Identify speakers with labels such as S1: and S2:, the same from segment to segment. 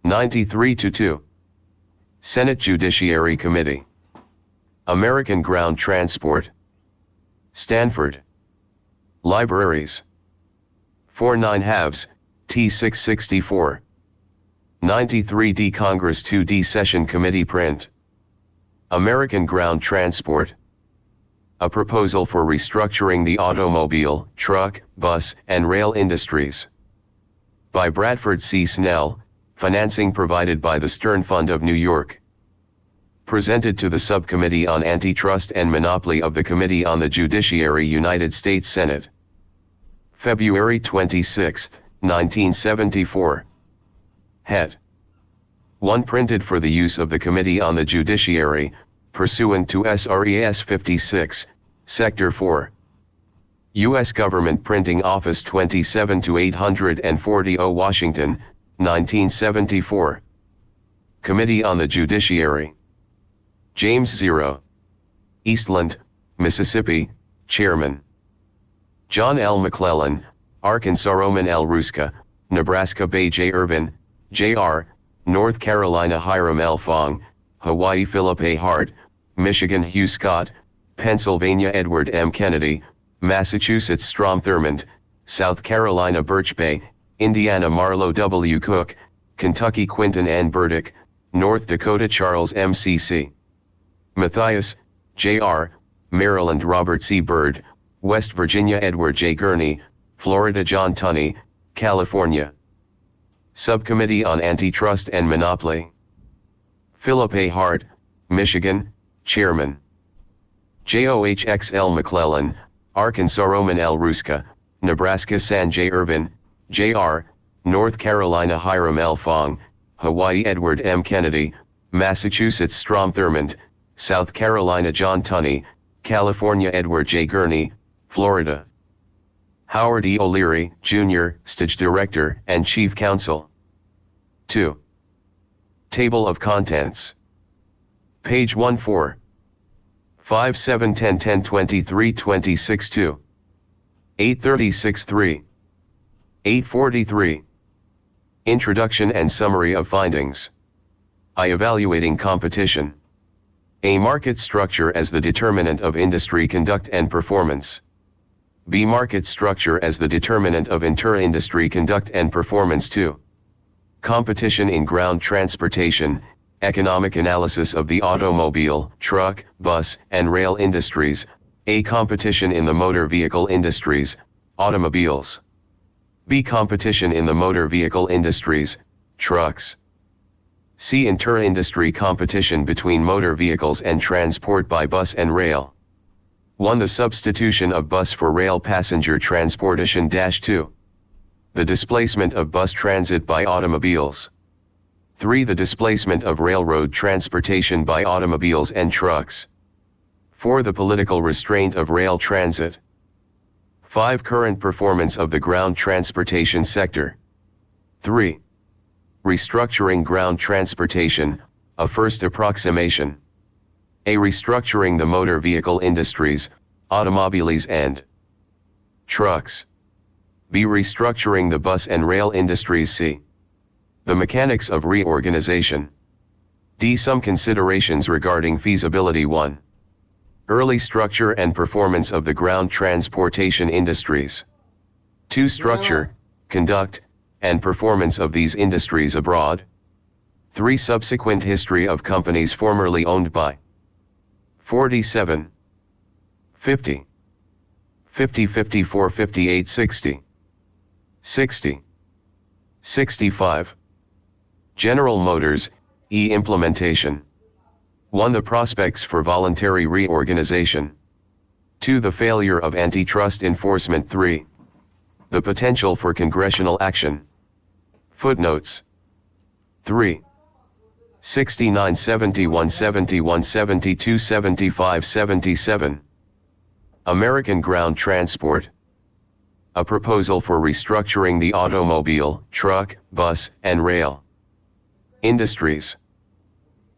S1: 93-2. Senate Judiciary Committee. American Ground Transport. Stanford. Libraries. 49 halves, T664. 93D Congress 2D Session Committee Print. American Ground Transport. A proposal for restructuring the automobile, truck, bus, and rail industries. By Bradford C. Snell, financing provided by the Stern Fund of New York. Presented to the Subcommittee on Antitrust and Monopoly of the Committee on the Judiciary, United States Senate. February 26, 1974. Head 1. Printed for the use of the Committee on the Judiciary, pursuant to SRES 56, Sector 4. U.S. Government Printing Office 27-840 Washington, 1974. Committee on the Judiciary. James 0. Eastland, Mississippi, Chairman. John L. McClellan, Arkansas. Roman L. Ruska, Nebraska. Bay J. Irvin, Jr., North Carolina. Hiram L. Fong, Hawaii. Philip A. Hart, Michigan. Hugh Scott, Pennsylvania. Edward M. Kennedy, Massachusetts. Strom Thurmond, South Carolina. Birch Bay, Indiana. Marlowe W. Cook, Kentucky. Quinton N. Burdick, North Dakota. Charles M. C.C. Matthias, Jr., Maryland. Robert C. Byrd, West Virginia. Edward J. Gurney, Florida. John Tunney, California. Subcommittee on Antitrust and Monopoly. Philip A. Hart, Michigan, Chairman. John McClellan, Arkansas. Roman L. Ruska, Nebraska. San J. Irvin, Jr., North Carolina. Hiram L. Fong, Hawaii. Edward M. Kennedy, Massachusetts. Strom Thurmond, South Carolina. John Tunney, California. Edward J. Gurney, Florida. Howard E. O'Leary, Jr., Stage Director and Chief Counsel. 2. Table of Contents. Page 14. 5, 7, 10, 10, 23, 26, 2. 836, 3. 843. Introduction and Summary of Findings. I. Evaluating competition. A. Market structure as the determinant of industry conduct and performance. B. Market structure as the determinant of inter-industry conduct and performance. 2. Competition in ground transportation, economic analysis of the automobile, truck, bus, and rail industries. A. Competition in the motor vehicle industries, automobiles. B. Competition in the motor vehicle industries, trucks. C. Inter-industry competition between motor vehicles and transport by bus and rail. 1. The substitution of bus for rail passenger transportation. 2. The displacement of bus transit by automobiles. 3. The displacement of railroad transportation by automobiles and trucks. 4. The political restraint of rail transit. 5. Current performance of the ground transportation sector. 3. Restructuring ground transportation, a first approximation. A. Restructuring the motor vehicle industries, automobiles and trucks. B. Restructuring the bus and rail industries. C. The mechanics of reorganization. D. Some considerations regarding feasibility. 1. Early structure and performance of the ground transportation industries. 2. Structure, conduct, and performance of these industries abroad. 3. Subsequent history of companies formerly owned by 47, 50, 50, 54, 58, 60, 60, 65. General Motors, E. Implementation. 1. The prospects for voluntary reorganization. 2. The failure of antitrust enforcement. 3. The potential for congressional action. Footnotes. 3. 69, 71, 71, 72, 75, 77. American Ground Transport. A proposal for restructuring the automobile, truck, bus, and rail industries.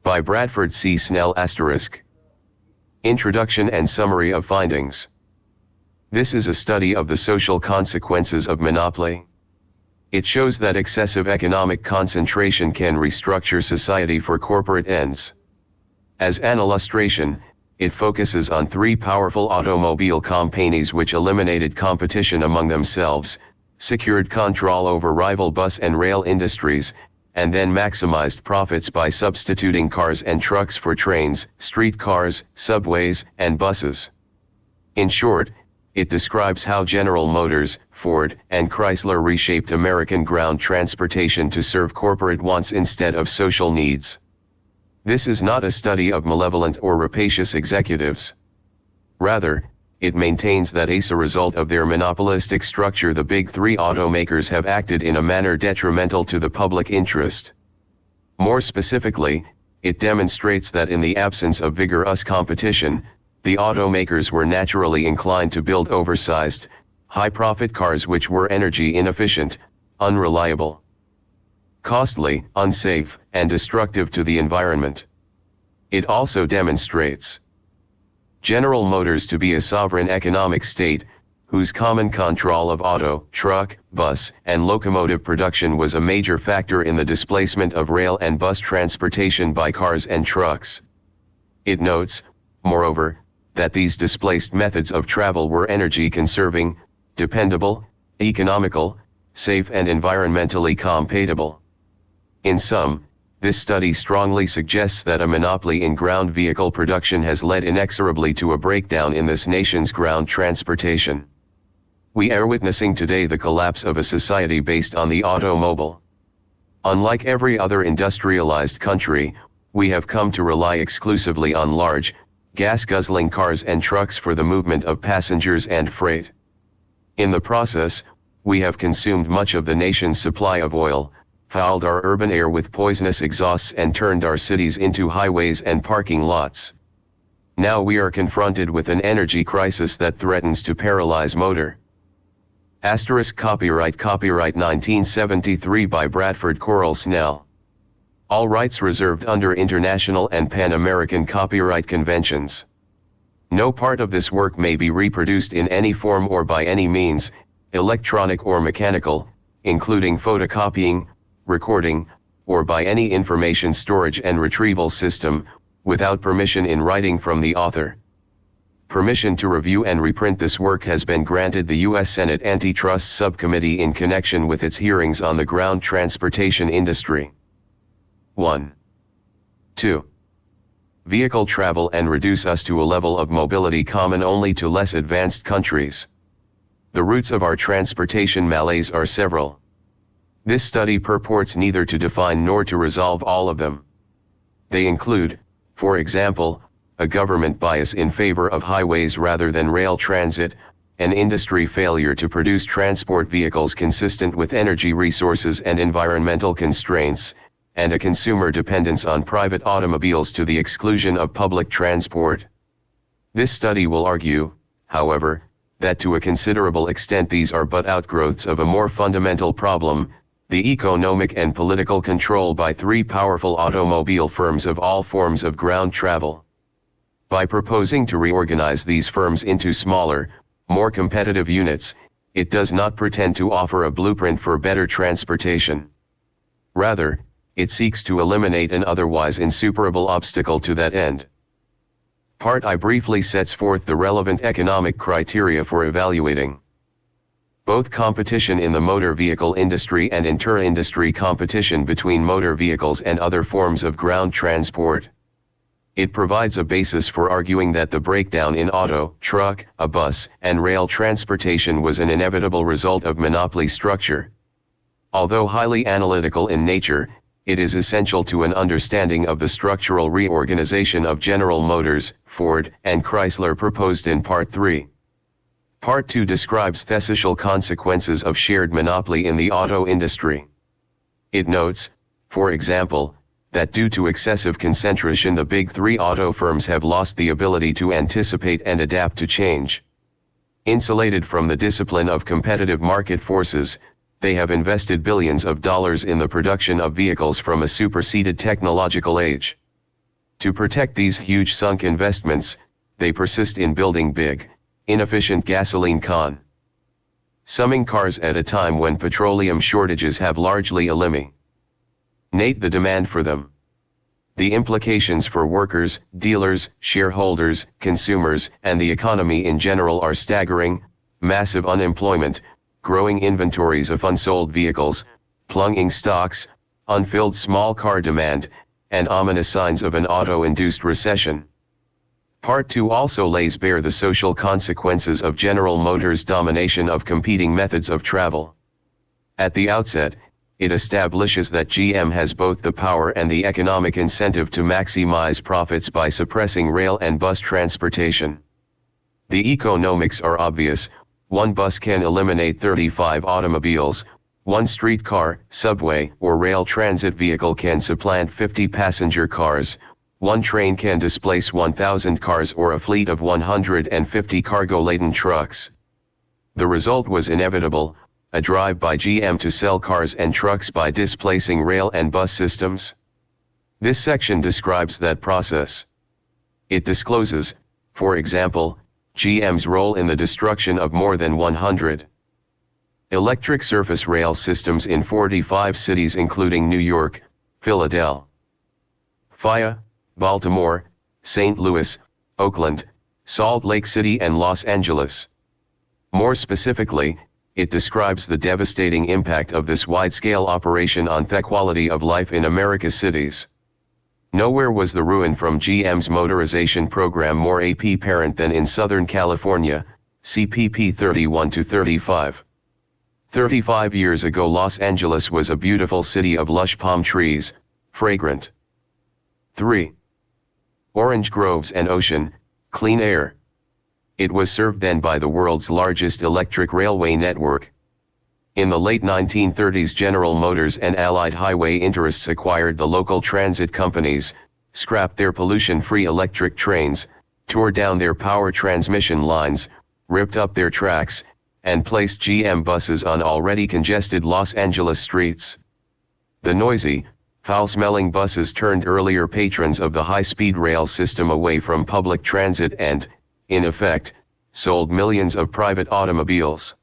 S1: By Bradford C. Snell *. Introduction and Summary of Findings. This is a study of the social consequences of monopoly. It shows that excessive economic concentration can restructure society for corporate ends. As an illustration, it focuses on 3 powerful automobile companies which eliminated competition among themselves, secured control over rival bus and rail industries, and then maximized profits by substituting cars and trucks for trains, streetcars, subways, and buses. In short, it describes how General Motors, Ford, and Chrysler reshaped American ground transportation to serve corporate wants instead of social needs. This is not a study of malevolent or rapacious executives. Rather, it maintains that as a result of their monopolistic structure, the big 3 automakers have acted in a manner detrimental to the public interest. More specifically, it demonstrates that in the absence of vigorous competition, the automakers were naturally inclined to build oversized, high-profit cars which were energy inefficient, unreliable, costly, unsafe, and destructive to the environment. It also demonstrates General Motors to be a sovereign economic state, whose common control of auto, truck, bus, and locomotive production was a major factor in the displacement of rail and bus transportation by cars and trucks. It notes, moreover, that these displaced methods of travel were energy-conserving, dependable, economical, safe and environmentally compatible. In sum, this study strongly suggests that a monopoly in ground vehicle production has led inexorably to a breakdown in this nation's ground transportation. We are witnessing today the collapse of a society based on the automobile. Unlike every other industrialized country, we have come to rely exclusively on large, gas-guzzling cars and trucks for the movement of passengers and freight. In the process, we have consumed much of the nation's supply of oil, fouled our urban air with poisonous exhausts and turned our cities into highways and parking lots. Now we are confronted with an energy crisis that threatens to paralyze motor. Copyright 1973 by Bradford Coral Snell. All rights reserved under international and Pan-American copyright conventions. No part of this work may be reproduced in any form or by any means, electronic or mechanical, including photocopying, recording, or by any information storage and retrieval system, without permission in writing from the author. Permission to review and reprint this work has been granted the U.S. Senate Antitrust Subcommittee in connection with its hearings on the ground transportation industry. 1. 2. Vehicle travel and reduce us to a level of mobility common only to less advanced countries. The roots of our transportation malaise are several. This study purports neither to define nor to resolve all of them. They include, for example, a government bias in favor of highways rather than rail transit, an industry failure to produce transport vehicles consistent with energy resources and environmental constraints, and a consumer dependence on private automobiles to the exclusion of public transport. This study will argue, however, that to a considerable extent these are but outgrowths of a more fundamental problem, the economic and political control by 3 powerful automobile firms of all forms of ground travel. By proposing to reorganize these firms into smaller, more competitive units, it does not pretend to offer a blueprint for better transportation. Rather, it seeks to eliminate an otherwise insuperable obstacle to that end. Part I briefly sets forth the relevant economic criteria for evaluating both competition in the motor vehicle industry and inter-industry competition between motor vehicles and other forms of ground transport. It provides a basis for arguing that the breakdown in auto, truck, bus, and rail transportation was an inevitable result of monopoly structure. Although highly analytical in nature, it is essential to an understanding of the structural reorganization of General Motors, Ford, and Chrysler proposed in Part 3. Part 2 describes the social consequences of shared monopoly in the auto industry. It notes, for example, that due to excessive concentration the big 3 auto firms have lost the ability to anticipate and adapt to change. Insulated from the discipline of competitive market forces, they have invested billions of dollars in the production of vehicles from a superseded technological age. To protect these huge sunk investments, they persist in building big, inefficient gasoline summing cars at a time when petroleum shortages have largely eliminated the demand for them. The implications for workers, dealers, shareholders, consumers, and the economy in general are staggering: massive unemployment, growing inventories of unsold vehicles, plunging stocks, unfilled small car demand, and ominous signs of an auto-induced recession. Part 2 also lays bare the social consequences of General Motors' domination of competing methods of travel. At the outset, it establishes that GM has both the power and the economic incentive to maximize profits by suppressing rail and bus transportation. The economics are obvious: one bus can eliminate 35 automobiles, one streetcar, subway, or rail transit vehicle can supplant 50 passenger cars, one train can displace 1,000 cars or a fleet of 150 cargo-laden trucks. The result was inevitable: a drive by GM to sell cars and trucks by displacing rail and bus systems. This section describes that process. It discloses, for example, GM's role in the destruction of more than 100 electric surface rail systems in 45 cities including New York, Philadelphia, Baltimore, St. Louis, Oakland, Salt Lake City and Los Angeles. More specifically, it describes the devastating impact of this wide-scale operation on the quality of life in America's cities. Nowhere was the ruin from GM's motorization program more apparent than in Southern California, CPP 31-35. 35 years ago, Los Angeles was a beautiful city of lush palm trees, fragrant 3. orange groves and ocean, clean air. It was served then by the world's largest electric railway network. In the late 1930s, General Motors and allied highway interests acquired the local transit companies, scrapped their pollution-free electric trains, tore down their power transmission lines, ripped up their tracks, and placed GM buses on already congested Los Angeles streets. The noisy, foul-smelling buses turned earlier patrons of the high-speed rail system away from public transit and, in effect, sold millions of private automobiles.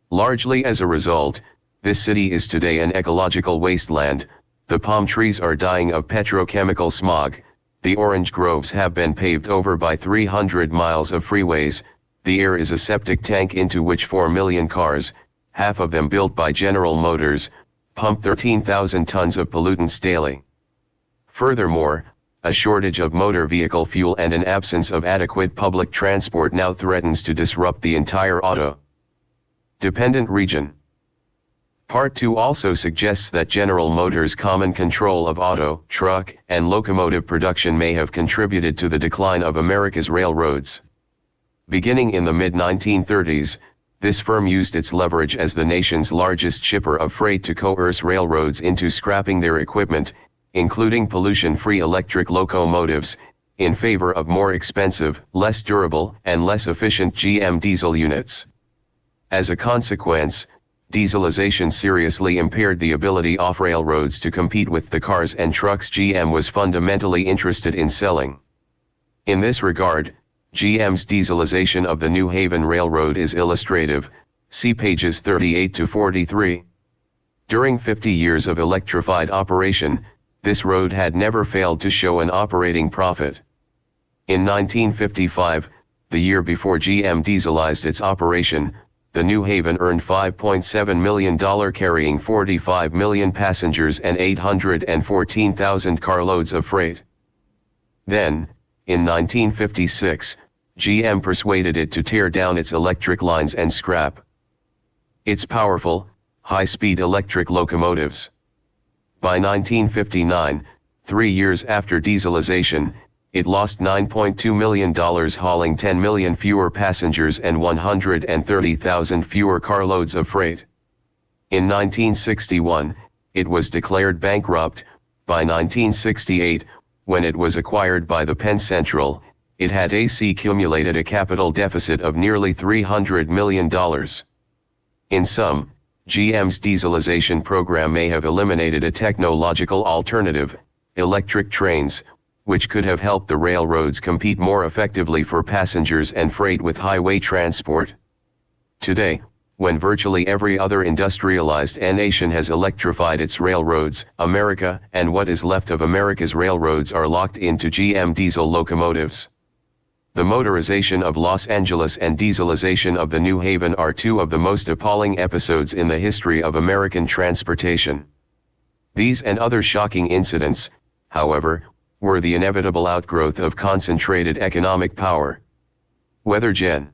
S1: Largely as a result, this city is today an ecological wasteland. The palm trees are dying of petrochemical smog, the orange groves have been paved over by 300 miles of freeways, the air is a septic tank into which 4 million cars, half of them built by General Motors, pump 13,000 tons of pollutants daily. Furthermore, a shortage of motor vehicle fuel and an absence of adequate public transport now threatens to disrupt the entire auto-dependent region. Part 2 also suggests that General Motors' common control of auto, truck, and locomotive production may have contributed to the decline of America's railroads. Beginning in the mid-1930s, this firm used its leverage as the nation's largest shipper of freight to coerce railroads into scrapping their equipment, including pollution-free electric locomotives, in favor of more expensive, less durable, and less efficient GM diesel units. As a consequence, dieselization seriously impaired the ability of railroads to compete with the cars and trucks GM was fundamentally interested in selling. In this regard, GM's dieselization of the New Haven Railroad is illustrative, see pages 38 to 43. During 50 years of electrified operation, this road had never failed to show an operating profit. In 1955, the year before GM dieselized its operation, the New Haven earned $5.7 million carrying 45 million passengers and 814,000 carloads of freight. Then, in 1956, GM persuaded it to tear down its electric lines and scrap its powerful, high-speed electric locomotives. By 1959, 3 years after dieselization, it lost $9.2 million hauling 10 million fewer passengers and 130,000 fewer carloads of freight. In 1961, it was declared bankrupt. By 1968, when it was acquired by the Penn Central, it had accumulated a capital deficit of nearly $300 million. In sum, GM's dieselization program may have eliminated a technological alternative, electric trains, which could have helped the railroads compete more effectively for passengers and freight with highway transport. Today, when virtually every other industrialized nation has electrified its railroads, America and what is left of America's railroads are locked into GM diesel locomotives. The motorization of Los Angeles and dieselization of the New Haven are two of the most appalling episodes in the history of American transportation. These and other shocking incidents, however, were the inevitable outgrowth of concentrated economic power. Whether Gen.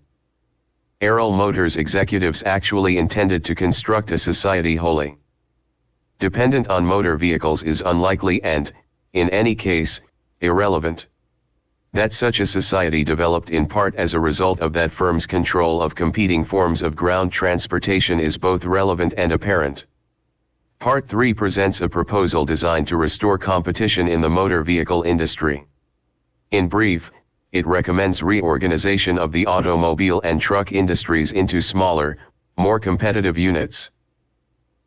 S1: Motors executives actually intended to construct a society wholly dependent on motor vehicles is unlikely and, in any case, irrelevant. That such a society developed in part as a result of that firm's control of competing forms of ground transportation is both relevant and apparent. Part 3 presents a proposal designed to restore competition in the motor vehicle industry. In brief, it recommends reorganization of the automobile and truck industries into smaller, more competitive units.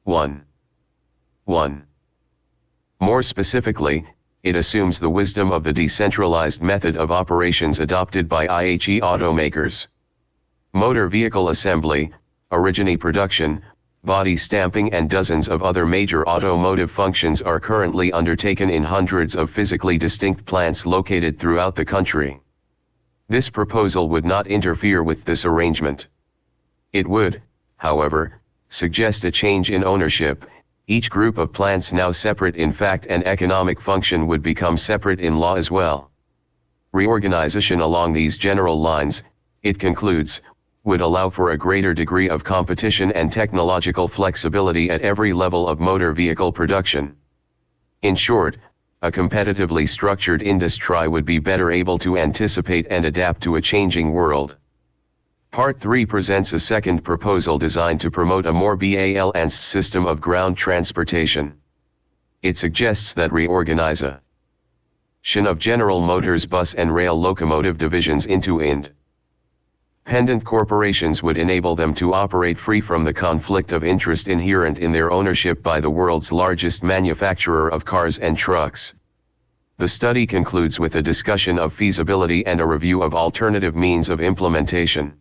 S1: 1. More specifically, it assumes the wisdom of the decentralized method of operations adopted by IHE automakers. Motor vehicle assembly, origine production, body stamping and dozens of other major automotive functions are currently undertaken in hundreds of physically distinct plants located throughout the country. This proposal would not interfere with this arrangement. It would, however, suggest a change in ownership. Each group of plants now separate in fact and economic function would become separate in law as well. Reorganization along these general lines, it concludes, would allow for a greater degree of competition and technological flexibility at every level of motor vehicle production. In short, a competitively structured industry would be better able to anticipate and adapt to a changing world. Part 3 presents a second proposal designed to promote a more balanced system of ground transportation. It suggests that reorganization of General Motors bus and rail locomotive divisions into independent corporations would enable them to operate free from the conflict of interest inherent in their ownership by the world's largest manufacturer of cars and trucks. The study concludes with a discussion of feasibility and a review of alternative means of implementation.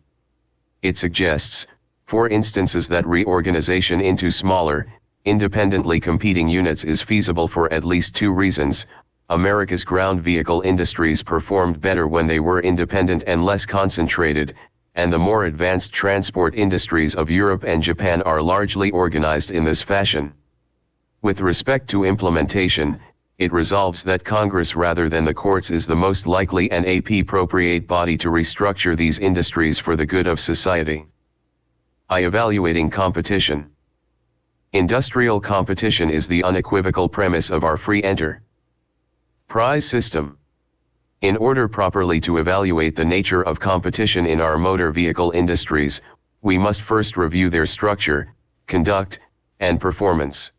S1: It suggests, for instances, that reorganization into smaller, independently competing units is feasible for at least two reasons. America's ground vehicle industries performed better when they were independent and less concentrated, and the more advanced transport industries of Europe and Japan are largely organized in this fashion. With respect to implementation, it resolves that Congress rather than the courts is the most likely and appropriate body to restructure these industries for the good of society. Evaluating competition. Industrial competition is the unequivocal premise of our free enterprise system. In order properly to evaluate the nature of competition in our motor vehicle industries, we must first review their structure, conduct, and performance.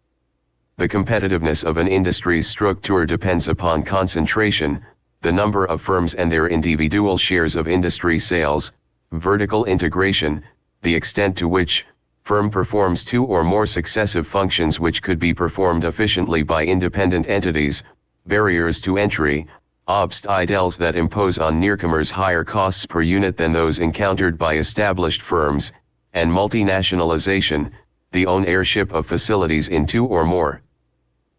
S1: The competitiveness of an industry's structure depends upon concentration, the number of firms and their individual shares of industry sales, vertical integration, the extent to which firm performs two or more successive functions which could be performed efficiently by independent entities, barriers to entry, obstacles that impose on newcomers higher costs per unit than those encountered by established firms, and multinationalization, the ownership of facilities in two or more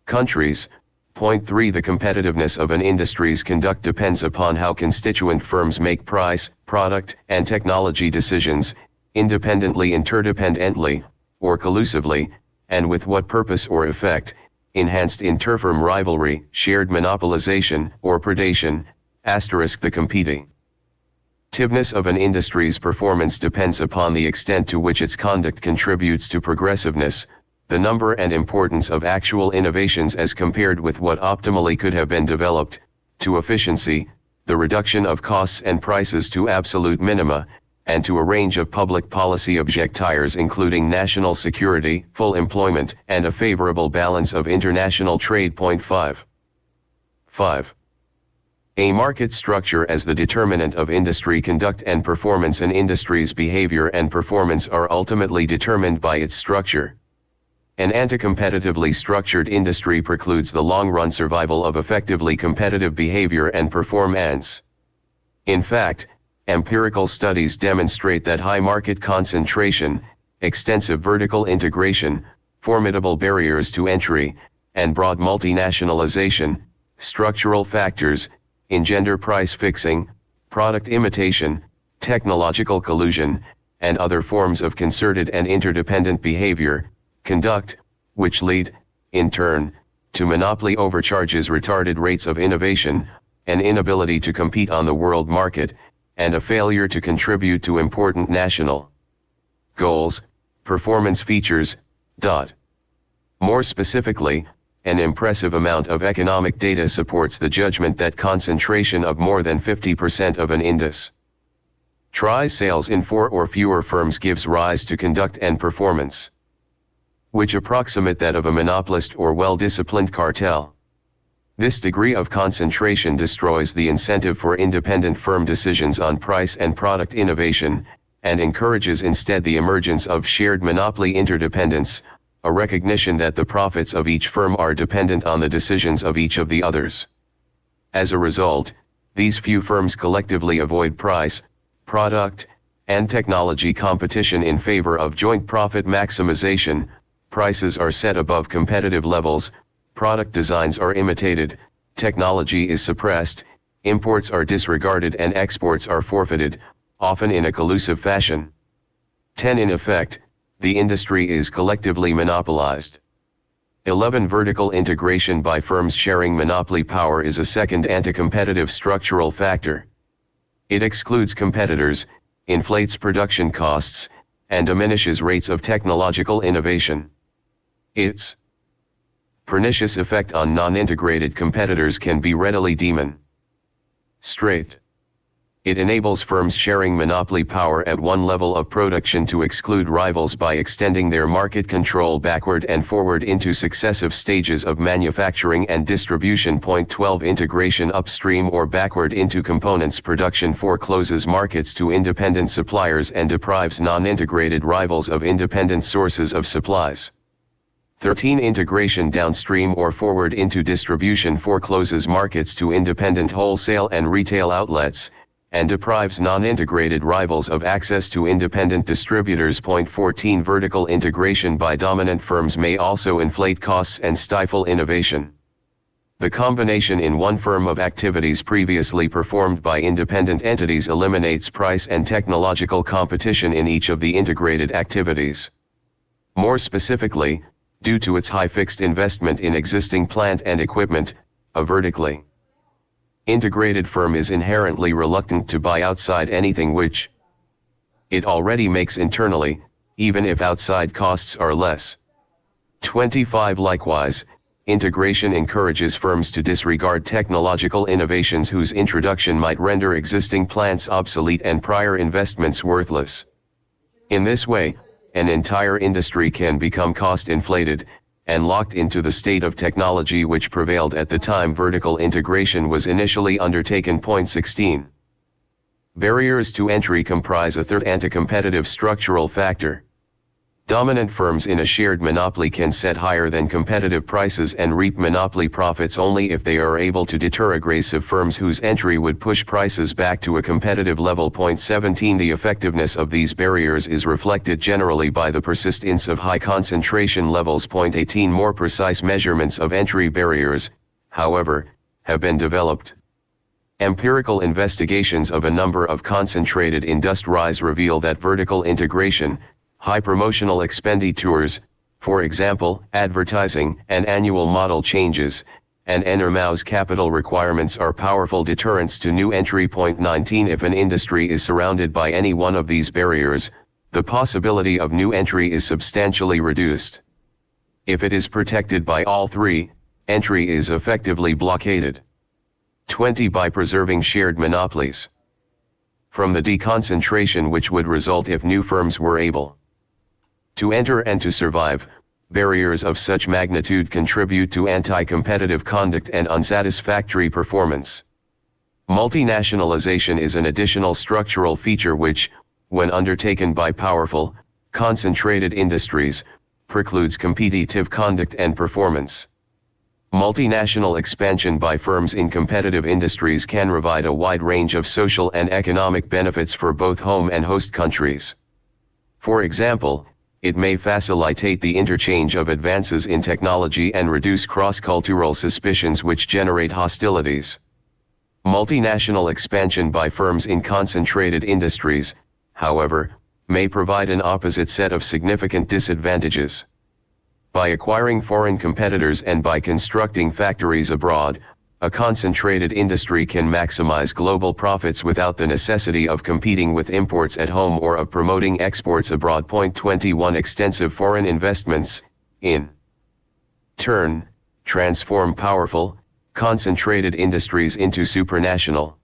S1: countries. Point 3. The competitiveness of an industry's conduct depends upon how constituent firms make price, product, and technology decisions, independently, interdependently, or collusively, and with what purpose or effect: enhanced interfirm rivalry, shared monopolization, or predation. The competitiveness of an industry's performance depends upon the extent to which its conduct contributes to progressiveness, the number and importance of actual innovations as compared with what optimally could have been developed, to efficiency, the reduction of costs and prices to absolute minima, and to a range of public policy objectives including national security, full employment, and a favorable balance of international trade. Point 5. A market structure as the determinant of industry conduct and performance. An industry's behavior and performance are ultimately determined by its structure. An anti-competitively structured industry precludes the long-run survival of effectively competitive behavior and performance. In fact, empirical studies demonstrate that high market concentration, extensive vertical integration, formidable barriers to entry, and broad multinationalization, structural factors, engender price fixing, product imitation, technological collusion, and other forms of concerted and interdependent behavior, conduct, which lead, in turn, to monopoly overcharges, retarded rates of innovation, an inability to compete on the world market, and a failure to contribute to important national goals, performance features. More specifically, an impressive amount of economic data supports the judgment that concentration of more than 50% of an industry's sales in 4 or fewer firms gives rise to conduct and performance which approximate that of a monopolist or well-disciplined cartel. This degree of concentration destroys the incentive for independent firm decisions on price and product innovation, and encourages instead the emergence of shared monopoly interdependence, a recognition that the profits of each firm are dependent on the decisions of each of the others. As a result, these few firms collectively avoid price, product, and technology competition in favor of joint profit maximization. Prices are set above competitive levels, product designs are imitated, technology is suppressed, imports are disregarded and exports are forfeited, often in a collusive fashion. 10. In effect, the industry is collectively monopolized. 11. Vertical integration by firms sharing monopoly power is a second anti-competitive structural factor. It excludes competitors, inflates production costs, and diminishes rates of technological innovation. Its pernicious effect on non-integrated competitors can be readily demonstrated. It enables firms sharing monopoly power at one level of production to exclude rivals by extending their market control backward and forward into successive stages of manufacturing and distribution. 12. Integration upstream or backward into components production forecloses markets to independent suppliers and deprives non-integrated rivals of independent sources of supplies. 13. Integration downstream or forward into distribution forecloses markets to independent wholesale and retail outlets, and deprives non-integrated rivals of access to independent distributors. 14. Vertical integration by dominant firms may also inflate costs and stifle innovation. The combination in one firm of activities previously performed by independent entities eliminates price and technological competition in each of the integrated activities. More specifically, due to its high fixed investment in existing plant and equipment, a vertically integrated firm is inherently reluctant to buy outside anything which it already makes internally, even if outside costs are less. 25. Likewise, integration encourages firms to disregard technological innovations whose introduction might render existing plants obsolete and prior investments worthless. In this way, an entire industry can become cost-inflated, and locked into the state of technology which prevailed at the time vertical integration was initially undertaken. 16. Barriers to entry comprise a third anti-competitive structural factor. Dominant firms in a shared monopoly can set higher than competitive prices and reap monopoly profits only if they are able to deter aggressive firms whose entry would push prices back to a competitive level. 17. The effectiveness of these barriers is reflected generally by the persistence of high concentration levels. 18. More precise measurements of entry barriers, however, have been developed. Empirical investigations of a number of concentrated industries reveal that vertical integration, high promotional expenditures, for example, advertising and annual model changes, and enormous capital requirements are powerful deterrents to new entry. 19. If an industry is surrounded by any one of these barriers, the possibility of new entry is substantially reduced. If it is protected by all three, entry is effectively blockaded. 20. By preserving shared monopolies from the deconcentration which would result if new firms were able to enter and to survive, barriers of such magnitude contribute to anti-competitive conduct and unsatisfactory performance. Multinationalization is an additional structural feature which, when undertaken by powerful, concentrated industries, precludes competitive conduct and performance. Multinational expansion by firms in competitive industries can provide a wide range of social and economic benefits for both home and host countries. For example, It may facilitate the interchange of advances in technology and reduce cross-cultural suspicions which generate hostilities. Multinational expansion by firms in concentrated industries, however, may provide an opposite set of significant disadvantages. By acquiring foreign competitors and by constructing factories abroad, a concentrated industry can maximize global profits without the necessity of competing with imports at home or of promoting exports abroad. 21 Extensive foreign investments, in turn, transform powerful, concentrated industries into supranational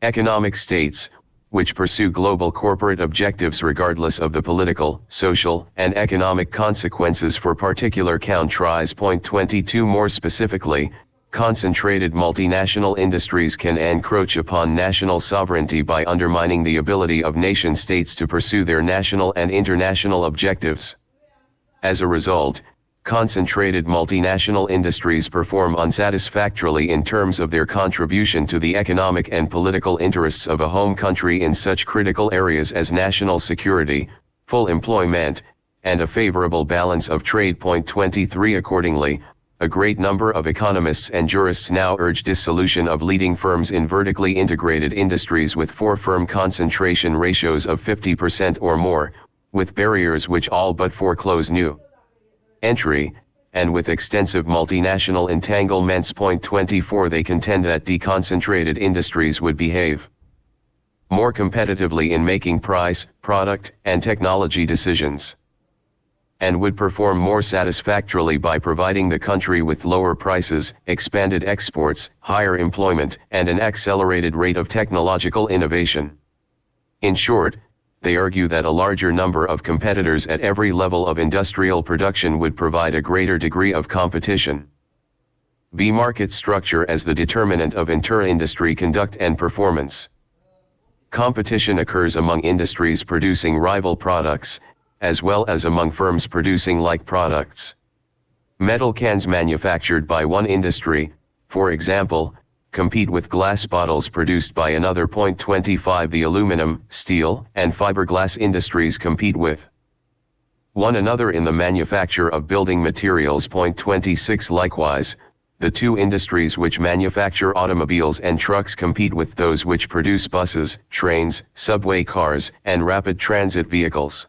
S1: economic states, which pursue global corporate objectives regardless of the political, social, and economic consequences for particular countries. 22 More specifically, concentrated multinational industries can encroach upon national sovereignty by undermining the ability of nation-states to pursue their national and international objectives. As a result, concentrated multinational industries perform unsatisfactorily in terms of their contribution to the economic and political interests of a home country in such critical areas as national security, full employment, and a favorable balance of trade. 23 Accordingly, a great number of economists and jurists now urge dissolution of leading firms in vertically integrated industries with firm concentration ratios of 50% or more, with barriers which all but foreclose new entry, and with extensive multinational entanglements. 24 They contend that deconcentrated industries would behave more competitively in making price, product, and technology decisions, and would perform more satisfactorily by providing the country with lower prices, expanded exports, higher employment, and an accelerated rate of technological innovation. In short, they argue that a larger number of competitors at every level of industrial production would provide a greater degree of competition. B. Market structure as the determinant of inter-industry conduct and performance. Competition occurs among industries producing rival products, as well as among firms producing like products. Metal cans manufactured by one industry, for example, compete with glass bottles produced by another. 25 The aluminum, steel, and fiberglass industries compete with one another in the manufacture of building materials. 26 Likewise, the two industries which manufacture automobiles and trucks compete with those which produce buses, trains, subway cars, and rapid transit vehicles.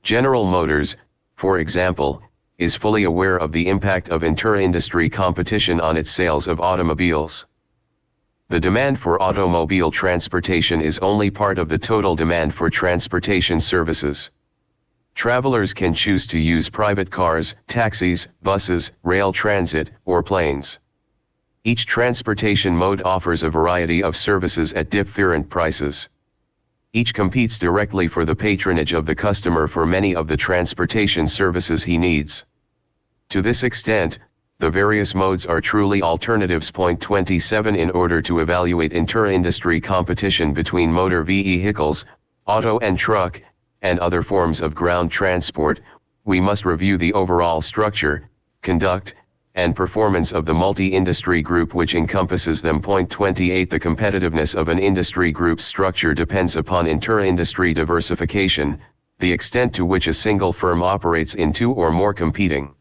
S1: General Motors, for example, is fully aware of the impact of inter-industry competition on its sales of automobiles. The demand for automobile transportation is only part of the total demand for transportation services. Travelers can choose to use private cars, taxis, buses, rail transit, or planes. Each transportation mode offers a variety of services at different prices. Each competes directly for the patronage of the customer for many of the transportation services he needs. To this extent, the various modes are truly alternatives. 27 In order to evaluate inter-industry competition between motor vehicles, auto and truck, and other forms of ground transport, we must review the overall structure, conduct, and performance of the multi-industry group which encompasses them. 28 The competitiveness of an industry group's structure depends upon inter-industry diversification, the extent to which a single firm operates in two or more competing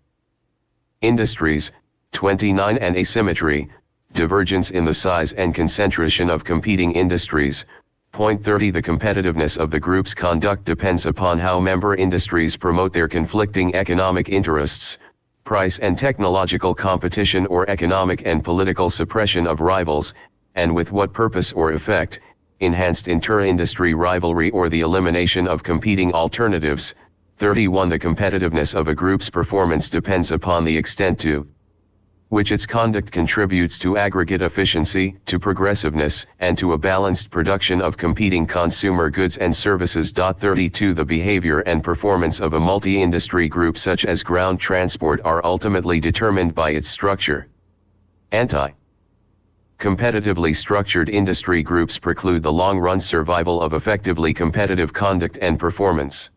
S1: industries. 29 And asymmetry, divergence in the size and concentration of competing industries. 30 The competitiveness of the group's conduct depends upon how member industries promote their conflicting economic interests, price and technological competition or economic and political suppression of rivals, and with what purpose or effect, enhanced inter-industry rivalry or the elimination of competing alternatives. 31 The competitiveness of a group's performance depends upon the extent to which its conduct contributes to aggregate efficiency, to progressiveness, and to a balanced production of competing consumer goods and services. 32 The behavior and performance of a multi-industry group such as ground transport are ultimately determined by its structure. Competitively structured industry groups preclude the long-run survival of effectively competitive conduct and performance.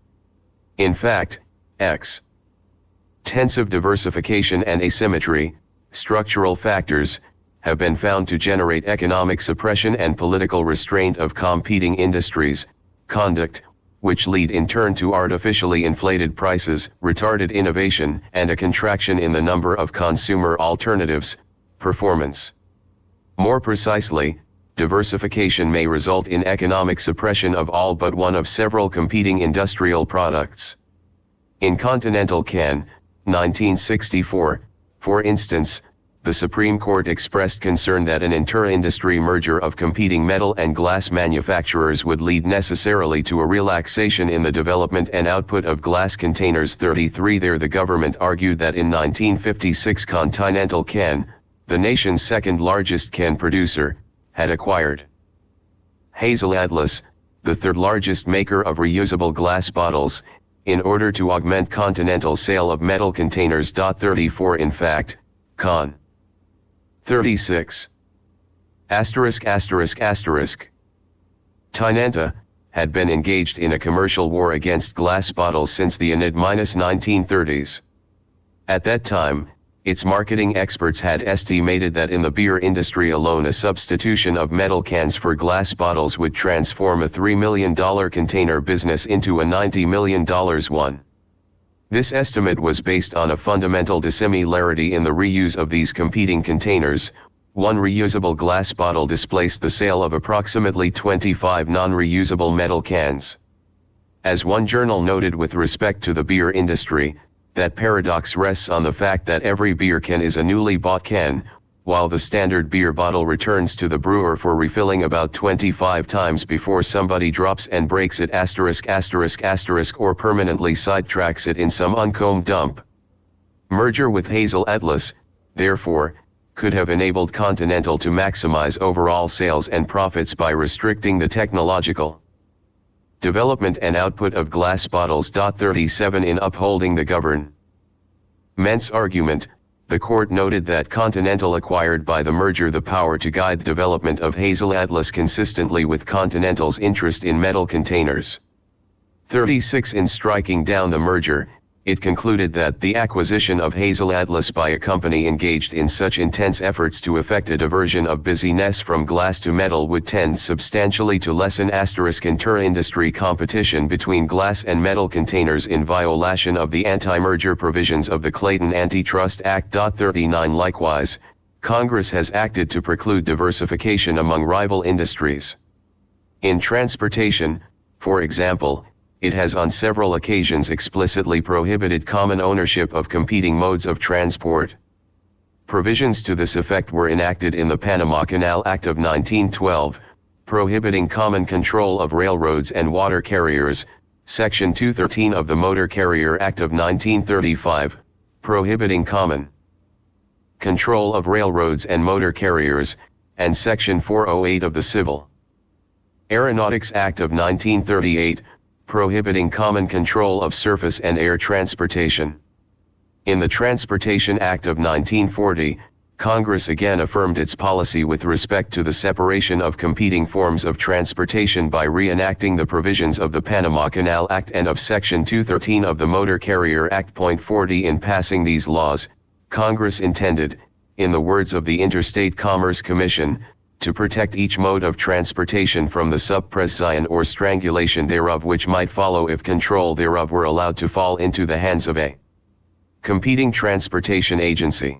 S1: In fact, extensive diversification and asymmetry, structural factors, have been found to generate economic suppression and political restraint of competing industries, conduct, which lead in turn to artificially inflated prices, retarded innovation, and a contraction in the number of consumer alternatives. Performance. More precisely, diversification may result in economic suppression of all but one of several competing industrial products. In Continental Can, 1964, for instance, the Supreme Court expressed concern that an inter-industry merger of competing metal and glass manufacturers would lead necessarily to a relaxation in the development and output of glass containers. 33 There the government argued that in 1956 Continental Can, the nation's second largest can producer, had acquired Hazel Atlas, the third largest maker of reusable glass bottles, in order to augment Continental's sale of metal containers. 34 In fact, Con. 36. Tinenta had been engaged in a commercial war against glass bottles since the mid-1930s. At that time, its marketing experts had estimated that in the beer industry alone a substitution of metal cans for glass bottles would transform a $3 million container business into a $90 million one. This estimate was based on a fundamental dissimilarity in the reuse of these competing containers. One reusable glass bottle displaced the sale of approximately 25 non-reusable metal cans. As one journal noted with respect to the beer industry, that paradox rests on the fact that every beer can is a newly bought can, while the standard beer bottle returns to the brewer for refilling about 25 times before somebody drops and breaks it ***** or permanently sidetracks it in some uncombed dump. Merger with Hazel Atlas, therefore, could have enabled Continental to maximize overall sales and profits by restricting the technological development and output of glass bottles. 37 In upholding the government's argument, the court noted that Continental acquired by the merger the power to guide the development of Hazel Atlas consistently with Continental's interest in metal containers. 36 In striking down the merger, it concluded that the acquisition of Hazel Atlas by a company engaged in such intense efforts to effect a diversion of business from glass to metal would tend substantially to lessen inter-industry competition between glass and metal containers in violation of the anti-merger provisions of the Clayton Antitrust Act. 39 Likewise, Congress has acted to preclude diversification among rival industries. In transportation, for example, it has on several occasions explicitly prohibited common ownership of competing modes of transport. Provisions to this effect were enacted in the Panama Canal Act of 1912, prohibiting common control of railroads and water carriers, Section 213 of the Motor Carrier Act of 1935, prohibiting common control of railroads and motor carriers, and Section 408 of the Civil Aeronautics Act of 1938, prohibiting common control of surface and air transportation. In the Transportation Act of 1940, Congress again affirmed its policy with respect to the separation of competing forms of transportation by reenacting the provisions of the Panama Canal Act and of Section 213 of the Motor Carrier Act. 40 In passing these laws, Congress intended, in the words of the Interstate Commerce Commission, to protect each mode of transportation from the suppression or strangulation thereof which might follow if control thereof were allowed to fall into the hands of a competing transportation agency.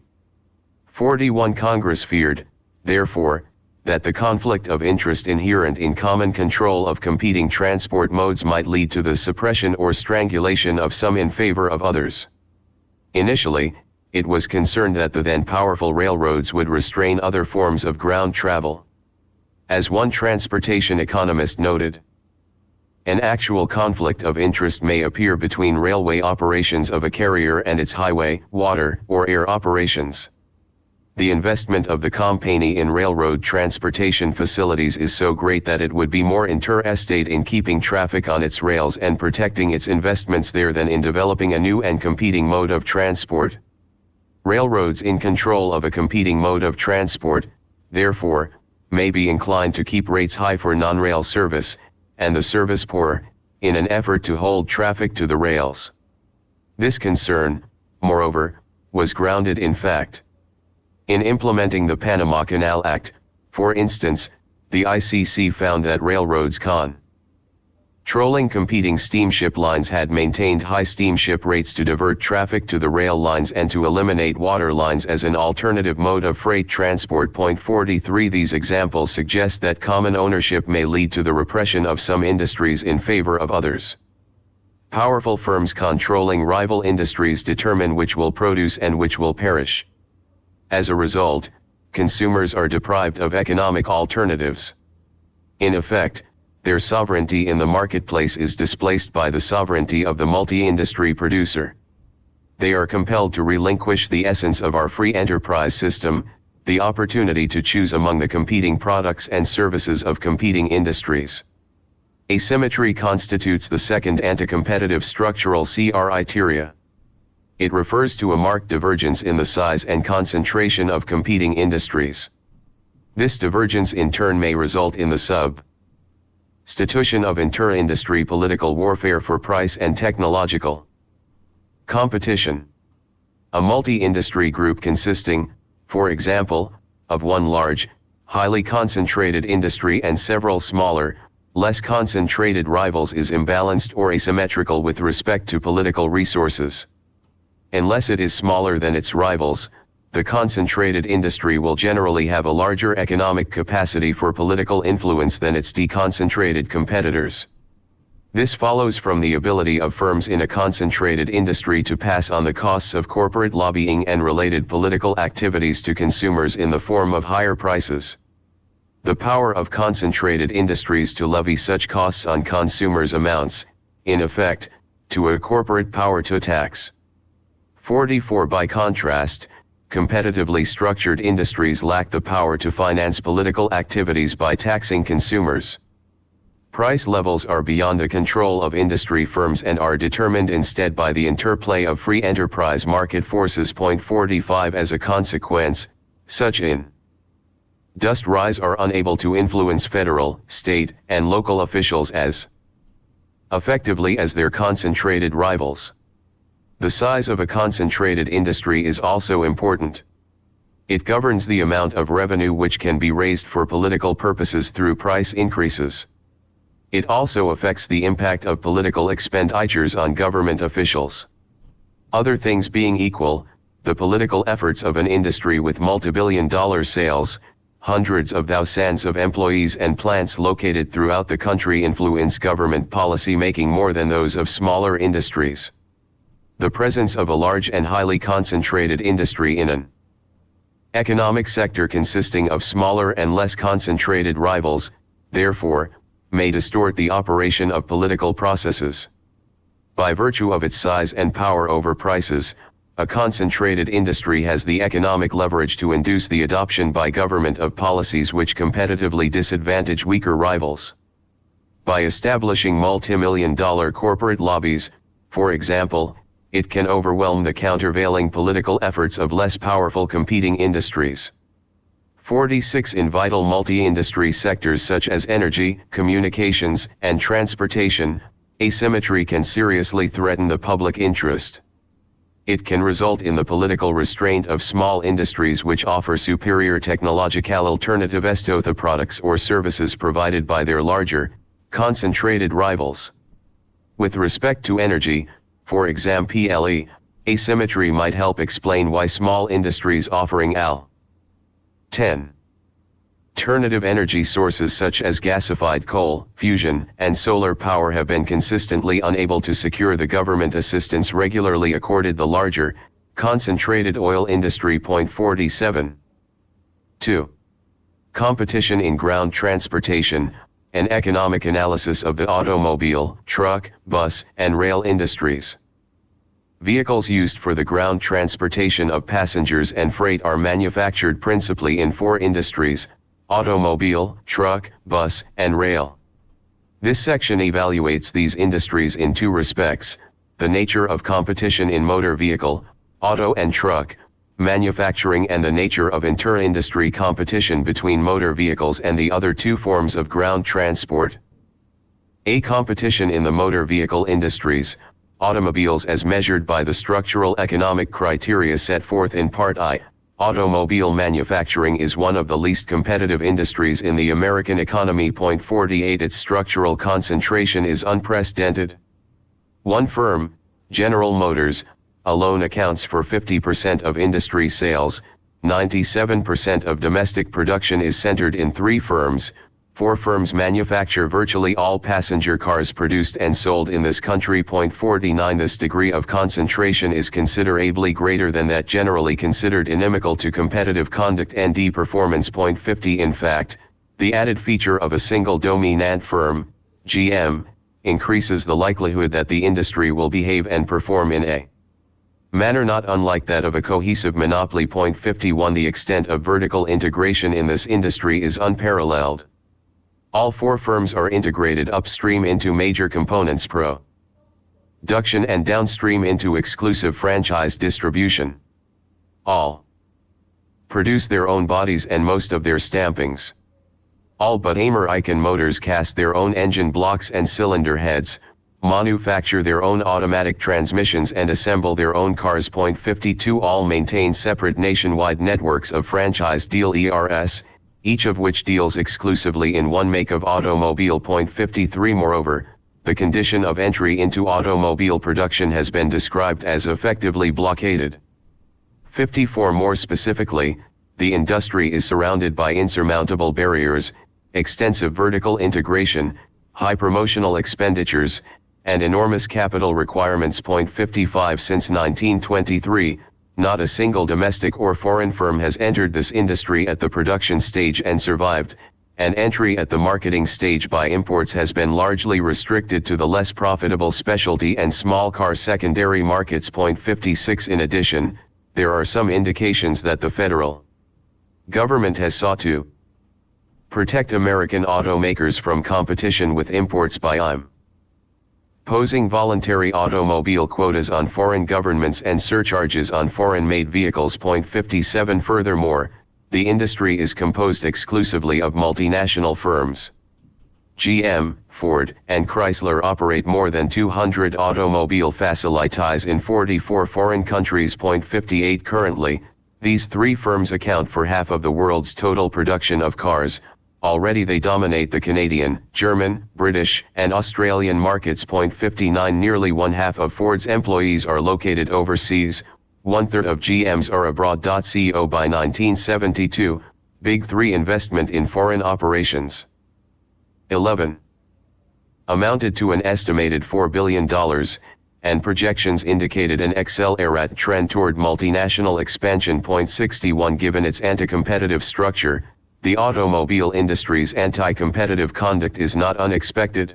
S1: 41 Congress feared, therefore, that the conflict of interest inherent in common control of competing transport modes might lead to the suppression or strangulation of some in favor of others. Initially, it was concerned that the then powerful railroads would restrain other forms of ground travel. As one transportation economist noted, an actual conflict of interest may appear between railway operations of a carrier and its highway, water, or air operations. The investment of the company in railroad transportation facilities is so great that it would be more interested in keeping traffic on its rails and protecting its investments there than in developing a new and competing mode of transport. Railroads in control of a competing mode of transport, therefore, may be inclined to keep rates high for non-rail service, and the service poor, in an effort to hold traffic to the rails. This concern, moreover, was grounded in fact. In implementing the Panama Canal Act, for instance, the ICC found that railroads Trolling competing steamship lines had maintained high steamship rates to divert traffic to the rail lines and to eliminate water lines as an alternative mode of freight transport. 43 These examples suggest that common ownership may lead to the repression of some industries in favor of others. Powerful firms controlling rival industries determine which will produce and which will perish. As a result, consumers are deprived of economic alternatives. In effect, their sovereignty in the marketplace is displaced by the sovereignty of the multi-industry producer. They are compelled to relinquish the essence of our free enterprise system, the opportunity to choose among the competing products and services of competing industries. Asymmetry constitutes the second anti-competitive structural criteria. It refers to a marked divergence in the size and concentration of competing industries. This divergence in turn may result in the substitution of inter-industry political warfare for price and technological competition. A multi-industry group consisting, for example, of one large, highly concentrated industry and several smaller, less concentrated rivals is imbalanced or asymmetrical with respect to political resources. Unless it is smaller than its rivals, the concentrated industry will generally have a larger economic capacity for political influence than its deconcentrated competitors. This follows from the ability of firms in a concentrated industry to pass on the costs of corporate lobbying and related political activities to consumers in the form of higher prices. The power of concentrated industries to levy such costs on consumers amounts, in effect, to a corporate power to tax. 44 By contrast, competitively structured industries lack the power to finance political activities by taxing consumers. Price levels are beyond the control of industry firms and are determined instead by the interplay of free enterprise market forces. 45 As a consequence, such industries are unable to influence federal, state, and local officials as effectively as their concentrated rivals. The size of a concentrated industry is also important. It governs the amount of revenue which can be raised for political purposes through price increases. It also affects the impact of political expenditures on government officials. Other things being equal, the political efforts of an industry with multi-billion-dollar sales, hundreds of thousands of employees and plants located throughout the country influence government policy making more than those of smaller industries. The presence of a large and highly concentrated industry in an economic sector consisting of smaller and less concentrated rivals, therefore, may distort the operation of political processes. By virtue of its size and power over prices, a concentrated industry has the economic leverage to induce the adoption by government of policies which competitively disadvantage weaker rivals. By establishing multi-million-dollar corporate lobbies, for example, it can overwhelm the countervailing political efforts of less powerful competing industries. 46 In vital multi-industry sectors such as energy, communications, and transportation, asymmetry can seriously threaten the public interest. It can result in the political restraint of small industries which offer superior technological alternatives to the products or services provided by their larger, concentrated rivals. With respect to energy, for example, asymmetry might help explain why small industries offering alternative energy sources such as gasified coal, fusion, and solar power have been consistently unable to secure the government assistance regularly accorded the larger, concentrated oil industry. 47. 2. Competition in ground transportation. An economic analysis of the automobile, truck, bus, and rail industries. Vehicles used for the ground transportation of passengers and freight are manufactured principally in 4 industries: automobile, truck, bus, and rail. This section evaluates these industries in 2 respects: the nature of competition in motor vehicle, auto and truck, manufacturing, and the nature of inter-industry competition between motor vehicles and the other 2 forms of ground transport. A. Competition in the motor vehicle industries, automobiles as measured by the structural economic criteria set forth in Part I, Automobile manufacturing is one of the least competitive industries in the American economy. 48 Its structural concentration is unprecedented. One firm, General Motors, alone accounts for 50% of industry sales. 97% of domestic production is centered in 3 firms. 4 firms manufacture virtually all passenger cars produced and sold in this country. 49 This degree of concentration is considerably greater than that generally considered inimical to competitive conduct and performance. 50 In fact, the added feature of a single dominant firm, GM, increases the likelihood that the industry will behave and perform in a manner not unlike that of a cohesive monopoly. 51 The extent of vertical integration in this industry is unparalleled. All 4 firms are integrated upstream into major components production and downstream into exclusive franchise distribution. All produce their own bodies and most of their stampings. All but Icahn Motors cast their own engine blocks and cylinder heads, manufacture their own automatic transmissions and assemble their own cars. 52 All maintain separate nationwide networks of franchise dealers, each of which deals exclusively in one make of automobile. 53 Moreover, the condition of entry into automobile production has been described as effectively blockaded. 54 More specifically, the industry is surrounded by insurmountable barriers, extensive vertical integration, high promotional expenditures, and enormous capital requirements. 55 Since 1923, not a single domestic or foreign firm has entered this industry at the production stage and survived, and entry at the marketing stage by imports has been largely restricted to the less profitable specialty and small car secondary markets. 56 In addition, there are some indications that the federal government has sought to protect American automakers from competition with imports by imposing voluntary automobile quotas on foreign governments and surcharges on foreign-made vehicles. 57 Furthermore, the industry is composed exclusively of multinational firms. GM, Ford, and Chrysler operate more than 200 automobile facilities in 44 foreign countries. 58 Currently, these 3 firms account for half of the world's total production of cars. Already they dominate the Canadian, German, British, and Australian markets. 59 Nearly one-half of Ford's employees are located overseas, 1/3 of GM's are abroad. Co by 1972, Big 3 investment in foreign operations 11 amounted to an estimated $4 billion, and projections indicated an accelerated trend toward multinational expansion. 61 Given its anti-competitive structure, the automobile industry's anti-competitive conduct is not unexpected.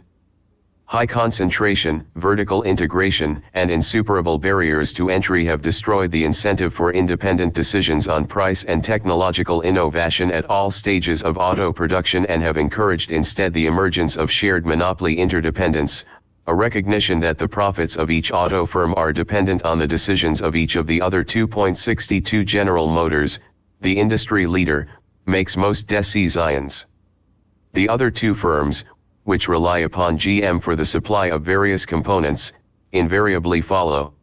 S1: High concentration, vertical integration, and insuperable barriers to entry have destroyed the incentive for independent decisions on price and technological innovation at all stages of auto production and have encouraged instead the emergence of shared monopoly interdependence, a recognition that the profits of each auto firm are dependent on the decisions of each of the other. 2.62 General Motors, the industry leader, makes most decisions. The other 2 firms, which rely upon GM for the supply of various components, invariably follow.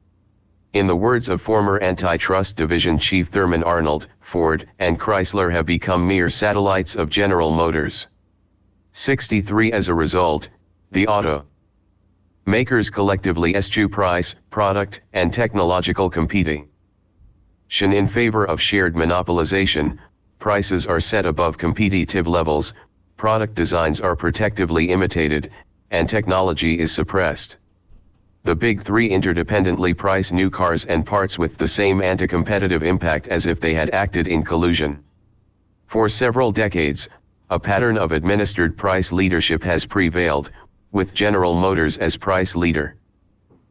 S1: In the words of former Antitrust Division Chief Thurman Arnold, Ford and Chrysler have become mere satellites of General Motors. 63 As a result, the auto makers collectively eschew price, product, and technological competition in favor of shared monopolization. Prices are set above competitive levels, product designs are protectively imitated, and technology is suppressed. The Big 3 interdependently price new cars and parts with the same anti-competitive impact as if they had acted in collusion. For several decades, a pattern of administered price leadership has prevailed, with General Motors as price leader.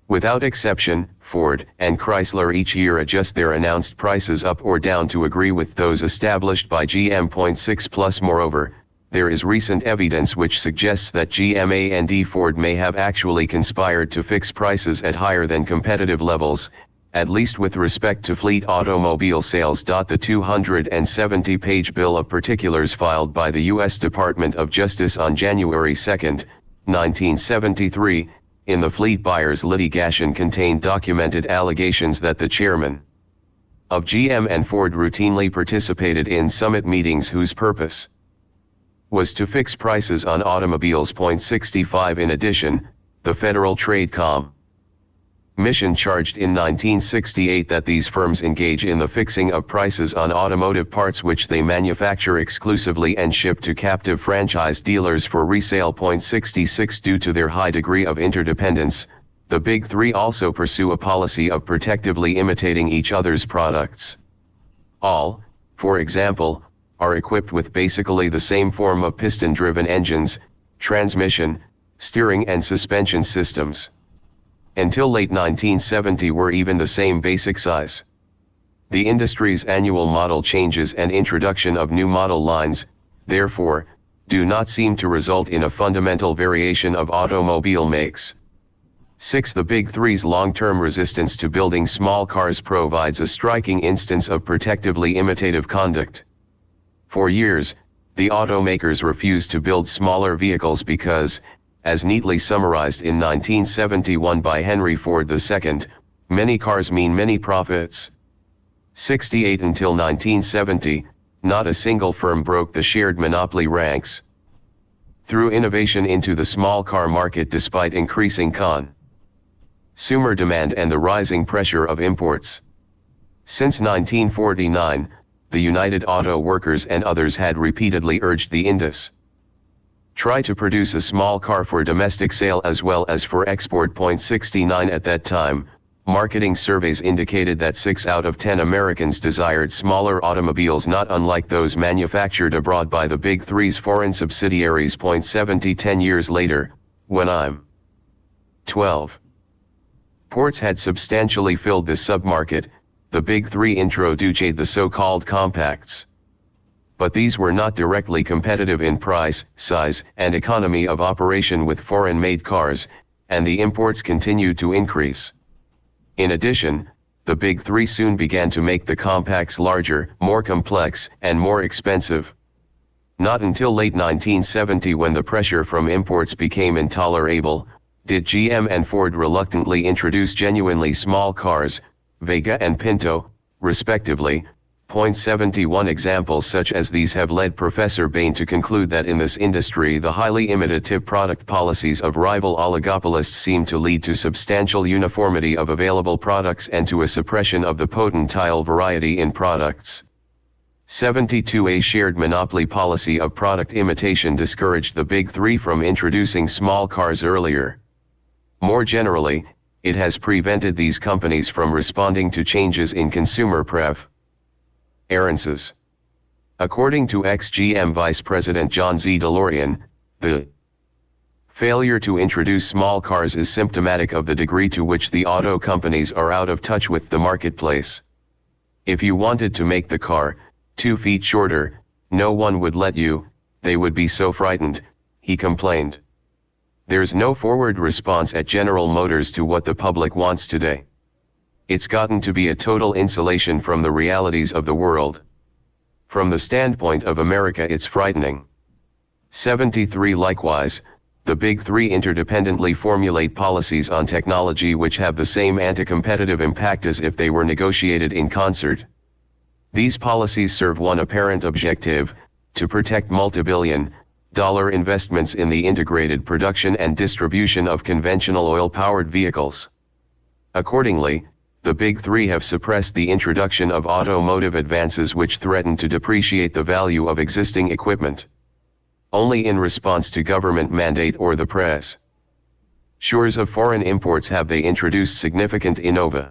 S1: Without exception, Ford and Chrysler each year adjust their announced prices up or down to agree with those established by GM. 6 Moreover, there is recent evidence which suggests that GM and Ford may have actually conspired to fix prices at higher than competitive levels, at least with respect to fleet automobile sales. The 270-page bill of particulars filed by the U.S. Department of Justice on January 2, 1973, in the fleet buyers litigation contained documented allegations that the chairman of GM and Ford routinely participated in summit meetings whose purpose was to fix prices on automobiles. 65 In addition, the Federal Trade Commission charged in 1968 that these firms engage in the fixing of prices on automotive parts which they manufacture exclusively and ship to captive franchise dealers for resale. 66 Due to their high degree of interdependence, the Big Three also pursue a policy of protectively imitating each other's products. All, for example, are equipped with basically the same form of piston-driven engines, transmission, steering and suspension systems. Until late 1970 were even the same basic size. The industry's annual model changes and introduction of new model lines, therefore, do not seem to result in a fundamental variation of automobile makes. 6. The Big Three's long-term resistance to building small cars provides a striking instance of protectively imitative conduct. For years, the automakers refused to build smaller vehicles because, as neatly summarized in 1971 by Henry Ford II, many cars mean many profits. 68 Until 1970, not a single firm broke the shared monopoly ranks through innovation into the small car market despite increasing consumer demand and the rising pressure of imports. Since 1949, the United Auto Workers and others had repeatedly urged the industry try to produce a small car for domestic sale as well as for export. 69 At that time, marketing surveys indicated that 6 out of 10 Americans desired smaller automobiles not unlike those manufactured abroad by the Big Three's foreign subsidiaries. 70 10 years later, when I'm 12. Ports had substantially filled the submarket, the Big Three introduced the so-called compacts. But these were not directly competitive in price, size, and economy of operation with foreign-made cars, and the imports continued to increase. In addition, the Big Three soon began to make the compacts larger, more complex, and more expensive. Not until late 1970, when the pressure from imports became intolerable, did GM and Ford reluctantly introduce genuinely small cars, Vega and Pinto, respectively. 71 Examples such as these have led Professor Bain to conclude that in this industry the highly imitative product policies of rival oligopolists seem to lead to substantial uniformity of available products and to a suppression of the potential variety in products. 72 A shared monopoly policy of product imitation discouraged the Big Three from introducing small cars earlier. More generally, it has prevented these companies from responding to changes in consumer preferences. According to ex-GM Vice President John Z. DeLorean, the failure to introduce small cars is symptomatic of the degree to which the auto companies are out of touch with the marketplace. If you wanted to make the car 2 feet shorter, no one would let you, they would be so frightened, he complained. There's no forward response at General Motors to what the public wants today. It's gotten to be a total insulation from the realities of the world. From the standpoint of America, it's frightening. 73 Likewise, the Big Three interdependently formulate policies on technology which have the same anti-competitive impact as if they were negotiated in concert. These policies serve one apparent objective: to protect multi-billion-dollar investments in the integrated production and distribution of conventional oil-powered vehicles. Accordingly, the Big Three have suppressed the introduction of automotive advances which threaten to depreciate the value of existing equipment. Only in response to government mandate or the pressures of foreign imports have they introduced significant innovations.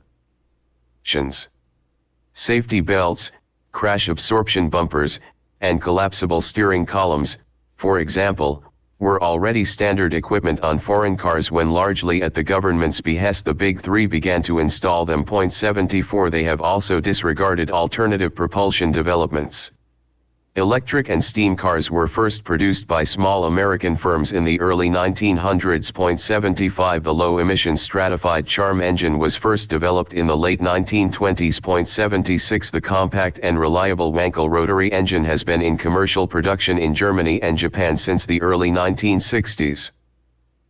S1: Safety belts, crash absorption bumpers, and collapsible steering columns, for example, were already standard equipment on foreign cars when, largely at the government's behest, the Big Three began to install them. 74 They have also disregarded alternative propulsion developments. Electric and steam cars were first produced by small American firms in the early 1900s. 75 The low-emission stratified charm engine was first developed in the late 1920s. 76 The compact and reliable Wankel rotary engine has been in commercial production in Germany and Japan since the early 1960s.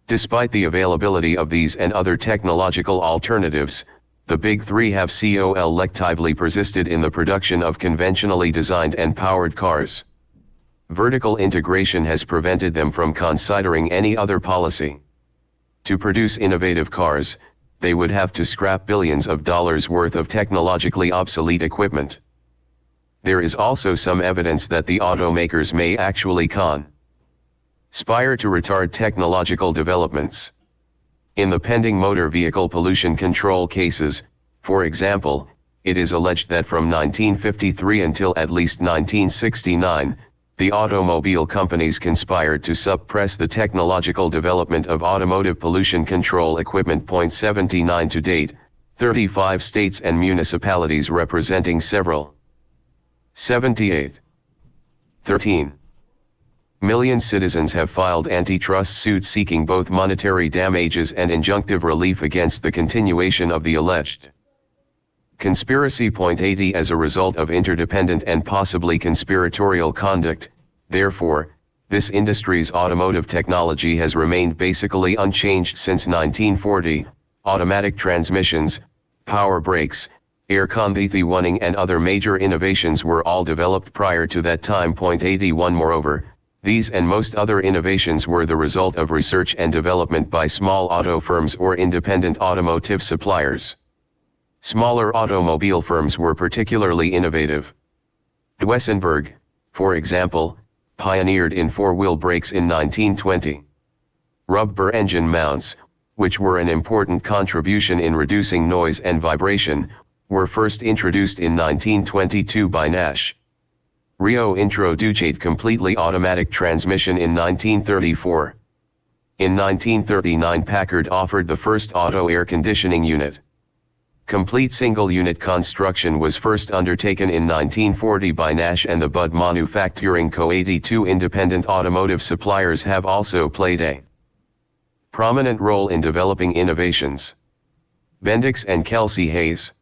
S1: Despite the availability of these and other technological alternatives, the Big Three have collectively persisted in the production of conventionally designed and powered cars. Vertical integration has prevented them from considering any other policy. To produce innovative cars, they would have to scrap billions of dollars worth of technologically obsolete equipment. There is also some evidence that the automakers may actually conspire to retard technological developments. In the pending motor vehicle pollution control cases, for example, it is alleged that from 1953 until at least 1969, the automobile companies conspired to suppress the technological development of automotive pollution control equipment. 79 to date, 35 states and municipalities representing several 13 million citizens have filed antitrust suits seeking both monetary damages and injunctive relief against the continuation of the alleged conspiracy. 80 As a result of interdependent and possibly conspiratorial conduct, therefore, this industry's automotive technology has remained basically unchanged since 1940. Automatic transmissions, power brakes, air conditioning and other major innovations were all developed prior to that time. 81 Moreover, these and most other innovations were the result of research and development by small auto firms or independent automotive suppliers. Smaller automobile firms were particularly innovative. Duesenberg, for example, pioneered in four-wheel brakes in 1920. Rubber engine mounts, which were an important contribution in reducing noise and vibration, were first introduced in 1922 by Nash. Rio introduced completely automatic transmission in 1934. In 1939 Packard offered the first auto air conditioning unit. Complete single-unit construction was first undertaken in 1940 by Nash and the Budd Manufacturing Co. 82 independent automotive suppliers have also played a prominent role in developing innovations. Bendix and Kelsey Hayes,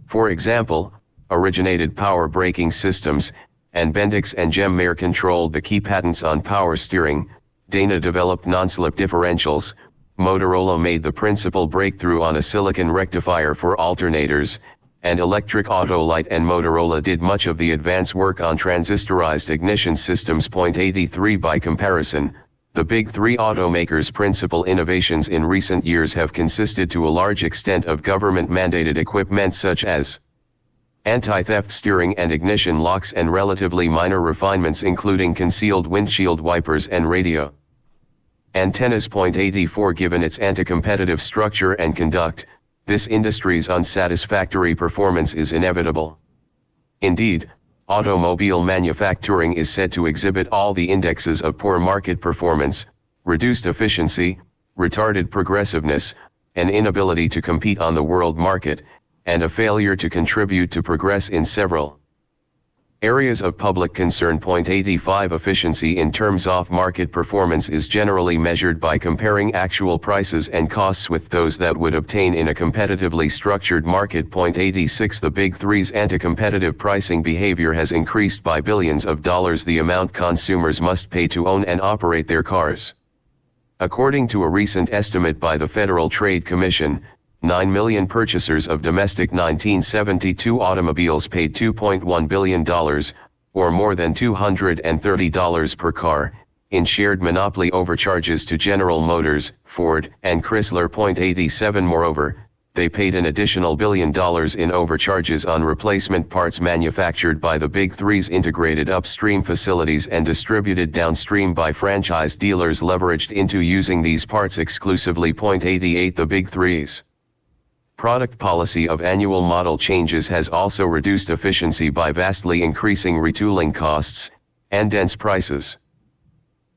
S1: for example, originated power braking systems, and Bendix and Jem Mayer controlled the key patents on power steering. Dana developed non-slip differentials. Motorola made the principal breakthrough on a silicon rectifier for alternators, and Electric Autolite and Motorola did much of the advanced work on transistorized ignition systems. 83 By comparison, the Big Three automakers' principal innovations in recent years have consisted to a large extent of government-mandated equipment such as anti-theft steering and ignition locks and relatively minor refinements including concealed windshield wipers and radio antennas. 84 Given its anti-competitive structure and conduct, this industry's unsatisfactory performance is inevitable. Indeed, automobile manufacturing is said to exhibit all the indexes of poor market performance, reduced efficiency, retarded progressiveness, an inability to compete on the world market, and a failure to contribute to progress in several areas of public concern. 85 Efficiency in terms of market performance is generally measured by comparing actual prices and costs with those that would obtain in a competitively structured market. 86 The Big Three's anti-competitive pricing behavior has increased by billions of dollars the amount consumers must pay to own and operate their cars. According to a recent estimate by the Federal Trade Commission, 9 million purchasers of domestic 1972 automobiles paid $2.1 billion, or more than $230 per car, in shared monopoly overcharges to General Motors, Ford, and Chrysler. 87 Moreover, they paid an additional $1 billion in overcharges on replacement parts manufactured by the Big Three's integrated upstream facilities and distributed downstream by franchise dealers leveraged into using these parts exclusively. 88 The Big Three's product policy of annual model changes has also reduced efficiency by vastly increasing retooling costs and dense prices.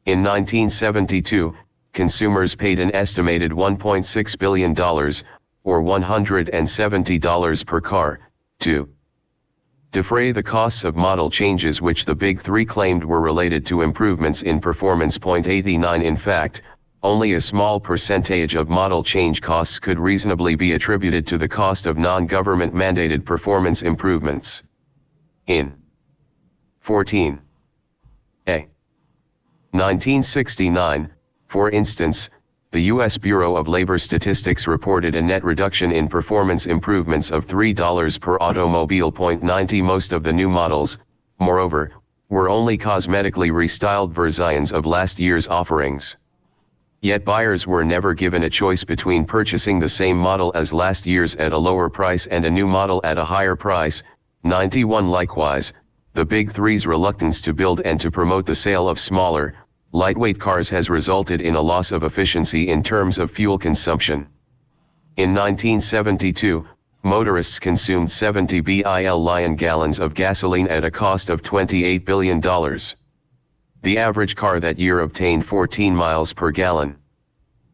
S1: In 1972, consumers paid an estimated $1.6 billion, or $170 per car, to defray the costs of model changes which the Big Three claimed were related to improvements in performance. 89 In fact, only a small percentage of model change costs could reasonably be attributed to the cost of non-government mandated performance improvements. In 14a. 1969, for instance, the U.S. Bureau of Labor Statistics reported a net reduction in performance improvements of $3 per automobile. 90 Most of the new models, moreover, were only cosmetically restyled versions of last year's offerings. Yet buyers were never given a choice between purchasing the same model as last year's at a lower price and a new model at a higher price. 91 Likewise, the Big Three's reluctance to build and to promote the sale of smaller, lightweight cars has resulted in a loss of efficiency in terms of fuel consumption. In 1972, motorists consumed 70 billion gallons of gasoline at a cost of $28 billion. The average car that year obtained 14 miles per gallon.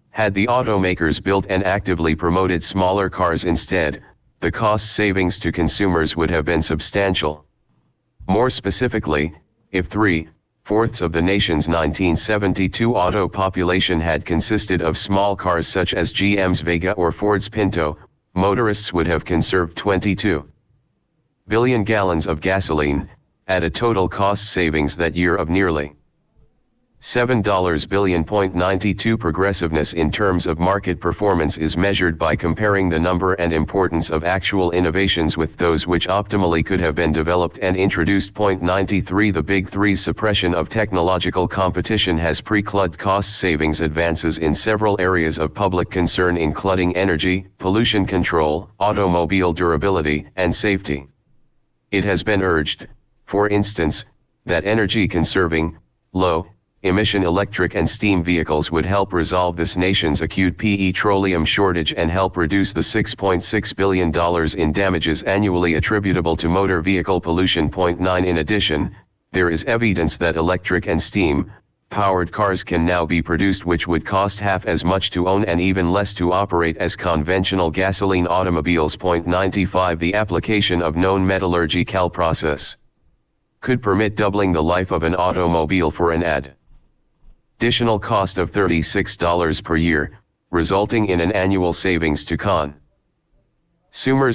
S1: Had the automakers built and actively promoted smaller cars instead, the cost savings to consumers would have been substantial. More specifically, if 3/4 of the nation's 1972 auto population had consisted of small cars such as GM's Vega or Ford's Pinto, motorists would have conserved 22 billion gallons of gasoline, at a total cost savings that year of nearly $7 billion. 92 Progressiveness in terms of market performance is measured by comparing the number and importance of actual innovations with those which optimally could have been developed and introduced. 93 The Big Three's suppression of technological competition has precluded cost savings advances in several areas of public concern, including energy, pollution control, automobile durability, and safety. It has been urged, for instance, that energy-conserving, low-emission electric and steam vehicles would help resolve this nation's acute petroleum shortage and help reduce the $6.6 billion in damages annually attributable to motor vehicle pollution. 9 In addition, there is evidence that electric and steam-powered cars can now be produced which would cost half as much to own and even less to operate as conventional gasoline automobiles. 95 The application of known metallurgical process could permit doubling the life of an automobile for an additional cost of $36 per year, resulting in an annual savings to consumers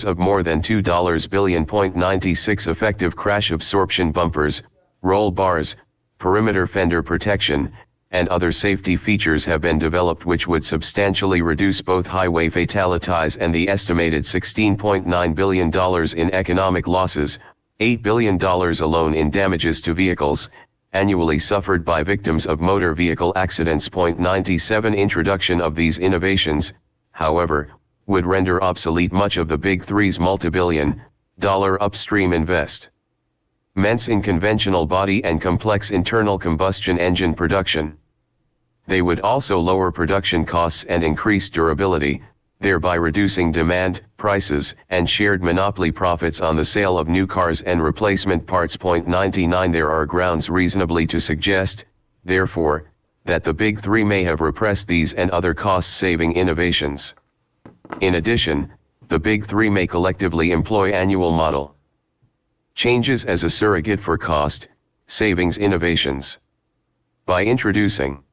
S1: of more than $2 billion. 96 Effective crash absorption bumpers, roll bars, perimeter fender protection, and other safety features have been developed which would substantially reduce both highway fatalities and the estimated $16.9 billion in economic losses, $8 billion alone in damages to vehicles, annually suffered by victims of motor vehicle accidents. 97 Introduction of these innovations, however, would render obsolete much of the Big Three's multi-billion-dollar upstream investments in conventional body and complex internal combustion engine production. They would also lower production costs and increase durability, thereby reducing demand, prices, and shared monopoly profits on the sale of new cars and replacement parts. 99 There are grounds reasonably to suggest, therefore, that the Big Three may have repressed these and other cost-saving innovations. In addition, the Big Three may collectively employ annual model changes as a surrogate for cost savings innovations. By introducing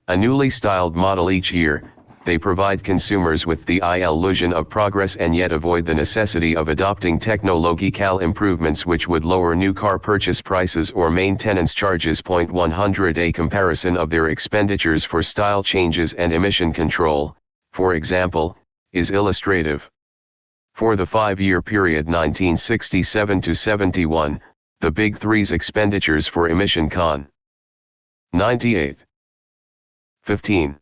S1: a newly styled model each year, they provide consumers with the illusion of progress and yet avoid the necessity of adopting technological improvements which would lower new car purchase prices or maintenance charges. 100 A comparison of their expenditures for style changes and emission control, for example, is illustrative. For the 5-year period 1967 to 71, the Big Three's expenditures for emission con. 98.15.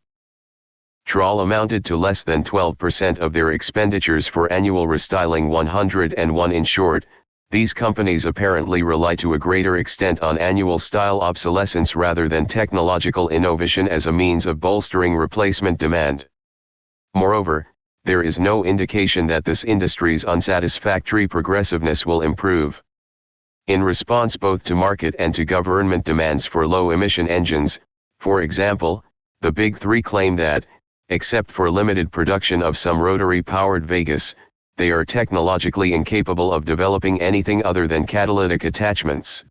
S1: Troll amounted to less than 12% of their expenditures for annual restyling. 101 In short, these companies apparently rely to a greater extent on annual style obsolescence rather than technological innovation as a means of bolstering replacement demand. Moreover, there is no indication that this industry's unsatisfactory progressiveness will improve. In response both to market and to government demands for low-emission engines, for example, the Big Three claim that, except for limited production of some rotary-powered Vegas, they are technologically incapable of developing anything other than catalytic attachments.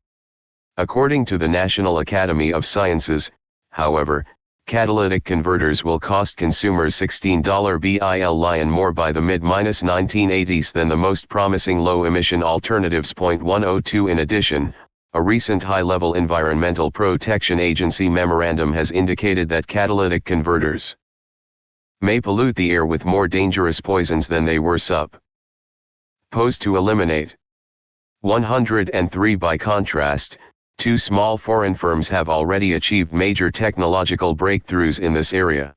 S1: According to the National Academy of Sciences, however, catalytic converters will cost consumers $16 billion more by the mid-1980s than the most promising low-emission alternatives. 102 In addition, A recent high-level Environmental Protection Agency memorandum has indicated that catalytic converters may pollute the air with more dangerous poisons than they were supposed to eliminate. 103 By contrast, two small foreign firms have already achieved major technological breakthroughs in this area.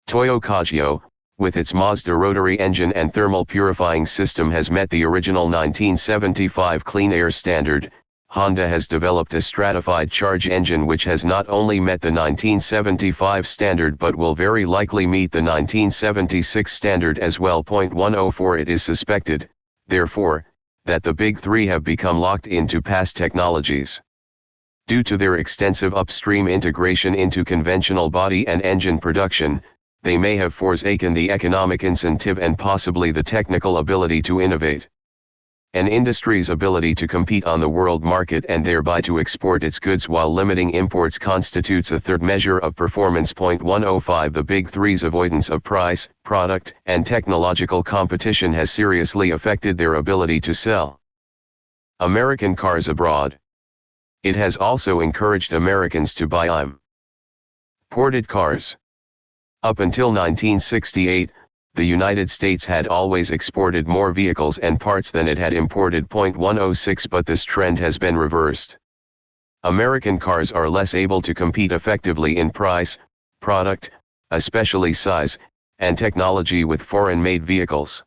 S1: Toyo Kogyo, with its Mazda rotary engine and thermal purifying system, has met the original 1975 clean air standard. Honda has developed a stratified charge engine which has not only met the 1975 standard but will very likely meet the 1976 standard as well. 104 It is suspected, therefore, that the Big Three have become locked into past technologies. Due to their extensive upstream integration into conventional body and engine production, they may have forsaken the economic incentive and possibly the technical ability to innovate. An industry's ability to compete on the world market and thereby to export its goods while limiting imports constitutes a third measure of performance. 105 The Big Three's avoidance of price, product, and technological competition has seriously affected their ability to sell American cars abroad. It has also encouraged Americans to buy imported cars. Up until 1968, the United States had always exported more vehicles and parts than it had imported. 106 But this trend has been reversed. American cars are less able to compete effectively in price, product, especially size, and technology with foreign-made vehicles.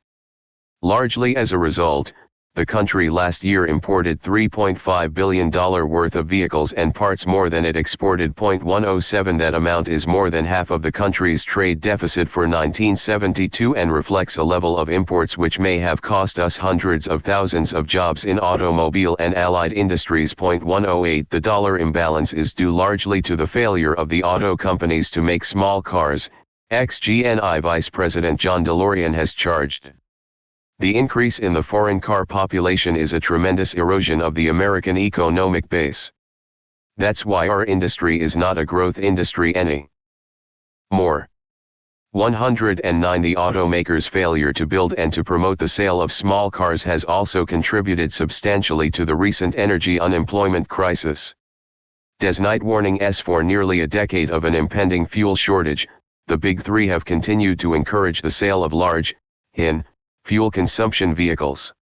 S1: Largely as a result, the country last year imported $3.5 billion worth of vehicles and parts more than it exported. 107 That amount is more than half of the country's trade deficit for 1972 and reflects a level of imports which may have cost us hundreds of thousands of jobs in automobile and allied industries. 108 The dollar imbalance is due largely to the failure of the auto companies to make small cars, ex-GNI Vice President John DeLorean has charged. The increase in the foreign car population is a tremendous erosion of the American economic base. That's why our industry is not a growth industry anymore. 109 The automakers' failure to build and to promote the sale of small cars has also contributed substantially to the recent energy unemployment crisis. Despite warnings for nearly a decade of an impending fuel shortage, the Big Three have continued to encourage the sale of large, fuel consumption vehicles.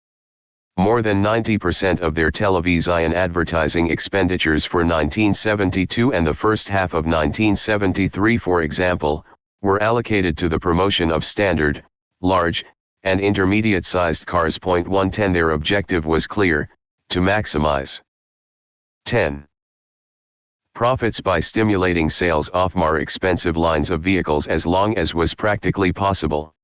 S1: More than 90% of their television advertising expenditures for 1972 and the first half of 1973, for example, were allocated to the promotion of standard, large, and intermediate-sized cars. 110 Their objective was clear: to maximize 10. Profits by stimulating sales of more expensive lines of vehicles as long as was practically possible.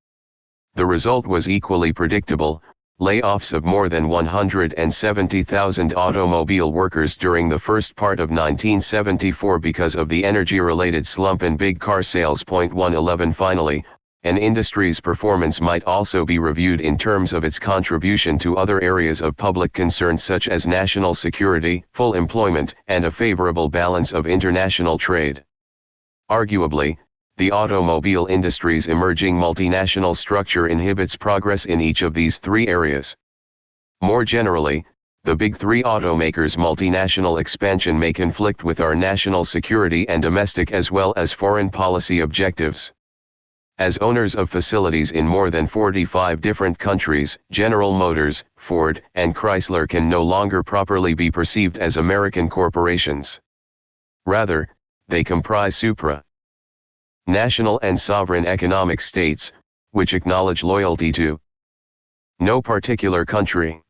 S1: The result was equally predictable: layoffs of more than 170,000 automobile workers during the first part of 1974 because of the energy-related slump in big car sales. 111 Finally, an industry's performance might also be reviewed in terms of its contribution to other areas of public concern such as national security, full employment, and a favorable balance of international trade. Arguably, the automobile industry's emerging multinational structure inhibits progress in each of these three areas. More generally, the Big Three automakers' multinational expansion may conflict with our national security and domestic as well as foreign policy objectives. As owners of facilities in more than 45 different countries, General Motors, Ford, and Chrysler can no longer properly be perceived as American corporations. Rather, they comprise national and sovereign economic states, which acknowledge loyalty to no particular country.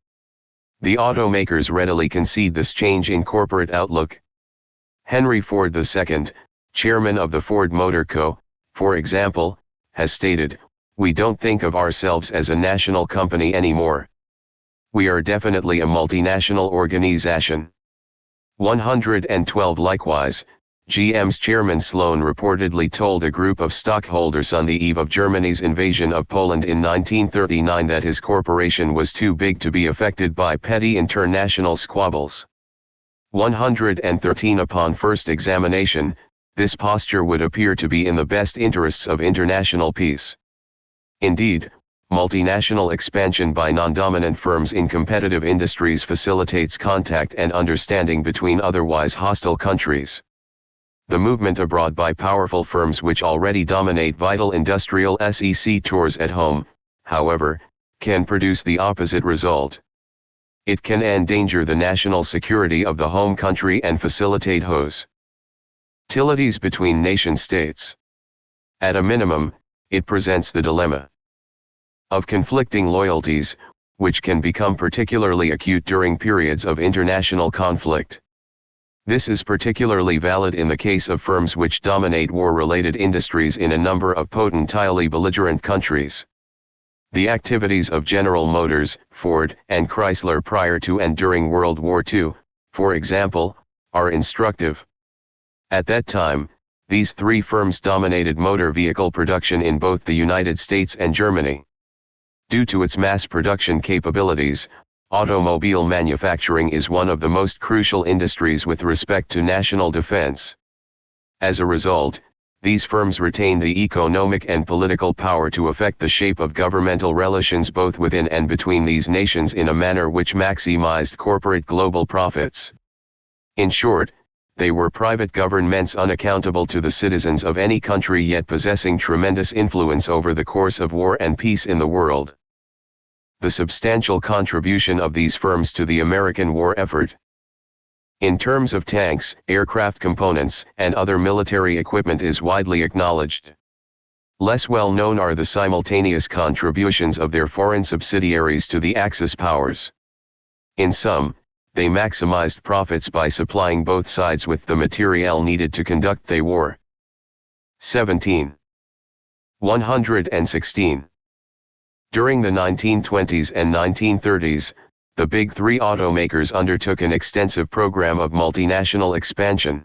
S1: The automakers readily concede this change in corporate outlook. Henry Ford II, chairman of the Ford Motor Co., for example, has stated, "We don't think of ourselves as a national company anymore. We are definitely a multinational organization." 112 Likewise, GM's chairman Sloan reportedly told a group of stockholders on the eve of Germany's invasion of Poland in 1939 that his corporation was too big to be affected by petty international squabbles. 113 Upon first examination, this posture would appear to be in the best interests of international peace. Indeed, multinational expansion by non-dominant firms in competitive industries facilitates contact and understanding between otherwise hostile countries. The movement abroad by powerful firms which already dominate vital industrial sectors at home, however, can produce the opposite result. It can endanger the national security of the home country and facilitate hostilities between nation-states. At a minimum, it presents the dilemma of conflicting loyalties, which can become particularly acute during periods of international conflict. This is particularly valid in the case of firms which dominate war-related industries in a number of potentially belligerent countries. The activities of General Motors, Ford, and Chrysler prior to and during World War II, for example, are instructive. At that time, these three firms dominated motor vehicle production in both the United States and Germany. Due to its mass production capabilities, automobile manufacturing is one of the most crucial industries with respect to national defense. As a result, these firms retain the economic and political power to affect the shape of governmental relations both within and between these nations in a manner which maximized corporate global profits. In short, they were private governments unaccountable to the citizens of any country yet possessing tremendous influence over the course of war and peace in the world. The substantial contribution of these firms to the American war effort, in terms of tanks, aircraft components, and other military equipment, is widely acknowledged. Less well known are the simultaneous contributions of their foreign subsidiaries to the Axis powers. In sum, they maximized profits by supplying both sides with the materiel needed to conduct the war. 116. During the 1920s and 1930s, the Big Three automakers undertook an extensive program of multinational expansion.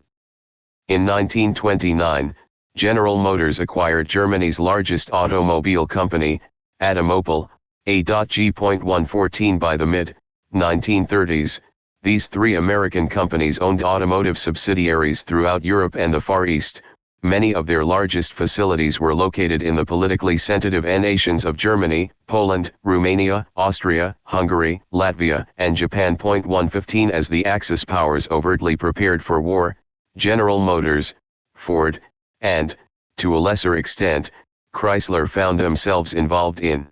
S1: In 1929, General Motors acquired Germany's largest automobile company, Opel, A.G.114. By the mid-1930s, these three American companies owned automotive subsidiaries throughout Europe and the Far East. Many of their largest facilities were located in the politically sensitive nations of Germany, Poland, Romania, Austria, Hungary, Latvia, and Japan. 115 As the Axis powers overtly prepared for war, General Motors, Ford, and, to a lesser extent, Chrysler found themselves involved in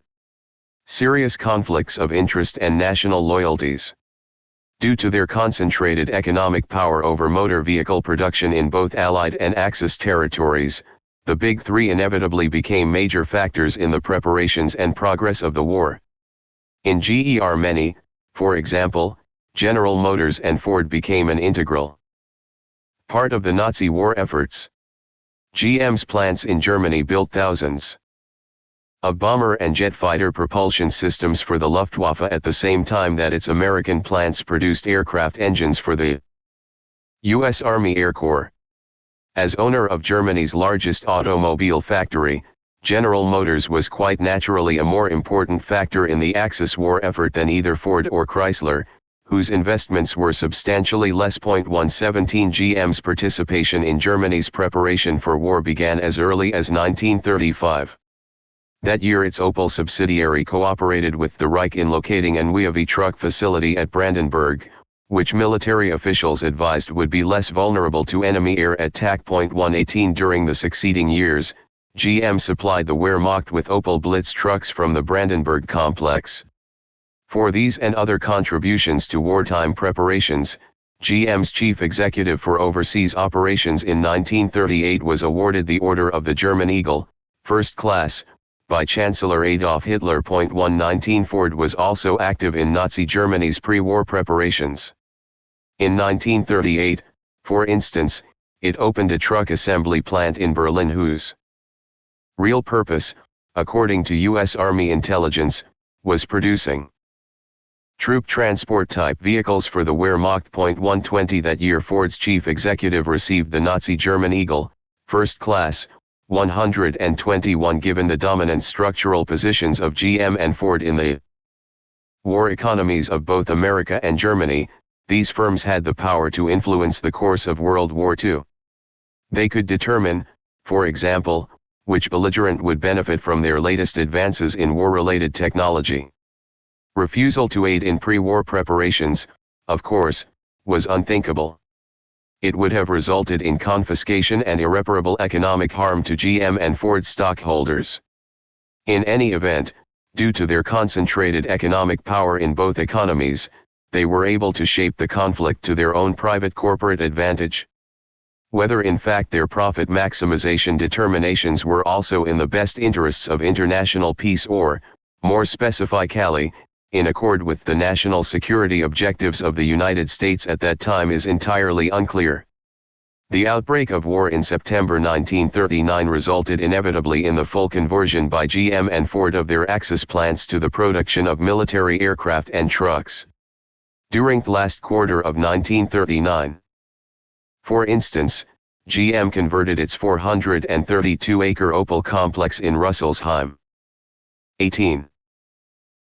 S1: serious conflicts of interest and national loyalties. Due to their concentrated economic power over motor vehicle production in both Allied and Axis territories, the Big Three inevitably became major factors in the preparations and progress of the war. In Germany, for example, General Motors and Ford became an integral part of the Nazi war efforts. GM's plants in Germany built thousands of bomber and jet fighter propulsion systems for the Luftwaffe at the same time that its American plants produced aircraft engines for the U.S. Army Air Corps. As owner of Germany's largest automobile factory, General Motors was quite naturally a more important factor in the Axis war effort than either Ford or Chrysler, whose investments were substantially less. 117 GM's participation in Germany's preparation for war began as early as 1935. That year its Opel subsidiary cooperated with the Reich in locating an VW truck facility at Brandenburg, which military officials advised would be less vulnerable to enemy air attack. 118 During the succeeding years, GM supplied the Wehrmacht with Opel Blitz trucks from the Brandenburg complex. For these and other contributions to wartime preparations, GM's chief executive for overseas operations in 1938 was awarded the Order of the German Eagle, First Class, by Chancellor Adolf Hitler. 119 Ford was also active in Nazi Germany's pre-war preparations. In 1938, for instance, it opened a truck assembly plant in Berlin whose real purpose, according to U.S. Army intelligence, was producing troop transport type vehicles for the Wehrmacht. 120 That year Ford's chief executive received the Nazi German Eagle, First Class, 121. Given the dominant structural positions of GM and Ford in the war economies of both America and Germany, these firms had the power to influence the course of World War II. They could determine, for example, which belligerent would benefit from their latest advances in war-related technology. Refusal to aid in pre-war preparations, of course, was unthinkable. It would have resulted in confiscation and irreparable economic harm to GM and Ford stockholders. In any event, due to their concentrated economic power in both economies, they were able to shape the conflict to their own private corporate advantage. Whether in fact their profit maximization determinations were also in the best interests of international peace or, more specifically, in accord with the national security objectives of the United States at that time is entirely unclear. The outbreak of war in September 1939 resulted inevitably in the full conversion by GM and Ford of their Axis plants to the production of military aircraft and trucks. During the last quarter of 1939, for instance, GM converted its 432-acre Opel complex in Russelsheim, 18.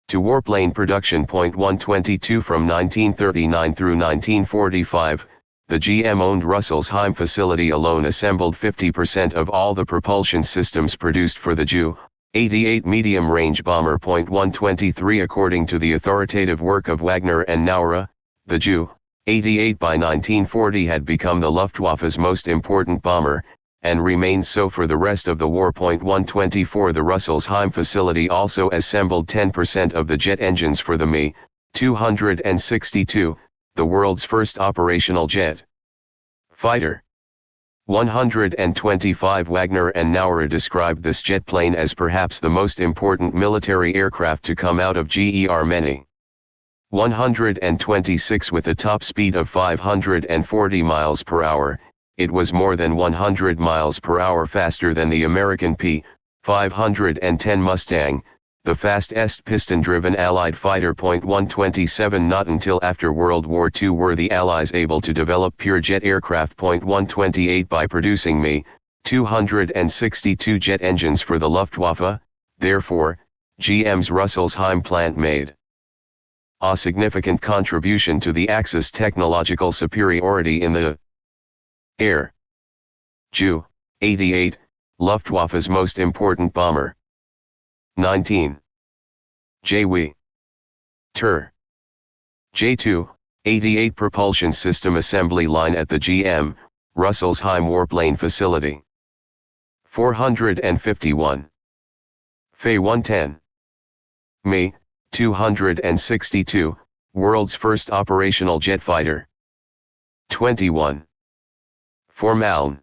S1: to warplane production. 122 From 1939 through 1945, the GM-owned Russelsheim facility alone assembled 50% of all the propulsion systems produced for the Ju-88 medium-range bomber. 123 According to the authoritative work of Wagner and Naura, the Ju-88 by 1940 had become the Luftwaffe's most important bomber, and remained so for the rest of the war. 124 The Russelsheim facility also assembled 10% of the jet engines for the Me-262, the world's first operational jet fighter. 125 Wagner and Naura described this jet plane as perhaps the most important military aircraft to come out of GER Many. 126 With a top speed of 540 miles per hour, it was more than 100 miles per hour faster than the American P-510 Mustang, the fastest piston-driven Allied fighter. 127 Not until after World War II were the Allies able to develop pure jet aircraft. 128 By producing Me-262 jet engines for the Luftwaffe, therefore, GM's Russelsheim plant made a significant contribution to the Axis technological superiority in the air. Ju-88, Luftwaffe's most important bomber. 19. J-Ter. J-88 propulsion system assembly line at the GM, Russelsheim warplane facility. 451. Fe-110. Me-262, world's first operational jet fighter. 21. Formaln.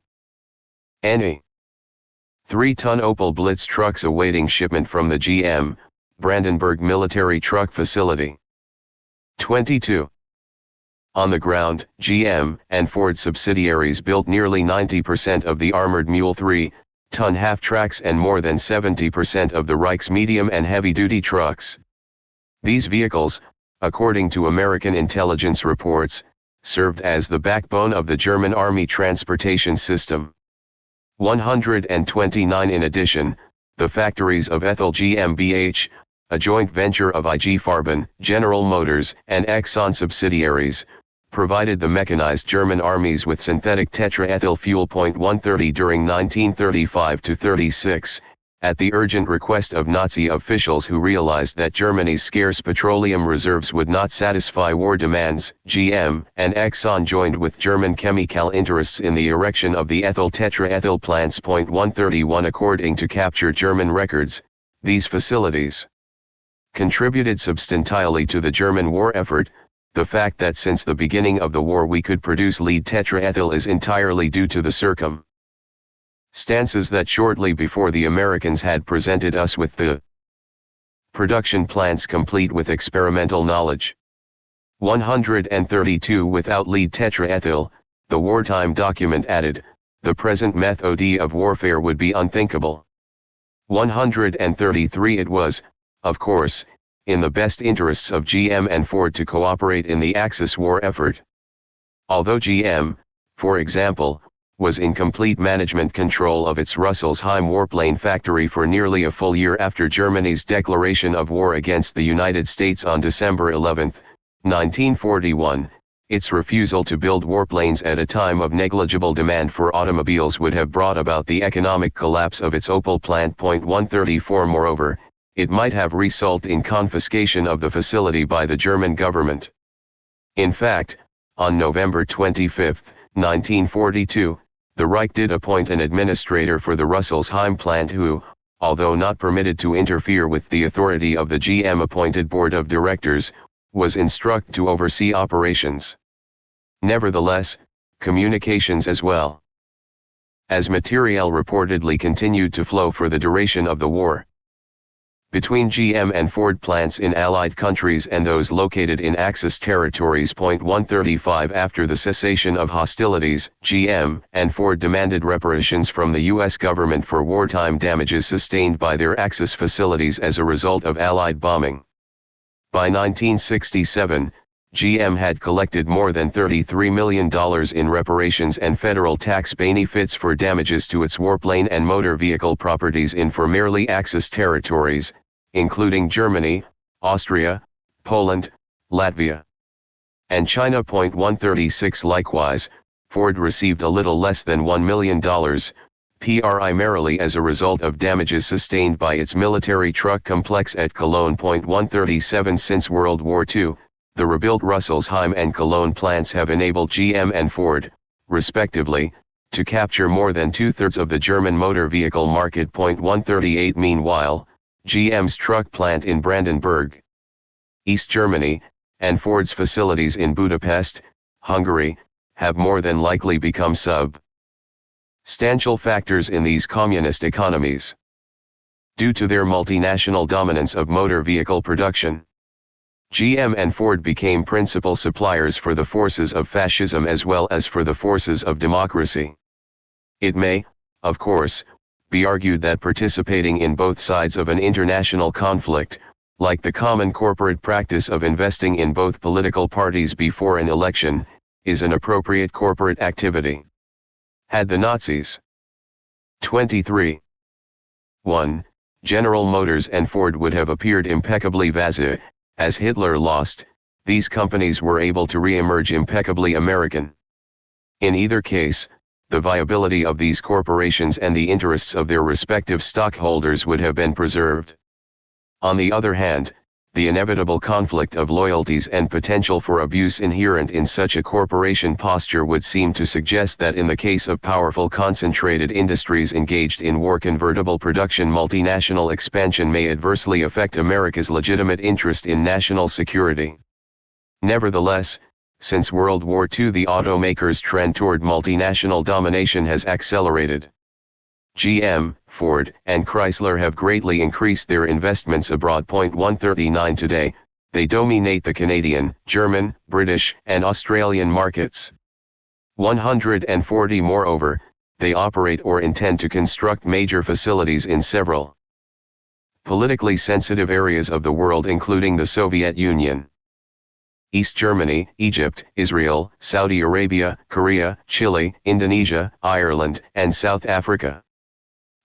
S1: Annie. 3-ton Opel Blitz trucks awaiting shipment from the GM, Brandenburg military truck facility. 22. On the ground, GM and Ford subsidiaries built nearly 90% of the armored Mule 3-ton half-tracks and more than 70% of the Reich's medium and heavy-duty trucks. These vehicles, according to American intelligence reports, served as the backbone of the German Army transportation system. 129 In addition, the factories of Ethel GmbH, a joint venture of IG Farben, General Motors, and Exxon subsidiaries, provided the mechanized German armies with synthetic tetraethyl fuel. 130 During 1935–36, at the urgent request of Nazi officials who realized that Germany's scarce petroleum reserves would not satisfy war demands, GM and Exxon joined with German chemical interests in the erection of the ethyl tetraethyl plants. 131 According to captured German records, these facilities contributed substantially to the German war effort. The fact that since the beginning of the war we could produce lead tetraethyl is entirely due to the circumstances that shortly before the Americans had presented us with the production plants complete with experimental knowledge. 132 Without lead tetraethyl, the wartime document added, the present method of warfare would be unthinkable. 133 It was, of course, in the best interests of GM and Ford to cooperate in the Axis war effort. Although GM, for example, was in complete management control of its Russelsheim warplane factory for nearly a full year after Germany's declaration of war against the United States on December 11, 1941, Its refusal to build warplanes at a time of negligible demand for automobiles would have brought about the economic collapse of its Opel plant. 134 Moreover, it might have resulted in confiscation of the facility by the German government. In fact, on November 25, 1942, the Reich did appoint an administrator for the Rüsselsheim plant who, although not permitted to interfere with the authority of the GM-appointed board of directors, was instructed to oversee operations. Nevertheless, communications as well as material reportedly continued to flow for the duration of the war. Between GM and Ford plants in Allied countries and those located in Axis territories. 135 After the cessation of hostilities, GM and Ford demanded reparations from the U.S. government for wartime damages sustained by their Axis facilities as a result of Allied bombing. By 1967, GM had collected more than $33 million in reparations and federal tax benefits for damages to its warplane and motor vehicle properties in formerly Axis territories, including Germany, Austria, Poland, Latvia, and China. 136 Likewise, Ford received a little less than $1 million, primarily as a result of damages sustained by its military truck complex at Cologne. 137 Since World War II, the rebuilt Rüsselsheim and Cologne plants have enabled GM and Ford, respectively, to capture more than two-thirds of the German motor vehicle market. 138 Meanwhile, GM's truck plant in Brandenburg, East Germany, and Ford's facilities in Budapest, Hungary, have more than likely become substantial factors in these communist economies. Due to their multinational dominance of motor vehicle production, GM and Ford became principal suppliers for the forces of fascism as well as for the forces of democracy. It may, of course, be argued that participating in both sides of an international conflict, like the common corporate practice of investing in both political parties before an election, is an appropriate corporate activity. Had the Nazis 23. 1. General Motors and Ford would have appeared impeccably vazé. As Hitler lost, these companies were able to re-emerge impeccably American. In either case, the viability of these corporations and the interests of their respective stockholders would have been preserved. On the other hand, the inevitable conflict of loyalties and potential for abuse inherent in such a corporation posture would seem to suggest that in the case of powerful concentrated industries engaged in war-convertible production, multinational expansion may adversely affect America's legitimate interest in national security. Nevertheless, since World War II, the automakers' trend toward multinational domination has accelerated. GM, Ford, and Chrysler have greatly increased their investments abroad. 139 Today, they dominate the Canadian, German, British, and Australian markets. 140 Moreover, they operate or intend to construct major facilities in several politically sensitive areas of the world, including the Soviet Union, East Germany, Egypt, Israel, Saudi Arabia, Korea, Chile, Indonesia, Ireland, and South Africa.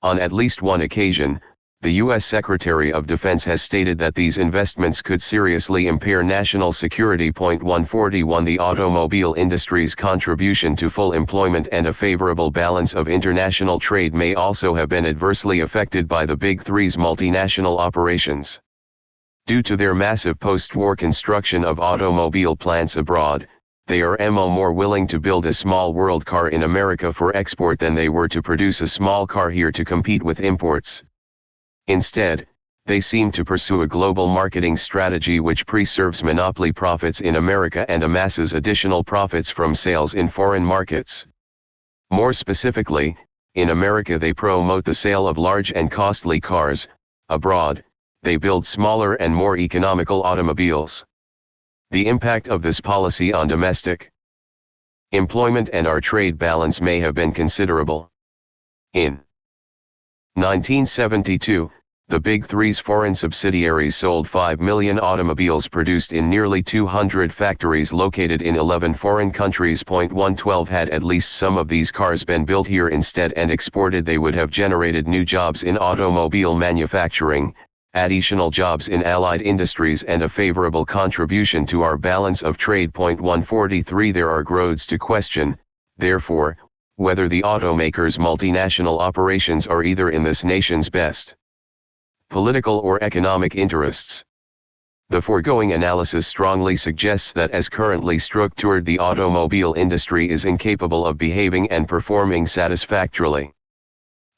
S1: On at least one occasion, the U.S. Secretary of Defense has stated that these investments could seriously impair national security. 141 The automobile industry's contribution to full employment and a favorable balance of international trade may also have been adversely affected by the Big Three's multinational operations. Due to their massive post-war construction of automobile plants abroad, they are more willing to build a small world car in America for export than they were to produce a small car here to compete with imports. Instead, they seem to pursue a global marketing strategy which preserves monopoly profits in America and amasses additional profits from sales in foreign markets. More specifically, in America they promote the sale of large and costly cars; abroad, they build smaller and more economical automobiles. The impact of this policy on domestic employment and our trade balance may have been considerable. In 1972, the Big Three's foreign subsidiaries sold 5 million automobiles produced in nearly 200 factories located in 11 foreign countries. 112 Had at least some of these cars been built here instead and exported, they would have generated new jobs in automobile manufacturing, additional jobs in allied industries and a favorable contribution to our balance of trade. 143 There are grounds to question, therefore, whether the automakers' multinational operations are either in this nation's best political or economic interests. The foregoing analysis strongly suggests that as currently structured, the automobile industry is incapable of behaving and performing satisfactorily.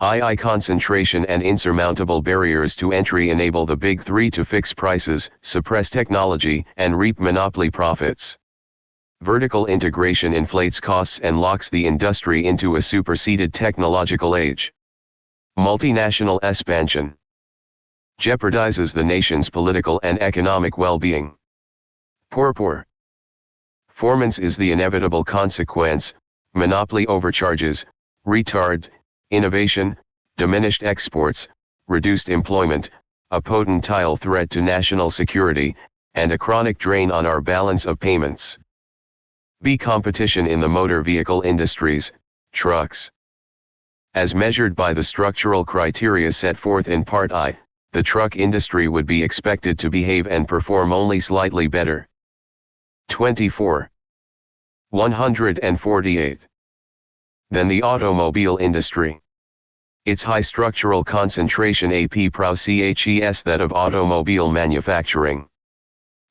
S1: II concentration and insurmountable barriers to entry enable the Big Three to fix prices, suppress technology, and reap monopoly profits. Vertical integration inflates costs and locks the industry into a superseded technological age. Multinational expansion jeopardizes the nation's political and economic well-being. Poor performance is the inevitable consequence. Monopoly overcharges, retard innovation, diminished exports, reduced employment, a potential threat to national security, and a chronic drain on our balance of payments. B. Competition in the motor vehicle industries, trucks. As measured by the structural criteria set forth in Part I, the truck industry would be expected to behave and perform only slightly better. 24. 148. Than the automobile industry. Its high structural concentration approximates that of automobile manufacturing.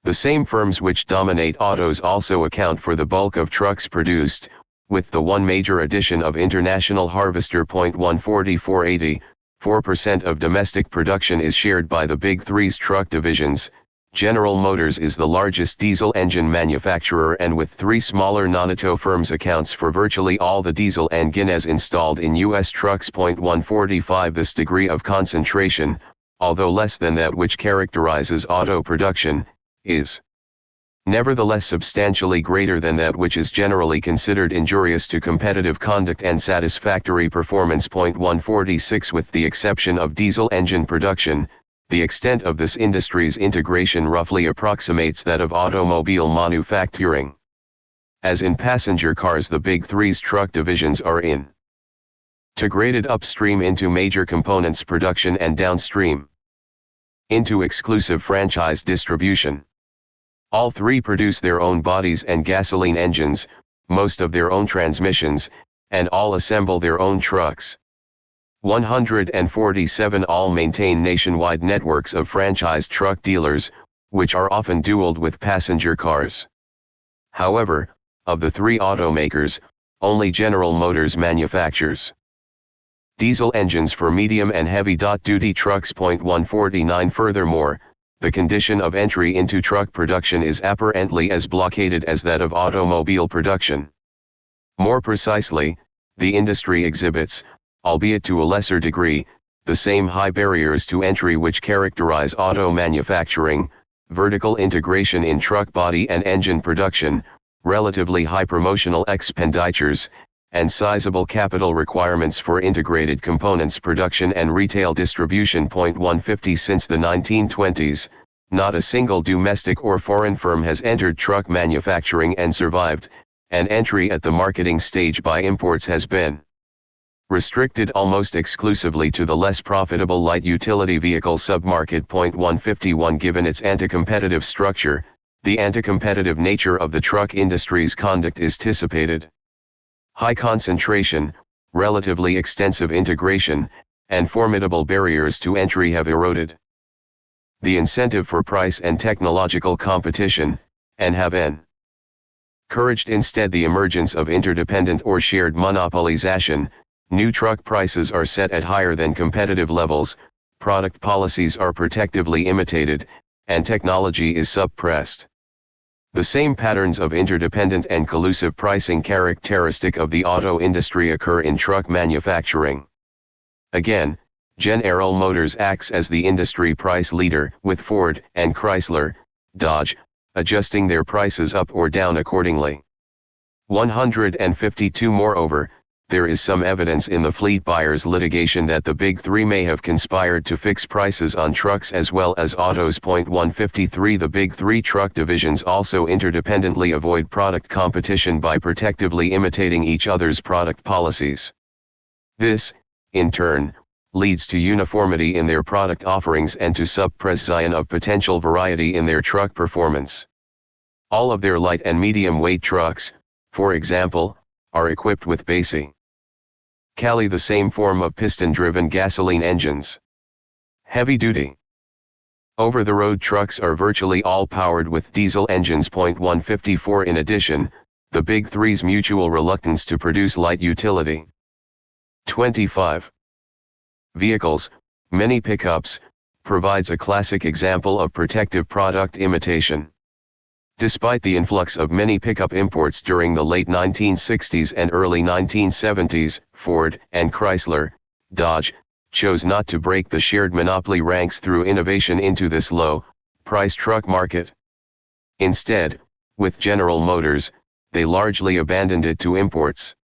S1: The same firms which dominate autos also account for the bulk of trucks produced, with the one major addition of international harvester. 14480, 4% of domestic production is shared by the Big Three's truck divisions. General Motors is the largest diesel engine manufacturer and with three smaller non-auto firms accounts for virtually all the diesel engines installed in U.S. trucks. 145 This degree of concentration, although less than that which characterizes auto production, is nevertheless substantially greater than that which is generally considered injurious to competitive conduct and satisfactory performance. 146 With the exception of diesel engine production, the extent of this industry's integration roughly approximates that of automobile manufacturing. As in passenger cars, the Big Three's truck divisions are integrated upstream into major components production and downstream into exclusive franchise distribution. All three produce their own bodies and gasoline engines, most of their own transmissions, and all assemble their own trucks. 147 All maintain nationwide networks of franchise truck dealers, which are often dualed with passenger cars. However, of the three automakers, only General Motors manufactures diesel engines for medium and heavy-duty trucks. 149 Furthermore, the condition of entry into truck production is apparently as blockaded as that of automobile production. More precisely, the industry exhibits, albeit to a lesser degree, the same high barriers to entry which characterize auto manufacturing: vertical integration in truck body and engine production, relatively high promotional expenditures, and sizable capital requirements for integrated components production and retail distribution. 150 Since the 1920s, not a single domestic or foreign firm has entered truck manufacturing and survived, and entry at the marketing stage by imports has been restricted almost exclusively to the less profitable light utility vehicle submarket. 151 Given its anti-competitive structure, the anti-competitive nature of the truck industry's conduct is dissipated. High concentration, relatively extensive integration, and formidable barriers to entry have eroded the incentive for price and technological competition, and have encouraged instead the emergence of interdependent or shared monopolization. New truck prices are set at higher than competitive levels, product policies are protectively imitated, and technology is suppressed. The same patterns of interdependent and collusive pricing characteristic of the auto industry occur in truck manufacturing. Again, General Motors acts as the industry price leader, with Ford and Chrysler, Dodge, adjusting their prices up or down accordingly. 152 Moreover, there is some evidence in the fleet buyers' litigation that the Big Three may have conspired to fix prices on trucks as well as autos. 153 The Big Three truck divisions also interdependently avoid product competition by protectively imitating each other's product policies. This, in turn, leads to uniformity in their product offerings and to suppression of potential variety in their truck performance. All of their light and medium weight trucks, for example, are equipped with basically the same form of piston-driven gasoline engines. Heavy-duty over-the-road trucks are virtually all powered with diesel engines. 154 In addition, the Big Three's mutual reluctance to produce light utility. 25. Vehicles, many pickups, provides a classic example of protective product imitation. Despite the influx of many pickup imports during the late 1960s and early 1970s, Ford and Chrysler, Dodge, chose not to break the shared monopoly ranks through innovation into this low-price truck market. Instead, with General Motors, they largely abandoned it to imports.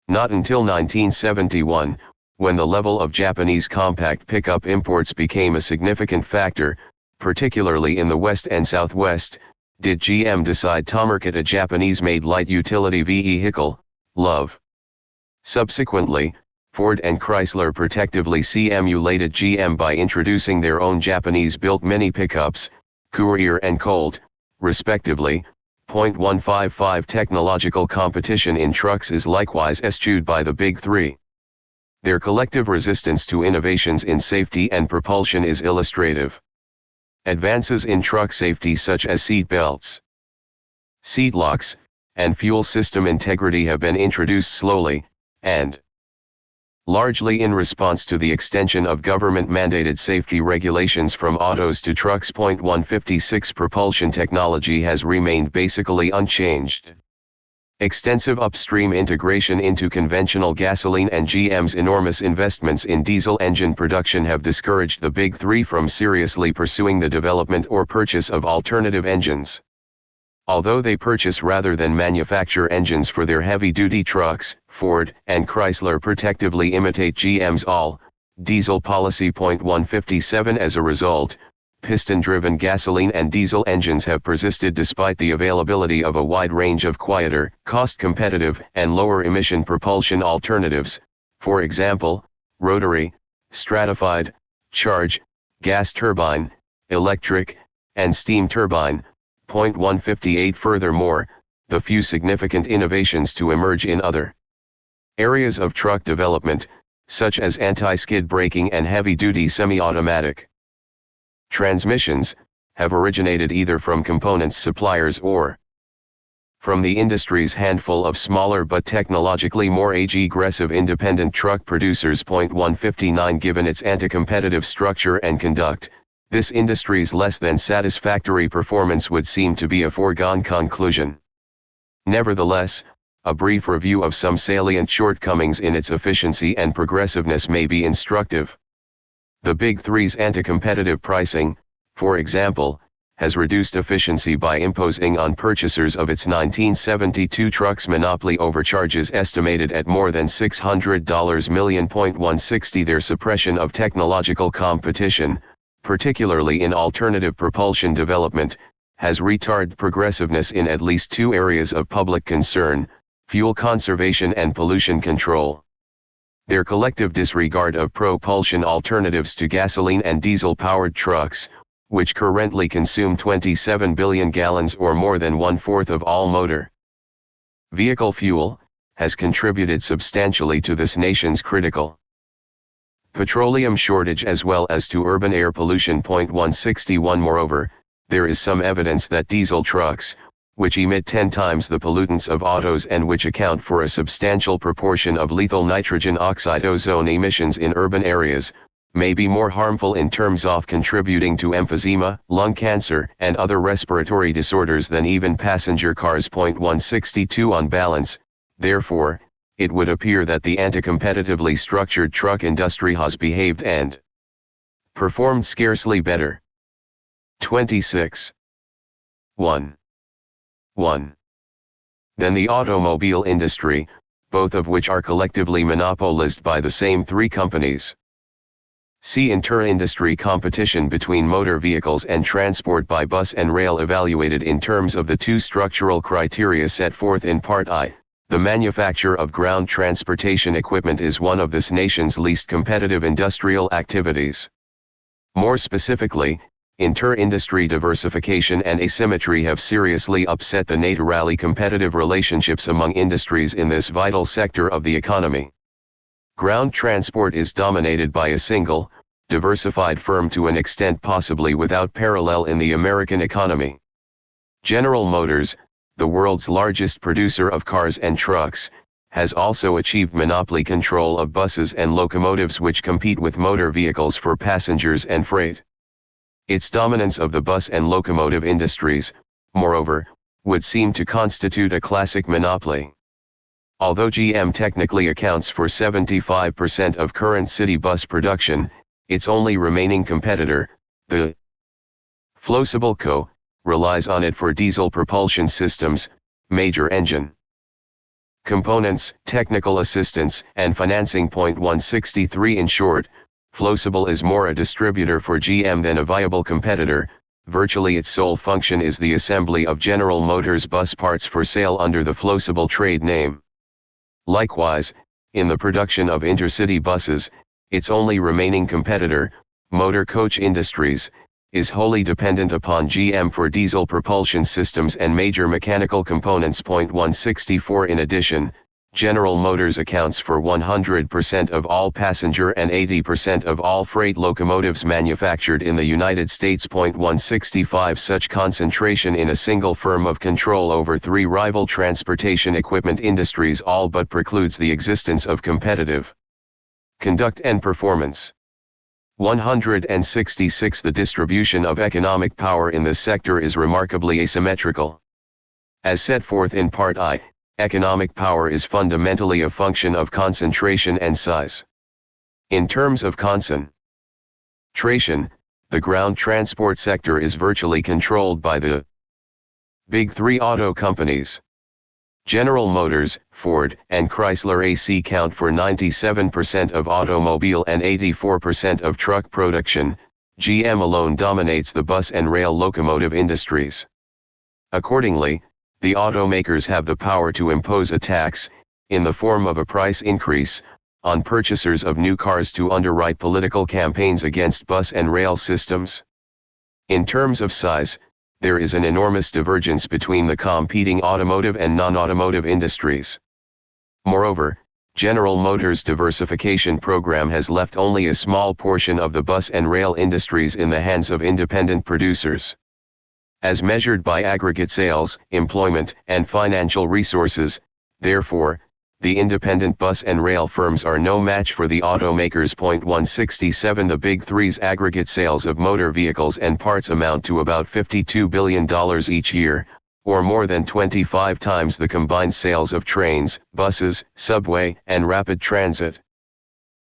S1: Not until 1971, when the level of Japanese compact pickup imports became a significant factor, particularly in the West and Southwest, did GM decide to market a Japanese-made light utility vehicle, LOVE. Subsequently, Ford and Chrysler protectively emulated GM by introducing their own Japanese-built mini pickups, Courier and Colt, respectively. 155 Technological competition in trucks is likewise eschewed by the Big Three. Their collective resistance to innovations in safety and propulsion is illustrative. Advances in truck safety such as seat belts, seat locks, and fuel system integrity have been introduced slowly, and largely in response to the extension of government-mandated safety regulations from autos to trucks. 156 Propulsion technology has remained basically unchanged. Extensive upstream integration into conventional gasoline and GM's enormous investments in diesel engine production have discouraged the Big Three from seriously pursuing the development or purchase of alternative engines. Although they purchase rather than manufacture engines for their heavy-duty trucks, Ford and Chrysler protectively imitate GM's all-diesel policy. 157 As a result, piston-driven gasoline and diesel engines have persisted despite the availability of a wide range of quieter, cost-competitive, and lower-emission propulsion alternatives, for example, rotary, stratified, charge, gas turbine, electric, and steam turbine. 158 Furthermore, the few significant innovations to emerge in other areas of truck development, such as anti-skid braking and heavy-duty semi-automatic transmissions, have originated either from components suppliers or from the industry's handful of smaller but technologically more aggressive independent truck producers. 159 Given its anti-competitive structure and conduct, this industry's less than satisfactory performance would seem to be a foregone conclusion. Nevertheless, a brief review of some salient shortcomings in its efficiency and progressiveness may be instructive. The Big Three's anti-competitive pricing, for example, has reduced efficiency by imposing on purchasers of its 1972 trucks monopoly overcharges estimated at more than $600 million. 160 Their suppression of technological competition, particularly in alternative propulsion development, has retarded progressiveness in at least two areas of public concern: fuel conservation and pollution control. Their collective disregard of propulsion alternatives to gasoline and diesel-powered trucks, which currently consume 27 billion gallons or more than one-fourth of all motor vehicle fuel, has contributed substantially to this nation's critical petroleum shortage as well as to urban air pollution. 161 Moreover, there is some evidence that diesel trucks, which emit 10 times the pollutants of autos and which account for a substantial proportion of lethal nitrogen oxide ozone emissions in urban areas, may be more harmful in terms of contributing to emphysema, lung cancer, and other respiratory disorders than even passenger cars. 162 On balance, therefore, it would appear that the anti-competitively structured truck industry has behaved and performed scarcely better. 26. 1. Than the automobile industry, both of which are collectively monopolized by the same three companies. See Interindustry competition between motor vehicles and transport by bus and rail evaluated in terms of the two structural criteria set forth in Part I, The manufacture of ground transportation equipment is one of this nation's least competitive industrial activities. More specifically, inter-industry diversification and asymmetry have seriously upset the naturally competitive relationships among industries in this vital sector of the economy. Ground transport is dominated by a single, diversified firm to an extent possibly without parallel in the American economy. General Motors, the world's largest producer of cars and trucks, has also achieved monopoly control of buses and locomotives which compete with motor vehicles for passengers and freight. Its dominance of the bus and locomotive industries, moreover, would seem to constitute a classic monopoly. Although GM technically accounts for 75% of current city bus production, its only remaining competitor, the SUBCOMMITTEE, relies on it for diesel propulsion systems, major engine components, technical assistance, and financing. 163 In short, SUBCOMMITTEE is more a distributor for GM than a viable competitor. Virtually its sole function is the assembly of General Motors bus parts for sale under the SUBCOMMITTEE trade name. Likewise, in the production of intercity buses, its only remaining competitor, Motor Coach Industries, is wholly dependent upon GM for diesel propulsion systems and major mechanical components. 164 In addition, General Motors accounts for 100% of all passenger and 80% of all freight locomotives manufactured in the United States. 165 Such concentration in a single firm of control over three rival transportation equipment industries all but precludes the existence of competitive conduct and performance. 166 The distribution of economic power in this sector is remarkably asymmetrical. As set forth in Part I, economic power is fundamentally a function of concentration and size. In terms of concentration, the ground transport sector is virtually controlled by the Big Three auto companies. General Motors, Ford, and Chrysler AC count for 97% of automobile and 84% of truck production. GM alone dominates the bus and rail locomotive industries. Accordingly, the automakers have the power to impose a tax, in the form of a price increase, on purchasers of new cars to underwrite political campaigns against bus and rail systems. In terms of size, there is an enormous divergence between the competing automotive and non-automotive industries. Moreover, General Motors' diversification program has left only a small portion of the bus and rail industries in the hands of independent producers. As measured by aggregate sales, employment, and financial resources, therefore, the independent bus and rail firms are no match for the automakers. 167 The Big Three's aggregate sales of motor vehicles and parts amount to about $52 billion each year, or more than 25 times the combined sales of trains, buses, subway, and rapid transit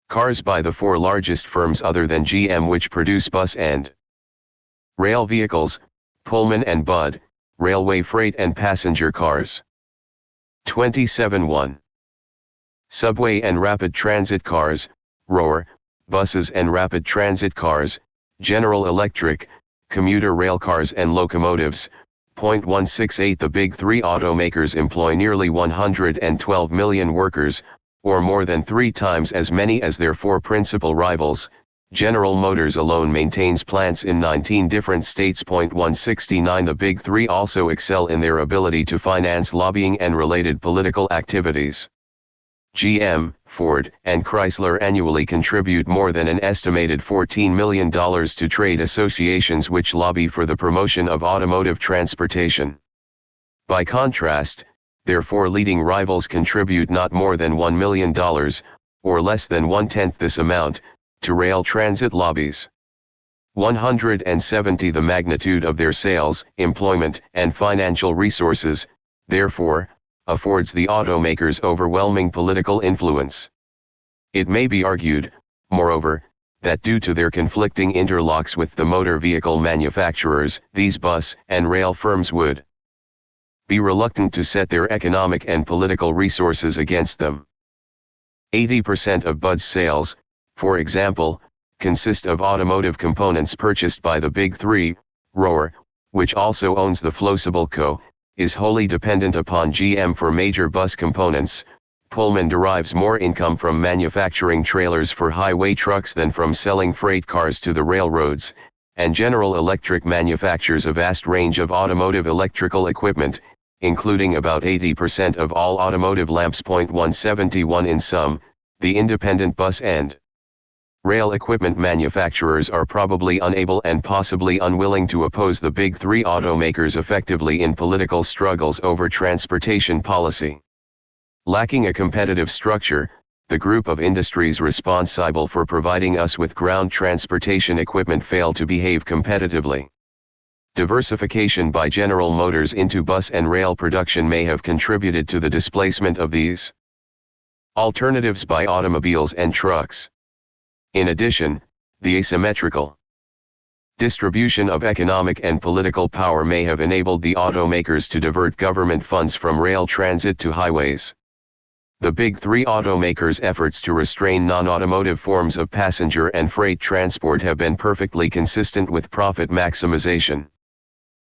S1: cars by the four largest firms other than GM which produce bus and rail vehicles, Pullman and Bud, railway freight and passenger cars. 27.1 Subway and rapid transit cars, ROAR, buses and rapid transit cars, General Electric, commuter rail cars and locomotives. 168 The Big Three automakers employ nearly 112 million workers, or more than 3 times as many as their four principal rivals. General Motors alone maintains plants in 19 different states. 169 The Big Three also excel in their ability to finance lobbying and related political activities. GM, Ford, and Chrysler annually contribute more than an estimated $14 million to trade associations which lobby for the promotion of automotive transportation. By contrast, their four leading rivals contribute not more than $1 million, or less than 1/10 this amount, to rail transit lobbies. 170 The magnitude of their sales, employment, and financial resources, therefore, affords the automakers overwhelming political influence. It may be argued, moreover, that due to their conflicting interlocks with the motor vehicle manufacturers, these bus and rail firms would be reluctant to set their economic and political resources against them. 80% of Bud's sales, for example, consist of automotive components purchased by the Big Three, ROAR, which also owns the SUBCOMMITTEE, is wholly dependent upon GM for major bus components. Pullman derives more income from manufacturing trailers for highway trucks than from selling freight cars to the railroads, and General Electric manufactures a vast range of automotive electrical equipment, including about 80% of all automotive lamps. 171 In sum, the independent bus and rail equipment manufacturers are probably unable and possibly unwilling to oppose the big three automakers effectively in political struggles over transportation policy. Lacking a competitive structure, the group of industries responsible for providing us with ground transportation equipment fail to behave competitively. Diversification by General Motors into bus and rail production may have contributed to the displacement of these alternatives by automobiles and trucks. In addition, the asymmetrical distribution of economic and political power may have enabled the automakers to divert government funds from rail transit to highways. The big three automakers' efforts to restrain non-automotive forms of passenger and freight transport have been perfectly consistent with profit maximization.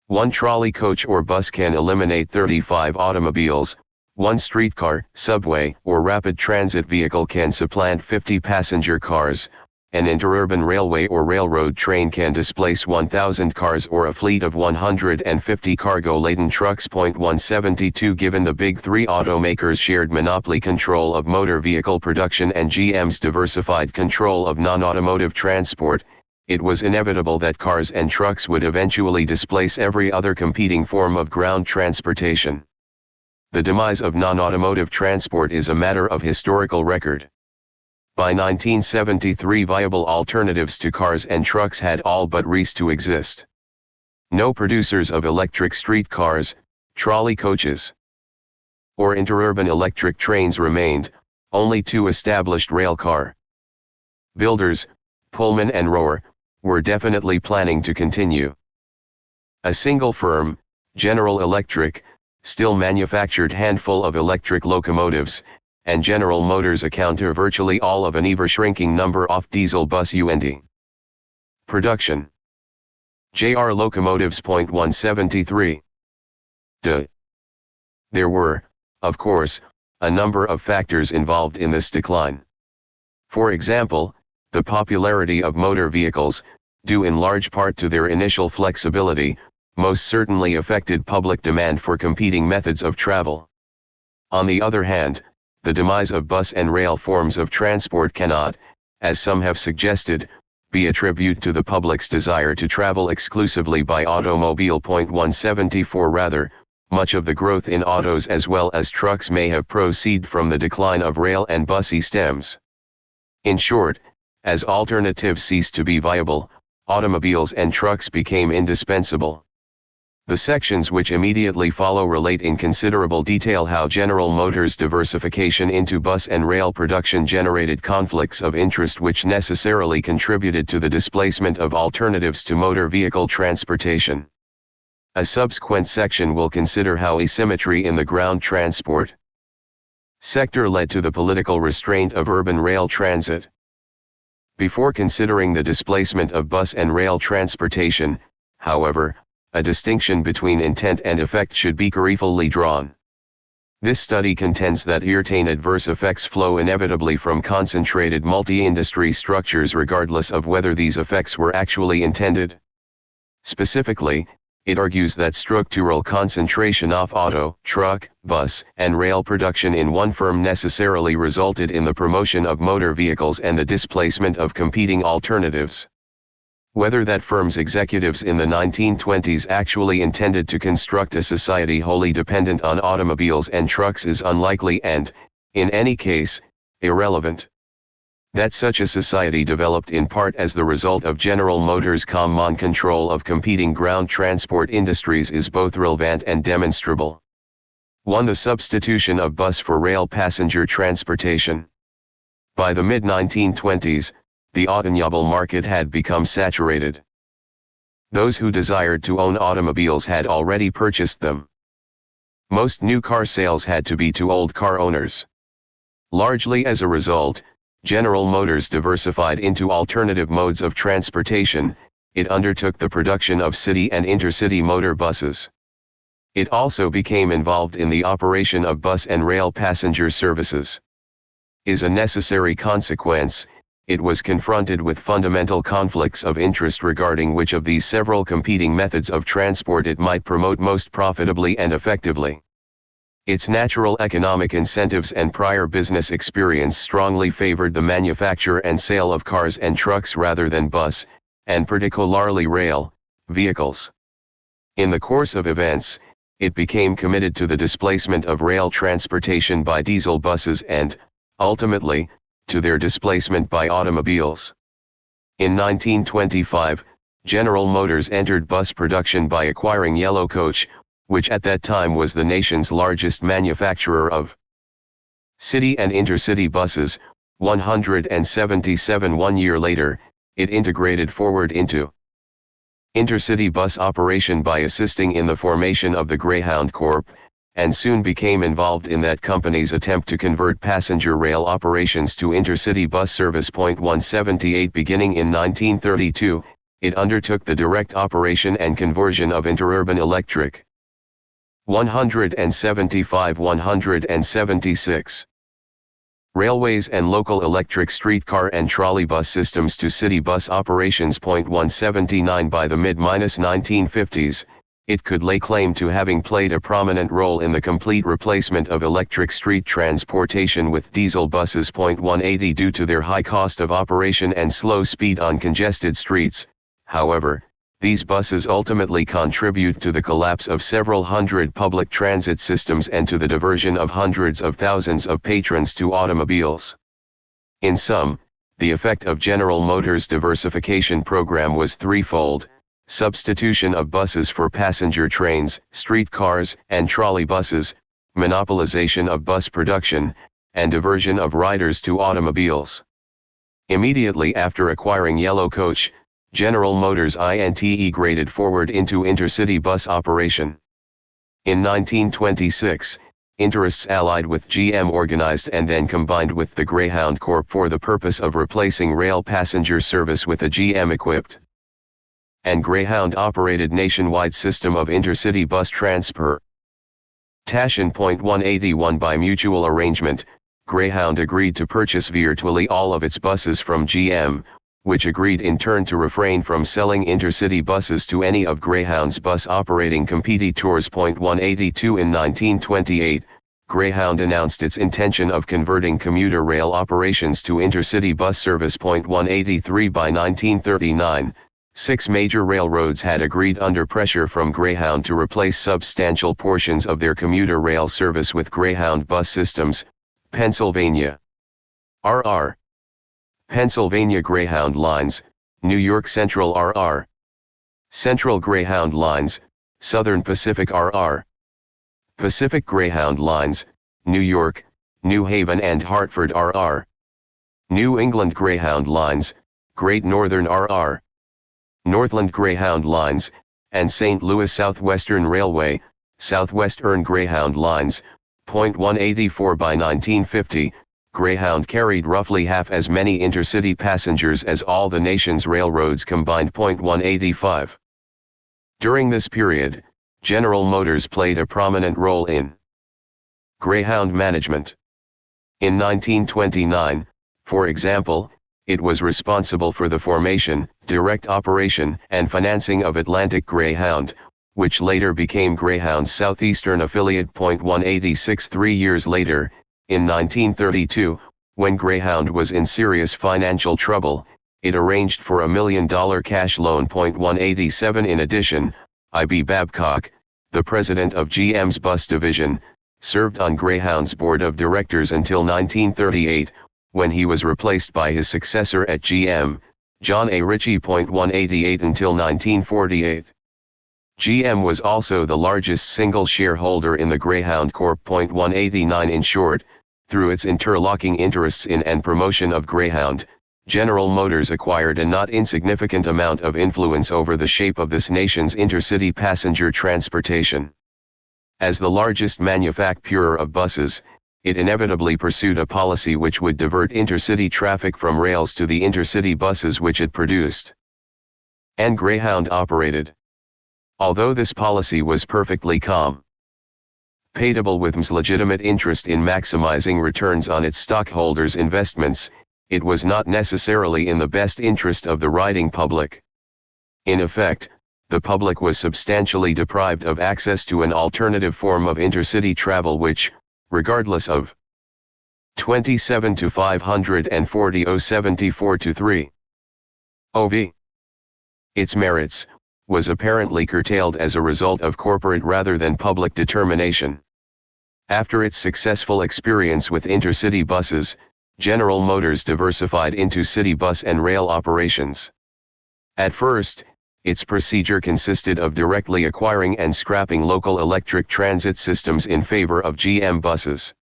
S1: One trolley coach or bus can eliminate 35 automobiles. One streetcar, subway, or rapid transit vehicle can supplant 50 passenger cars. An interurban railway or railroad train can displace 1,000 cars or a fleet of 150 cargo-laden trucks. 172 Given the big three automakers' shared monopoly control of motor vehicle production and GM's diversified control of non-automotive transport, it was inevitable that cars and trucks would eventually displace every other competing form of ground transportation. The demise of non-automotive transport is a matter of historical record. By 1973, viable alternatives to cars and trucks had all but ceased to exist. No producers of electric streetcars, trolley coaches, or interurban electric trains remained, only two established rail car builders, Pullman and Rohr, were definitely planning to continue. A single firm, General Electric, still manufactured handful of electric locomotives, and General Motors accounted virtually all of an ever-shrinking number of diesel bus unit production. JR locomotives. 173. There were, of course, a number of factors involved in this decline. For example, the popularity of motor vehicles, due in large part to their initial flexibility, most certainly affected public demand for competing methods of travel. On the other hand, the demise of bus and rail forms of transport cannot, as some have suggested, be attributed to the public's desire to travel exclusively by automobile. 174 Rather, much of the growth in autos as well as trucks may have proceeded from the decline of rail and bus systems. In short, as alternatives ceased to be viable, automobiles and trucks became indispensable. The sections which immediately follow relate in considerable detail how General Motors' diversification into bus and rail production generated conflicts of interest which necessarily contributed to the displacement of alternatives to motor vehicle transportation. A subsequent section will consider how asymmetry in the ground transport sector led to the political restraint of urban rail transit. Before considering the displacement of bus and rail transportation, however, a distinction between intent and effect should be carefully drawn. This study contends that certain adverse effects flow inevitably from concentrated multi-industry structures regardless of whether these effects were actually intended. Specifically, it argues that structural concentration of auto, truck, bus, and rail production in one firm necessarily resulted in the promotion of motor vehicles and the displacement of competing alternatives. Whether that firm's executives in the 1920s actually intended to construct a society wholly dependent on automobiles and trucks is unlikely and, in any case, irrelevant. That such a society developed in part as the result of General Motors' command control of competing ground transport industries is both relevant and demonstrable. 1. The substitution of bus for rail passenger transportation. By the mid-1920s, the automobile market had become saturated. Those who desired to own automobiles had already purchased them. Most new car sales had to be to old car owners. Largely as a result, General Motors diversified into alternative modes of transportation. It undertook the production of city and intercity motor buses. It also became involved in the operation of bus and rail passenger services. As a necessary consequence, it was confronted with fundamental conflicts of interest regarding which of these several competing methods of transport it might promote most profitably and effectively. Its natural economic incentives and prior business experience strongly favored the manufacture and sale of cars and trucks rather than bus, and particularly rail, vehicles. In the course of events, it became committed to the displacement of rail transportation by diesel buses and, ultimately, to their displacement by automobiles. In 1925, General Motors entered bus production by acquiring Yellow Coach, which at that time was the nation's largest manufacturer of city and intercity buses. 177. 1 year later, it integrated forward into intercity bus operation by assisting in the formation of the Greyhound Corp., and soon became involved in that company's attempt to convert passenger rail operations to intercity bus service. 178. Beginning in 1932, it undertook the direct operation and conversion of interurban electric 175. 176. Railways and local electric streetcar and trolleybus systems to city bus operations. 179. By the mid-1950s, it could lay claim to having played a prominent role in the complete replacement of electric street transportation with diesel buses. 180. Due to their high cost of operation and slow speed on congested streets, however, these buses ultimately contribute to the collapse of several hundred public transit systems and to the diversion of hundreds of thousands of patrons to automobiles. In sum, the effect of General Motors' diversification program was threefold: substitution of buses for passenger trains, streetcars, and trolley buses, monopolization of bus production, and diversion of riders to automobiles. Immediately after acquiring Yellow Coach, General Motors integrated forward into intercity bus operation. In 1926, Interests allied with GM organized and then combined with the Greyhound Corp for the purpose of replacing rail passenger service with a GM-equipped and Greyhound-operated nationwide system of intercity bus transport. Tashin. 181. By mutual arrangement, Greyhound agreed to purchase virtually all of its buses from GM, which agreed in turn to refrain from selling intercity buses to any of Greyhound's bus operating competitors. 182. In 1928, Greyhound announced its intention of converting commuter rail operations to intercity bus service. 183. By 1939, 6 major railroads had agreed under pressure from Greyhound to replace substantial portions of their commuter rail service with Greyhound bus systems. Pennsylvania R.R. Pennsylvania Greyhound Lines, New York Central R.R. Central Greyhound Lines, Southern Pacific R.R. Pacific Greyhound Lines, New York, New Haven and Hartford R.R. New England Greyhound Lines, Great Northern R.R. Northland Greyhound Lines, and St. Louis Southwestern Railway, Southwestern Greyhound Lines. 184. By 1950, Greyhound carried roughly half as many intercity passengers as all the nation's railroads combined. 185. During this period, General Motors played a prominent role in Greyhound management. In 1929, for example, it was responsible for the formation, direct operation, and financing of Atlantic Greyhound, which later became Greyhound's southeastern affiliate. 186. 3 years later, in 1932, when Greyhound was in serious financial trouble, it arranged for $1 million cash loan. 187. In addition, I.B. Babcock, the president of GM's bus division, served on Greyhound's board of directors until 1938, when he was replaced by his successor at GM, John A. Ritchie. 188. Until 1948. GM was also the largest single shareholder in the Greyhound Corp. 189. In short, through its interlocking interests in and promotion of Greyhound, General Motors acquired a not insignificant amount of influence over the shape of this nation's intercity passenger transportation. As the largest manufacturer of buses, it inevitably pursued a policy which would divert intercity traffic from rails to the intercity buses which it produced and Greyhound operated. Although this policy was perfectly compatible with MS's legitimate interest in maximizing returns on its stockholders' investments, it was not necessarily in the best interest of the riding public. In effect, the public was substantially deprived of access to an alternative form of intercity travel which, regardless of 27 to 540 074-3 OV, its merits, was apparently curtailed as a result of corporate rather than public determination. After its successful experience with intercity buses, General Motors diversified into city bus and rail operations. At first, its procedure consisted of directly acquiring and scrapping local electric transit systems in favor of GM buses.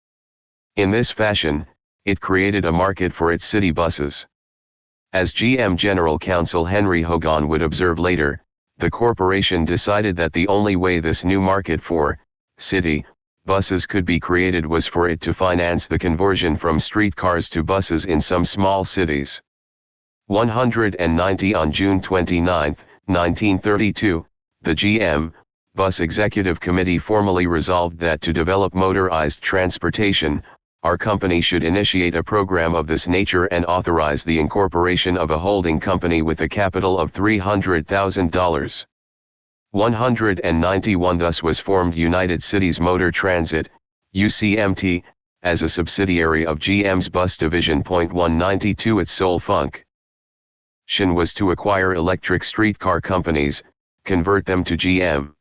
S1: In this fashion, it created a market for its city buses. As GM General Counsel Henry Hogan would observe later, the corporation decided that the only way this new market for city buses could be created was for it to finance the conversion from streetcars to buses in some small cities. 190 On June 29, 1932, the GM Bus Executive Committee formally resolved that to develop motorized transportation, our company should initiate a program of this nature and authorize the incorporation of a holding company with a capital of $300,000. 191 Thus was formed United Cities Motor Transit, UCMT, as a subsidiary of GM's bus division. 192 Its sole function was to acquire electric streetcar companies, convert them to GM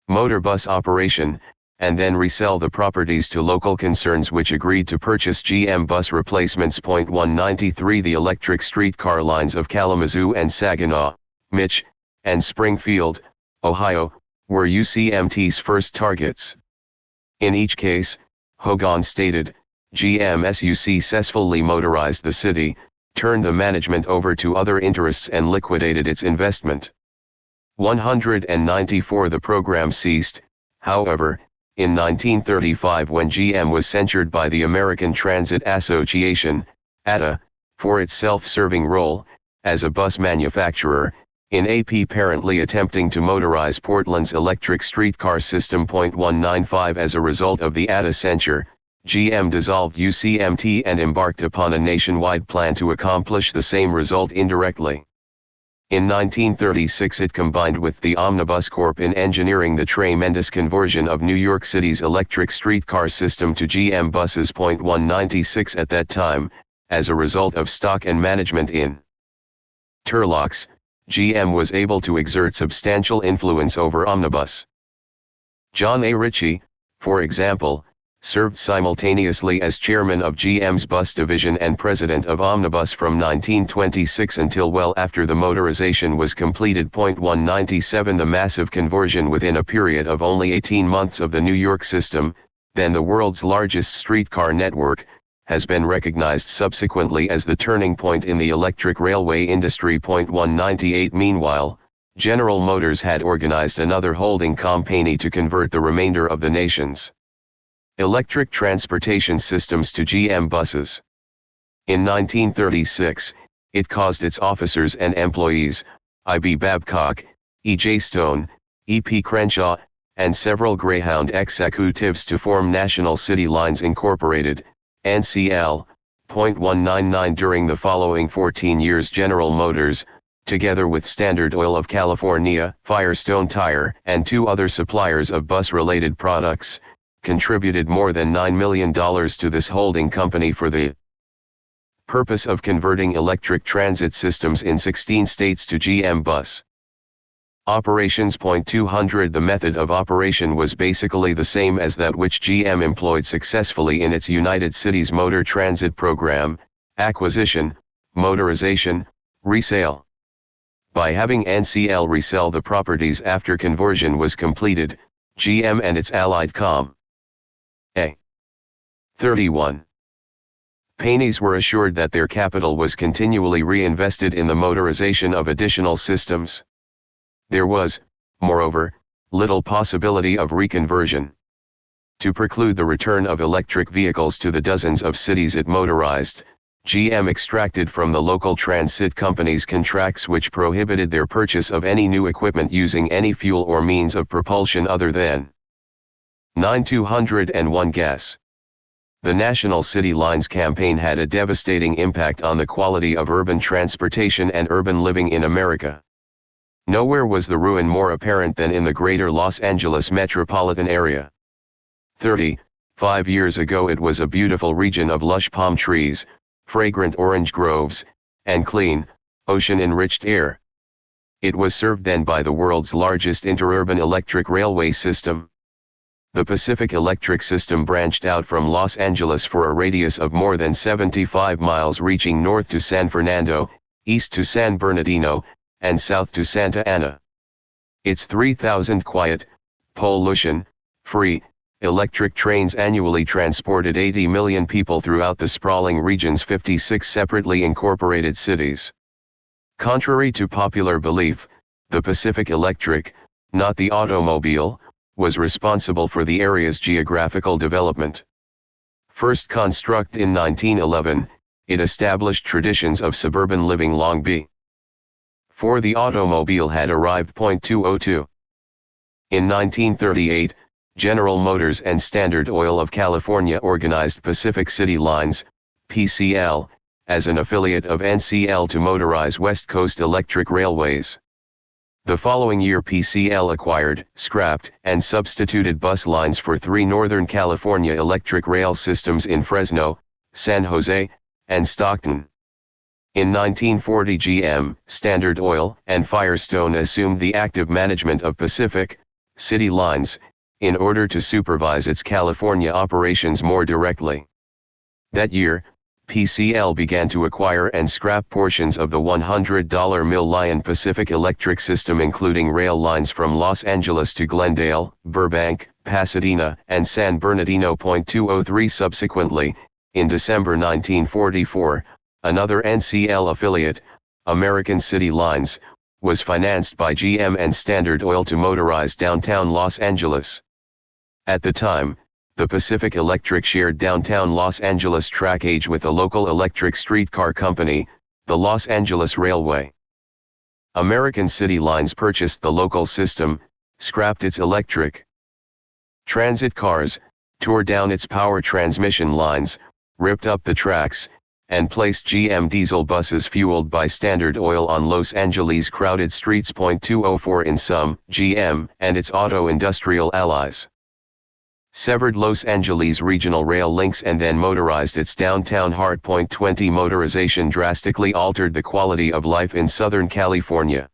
S1: motor bus operation, and then resell the properties to local concerns which agreed to purchase GM bus replacements. 193 The electric streetcar lines of Kalamazoo and Saginaw, Mich, and Springfield, Ohio, were UCMT's first targets. In each case, Hogan stated, GM successfully motorized the city, turned the management over to other interests and liquidated its investment. 194 The program ceased, however, in 1935 when GM was censured by the American Transit Association, ATA, for its self-serving role, as a bus manufacturer, in apparently attempting to motorize Portland's electric streetcar system. 195 As a result of the ATA censure, GM dissolved UCMT and embarked upon a nationwide plan to accomplish the same result indirectly. In 1936 it combined with the Omnibus Corp in engineering the tremendous conversion of New York City's electric streetcar system to GM buses. 196 At that time, as a result of stock and management interlocks, GM was able to exert substantial influence over Omnibus. John A. Ritchie, for example, served simultaneously as chairman of GM's bus division and president of Omnibus from 1926 until well after the motorization was completed. 197 The massive conversion within a period of only 18 months of the New York system, then the world's largest streetcar network, has been recognized subsequently as the turning point in the electric railway industry. 198 Meanwhile, General Motors had organized another holding company to convert the remainder of the nation's electric transportation systems to GM buses. In 1936, it caused its officers and employees, I.B. Babcock, E.J. Stone, E.P. Crenshaw, and several Greyhound executives to form National City Lines Incorporated, NCL. 199 During the following 14 years General Motors, together with Standard Oil of California, Firestone Tire, and two other suppliers of bus-related products, contributed more than $9 million to this holding company for the purpose of converting electric transit systems in 16 states to GM bus operations. 200 The method of operation was basically the same as that which GM employed successfully in its United Cities Motor Transit program: acquisition, motorization, resale. By having NCL resell the properties after conversion was completed, GM and its allied A. 31 companies were assured that their capital was continually reinvested in the motorization of additional systems. There was, moreover, little possibility of reconversion. To preclude the return of electric vehicles to the dozens of cities it motorized, GM extracted from the local transit companies contracts which prohibited their purchase of any new equipment using any fuel or means of propulsion other than 9201 gas. The National City Lines campaign had a devastating impact on the quality of urban transportation and urban living in America. Nowhere was the ruin more apparent than in the greater Los Angeles metropolitan area. 35 years ago it was a beautiful region of lush palm trees, fragrant orange groves, and clean, ocean-enriched air. It was served then by the world's largest interurban electric railway system. The Pacific Electric System branched out from Los Angeles for a radius of more than 75 miles, reaching north to San Fernando, east to San Bernardino, and south to Santa Ana. Its 3,000 quiet, pollution-free, electric trains annually transported 80 million people throughout the sprawling region's 56 separately incorporated cities. Contrary to popular belief, the Pacific Electric, not the automobile, was responsible for the area's geographical development. First constructed in 1911, it established traditions of suburban living long before the automobile had arrived. 202. In 1938, General Motors and Standard Oil of California organized Pacific City Lines, PCL, as an affiliate of NCL to motorize West Coast electric railways. The following year PCL acquired, scrapped, and substituted bus lines for 3 Northern California electric rail systems in Fresno, San Jose, and Stockton. In 1940 GM, Standard Oil, and Firestone assumed the active management of Pacific City Lines, in order to supervise its California operations more directly. That year, PCL began to acquire and scrap portions of the $100 million Pacific Electric system, including rail lines from Los Angeles to Glendale, Burbank, Pasadena, and San Bernardino. 203 Subsequently, in December 1944, another NCL affiliate, American City Lines, was financed by GM and Standard Oil to motorize downtown Los Angeles. At the time, the Pacific Electric shared downtown Los Angeles trackage with a local electric streetcar company, the Los Angeles Railway. American City Lines purchased the local system, scrapped its electric transit cars, tore down its power transmission lines, ripped up the tracks, and placed GM diesel buses fueled by Standard Oil on Los Angeles' crowded streets. 204 In sum, GM and its auto-industrial allies severed Los Angeles regional rail links and then motorized its downtown heart. 20 Motorization drastically altered the quality of life in Southern California.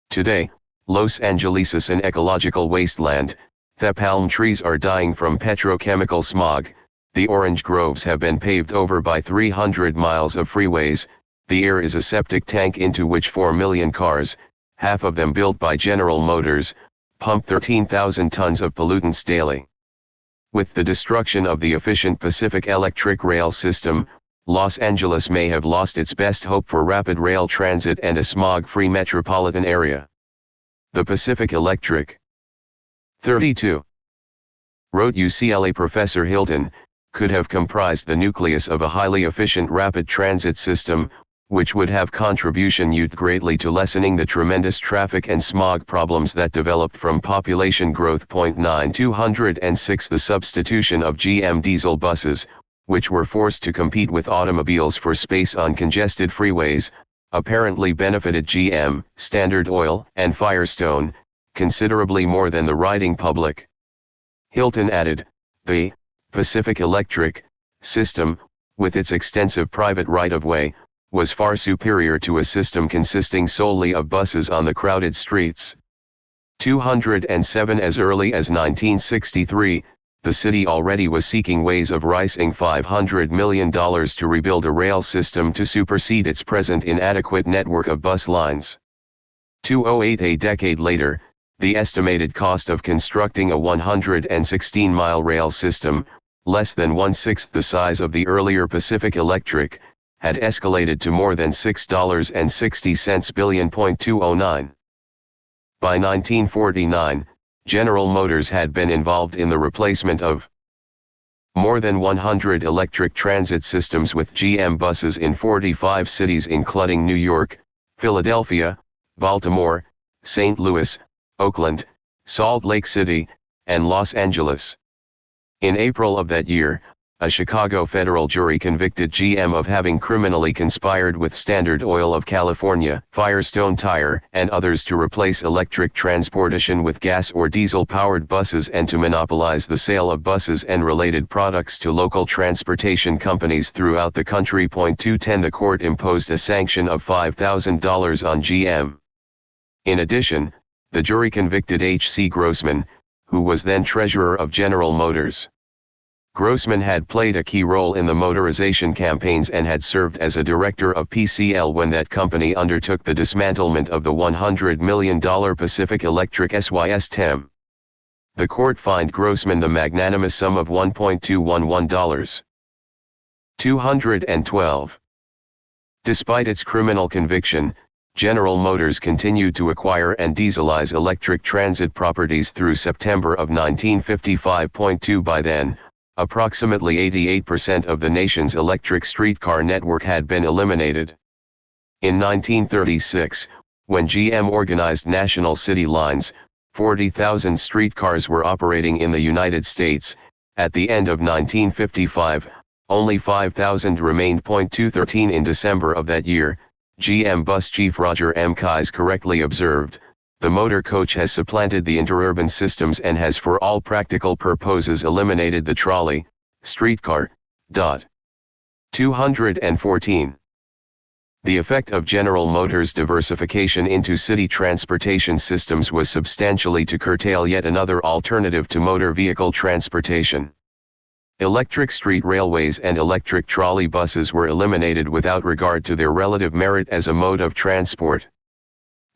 S1: Today, Los Angeles is an ecological wasteland. The palm trees are dying from petrochemical smog, the orange groves have been paved over by 300 miles of freeways, the air is a septic tank into which 4 million cars, half of them built by General Motors, pump 13,000 tons of pollutants daily. With the destruction of the efficient Pacific Electric rail system, Los Angeles may have lost its best hope for rapid rail transit and a smog-free metropolitan area. The Pacific Electric 32. Wrote UCLA Professor Hilton, could have comprised the nucleus of a highly efficient rapid transit system, which would have contributed greatly to lessening the tremendous traffic and smog problems that developed from population growth. 206 The substitution of GM diesel buses, which were forced to compete with automobiles for space on congested freeways, apparently benefited GM, Standard Oil, and Firestone, considerably more than the riding public. Hilton added, the Pacific Electric system, with its extensive private right-of-way, was far superior to a system consisting solely of buses on the crowded streets. 207 As early as 1963, the city already was seeking ways of raising $500 million to rebuild a rail system to supersede its present inadequate network of bus lines. 208 A decade later, the estimated cost of constructing a 116-mile rail system, less than 1/6 the size of the earlier Pacific Electric, had escalated to more than $6.60 billion. 209. By 1949, General Motors had been involved in the replacement of More than 100 electric transit systems with GM buses in 45 cities including New York, Philadelphia, Baltimore, St. Louis, Oakland, Salt Lake City, and Los Angeles. In April of that year, a Chicago federal jury convicted GM of having criminally conspired with Standard Oil of California, Firestone Tire, and others to replace electric transportation with gas or diesel-powered buses and to monopolize the sale of buses and related products to local transportation companies throughout the country. 210 The court imposed a sanction of $5,000 on GM. In addition, the jury convicted H.C. Grossman, who was then treasurer of General Motors. Grossman had played a key role in the motorization campaigns and had served as a director of PCL when that company undertook the dismantlement of the $100 million Pacific Electric SYS-TEM. The court fined Grossman the magnanimous sum of $1.211. 212. Despite its criminal conviction, General Motors continued to acquire and dieselize electric transit properties through September of 1955. By then, approximately 88% of the nation's electric streetcar network had been eliminated. In 1936, when GM organized national city lines, 40,000 streetcars were operating in the United States. At the end of 1955, only 5,000 remained. 213 In December of that year, GM bus chief Roger M. Keyes correctly observed, "The motor coach has supplanted the interurban systems and has for all practical purposes eliminated the trolley, streetcar." 214. The effect of General Motors' diversification into city transportation systems was substantially to curtail yet another alternative to motor vehicle transportation. Electric street railways and electric trolley buses were eliminated without regard to their relative merit as a mode of transport.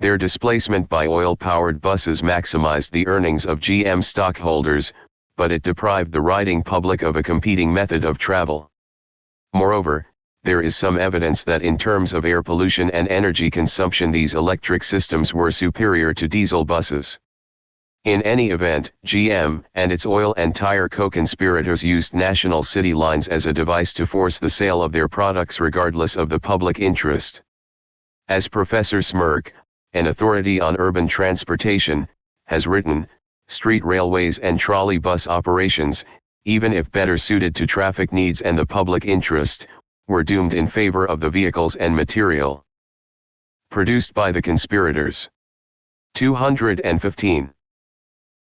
S1: Their displacement by oil-powered buses maximized the earnings of GM stockholders, but it deprived the riding public of a competing method of travel. Moreover, there is some evidence that in terms of air pollution and energy consumption these electric systems were superior to diesel buses. In any event, GM and its oil and tire co-conspirators used national city lines as a device to force the sale of their products regardless of the public interest. As Professor Smirk, an authority on urban transportation, has written, street railways and trolley bus operations, even if better suited to traffic needs and the public interest, were doomed in favor of the vehicles and material produced by the conspirators. 215.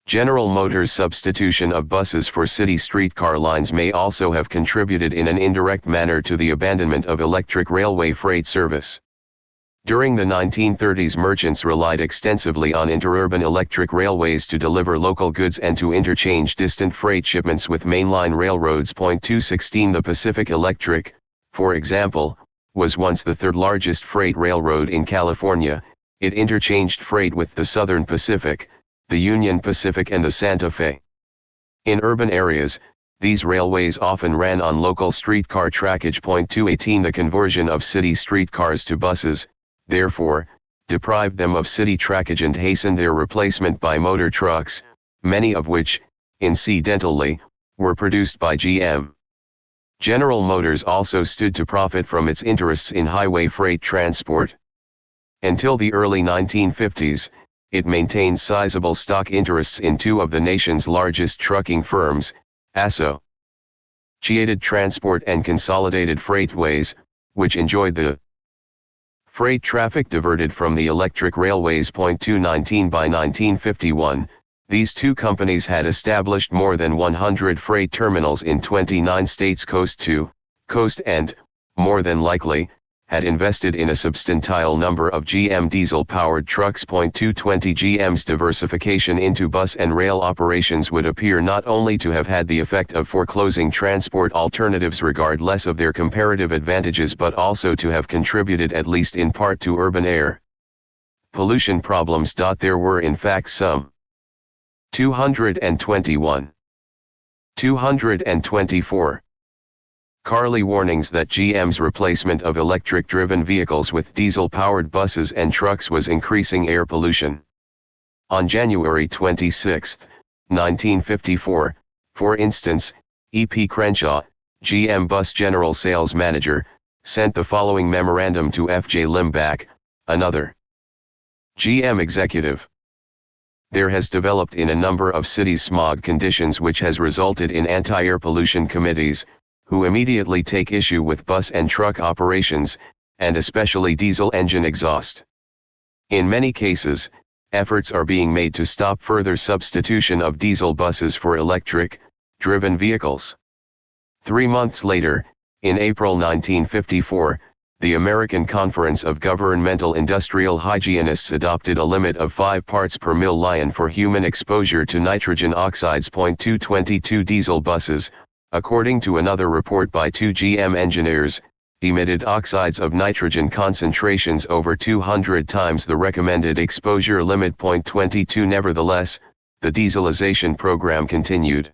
S1: General Motors' substitution of buses for city streetcar lines may also have contributed in an indirect manner to the abandonment of electric railway freight service. During the 1930s, merchants relied extensively on interurban electric railways to deliver local goods and to interchange distant freight shipments with mainline railroads. 216 The Pacific Electric, for example, was once the third largest freight railroad in California. It interchanged freight with the Southern Pacific, the Union Pacific and the Santa Fe. In urban areas, these railways often ran on local streetcar trackage. 218 The conversion of city streetcars to buses, therefore, deprived them of city trackage and hastened their replacement by motor trucks, many of which, incidentally, were produced by GM. General Motors also stood to profit from its interests in highway freight transport. Until the early 1950s, it maintained sizable stock interests in two of the nation's largest trucking firms, Associated Transport and Consolidated Freightways, which enjoyed the freight traffic diverted from the electric railways. 219 By 1951, these two companies had established more than 100 freight terminals in 29 states coast to coast and, more than likely, had invested in a substantial number of GM diesel-powered trucks. 220 GM's diversification into bus and rail operations would appear not only to have had the effect of foreclosing transport alternatives regardless of their comparative advantages but also to have contributed at least in part to urban air pollution problems. There were in fact some. 221. 224. Carly warnings that GM's replacement of electric-driven vehicles with diesel-powered buses and trucks was increasing air pollution. On January 26, 1954, for instance, E.P. Crenshaw, GM Bus General Sales Manager, sent the following memorandum to F.J. Limbach, another GM executive. There has developed in a number of cities smog conditions which has resulted in anti-air pollution committees, who immediately take issue with bus and truck operations, and especially diesel engine exhaust. In many cases, efforts are being made to stop further substitution of diesel buses for electric-driven vehicles. 3 months later, in April 1954, the American Conference of Governmental Industrial Hygienists adopted a limit of 5 parts per million for human exposure to nitrogen oxides. 222 diesel buses, according to another report by 2 GM engineers, emitted oxides of nitrogen concentrations over 200 times the recommended exposure limit. 22 Nevertheless, the dieselization program continued.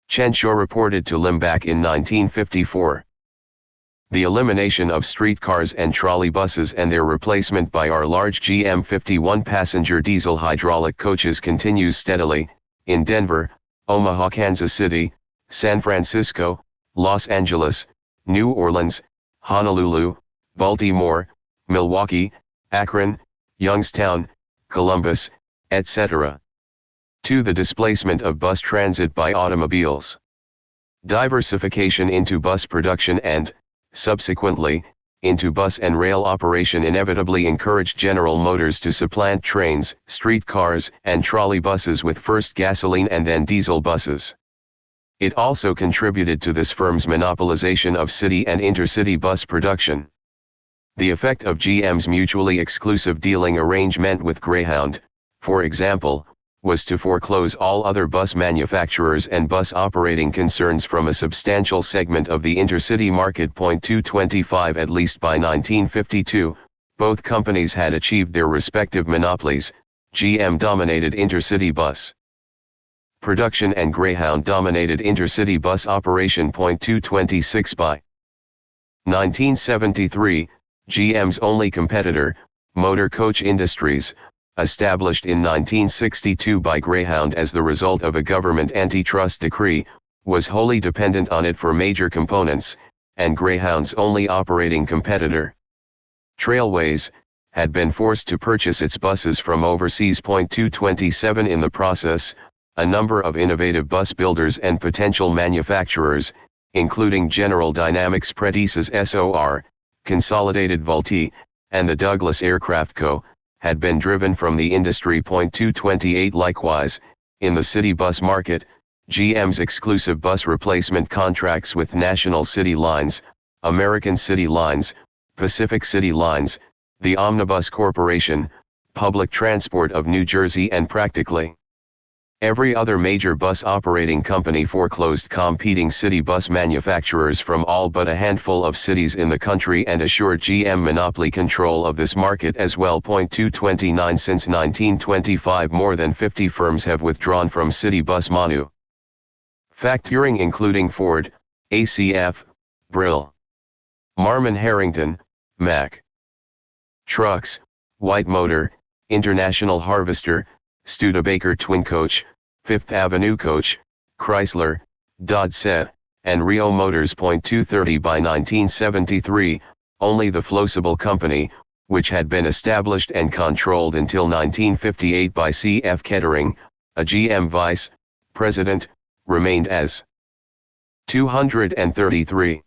S1: Crenshaw reported to Limbach in 1954. The elimination of streetcars and trolley buses and their replacement by our large GM 51-passenger diesel hydraulic coaches continues steadily, in Denver, Omaha, Kansas City, San Francisco, Los Angeles, New Orleans, Honolulu, Baltimore, Milwaukee, Akron, Youngstown, Columbus, etc. 2. The displacement of bus transit by automobiles. Diversification into bus production and, subsequently, into bus and rail operation inevitably encouraged General Motors to supplant trains, streetcars, and trolley buses with first gasoline and then diesel buses. It also contributed to this firm's monopolization of city and intercity bus production. The effect of GM's mutually exclusive dealing arrangement with Greyhound, for example, was to foreclose all other bus manufacturers and bus operating concerns from a substantial segment of the intercity market. 225 At least by 1952, both companies had achieved their respective monopolies. GM dominated intercity bus production and Greyhound dominated intercity bus operation. 226 By 1973, GM's only competitor, Motor Coach Industries, established in 1962 by Greyhound as the result of a government antitrust decree, was wholly dependent on it for major components, and Greyhound's only operating competitor, Trailways, had been forced to purchase its buses from overseas. 227 In the process, a number of innovative bus builders and potential manufacturers, including General Dynamics' predecessor, Consolidated Vultee, and the Douglas Aircraft Co., had been driven from the industry. 228 Likewise, in the city bus market, GM's exclusive bus replacement contracts with National City Lines, American City Lines, Pacific City Lines, the Omnibus Corporation, Public Transport of New Jersey and practically every other major bus operating company foreclosed competing city bus manufacturers from all but a handful of cities in the country and assured GM monopoly control of this market as well. 229 Since 1925 more than 50 firms have withdrawn from city bus manufacturing including Ford, ACF, Brill, Marmon Harrington, Mack Trucks, White Motor, International Harvester, Studebaker Twin Coach, Fifth Avenue Coach, Chrysler, Dodge, and Rio Motors. 230 By 1973, only the Flowsible Company, which had been established and controlled until 1958 by C.F. Kettering, a GM vice president, remained as 233.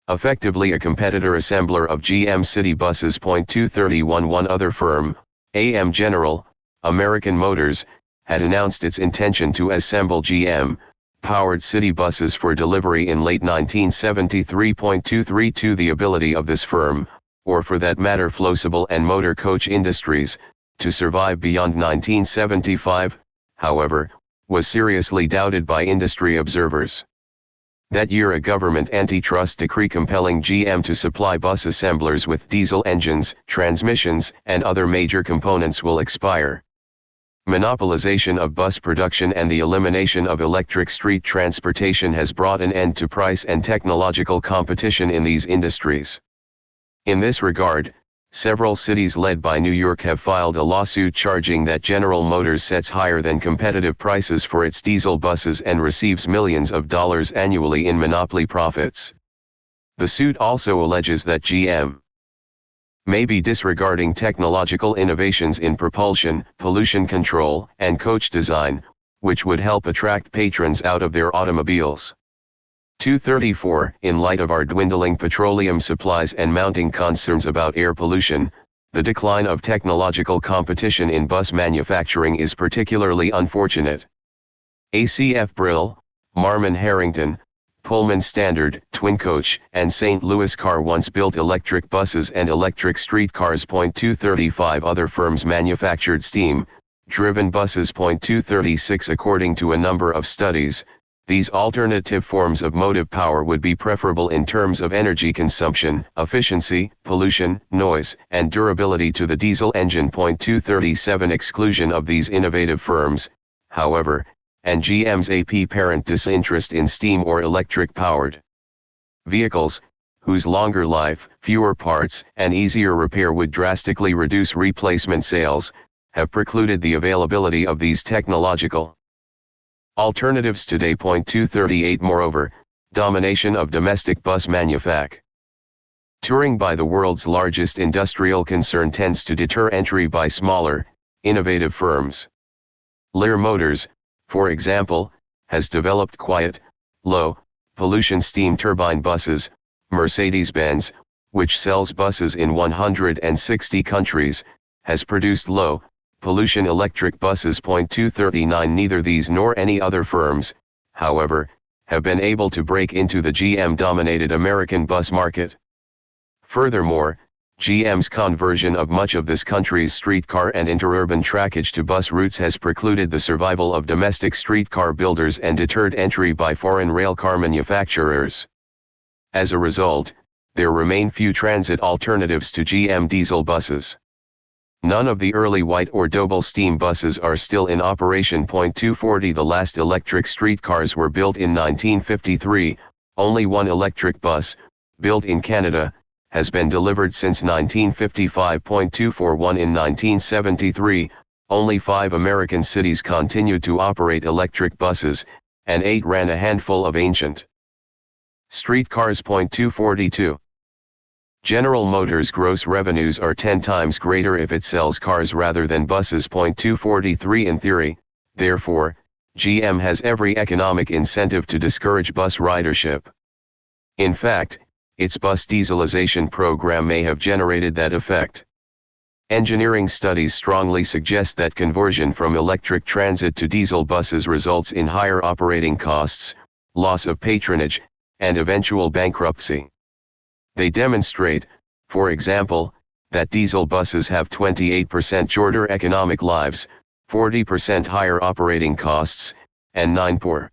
S1: Effectively a competitor assembler of GM city buses. 231 One other firm, AM General, American Motors, had announced its intention to assemble GM-powered city buses for delivery in late 1973. 232 The ability of this firm, or for that matter Flowsible and Motor Coach Industries, to survive beyond 1975, however, was seriously doubted by industry observers. That year a government antitrust decree compelling GM to supply bus assemblers with diesel engines, transmissions, and other major components will expire. Monopolization of bus production and the elimination of electric street transportation has brought an end to price and technological competition in these industries. In this regard, Several cities led by New York have filed a lawsuit charging that General Motors sets higher than competitive prices for its diesel buses and receives millions of dollars annually in monopoly profits. The suit also alleges that GM may be disregarding technological innovations in propulsion, pollution control, and coach design, which would help attract patrons out of their automobiles. 234 In light of our dwindling petroleum supplies and mounting concerns about air pollution, the decline of technological competition in bus manufacturing is particularly unfortunate. ACF Brill, Marmon Harrington, Pullman Standard, Twin Coach, and St. Louis Car once built electric buses and electric streetcars. 235 Other firms manufactured steam-driven buses. 236 According to a number of studies, these alternative forms of motive power would be preferable in terms of energy consumption, efficiency, pollution, noise, and durability to the diesel engine. 237 Exclusion of these innovative firms, however, and GM's apparent disinterest in steam or electric-powered vehicles, whose longer life, fewer parts, and easier repair would drastically reduce replacement sales, have precluded the availability of these technological alternatives today. 238 Moreover, domination of domestic bus manufacturing by the world's largest industrial concern tends to deter entry by smaller, innovative firms. Lear Motors, for example, has developed quiet, low-pollution steam turbine buses. Mercedes-Benz, which sells buses in 160 countries, has produced low-pollution electric buses. 239 Neither these nor any other firms, however, have been able to break into the GM-dominated American bus market. Furthermore, GM's conversion of much of this country's streetcar and interurban trackage to bus routes has precluded the survival of domestic streetcar builders and deterred entry by foreign railcar manufacturers. As a result, there remain few transit alternatives to GM diesel buses. None of the early white or double steam buses are still in operation. 240 The last electric streetcars were built in 1953, only one electric bus, built in Canada, has been delivered since 1955. 241 In 1973, only 5 American cities continued to operate electric buses, and 8 ran a handful of ancient streetcars. 242 General Motors' gross revenues are 10 times greater if it sells cars rather than buses. 243 In theory, therefore, GM has every economic incentive to discourage bus ridership. In fact, its bus dieselization program may have generated that effect. Engineering studies strongly suggest that conversion from electric transit to diesel buses results in higher operating costs, loss of patronage, and eventual bankruptcy. They demonstrate, for example, that diesel buses have 28% shorter economic lives, 40% higher operating costs, and 9%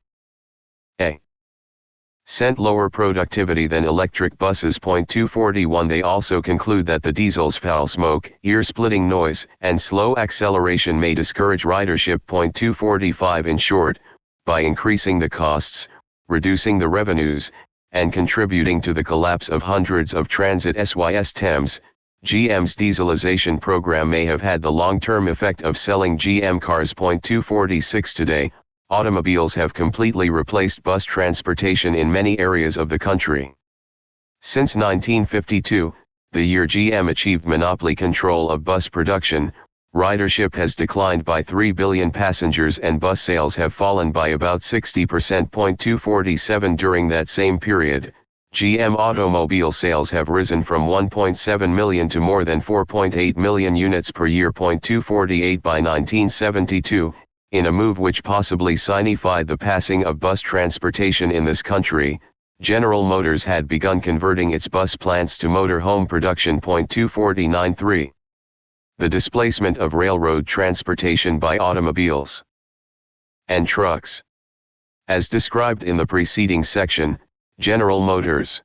S1: lower productivity than electric buses. 241 They also conclude that the diesel's foul smoke, ear-splitting noise, and slow acceleration may discourage ridership. 245 In short, by increasing the costs, reducing the revenues, and contributing to the collapse of hundreds of transit systems, GM's dieselization program may have had the long-term effect of selling GM cars. 246 Today, automobiles have completely replaced bus transportation in many areas of the country. Since 1952, the year GM achieved monopoly control of bus production, ridership has declined by 3 billion passengers and bus sales have fallen by about 60%. 247 During that same period, GM automobile sales have risen from 1.7 million to more than 4.8 million units per year. 248 By 1972, in a move which possibly signified the passing of bus transportation in this country, General Motors had begun converting its bus plants to motor home production. 249 The displacement of railroad transportation by automobiles and trucks. As described in the preceding section, General Motors'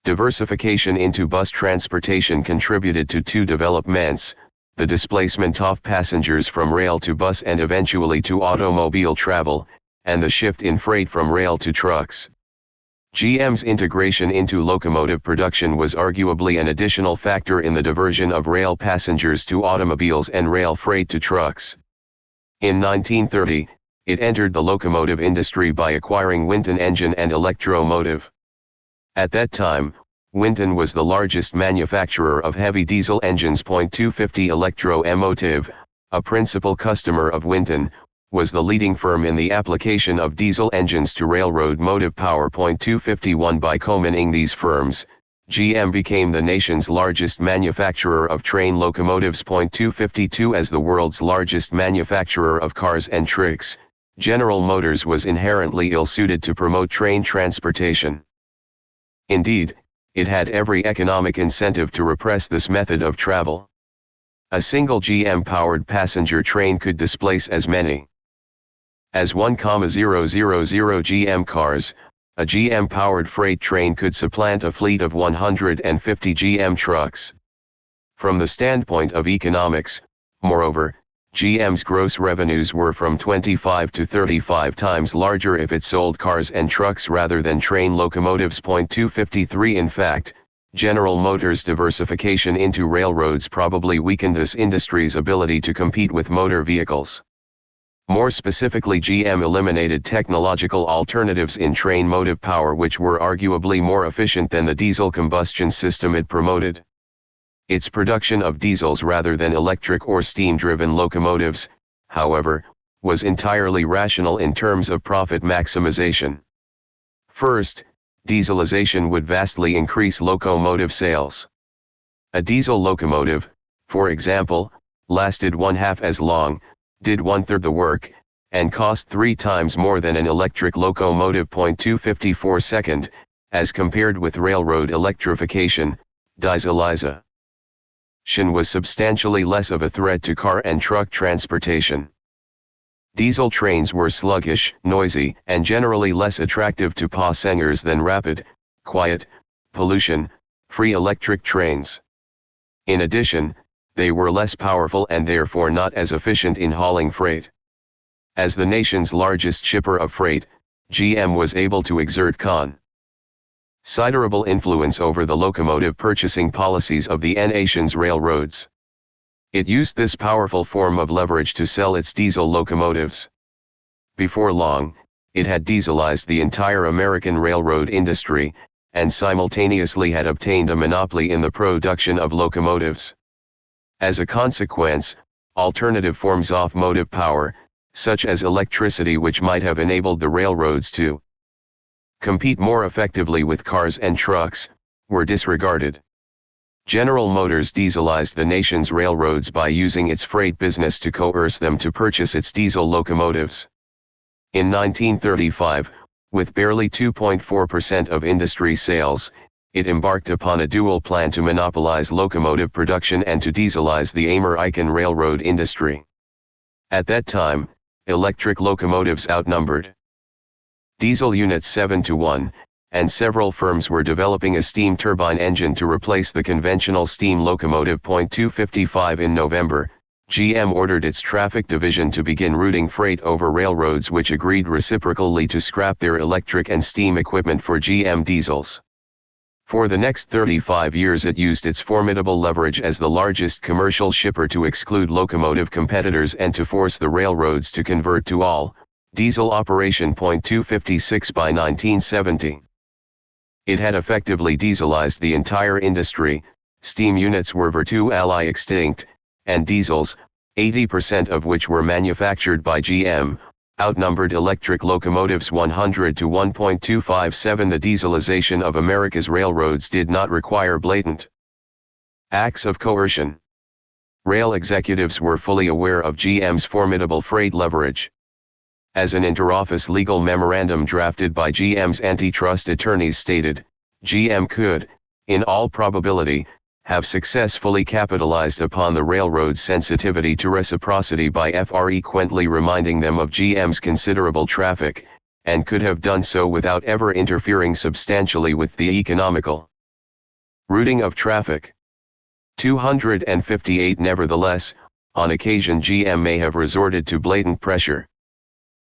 S1: diversification into bus transportation contributed to 2 developments: the displacement of passengers from rail to bus and eventually to automobile travel, and the shift in freight from rail to trucks. GM's integration into locomotive production was arguably an additional factor in the diversion of rail passengers to automobiles and rail freight to trucks. In 1930, it entered the locomotive industry by acquiring Winton Engine and Electromotive. At that time, Winton was the largest manufacturer of heavy diesel engines. .250 Electromotive, a principal customer of Winton, was the leading firm in the application of diesel engines to railroad motive power. .251 By combining these firms, GM became the nation's largest manufacturer of train locomotives. .252 As the world's largest manufacturer of cars and tricks, General Motors was inherently ill-suited to promote train transportation. Indeed, it had every economic incentive to repress this method of travel. A single GM-powered passenger train could displace as many as 1,000 GM cars. A GM-powered freight train could supplant a fleet of 150 GM trucks. From the standpoint of economics, moreover, GM's gross revenues were from 25 to 35 times larger if it sold cars and trucks rather than train locomotives. .253 In fact, General Motors' diversification into railroads probably weakened this industry's ability to compete with motor vehicles. More specifically, GM eliminated technological alternatives in train motive power which were arguably more efficient than the diesel combustion system it promoted. Its production of diesels rather than electric or steam-driven locomotives, however, was entirely rational in terms of profit maximization. First, dieselization would vastly increase locomotive sales. A diesel locomotive, for example, lasted one-half as long, did one-third the work, and cost 3 times more than an electric locomotive. .254 Second, as compared with railroad electrification, dieselization was substantially less of a threat to car and truck transportation. Diesel trains were sluggish, noisy, and generally less attractive to passengers than rapid, quiet, pollution-free electric trains. In addition, they were less powerful and therefore not as efficient in hauling freight. As the nation's largest shipper of freight, GM was able to exert considerable influence over the locomotive purchasing policies of the nation's railroads. It used this powerful form of leverage to sell its diesel locomotives. Before long, it had dieselized the entire American railroad industry, and simultaneously had obtained a monopoly in the production of locomotives. As a consequence, alternative forms of motive power, such as electricity, which might have enabled the railroads to compete more effectively with cars and trucks, were disregarded. General Motors dieselized the nation's railroads by using its freight business to coerce them to purchase its diesel locomotives. In 1935, with barely 2.4% of industry sales, it embarked upon a dual plan to monopolize locomotive production and to dieselize the American railroad industry. At that time, electric locomotives outnumbered diesel units 7-1, and several firms were developing a steam turbine engine to replace the conventional steam locomotive. .255 In November, GM ordered its traffic division to begin routing freight over railroads, which agreed reciprocally to scrap their electric and steam equipment for GM diesels. For the next 35 years it used its formidable leverage as the largest commercial shipper to exclude locomotive competitors and to force the railroads to convert to all diesel operation. .256 By 1970, it had effectively dieselized the entire industry. Steam units were virtually extinct, and diesels, 80% of which were manufactured by GM, outnumbered electric locomotives 100 to 1.257. The dieselization of America's railroads did not require blatant acts of coercion. Rail executives were fully aware of GM's formidable freight leverage. As an interoffice legal memorandum drafted by GM's antitrust attorneys stated, GM could, in all probability, have successfully capitalized upon the railroad's sensitivity to reciprocity by frequently reminding them of GM's considerable traffic, and could have done so without ever interfering substantially with the economical routing of traffic. 258 Nevertheless, on occasion GM may have resorted to blatant pressure.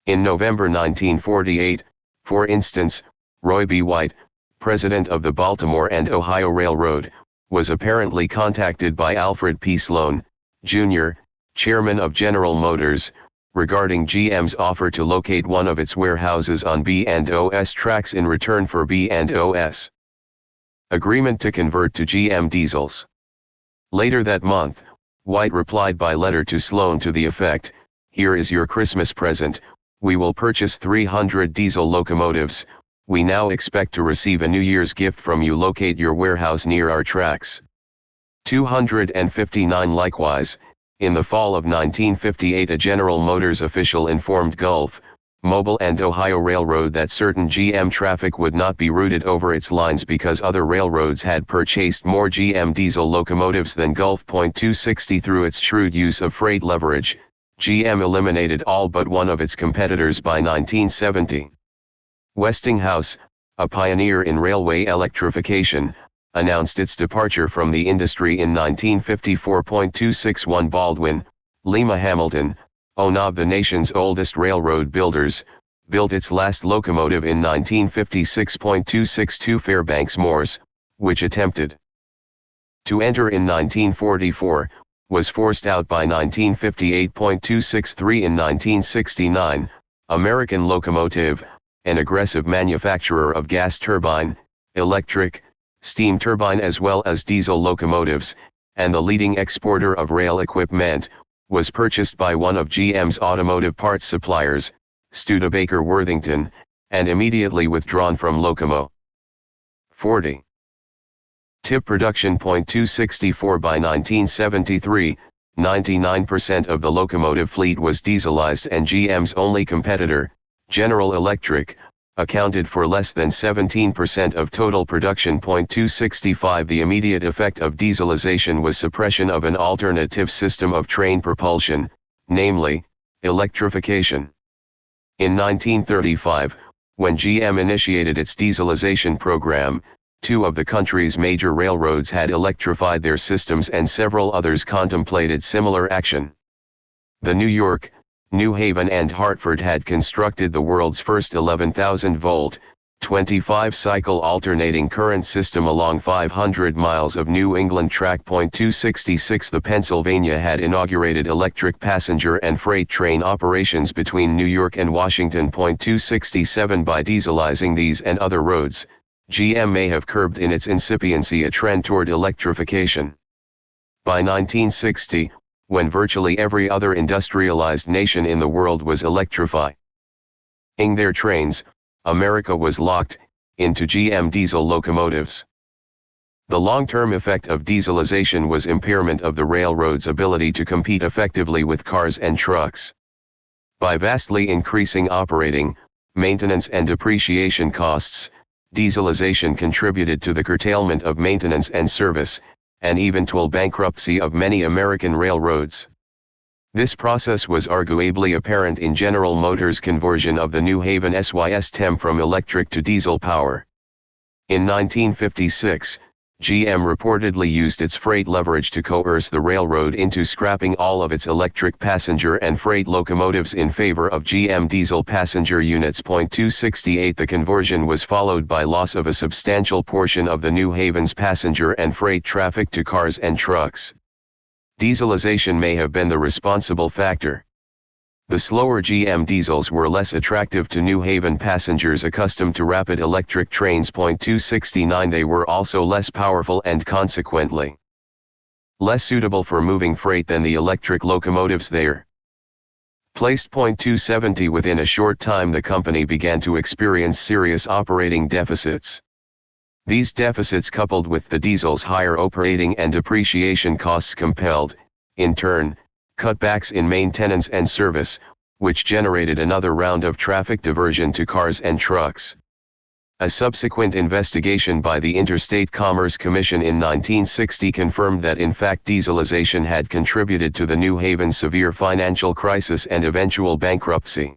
S1: In November 1948, for instance, Roy B. White, president of the Baltimore and Ohio Railroad, was apparently contacted by Alfred P. Sloan, Jr., chairman of General Motors, regarding GM's offer to locate one of its warehouses on B&O's tracks in return for B&O's agreement to convert to GM diesels. Later that month, White replied by letter to Sloan to the effect, "Here is your Christmas present, we will purchase 300 diesel locomotives, we now expect to receive a New Year's gift from you, locate your warehouse near our tracks." 259 Likewise, in the fall of 1958 a General Motors official informed Gulf, Mobile and Ohio Railroad that certain GM traffic would not be routed over its lines because other railroads had purchased more GM diesel locomotives than Gulf. 260 Through its shrewd use of freight leverage, GM eliminated all but one of its competitors by 1970. Westinghouse, a pioneer in railway electrification, announced its departure from the industry in 1954. 261 Baldwin, Lima Hamilton, one of the nation's oldest railroad builders, built its last locomotive in 1956. 262 Fairbanks Morse, which attempted to enter in 1944, was forced out by 1958. 263 In 1969, American Locomotive, an aggressive manufacturer of gas turbine, electric, steam turbine as well as diesel locomotives, and the leading exporter of rail equipment, was purchased by one of GM's automotive parts suppliers, Studebaker Worthington, and immediately withdrawn from Locomo. 40. Tip production. 264 By 1973, 99% of the locomotive fleet was dieselized and GM's only competitor, General Electric, accounted for less than 17% of total production. 265 The immediate effect of dieselization was suppression of an alternative system of train propulsion, namely, electrification. In 1935, when GM initiated its dieselization program, two of the country's major railroads had electrified their systems and several others contemplated similar action. The New York, New Haven and Hartford had constructed the world's first 11,000-volt, 25-cycle alternating current system along 500 miles of New England track. 266 The Pennsylvania had inaugurated electric passenger and freight train operations between New York and Washington. 267 By dieselizing these and other roads, GM may have curbed in its incipiency a trend toward electrification. By 1960, when virtually every other industrialized nation in the world was electrifying their trains, America was locked into GM diesel locomotives. The long-term effect of dieselization was impairment of the railroad's ability to compete effectively with cars and trucks. By vastly increasing operating, maintenance and depreciation costs, dieselization contributed to the curtailment of maintenance and service, and eventual bankruptcy of many American railroads. This process was arguably apparent in General Motors' conversion of the New Haven SYS-10 from electric to diesel power. In 1956, GM reportedly used its freight leverage to coerce the railroad into scrapping all of its electric passenger and freight locomotives in favor of GM diesel passenger units. 268 The conversion was followed by loss of a substantial portion of the New Haven's passenger and freight traffic to cars and trucks. Dieselization may have been the responsible factor. The slower GM diesels were less attractive to New Haven passengers accustomed to rapid electric trains. 269 They were also less powerful and consequently less suitable for moving freight than the electric locomotives there placed. 270 Within a short time the company began to experience serious operating deficits. These deficits, coupled with the diesel's higher operating and depreciation costs, compelled, in turn, cutbacks in maintenance and service, which generated another round of traffic diversion to cars and trucks. A subsequent investigation by the Interstate Commerce Commission in 1960 confirmed that in fact dieselization had contributed to the New Haven severe financial crisis and eventual bankruptcy.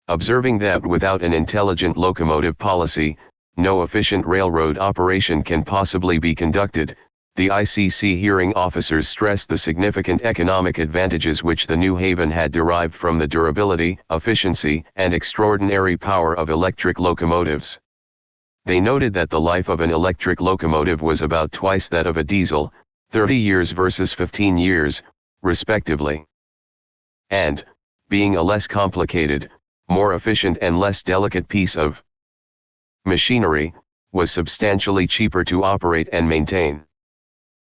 S1: Observing that without an intelligent locomotive policy, no efficient railroad operation can possibly be conducted, the ICC hearing officers stressed the significant economic advantages which the New Haven had derived from the durability, efficiency, and extraordinary power of electric locomotives. They noted that the life of an electric locomotive was about twice that of a diesel, 30 years versus 15 years, respectively. And, being a less complicated, more efficient and less delicate piece of machinery, was substantially cheaper to operate and maintain.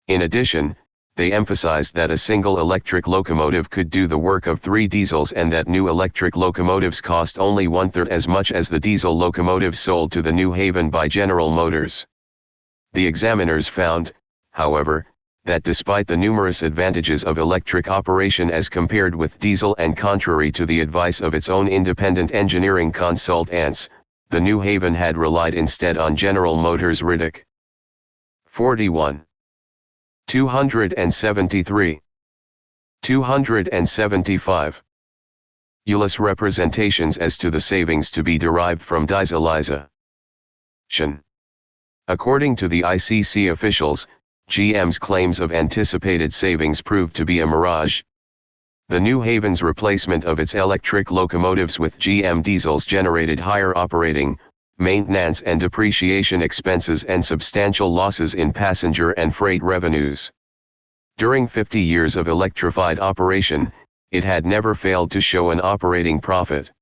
S1: In addition, they emphasized that a single electric locomotive could do the work of 3 diesels and that new electric locomotives cost only 1/3 as much as the diesel locomotives sold to the New Haven by General Motors. The examiners found, however, that despite the numerous advantages of electric operation as compared with diesel and contrary to the advice of its own independent engineering consultants, the New Haven had relied instead on General Motors' Riddick 41. 273. 275. Euler's representations as to the savings to be derived from dieselization. According to the ICC officials, GM's claims of anticipated savings proved to be a mirage. The New Haven's replacement of its electric locomotives with GM diesels generated higher operating, maintenance and depreciation expenses and substantial losses in passenger and freight revenues. During 50 years of electrified operation, it had never failed to show an operating profit.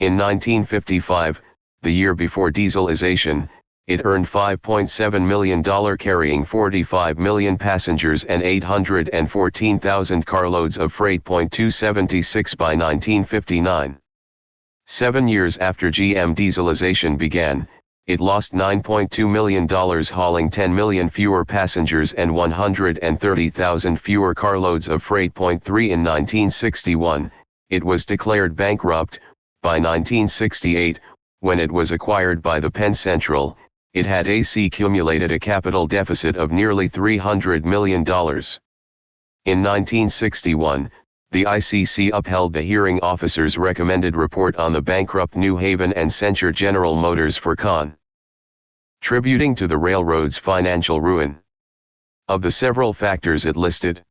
S1: In 1955, the year before dieselization, it earned $5.7 million carrying 45 million passengers and 814,000 carloads of freight. 276 by 1959. 7 years after GM dieselization began, it lost $9.2 million hauling 10 million fewer passengers and 130,000 fewer carloads of freight. 3 In 1961, it was declared bankrupt. By 1968, when it was acquired by the Penn Central, it had accumulated a capital deficit of nearly $300 million. In 1961, the ICC upheld the hearing officer's recommended report on the bankrupt New Haven and censured General Motors for contributing to the railroad's financial ruin. Of the several factors it listed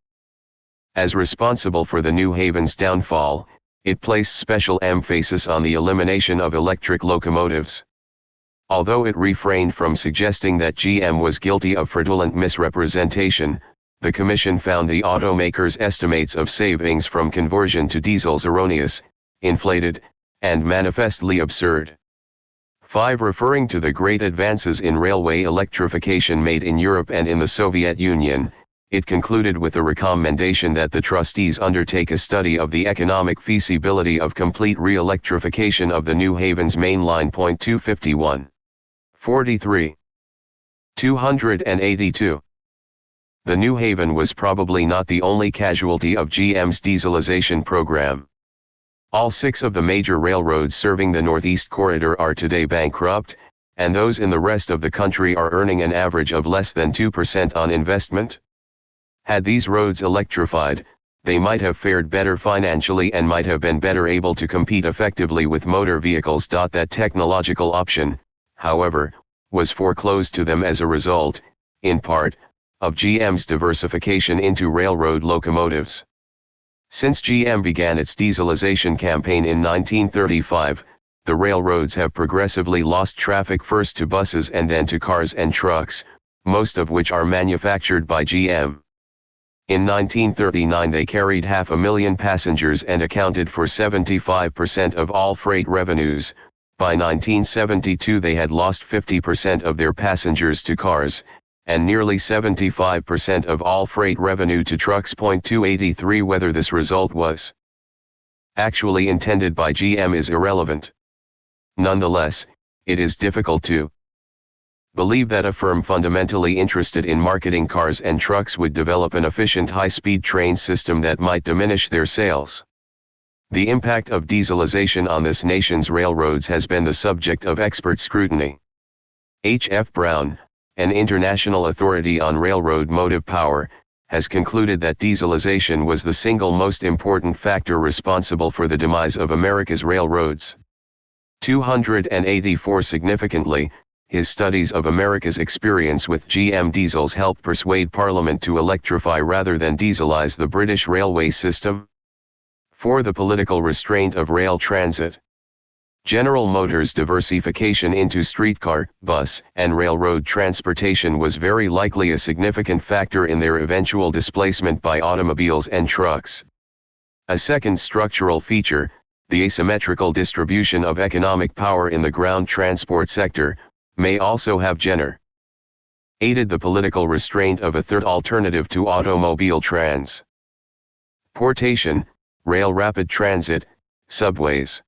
S1: as responsible for the New Haven's downfall, it placed special emphasis on the elimination of electric locomotives. Although it refrained from suggesting that GM was guilty of fraudulent misrepresentation, the Commission found the automaker's estimates of savings from conversion to diesels erroneous, inflated, and manifestly absurd. 5. Referring to the great advances in railway electrification made in Europe and in the Soviet Union, it concluded with a recommendation that the trustees undertake a study of the economic feasibility of complete re-electrification of the New Haven's main line. 251. 43. 282. The New Haven was probably not the only casualty of GM's dieselization program. All 6 of the major railroads serving the Northeast Corridor are today bankrupt, and those in the rest of the country are earning an average of less than 2% on investment. Had these roads electrified, they might have fared better financially and might have been better able to compete effectively with motor vehicles. That technological option, however, was foreclosed to them as a result, in part, of GM's diversification into railroad locomotives. Since GM began its dieselization campaign in 1935, the railroads have progressively lost traffic first to buses and then to cars and trucks, most of which are manufactured by GM. In 1939 they carried 500,000 passengers and accounted for 75% of all freight revenues. By 1972 they had lost 50% of their passengers to cars, and nearly 75% of all freight revenue to trucks. 283 Whether this result was actually intended by GM is irrelevant. Nonetheless, it is difficult to believe that a firm fundamentally interested in marketing cars and trucks would develop an efficient high-speed train system that might diminish their sales. The impact of dieselization on this nation's railroads has been the subject of expert scrutiny. H. F. Brown, an international authority on railroad motive power, has concluded that dieselization was the single most important factor responsible for the demise of America's railroads. 284 Significantly, his studies of America's experience with GM diesels helped persuade Parliament to electrify rather than dieselize the British railway system. 4. The political restraint of rail transit. General Motors' diversification into streetcar, bus, and railroad transportation was very likely a significant factor in their eventual displacement by automobiles and trucks. A second structural feature, the asymmetrical distribution of economic power in the ground transport sector, may also have aided the political restraint of a third alternative to automobile transportation, rail rapid transit, subways.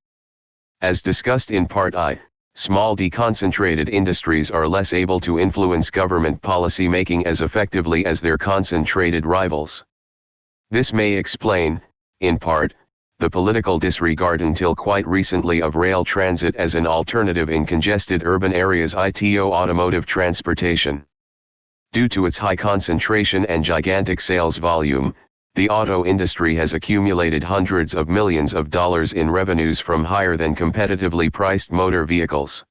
S1: As discussed in Part I, small deconcentrated industries are less able to influence government policy making as effectively as their concentrated rivals. This may explain, in part, the political disregard until quite recently of rail transit as an alternative in congested urban areas to automotive transportation. Due to its high concentration and gigantic sales volume, the auto industry has accumulated hundreds of millions of dollars in revenues from higher than competitively priced motor vehicles.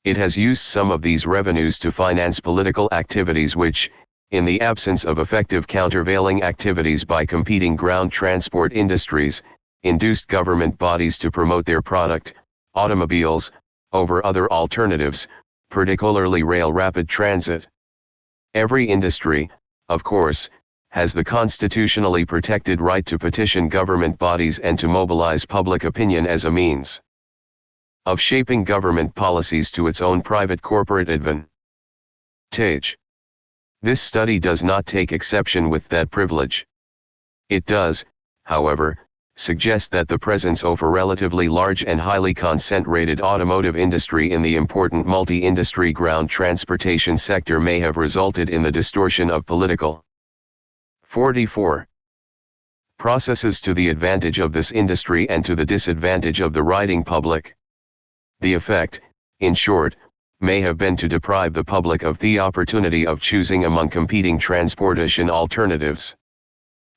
S1: It has used some of these revenues to finance political activities which, in the absence of effective countervailing activities by competing ground transport industries, induced government bodies to promote their product, automobiles, over other alternatives, particularly rail rapid transit. Every industry, of course, has the constitutionally protected right to petition government bodies and to mobilize public opinion as a means of shaping government policies to its own private corporate advantage. This study does not take exception with that privilege. It does, however, suggest that the presence of a relatively large and highly concentrated automotive industry in the important multi-industry ground transportation sector may have resulted in the distortion of political 44. Processes to the advantage of this industry and to the disadvantage of the riding public. The effect, in short, may have been to deprive the public of the opportunity of choosing among competing transportation alternatives.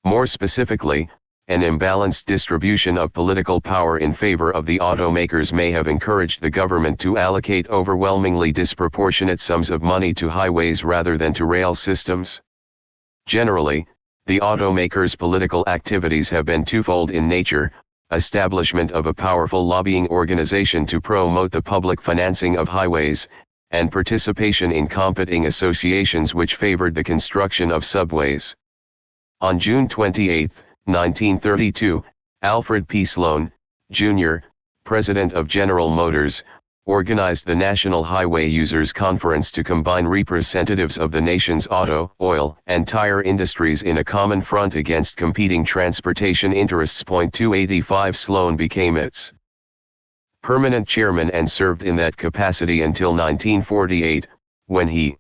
S1: More specifically, an imbalanced distribution of political power in favor of the automakers may have encouraged the government to allocate overwhelmingly disproportionate sums of money to highways rather than to rail systems. Generally, the automakers' political activities have been twofold in nature: establishment of a powerful lobbying organization to promote the public financing of highways, and participation in competing associations which favored the construction of subways. On June 28, 1932, Alfred P. Sloan, Jr., President of General Motors, organized the National Highway Users Conference to combine representatives of the nation's auto, oil, and tire industries in a common front against competing transportation interests. 285 Sloan became its permanent chairman and served in that capacity until 1948, when he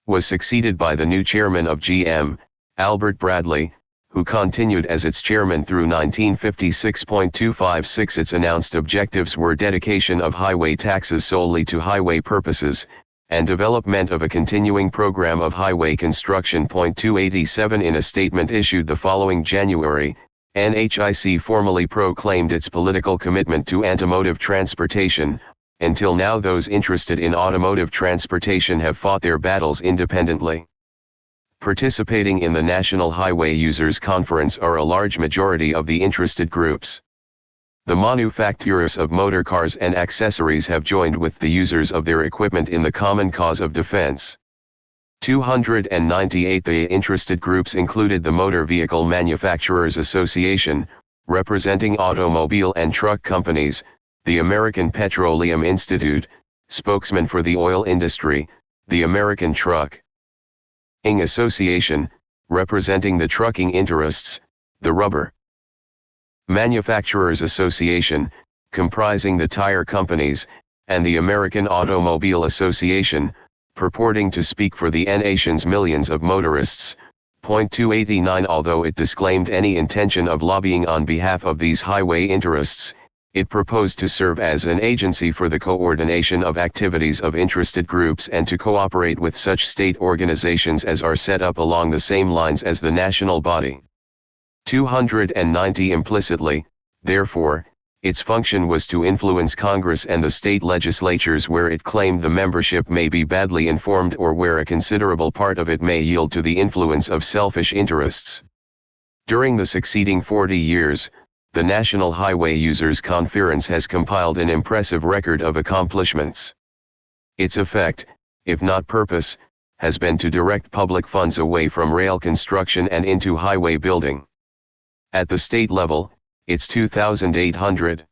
S1: was succeeded by the new chairman of GM, Albert Bradley, who continued as its chairman through 1956. 256 Its announced objectives were dedication of highway taxes solely to highway purposes, and development of a continuing program of highway construction. 287 In a statement issued the following January, NHIC formally proclaimed its political commitment to automotive transportation. Until now, those interested in automotive transportation have fought their battles independently. Participating in the National Highway Users Conference are a large majority of the interested groups. The manufacturers of motor cars and accessories have joined with the users of their equipment in the common cause of defense. 298 The interested groups included the Motor Vehicle Manufacturers Association, representing automobile and truck companies, the American Petroleum Institute, spokesman for the oil industry, the American Trucking Association, representing the trucking interests, the Rubber Manufacturers Association, comprising the tire companies, and the American Automobile Association, purporting to speak for the nation's millions of motorists. 289 Although it disclaimed any intention of lobbying on behalf of these highway interests, it proposed to serve as an agency for the coordination of activities of interested groups and to cooperate with such state organizations as are set up along the same lines as the national body. 290 Implicitly, therefore, its function was to influence Congress and the state legislatures where it claimed the membership may be badly informed or where a considerable part of it may yield to the influence of selfish interests. During the succeeding 40 years, the National Highway Users Conference has compiled an impressive record of accomplishments. Its effect, if not purpose, has been to direct public funds away from rail construction and into highway building. At the state level, its 2,800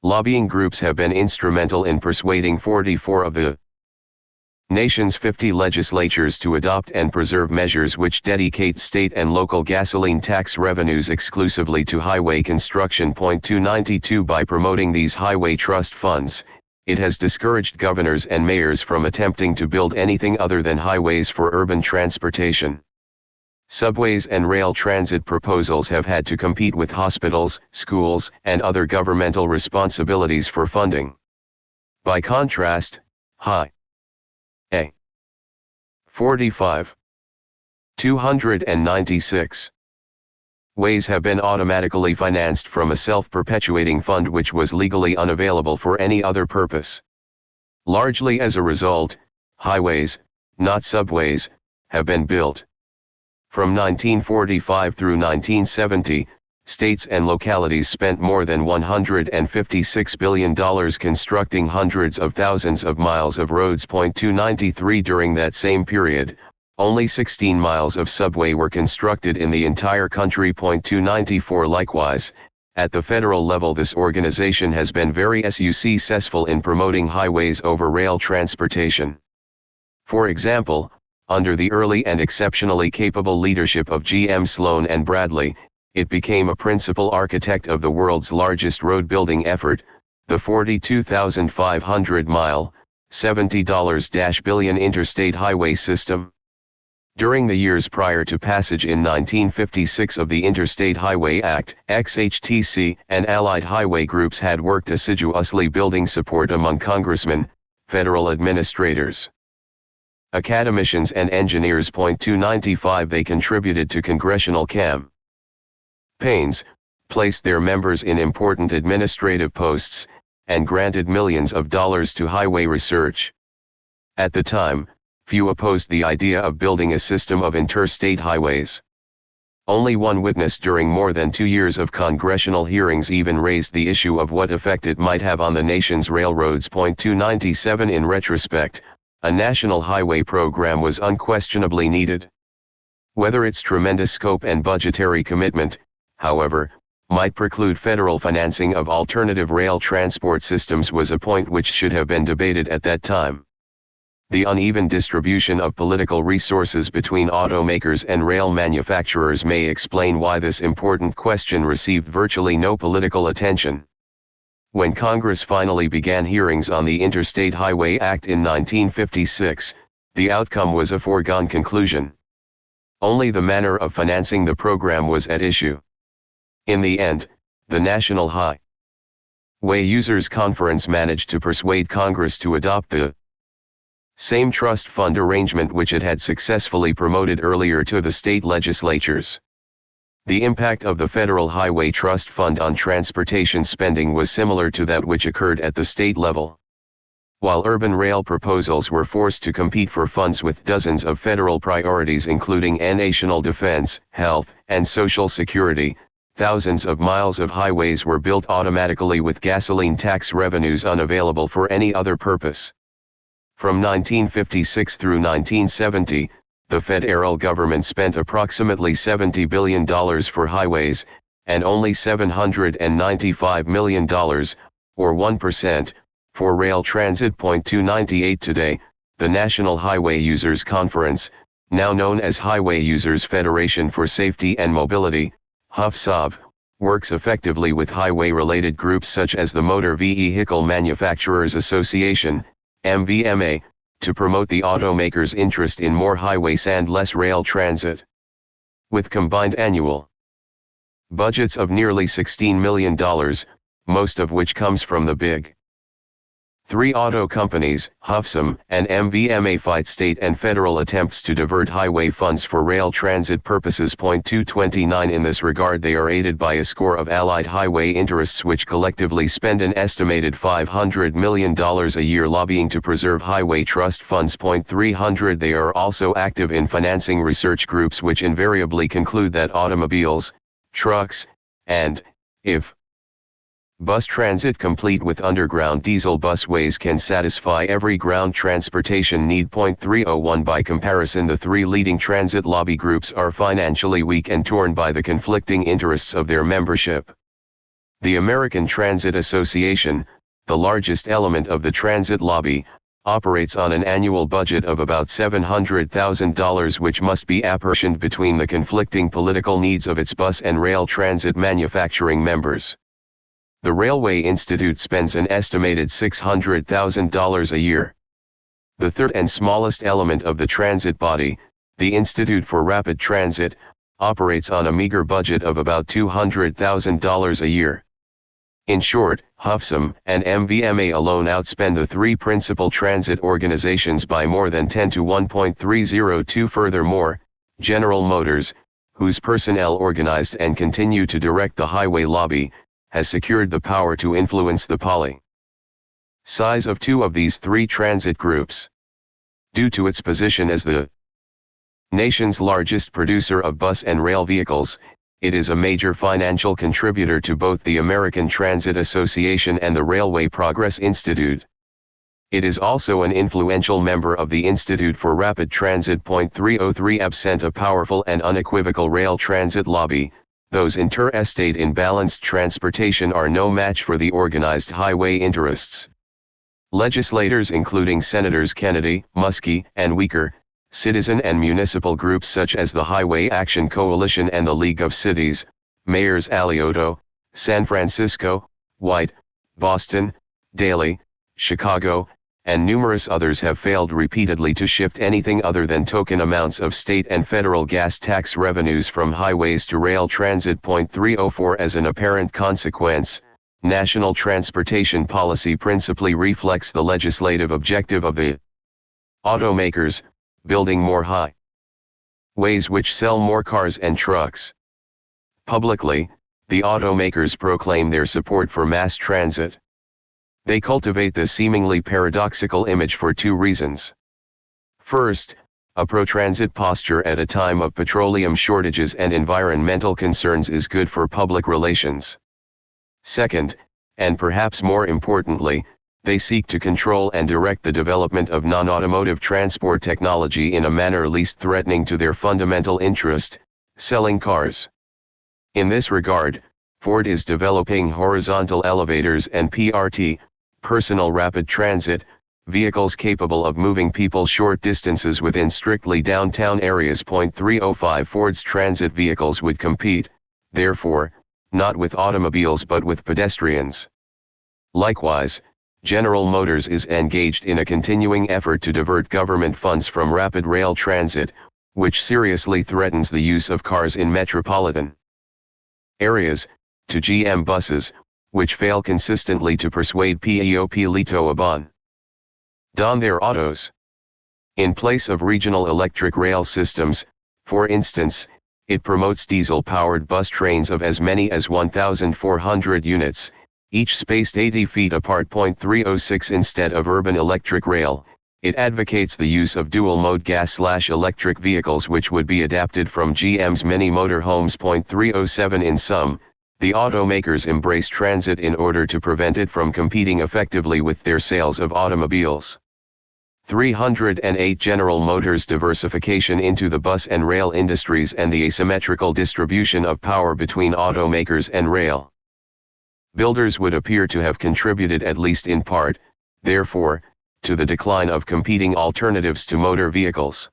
S1: lobbying groups have been instrumental in persuading 44 of the nation's 50 legislatures to adopt and preserve measures which dedicate state and local gasoline tax revenues exclusively to highway construction. 292 By promoting these highway trust funds, it has discouraged governors and mayors from attempting to build anything other than highways for urban transportation. Subways and rail transit proposals have had to compete with hospitals, schools, and other governmental responsibilities for funding. By contrast, Highway 45, 296 ways have been automatically financed from a self-perpetuating fund which was legally unavailable for any other purpose. Largely as a result, highways, not subways, have been built. From 1945 through 1970, states and localities spent more than $156 billion constructing hundreds of thousands of miles of roads. 293 During that same period, only 16 miles of subway were constructed in the entire country. 294 Likewise, at the federal level this organization has been very successful in promoting highways over rail transportation. For example, under the early and exceptionally capable leadership of G.M. Sloan and Bradley, it became a principal architect of the world's largest road-building effort, the 42,500-mile, $70 billion interstate highway system. During the years prior to passage in 1956 of the Interstate Highway Act, XHTC and allied highway groups had worked assiduously building support among congressmen, federal administrators, academicians and engineers. 295 They contributed to congressional campaigns, placed their members in important administrative posts, and granted millions of dollars to highway research. At the time, few opposed the idea of building a system of interstate highways. Only one witness during more than 2 years of congressional hearings even raised the issue of what effect it might have on the nation's railroads. 297 In retrospect, a national highway program was unquestionably needed. Whether its tremendous scope and budgetary commitment, however, might preclude federal financing of alternative rail transport systems was a point which should have been debated at that time. The uneven distribution of political resources between automakers and rail manufacturers may explain why this important question received virtually no political attention. When Congress finally began hearings on the Interstate Highway Act in 1956, the outcome was a foregone conclusion. Only the manner of financing the program was at issue. In the end, the National Highway Users Conference managed to persuade Congress to adopt the same trust fund arrangement which it had successfully promoted earlier to the state legislatures. The impact of the Federal Highway Trust Fund on transportation spending was similar to that which occurred at the state level. While urban rail proposals were forced to compete for funds with dozens of federal priorities including national defense, health, and social security, thousands of miles of highways were built automatically with gasoline tax revenues unavailable for any other purpose. From 1956 through 1970, the federal government spent approximately $70 billion for highways, and only $795 million, or 1%, for rail transit. 298 Today, the National Highway Users Conference, now known as Highway Users Federation for Safety and Mobility, HUFSAV, works effectively with highway-related groups such as the Motor Vehicle Manufacturers Association, MVMA, to promote the automakers' interest in more highways and less rail transit. With combined annual budgets of nearly $16 million, most of which comes from the Big Three auto companies, HUFSAM and MVMA, fight state and federal attempts to divert highway funds for rail transit purposes. 229 In this regard they are aided by a score of allied highway interests which collectively spend an estimated $500 million a year lobbying to preserve highway trust funds. 300 They are also active in financing research groups which invariably conclude that automobiles, trucks, and If bus transit complete with underground diesel busways can satisfy every ground transportation need. 301 By comparison, the three leading transit lobby groups are financially weak and torn by the conflicting interests of their membership. The American Transit Association, the largest element of the transit lobby, operates on an annual budget of about $700,000, which must be apportioned between the conflicting political needs of its bus and rail transit manufacturing members. The Railway Institute spends an estimated $600,000 a year. The third and smallest element of the transit body, the Institute for Rapid Transit, operates on a meager budget of about $200,000 a year. In short, HUFSM and MVMA alone outspend the three principal transit organizations by more than 10 to 1.302. Furthermore, General Motors, whose personnel organized and continue to direct the highway lobby, has secured the power to influence the policy size of two of these three transit groups. Due to its position as the nation's largest producer of bus and rail vehicles, it is a major financial contributor to both the American Transit Association and the Railway Progress Institute. It is also an influential member of the Institute for Rapid Transit. 303 Absent a powerful and unequivocal rail transit lobby, those interstate in balanced transportation are no match for the organized highway interests. Legislators including Senators Kennedy, Muskie, and Weicker, citizen and municipal groups such as the Highway Action Coalition and the League of Cities, Mayors Alioto, San Francisco, White, Boston, Daley, Chicago, and numerous others have failed repeatedly to shift anything other than token amounts of state and federal gas tax revenues from highways to rail transit. 304 As an apparent consequence, national transportation policy principally reflects the legislative objective of the automakers, building more highways which sell more cars and trucks. Publicly, the automakers proclaim their support for mass transit. They cultivate this seemingly paradoxical image for two reasons. First, a pro-transit posture at a time of petroleum shortages and environmental concerns is good for public relations. Second, and perhaps more importantly, they seek to control and direct the development of non-automotive transport technology in a manner least threatening to their fundamental interest, selling cars. In this regard, Ford is developing horizontal elevators and PRT, personal rapid transit, vehicles capable of moving people short distances within strictly downtown areas. 305 Ford's transit vehicles would compete, therefore, not with automobiles but with pedestrians. Likewise, General Motors is engaged in a continuing effort to divert government funds from rapid rail transit, which seriously threatens the use of cars in metropolitan areas, to GM buses, which fail consistently to persuade PEOP to abandon their autos. In place of regional electric rail systems, for instance, it promotes diesel-powered bus trains of as many as 1,400 units, each spaced 80 feet apart. 306 Instead of urban electric rail, it advocates the use of dual-mode gas/electric vehicles which would be adapted from GM's many motorhomes. 307 In sum, the automakers embrace transit in order to prevent it from competing effectively with their sales of automobiles. 308 General Motors' diversification into the bus and rail industries and the asymmetrical distribution of power between automakers and rail builders would appear to have contributed, at least in part, therefore, to the decline of competing alternatives to motor vehicles.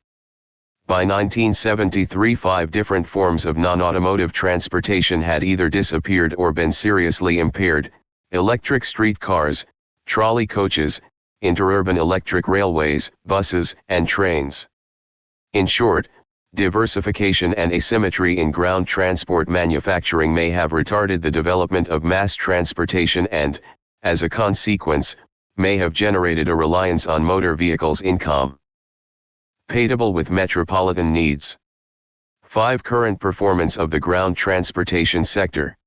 S1: By 1973, 5 different forms of non-automotive transportation had either disappeared or been seriously impaired: electric streetcars, trolley coaches, interurban electric railways, buses, and trains. In short, diversification and asymmetry in ground transport manufacturing may have retarded the development of mass transportation and, as a consequence, may have generated a reliance on motor vehicles incompatible with metropolitan needs. 5. Current performance of the ground transportation sector.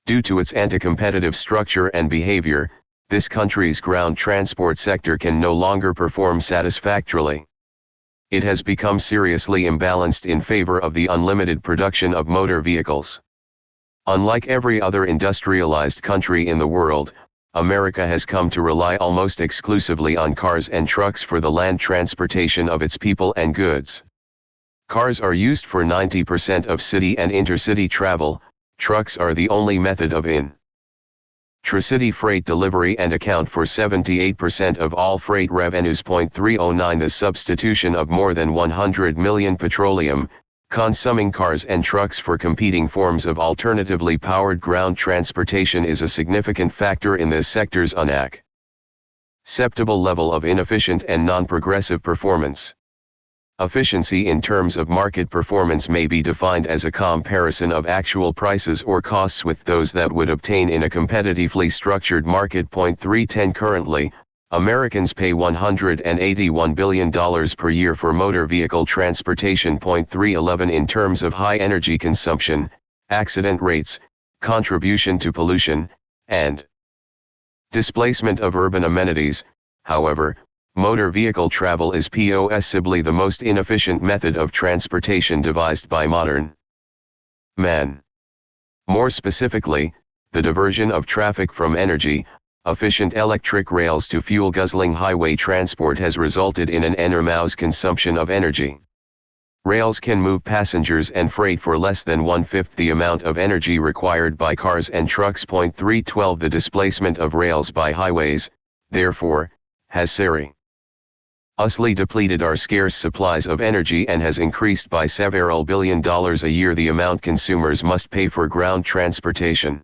S1: Due to its anti-competitive structure and behavior, this country's ground transport sector can no longer perform satisfactorily. It has become seriously imbalanced in favor of the unlimited production of motor vehicles. Unlike every other industrialized country in the world, America has come to rely almost exclusively on cars and trucks for the land transportation of its people and goods. Cars are used for 90% of city and intercity travel, trucks are the only method of intra-city freight delivery and account for 78% of all freight revenues. 309 The substitution of more than 100 million petroleum-consuming cars and trucks for competing forms of alternatively powered ground transportation is a significant factor in this sector's unacceptable level of inefficient and non-progressive performance. Efficiency in terms of market performance may be defined as a comparison of actual prices or costs with those that would obtain in a competitively structured market. 310 Currently, Americans pay $181 billion per year for motor vehicle transportation. 311 In terms of high energy consumption, accident rates, contribution to pollution, and displacement of urban amenities, however, motor vehicle travel is possibly the most inefficient method of transportation devised by modern man. More specifically, the diversion of traffic from energy-efficient electric rails to fuel-guzzling highway transport has resulted in an enormous consumption of energy. Rails can move passengers and freight for less than one-fifth the amount of energy required by cars and trucks. 312 The displacement of rails by highways, therefore, has seriously depleted our scarce supplies of energy and has increased by several $1 billion a year the amount consumers must pay for ground transportation.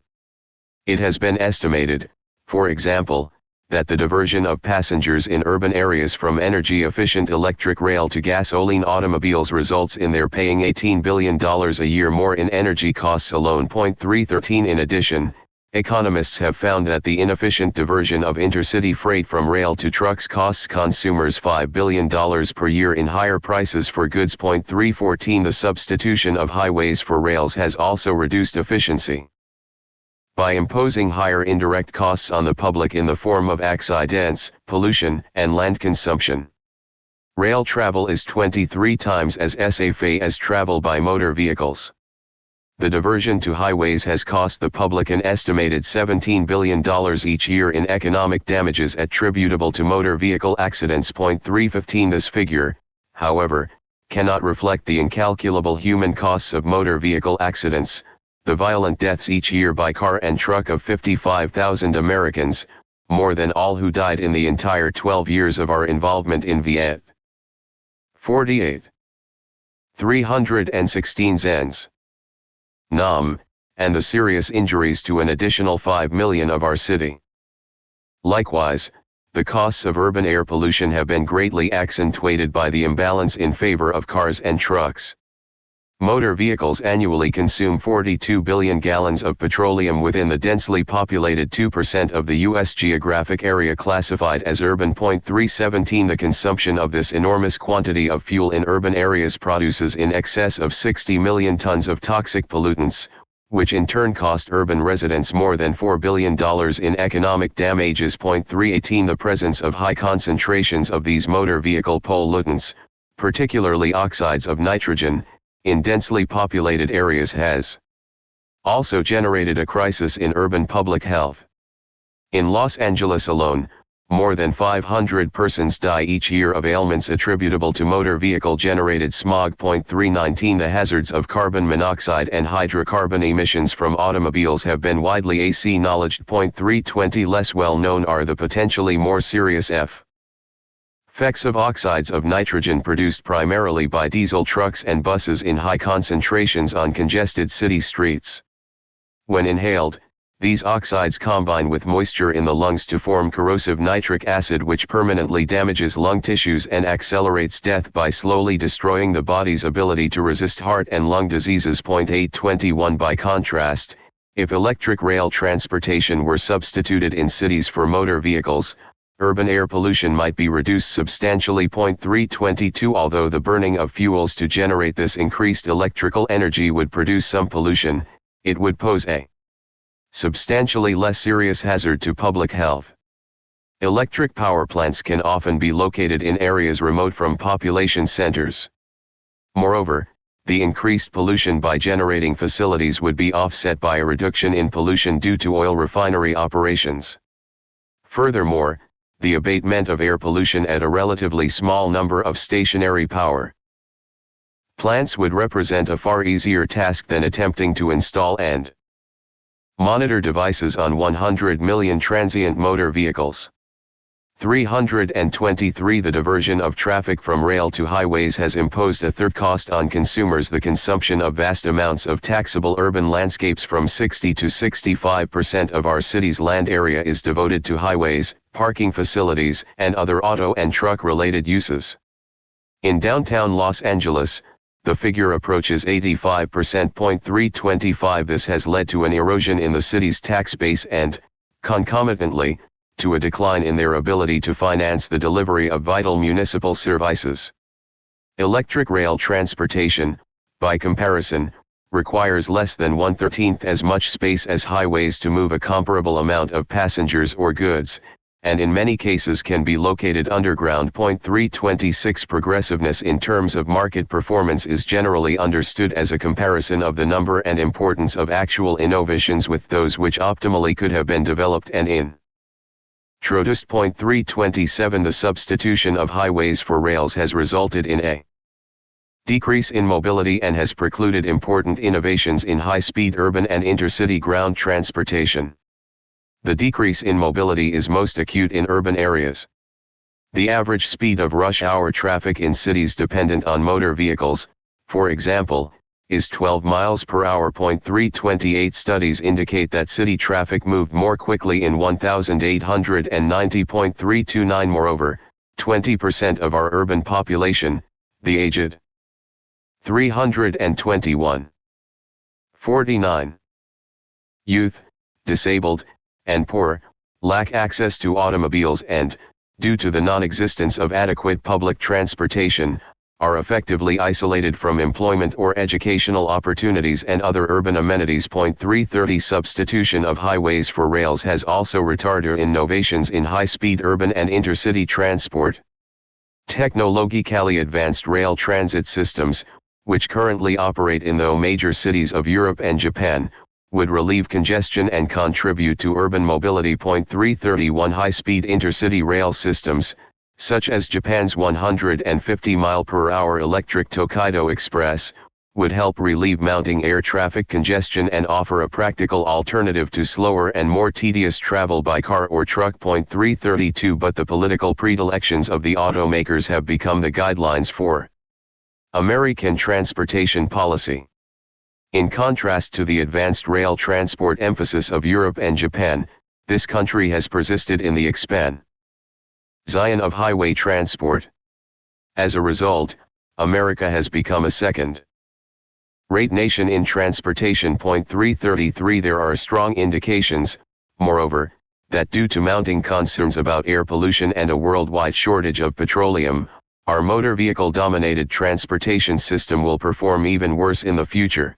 S1: It has been estimated, for example, that the diversion of passengers in urban areas from energy-efficient electric rail to gasoline automobiles results in their paying $18 billion a year more in energy costs alone. 313 In addition, economists have found that the inefficient diversion of intercity freight from rail to trucks costs consumers $5 billion per year in higher prices for goods. 314 The substitution of highways for rails has also reduced efficiency. By imposing higher indirect costs on the public in the form of accidents, pollution, and land consumption. Rail travel is 23 times as safe as travel by motor vehicles. The diversion to highways has cost the public an estimated $17 billion each year in economic damages attributable to motor vehicle accidents. 315 This figure, however, cannot reflect the incalculable human costs of motor vehicle accidents, the violent deaths each year by car and truck of 55,000 Americans, more than all who died in the entire 12 years of our involvement in Vietnam. 48. 316 Zens. Nam, and the serious injuries to an additional 5 million of our city. Likewise, the costs of urban air pollution have been greatly accentuated by the imbalance in favor of cars and trucks. Motor vehicles annually consume 42 billion gallons of petroleum within the densely populated 2% of the U.S. geographic area classified as urban. 317 The consumption of this enormous quantity of fuel in urban areas produces in excess of 60 million tons of toxic pollutants, which in turn cost urban residents more than $4 billion in economic damages. 318 The presence of high concentrations of these motor vehicle pollutants, particularly oxides of nitrogen, in densely populated areas has also generated a crisis in urban public health. In Los Angeles alone, more than 500 persons die each year of ailments attributable to motor vehicle-generated smog. 319 The hazards of carbon monoxide and hydrocarbon emissions from automobiles have been widely acknowledged. 320 Less well known are the potentially more serious effects of oxides of nitrogen produced primarily by diesel trucks and buses in high concentrations on congested city streets. When inhaled, these oxides combine with moisture in the lungs to form corrosive nitric acid, which permanently damages lung tissues and accelerates death by slowly destroying the body's ability to resist heart and lung diseases. 821 By contrast, if electric rail transportation were substituted in cities for motor vehicles, urban air pollution might be reduced substantially. 322 Although the burning of fuels to generate this increased electrical energy would produce some pollution, it would pose a substantially less serious hazard to public health. Electric power plants can often be located in areas remote from population centers. Moreover, the increased pollution by generating facilities would be offset by a reduction in pollution due to oil refinery operations. Furthermore, the abatement of air pollution at a relatively small number of stationary power plants would represent a far easier task than attempting to install and monitor devices on 100 million transient motor vehicles. 323 The diversion of traffic from rail to highways has imposed a third cost on consumers: the consumption of vast amounts of taxable urban landscapes. From 60 to 65% of our city's land area is devoted to highways, parking facilities, and other auto and truck-related uses. In downtown Los Angeles, the figure approaches 85%. 325 This has led to an erosion in the city's tax base and, concomitantly, to a decline in their ability to finance the delivery of vital municipal services. Electric rail transportation, by comparison, requires less than 1/13 as much space as highways to move a comparable amount of passengers or goods, and in many cases can be located underground. 326 Progressiveness in terms of market performance is generally understood as a comparison of the number and importance of actual innovations with those which optimally could have been developed and introduced. 327 The substitution of highways for rails has resulted in a decrease in mobility and has precluded important innovations in high-speed urban and intercity ground transportation. The decrease in mobility is most acute in urban areas. The average speed of rush hour traffic in cities dependent on motor vehicles, for example, is 12 miles per hour. 328 Studies indicate that city traffic moved more quickly in 1890. 329 Moreover, 20% of our urban population, the aged 321, 49, youth, disabled, and poor, lack access to automobiles and, due to the non-existence of adequate public transportation, are effectively isolated from employment or educational opportunities and other urban amenities. 330 Substitution of highways for rails has also retarded innovations in high-speed urban and intercity transport. Technologically advanced rail transit systems, which currently operate in the major cities of Europe and Japan, would relieve congestion and contribute to urban mobility. 331 High-speed intercity rail systems, such as Japan's 150 mph electric Tokaido Express, would help relieve mounting air traffic congestion and offer a practical alternative to slower and more tedious travel by car or truck. 332 But the political predilections of the automakers have become the guidelines for American transportation policy. In contrast to the advanced rail transport emphasis of Europe and Japan, this country has persisted in the expansion of highway transport. As a result, America has become a second-rate nation in transportation. 333 There are strong indications, moreover, that due to mounting concerns about air pollution and a worldwide shortage of petroleum, our motor vehicle-dominated transportation system will perform even worse in the future.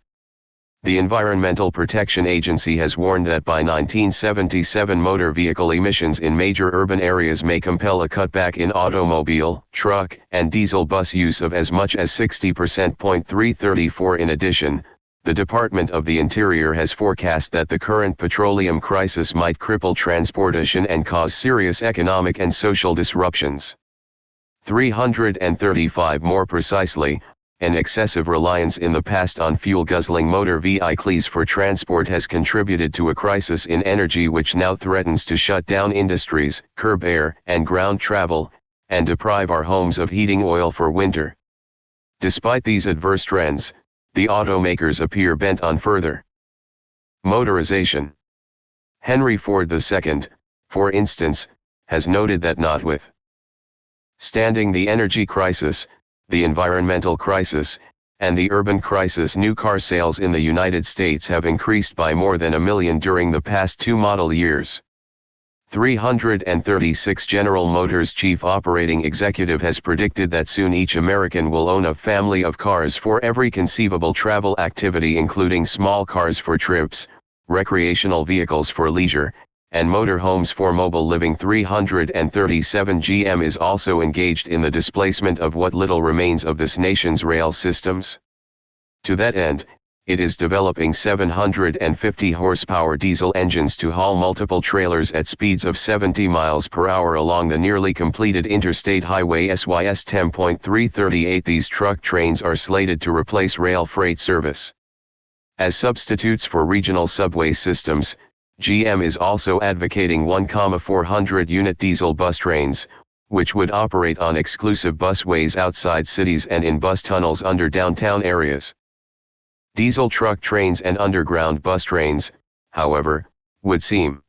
S1: The Environmental Protection Agency has warned that by 1977 motor vehicle emissions in major urban areas may compel a cutback in automobile, truck, and diesel bus use of as much as 60%. 334 In addition, the Department of the Interior has forecast that the current petroleum crisis might cripple transportation and cause serious economic and social disruptions. 335 More precisely, an excessive reliance in the past on fuel-guzzling motor vehicles for transport has contributed to a crisis in energy which now threatens to shut down industries, curb air and ground travel, and deprive our homes of heating oil for winter. Despite these adverse trends, the automakers appear bent on further motorization. Henry Ford II, for instance, has noted that notwithstanding the energy crisis, the environmental crisis, and the urban crisis, new car sales in the United States have increased by more than 1 million during the past 2 model years. 336 General Motors chief operating executive has predicted that soon each American will own a family of cars for every conceivable travel activity, including small cars for trips, recreational vehicles for leisure, and motorhomes for mobile living. 337 GM is also engaged in the displacement of what little remains of this nation's rail systems. To that end, it is developing 750 horsepower diesel engines to haul multiple trailers at speeds of 70 miles per hour along the nearly completed Interstate Highway SYS 10.338. These truck trains are slated to replace rail freight service. As substitutes for regional subway systems, GM is also advocating 1,400-unit diesel bus trains, which would operate on exclusive busways outside cities and in bus tunnels under downtown areas. Diesel truck trains and underground bus trains, however, would seem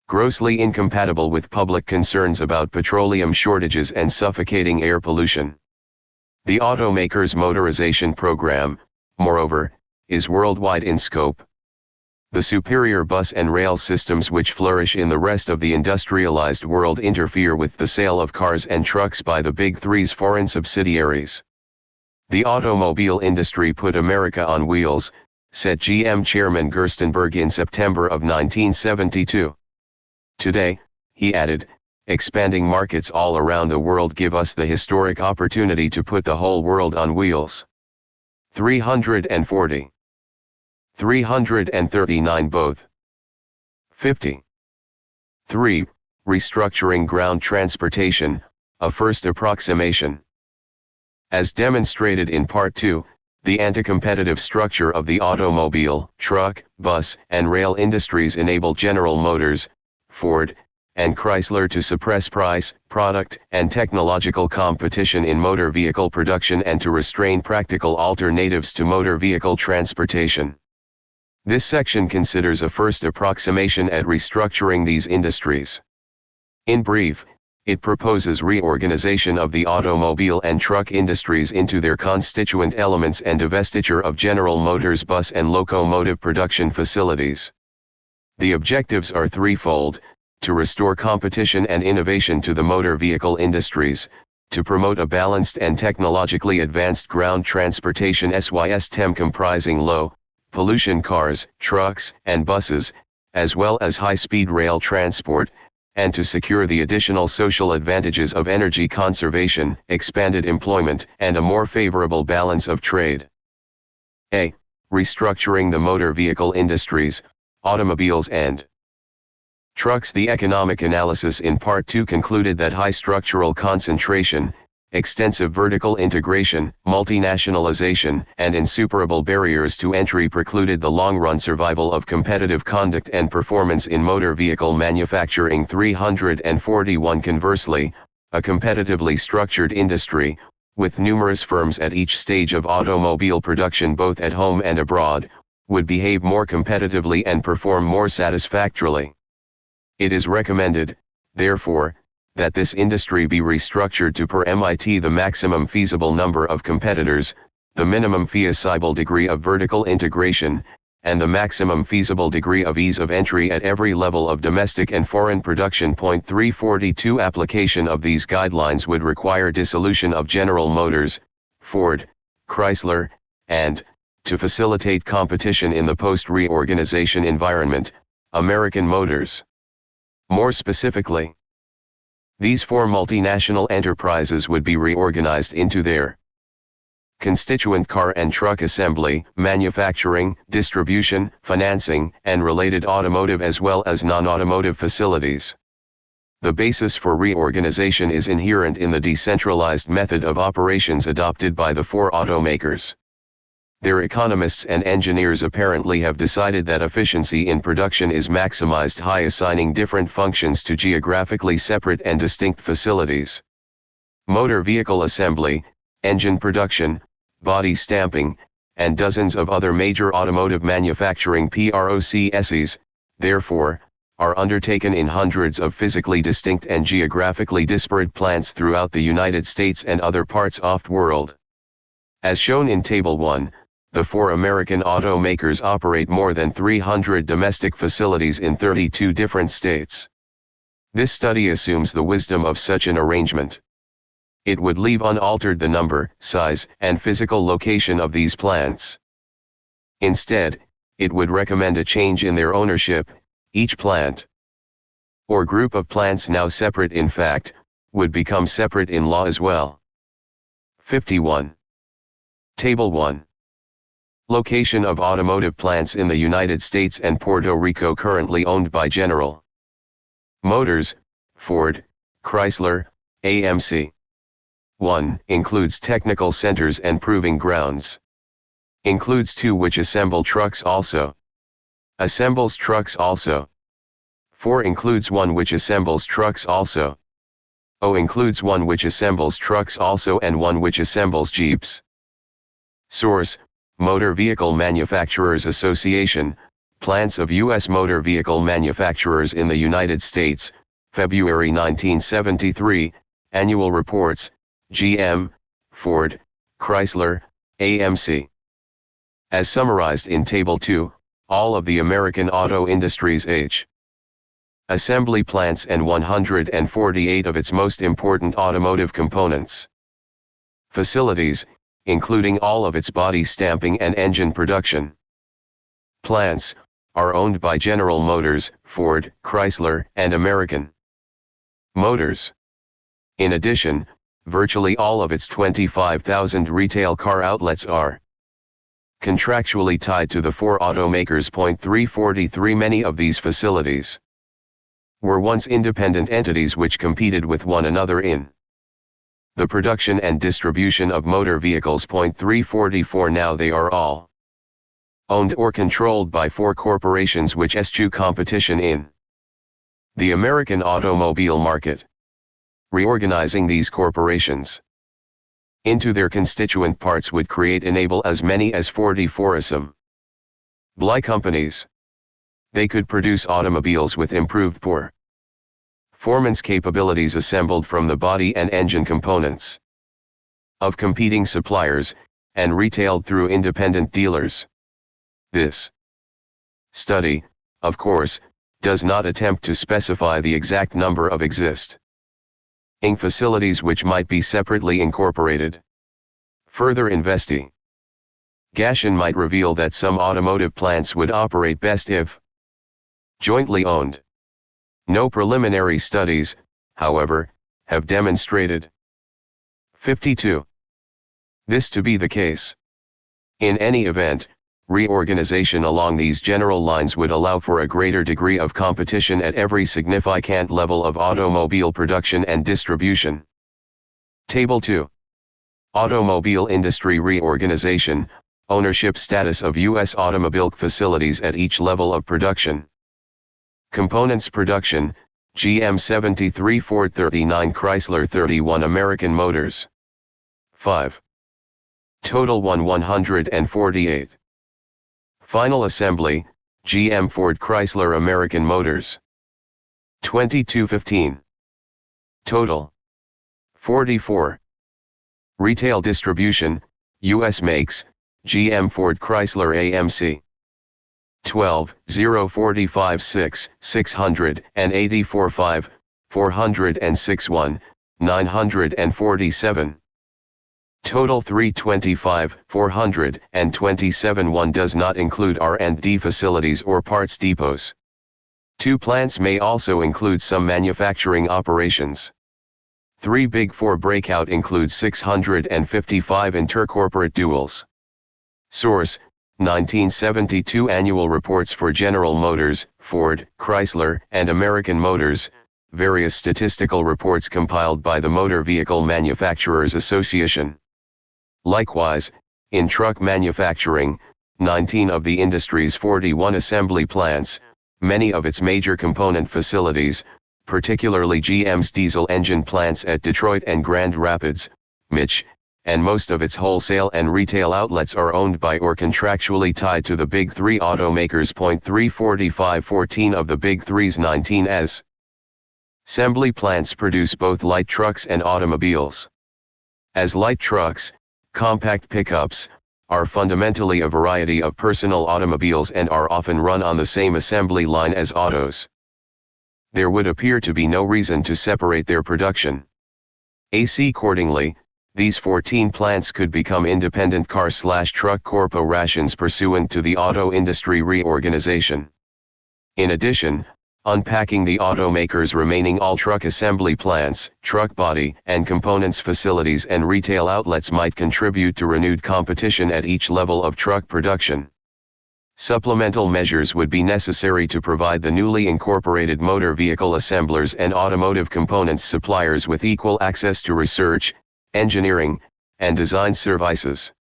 S1: grossly incompatible with public concerns about petroleum shortages and suffocating air pollution. The automaker's motorization program, moreover, is worldwide in scope. The superior bus and rail systems which flourish in the rest of the industrialized world interfere with the sale of cars and trucks by the Big Three's foreign subsidiaries. The automobile industry put America on wheels, said GM chairman Gerstenberg in September of 1972. Today, he added, expanding markets all around the world give us the historic opportunity to put the whole world on wheels. 340. 339 both. 50. 3. Restructuring ground transportation, a first approximation. As demonstrated in Part 2, the anti-competitive structure of the automobile, truck, bus, and rail industries enabled General Motors, Ford, and Chrysler to suppress price, product, and technological competition in motor vehicle production and to restrain practical alternatives to motor vehicle transportation. This section considers a first approximation at restructuring these industries. In brief, it proposes reorganization of the automobile and truck industries into their constituent elements and divestiture of General Motors bus and locomotive production facilities. The objectives are threefold: to restore competition and innovation to the motor vehicle industries, to promote a balanced and technologically advanced ground transportation system comprising low pollution cars, trucks, and buses, as well as high-speed rail transport, and to secure the additional social advantages of energy conservation, expanded employment, and a more favorable balance of trade. A. Restructuring the motor vehicle industries, automobiles and trucks. The economic analysis in Part 2 concluded that high structural concentration, extensive vertical integration, multinationalization, and insuperable barriers to entry precluded the long-run survival of competitive conduct and performance in motor vehicle manufacturing. 341. Conversely, a competitively structured industry, with numerous firms at each stage of automobile production both at home and abroad, would behave more competitively and perform more satisfactorily. It is recommended, therefore, that this industry be restructured to permit the maximum feasible number of competitors, the minimum feasible degree of vertical integration, and the maximum feasible degree of ease of entry at every level of domestic and foreign production. 342. Application of these guidelines would require dissolution of General Motors, Ford, Chrysler, and, to facilitate competition in the post-reorganization environment, American Motors. More specifically, these four multinational enterprises would be reorganized into their constituent car and truck assembly, manufacturing, distribution, financing, and related automotive as well as non-automotive facilities. The basis for reorganization is inherent in the decentralized method of operations adopted by the four automakers. Their economists and engineers apparently have decided that efficiency in production is maximized by assigning different functions to geographically separate and distinct facilities. Motor vehicle assembly, engine production, body stamping, and dozens of other major automotive manufacturing processes, therefore, are undertaken in hundreds of physically distinct and geographically disparate plants throughout the United States and other parts of the world. As shown in Table 1, the four American automakers operate more than 300 domestic facilities in 32 different states. This study assumes the wisdom of such an arrangement. It would leave unaltered the number, size, and physical location of these plants. Instead, it would recommend a change in their ownership. Each plant, or group of plants now separate in fact, would become separate in law as well. 51. Table 1. Location of automotive plants in the United States and Puerto Rico currently owned by General Motors, Ford, Chrysler, AMC. 1. Includes technical centers and proving grounds. Includes 2 which assemble trucks also. Assembles trucks also. 4. Includes 1 which assembles trucks also. 0. Includes 1 which assembles trucks also and 1 which assembles Jeeps. Source: Motor Vehicle Manufacturers Association, Plants of U.S. Motor Vehicle Manufacturers in the United States, February 1973, Annual Reports, GM, Ford, Chrysler, AMC. As summarized in Table 2, all of the American auto industry's assembly plants and 148 of its most important automotive components facilities, including all of its body stamping and engine production plants, are owned by General Motors, Ford, Chrysler, and American Motors. In addition, virtually all of its 25,000 retail car outlets are contractually tied to the 4 automakers. 343 Many of these facilities were once independent entities which competed with one another in the production and distribution of motor vehicles. 344 Now they are all owned or controlled by 4 corporations which eschew competition in the American automobile market. Reorganizing these corporations into their constituent parts would enable as many as 44 assembly companies. They could produce automobiles with improved performance capabilities assembled from the body and engine components of competing suppliers, and retailed through independent dealers. This study, of course, does not attempt to specify the exact number of existing facilities which might be separately incorporated. Further investigation might reveal that some automotive plants would operate best if jointly owned. No preliminary studies, however, have demonstrated 52. This to be the case. In any event, reorganization along these general lines would allow for a greater degree of competition at every significant level of automobile production and distribution. Table 2. Automobile Industry Reorganization, Ownership Status of U.S. Automobile Facilities at each level of production. Components Production, GM 73, Ford 39, Chrysler 31, American Motors 5. Total 148. Final Assembly, GM, Ford, Chrysler, American Motors 2215. Total 44. Retail Distribution, U.S. makes, GM, Ford, Chrysler, AMC 12, 045 6, 684 5, 406 1, 947. Total 325, 427. 1 does not include R&D facilities or parts depots. 2 plants may also include some manufacturing operations. 3 Big 4 breakout includes 655 intercorporate duals. Source: 1972 Annual Reports for General Motors, Ford, Chrysler, and American Motors, various statistical reports compiled by the Motor Vehicle Manufacturers Association. Likewise, in truck manufacturing, 19 of the industry's 41 assembly plants, many of its major component facilities, particularly GM's diesel engine plants at Detroit and Grand Rapids, Mich., and most of its wholesale and retail outlets are owned by or contractually tied to the Big 3 automakers. 345 14 of the Big 3's 19 assembly plants produce both light trucks and automobiles. As light trucks, compact pickups, are fundamentally a variety of personal automobiles and are often run on the same assembly line as autos. There would appear to be no reason to separate their production. Accordingly, these 14 plants could become independent car/truck corporations pursuant to the auto industry reorganization. In addition, Unpacking the automaker's remaining all truck assembly plants, truck body and components facilities and retail outlets might contribute to renewed competition at each level of truck production. Supplemental measures would be necessary to provide the newly incorporated motor vehicle assemblers and automotive components suppliers with equal access to research, engineering, and design services.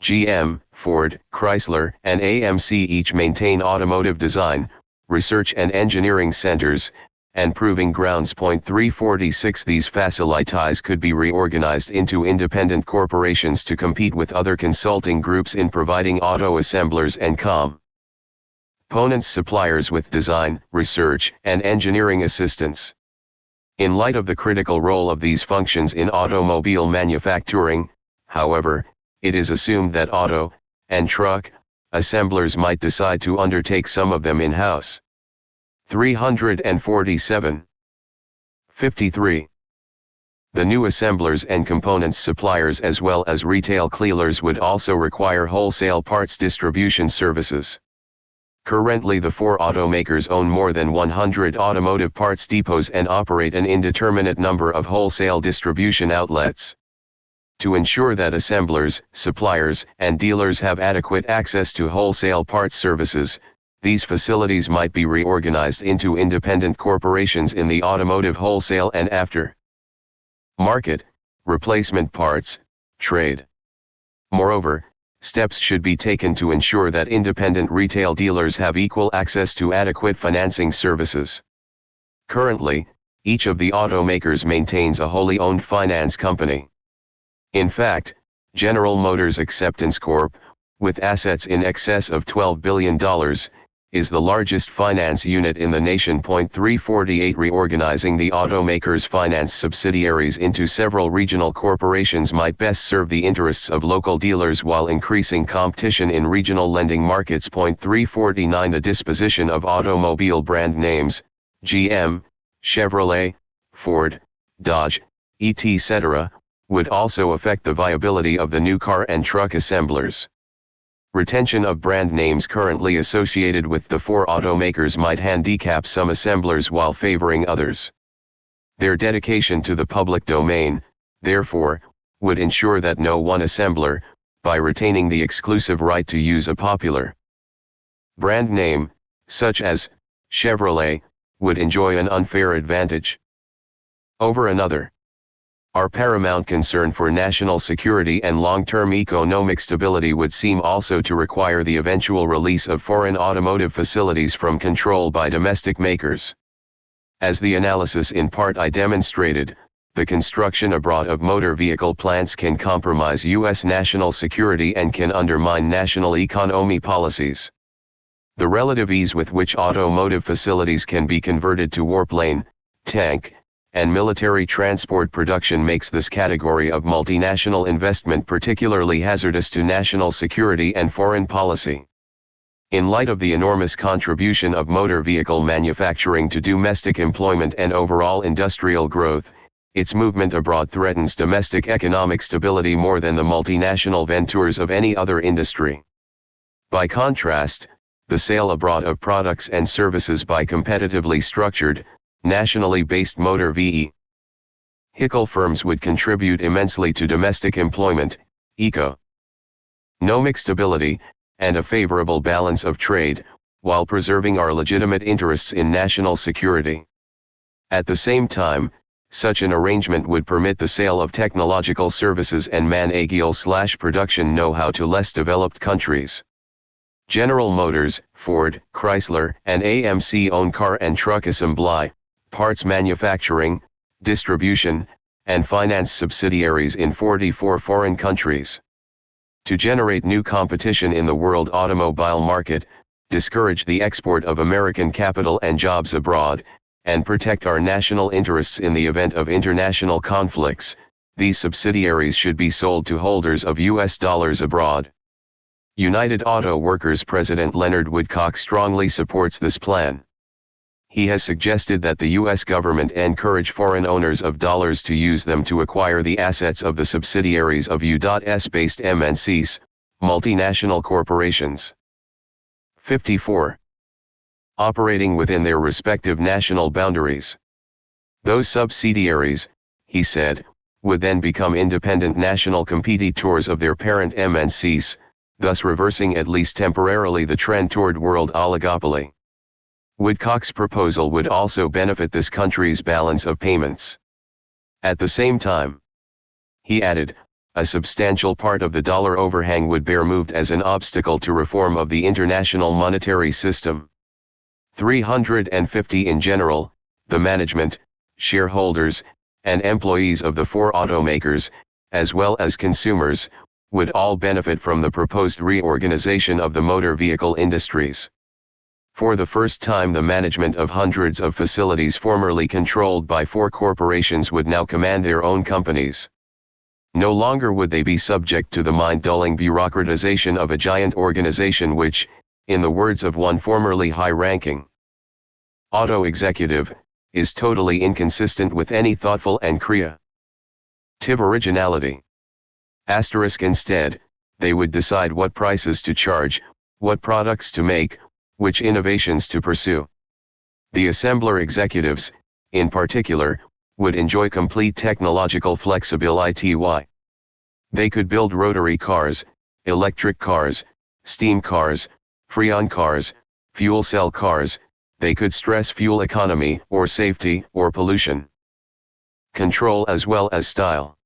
S1: GM, Ford, Chrysler, and AMC each maintain automotive design, research and engineering centers, and proving grounds. 346 These facilities could be reorganized into independent corporations to compete with other consulting groups in providing auto assemblers and components suppliers with design, research, and engineering assistance. In light of the critical role of these functions in automobile manufacturing, however, it is assumed that auto and truck assemblers might decide to undertake some of them in-house. 347. 53. The new assemblers and components suppliers as well as retail clealers would also require wholesale parts distribution services. Currently the four automakers own more than 100 automotive parts depots and operate an indeterminate number of wholesale distribution outlets. To ensure that assemblers, suppliers, and dealers have adequate access to wholesale parts services, these facilities might be reorganized into independent corporations in the automotive wholesale and after market, replacement parts, trade. Moreover, steps should be taken to ensure that independent retail dealers have equal access to adequate financing services. Currently, each of the automakers maintains a wholly owned finance company. In fact, General Motors Acceptance Corp., with assets in excess of $12 billion, is the largest finance unit in the nation. 348 Reorganizing the automakers' finance subsidiaries into several regional corporations might best serve the interests of local dealers while increasing competition in regional lending markets. 349 The disposition of automobile brand names, GM, Chevrolet, Ford, Dodge, etc., would also affect the viability of the new car and truck assemblers. Retention of brand names currently associated with the four automakers might handicap some assemblers while favoring others. Their dedication to the public domain, therefore, would ensure that no one assembler, by retaining the exclusive right to use a popular brand name, such as Chevrolet, would enjoy an unfair advantage over another. Our paramount concern for national security and long-term economic stability would seem also to require the eventual release of foreign automotive facilities from control by domestic makers. As the analysis in part I demonstrated, the construction abroad of motor vehicle plants can compromise U.S. national security and can undermine national economy policies. The relative ease with which automotive facilities can be converted to warplane, tank, and military transport production makes this category of multinational investment particularly hazardous to national security and foreign policy. In light of the enormous contribution of motor vehicle manufacturing to domestic employment and overall industrial growth, its movement abroad threatens domestic economic stability more than the multinational ventures of any other industry. By contrast, the sale abroad of products and services by competitively structured, nationally based motor vehicle firms would contribute immensely to domestic employment, economic stability, and a favorable balance of trade, while preserving our legitimate interests in national security. At the same time, such an arrangement would permit the sale of technological services and managerial/production know-how to less developed countries. General Motors, Ford, Chrysler, and AMC own car and truck assembly, parts manufacturing, distribution, and finance subsidiaries in 44 foreign countries. To generate new competition in the world automobile market, discourage the export of American capital and jobs abroad, and protect our national interests in the event of international conflicts, these subsidiaries should be sold to holders of U.S. dollars abroad. United Auto Workers President Leonard Woodcock strongly supports this plan. He has suggested that the U.S. government encourage foreign owners of dollars to use them to acquire the assets of the subsidiaries of U.S.-based MNCs, multinational corporations. 54. operating within their respective national boundaries. Those subsidiaries, he said, would then become independent national competitors of their parent MNCs, thus reversing at least temporarily the trend toward world oligopoly. Woodcock's proposal would also benefit this country's balance of payments. At the same time, he added, a substantial part of the dollar overhang would be removed as an obstacle to reform of the international monetary system. 350 in general, the management, shareholders, and employees of the four automakers, as well as consumers, would all benefit from the proposed reorganization of the motor vehicle industries. For the first time, the management of hundreds of facilities formerly controlled by four corporations would now command their own companies. No longer would they be subject to the mind-dulling bureaucratization of a giant organization which, in the words of one formerly high-ranking auto executive, is totally inconsistent with any thoughtful and creative originality. Instead, they would decide what prices to charge, what products to make, which innovations to pursue. The assembler executives, in particular, would enjoy complete technological flexibility. They could build rotary cars, electric cars, steam cars, freon cars, fuel cell cars. They could stress fuel economy or safety or pollution control as well as style.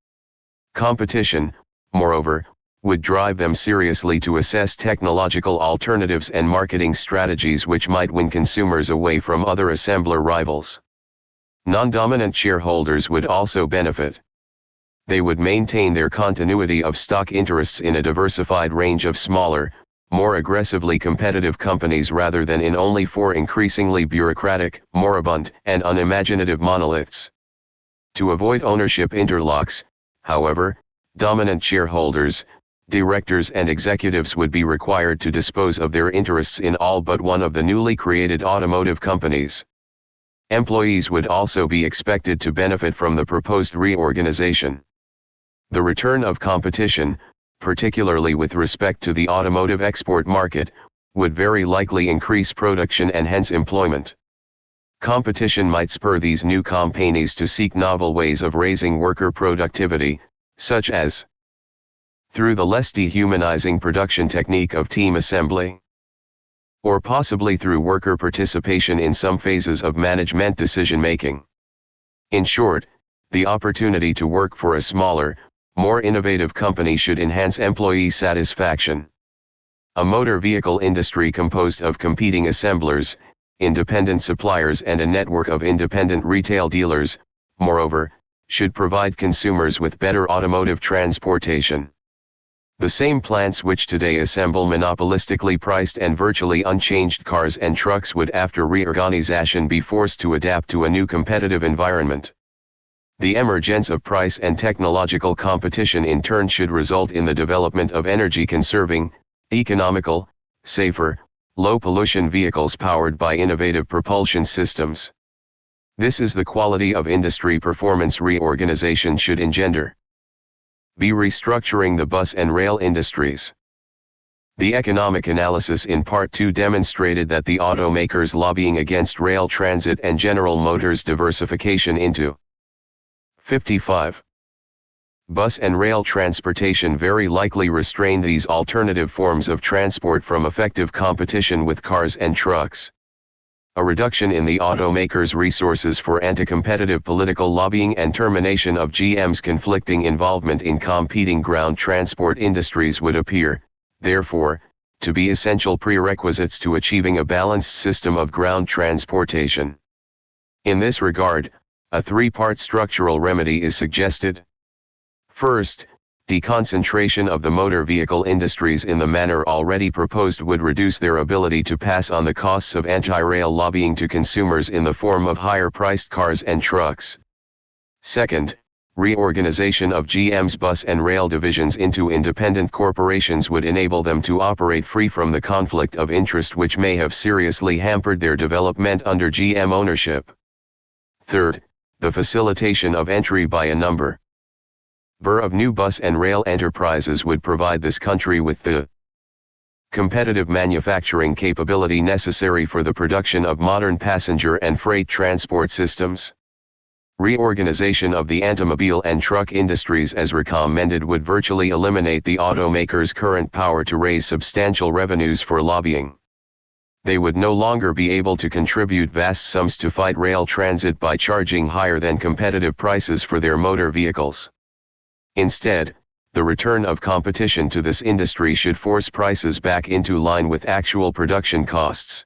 S1: Competition, moreover, would drive them seriously to assess technological alternatives and marketing strategies which might win consumers away from other assembler rivals. Non-dominant shareholders would also benefit. They would maintain their continuity of stock interests in a diversified range of smaller, more aggressively competitive companies rather than in only four increasingly bureaucratic, moribund, and unimaginative monoliths. To avoid ownership interlocks, however, dominant shareholders, directors and executives would be required to dispose of their interests in all but one of the newly created automotive companies. Employees would also be expected to benefit from the proposed reorganization. The return of competition, particularly with respect to the automotive export market, would very likely increase production and hence employment. Competition might spur these new companies to seek novel ways of raising worker productivity, such as through the less dehumanizing production technique of team assembly, or possibly through worker participation in some phases of management decision-making. In short, the opportunity to work for a smaller, more innovative company should enhance employee satisfaction. A motor vehicle industry composed of competing assemblers, independent suppliers and a network of independent retail dealers, moreover, should provide consumers with better automotive transportation. The same plants which today assemble monopolistically priced and virtually unchanged cars and trucks would after reorganization be forced to adapt to a new competitive environment. The emergence of price and technological competition in turn should result in the development of energy-conserving, economical, safer, low-pollution vehicles powered by innovative propulsion systems. This is the quality of industry performance reorganization should engender. B. Restructuring the bus and rail industries. The economic analysis in Part 2 demonstrated that the automakers lobbying against rail transit and General Motors' diversification into 55. Bus and rail transportation very likely restrained these alternative forms of transport from effective competition with cars and trucks. A reduction in the automakers' resources for anti-competitive political lobbying and termination of GM's conflicting involvement in competing ground transport industries would appear, therefore, to be essential prerequisites to achieving a balanced system of ground transportation. In this regard, a three-part structural remedy is suggested. First, deconcentration of the motor vehicle industries in the manner already proposed would reduce their ability to pass on the costs of anti-rail lobbying to consumers in the form of higher-priced cars and trucks. Second, reorganization of GM's bus and rail divisions into independent corporations would enable them to operate free from the conflict of interest which may have seriously hampered their development under GM ownership. Third, the facilitation of entry by a number of new bus and rail enterprises would provide this country with the Competitive manufacturing capability necessary for the production of modern passenger and freight transport systems. Reorganization of the automobile and truck industries as recommended would virtually eliminate the automakers' current power to raise substantial revenues for lobbying. They would no longer be able to contribute vast sums to fight rail transit by charging higher than competitive prices for their motor vehicles. Instead, the return of competition to this industry should force prices back into line with actual production costs.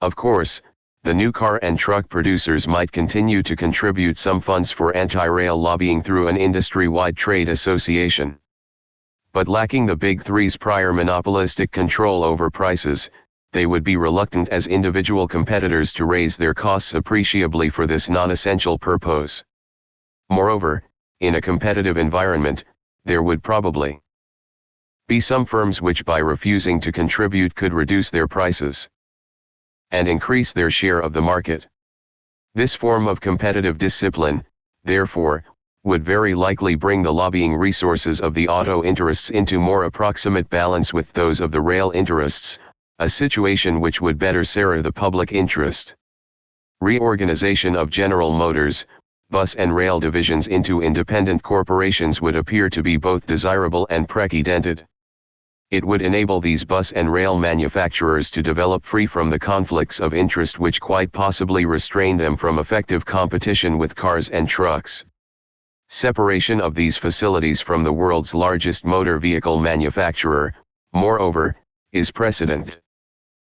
S1: Of course, the new car and truck producers might continue to contribute some funds for anti-rail lobbying through an industry-wide trade association. But lacking the Big Three's prior monopolistic control over prices, they would be reluctant as individual competitors to raise their costs appreciably for this non-essential purpose. Moreover, in a competitive environment, there would probably be some firms which by refusing to contribute could reduce their prices and increase their share of the market. This form of competitive discipline, therefore, would very likely bring the lobbying resources of the auto interests into more approximate balance with those of the rail interests, a situation which would better serve the public interest. Reorganization of General Motors, bus and rail divisions into independent corporations would appear to be both desirable and precedented. It would enable these bus and rail manufacturers to develop free from the conflicts of interest which quite possibly restrain them from effective competition with cars and trucks. Separation of these facilities from the world's largest motor vehicle manufacturer, moreover, is precedent.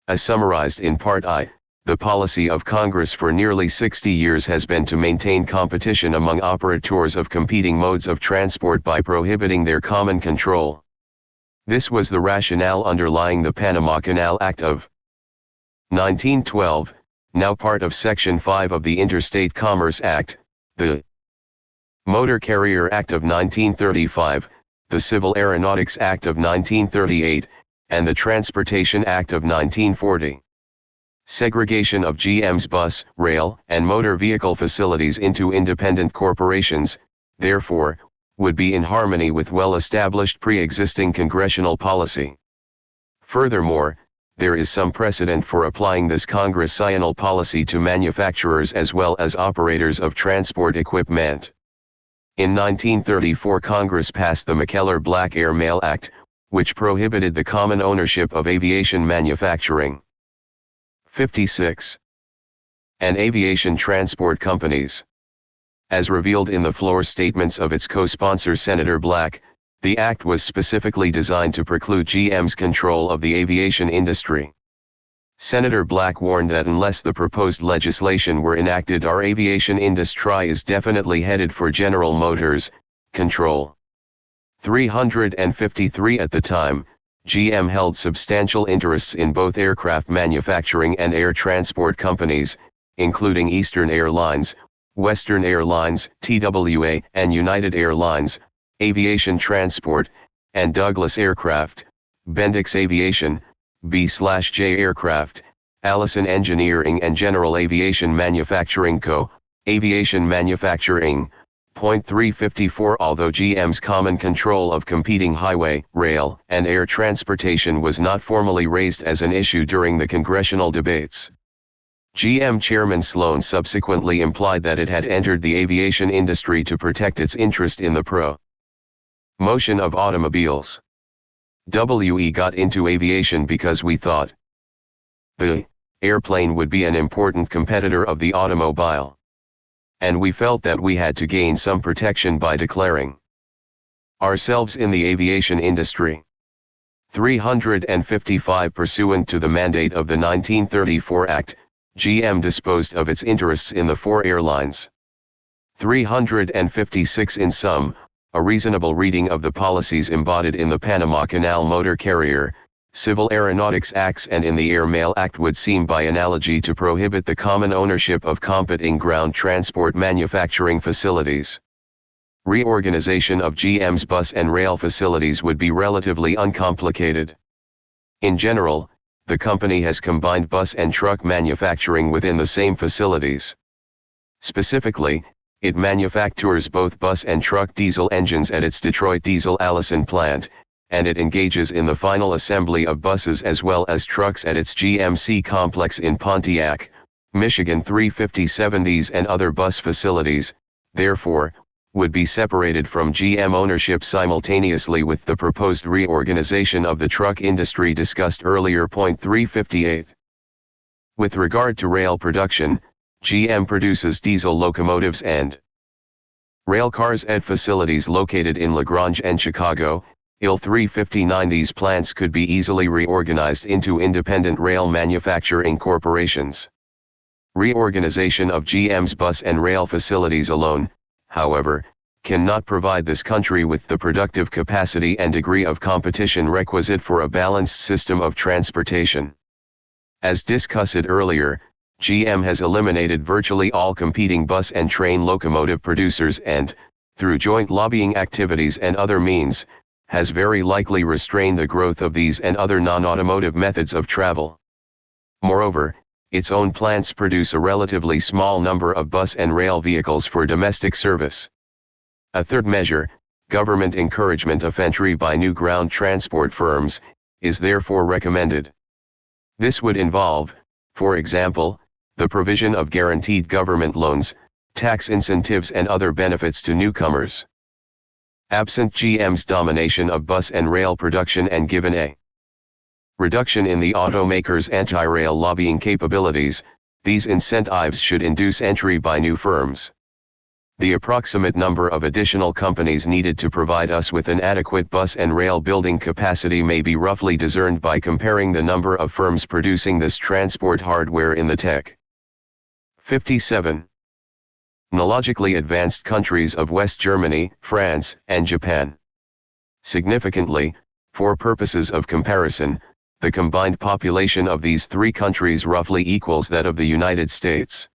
S1: As summarized in Part I, the policy of Congress for nearly 60 years has been to maintain competition among operators of competing modes of transport by prohibiting their common control. This was the rationale underlying the Panama Canal Act of 1912, now part of Section 5 of the Interstate Commerce Act, the Motor Carrier Act of 1935, the Civil Aeronautics Act of 1938, and the Transportation Act of 1940. Segregation of GM's bus, rail, and motor vehicle facilities into independent corporations, therefore, would be in harmony with well-established pre-existing congressional policy. Furthermore, there is some precedent for applying this congressional policy to manufacturers as well as operators of transport equipment. In 1934 Congress passed the McKellar-Black Air Mail Act, which prohibited the common ownership of aviation manufacturing. 56. And aviation transport companies. As revealed in the floor statements of its co-sponsor Senator Black, the act was specifically designed to preclude GM's control of the aviation industry. Senator Black warned that unless the proposed legislation were enacted, our aviation industry is definitely headed for General Motors control. 353 At the time, GM held substantial interests in both aircraft manufacturing and air transport companies, including Eastern Airlines, Western Airlines, TWA, and United Airlines, Aviation Transport, and Douglas Aircraft, Bendix Aviation, B/J Aircraft, Allison Engineering and General Aviation Manufacturing Co., Aviation Manufacturing. 354 Although GM's common control of competing highway, rail, and air transportation was not formally raised as an issue during the congressional debates, GM Chairman Sloan subsequently implied that it had entered the aviation industry to protect its interest in the promotion of automobiles. We got into aviation because we thought the airplane would be an important competitor of the automobile. And we felt that we had to gain some protection by declaring ourselves in the aviation industry. 355 Pursuant to the mandate of the 1934 Act, GM disposed of its interests in the 4 airlines. 356 In sum, a reasonable reading of the policies embodied in the Panama Canal Motor Carrier, Civil Aeronautics Acts and in the Air Mail Act would seem by analogy to prohibit the common ownership of competing ground transport manufacturing facilities. Reorganization of GM's bus and rail facilities would be relatively uncomplicated. In general, the company has combined bus and truck manufacturing within the same facilities. Specifically, it manufactures both bus and truck diesel engines at its Detroit Diesel Allison plant, and it engages in the final assembly of buses as well as trucks at its GMC complex in Pontiac, Michigan. 357 These and other bus facilities, therefore, would be separated from GM ownership simultaneously with the proposed reorganization of the truck industry discussed earlier. 358. With regard to rail production, GM produces diesel locomotives and rail cars at facilities located in LaGrange and Chicago, IL. 359. These plants could be easily reorganized into independent rail manufacturing corporations. Reorganization of GM's bus and rail facilities alone, however, cannot provide this country with the productive capacity and degree of competition requisite for a balanced system of transportation. As discussed earlier, GM has eliminated virtually all competing bus and train locomotive producers and, through joint lobbying activities and other means, has very likely restrained the growth of these and other non-automotive methods of travel. Moreover, its own plants produce a relatively small number of bus and rail vehicles for domestic service. A third measure, government encouragement of entry by new ground transport firms, is therefore recommended. This would involve, for example, the provision of guaranteed government loans, tax incentives and other benefits to newcomers. Absent GM's domination of bus and rail production and given a reduction in the automakers' anti-rail lobbying capabilities, these incentives should induce entry by new firms. The approximate number of additional companies needed to provide us with an adequate bus and rail building capacity may be roughly discerned by comparing the number of firms producing this transport hardware in the Tech. 57. Technologically advanced countries of West Germany, France, and Japan. Significantly, for purposes of comparison, the combined population of these three countries roughly equals that of the United States.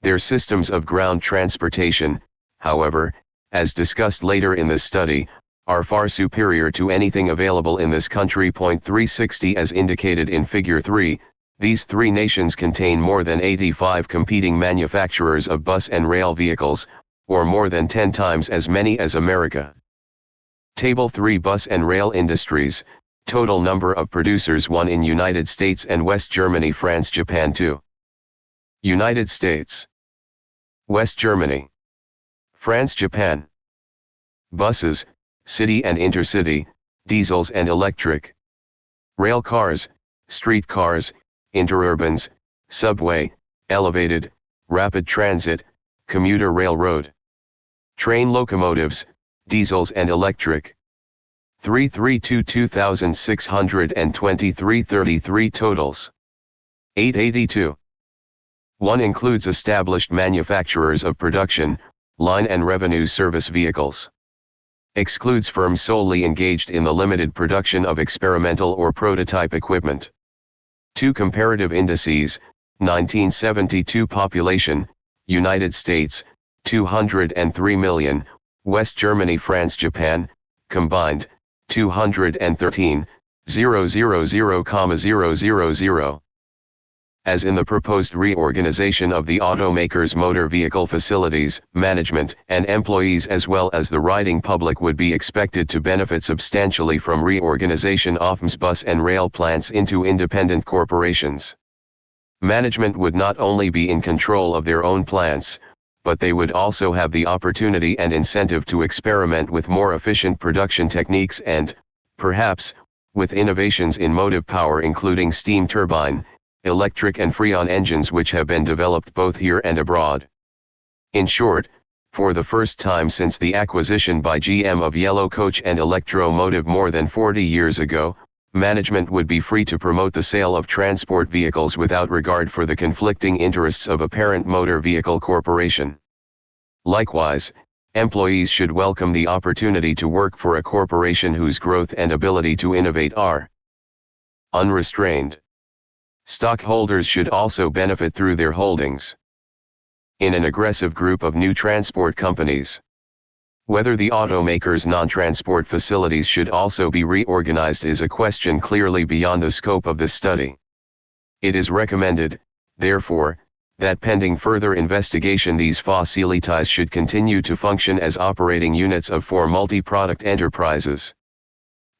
S1: Their systems of ground transportation, however, as discussed later in this study, are far superior to anything available in this country. 360 As indicated in Figure 3, these three nations contain more than 85 competing manufacturers of bus and rail vehicles, or more than 10 times as many as America. Table 3 Bus and rail industries, total number of producers 1 in United States and West Germany, France, Japan 2. United States, West Germany, France, Japan. Buses, city and intercity, diesels and electric. Rail cars, street cars, interurbans, subway, elevated, rapid transit, commuter railroad. Train locomotives, diesels and electric. 332 2,623 33 totals. 882. 1 includes established manufacturers of production, line and revenue service vehicles. Excludes firms solely engaged in the limited production of experimental or prototype equipment. 2 comparative indices, 1972 population, United States, 203 million, West Germany, France, Japan, combined, 213,000,000. As in the proposed reorganization of the automakers' motor vehicle facilities, management and employees as well as the riding public would be expected to benefit substantially from reorganization of bus and rail plants into independent corporations. Management would not only be in control of their own plants, but they would also have the opportunity and incentive to experiment with more efficient production techniques and, perhaps, with innovations in motive power including steam turbine, electric and freon engines which have been developed both here and abroad. In short, for the first time since the acquisition by GM of Yellow Coach and Electromotive more than 40 years ago, management would be free to promote the sale of transport vehicles without regard for the conflicting interests of a parent motor vehicle corporation. Likewise, employees should welcome the opportunity to work for a corporation whose growth and ability to innovate are unrestrained. Stockholders should also benefit through their holdings in an aggressive group of new transport companies. Whether the automakers' non-transport facilities should also be reorganized is a question clearly beyond the scope of this study. It is recommended, therefore, that pending further investigation these facilities should continue to function as operating units of 4 multi-product enterprises.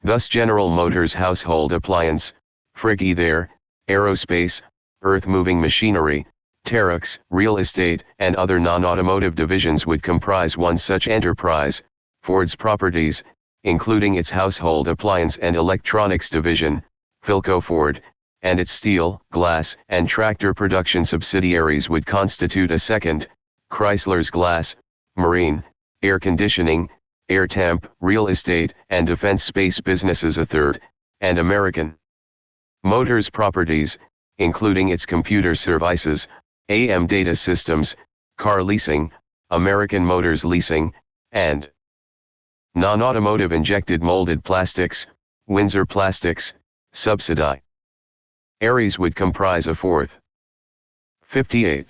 S1: Thus General Motors household appliance, Friggy there, aerospace, earth-moving machinery, Terex, real estate, and other non-automotive divisions would comprise one such enterprise. Ford's properties, including its household appliance and electronics division, Philco Ford, and its steel, glass, and tractor production subsidiaries would constitute a second, Chrysler's glass, marine, air conditioning, air temp, real estate, and defense space businesses a third, and American Motors properties, including its computer services, AM data systems, car leasing, American Motors leasing, and non-automotive injected molded plastics, Windsor Plastics, subsidiaries would comprise a fourth. 58.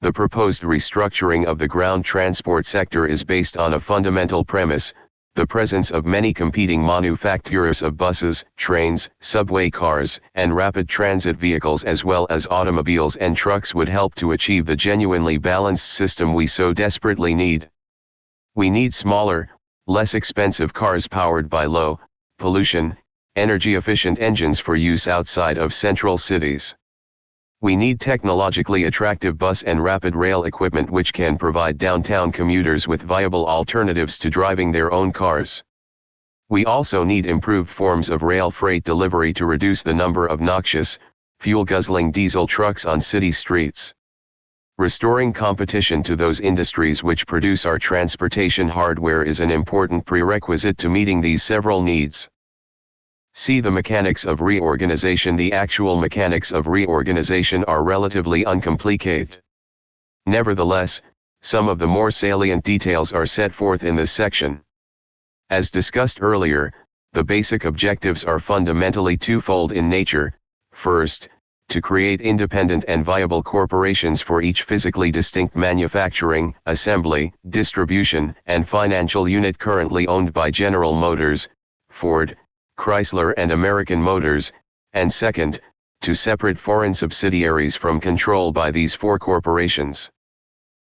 S1: The proposed restructuring of the ground transport sector is based on a fundamental premise: the presence of many competing manufacturers of buses, trains, subway cars, and rapid transit vehicles as well as automobiles and trucks would help to achieve the genuinely balanced system we so desperately need. We need smaller, less expensive cars powered by low pollution, energy-efficient engines for use outside of central cities. We need technologically attractive bus and rapid rail equipment which can provide downtown commuters with viable alternatives to driving their own cars. We also need improved forms of rail freight delivery to reduce the number of noxious, fuel-guzzling diesel trucks on city streets. Restoring competition to those industries which produce our transportation hardware is an important prerequisite to meeting these several needs. See the mechanics of reorganization. The actual mechanics of reorganization are relatively uncomplicated. Nevertheless, some of the more salient details are set forth in this section. As discussed earlier, the basic objectives are fundamentally twofold in nature: first, to create independent and viable corporations for each physically distinct manufacturing, assembly, distribution, and financial unit currently owned by General Motors, Ford, Chrysler and American Motors, and second, to separate foreign subsidiaries from control by these four corporations.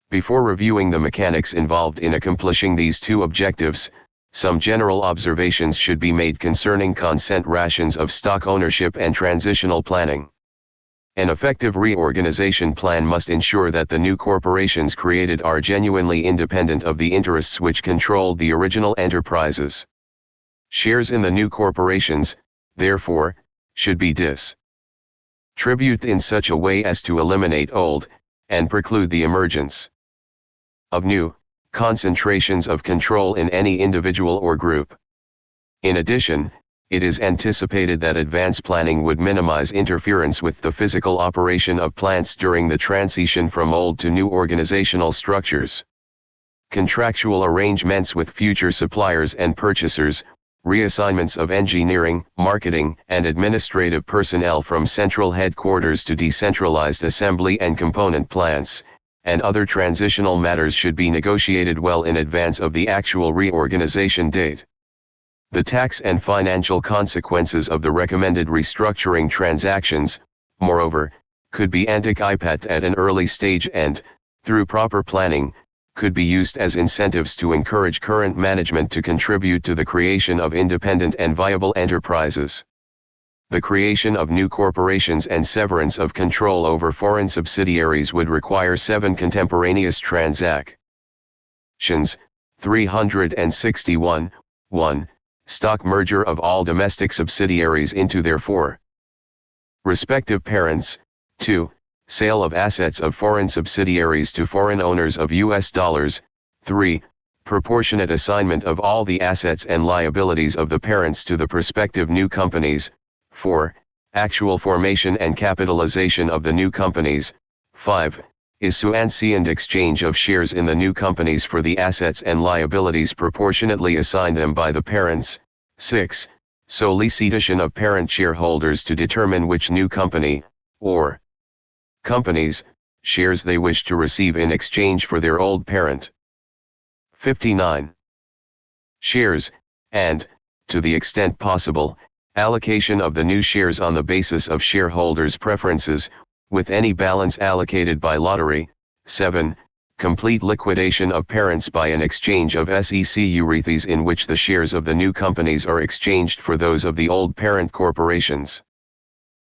S1: Before reviewing the mechanics involved in accomplishing these two objectives, some general observations should be made concerning consent rations of stock ownership and transitional planning. An effective reorganization plan must ensure that the new corporations created are genuinely independent of the interests which controlled the original enterprises. Shares in the new corporations, therefore, should be distributed in such a way as to eliminate old, and preclude the emergence of new concentrations of control in any individual or group. In addition, it is anticipated that advance planning would minimize interference with the physical operation of plants during the transition from old to new organizational structures. Contractual arrangements with future suppliers and purchasers, reassignments of engineering, marketing, and administrative personnel from central headquarters to decentralized assembly and component plants, and other transitional matters should be negotiated well in advance of the actual reorganization date. The tax and financial consequences of the recommended restructuring transactions, moreover, could be anticipated at an early stage and, through proper planning, could be used as incentives to encourage current management to contribute to the creation of independent and viable enterprises. The creation of new corporations and severance of control over foreign subsidiaries would require 7 contemporaneous transactions. 361, 1. Stock merger of all domestic subsidiaries into their 4 respective parents. 2. Sale of assets of foreign subsidiaries to foreign owners of US dollars. 3. Proportionate assignment of all the assets and liabilities of the parents to the prospective new companies. 4. Actual formation and capitalization of the new companies. 5. Issuance and exchange of shares in the new companies for the assets and liabilities proportionately assigned them by the parents. 6. Solicitation of parent shareholders to determine which new company, or companies, shares they wish to receive in exchange for their old parent. 59. Shares, and, to the extent possible, allocation of the new shares on the basis of shareholders' preferences, with any balance allocated by lottery. 7. complete liquidation of parents by an exchange of securities in which the shares of the new companies are exchanged for those of the old parent corporations.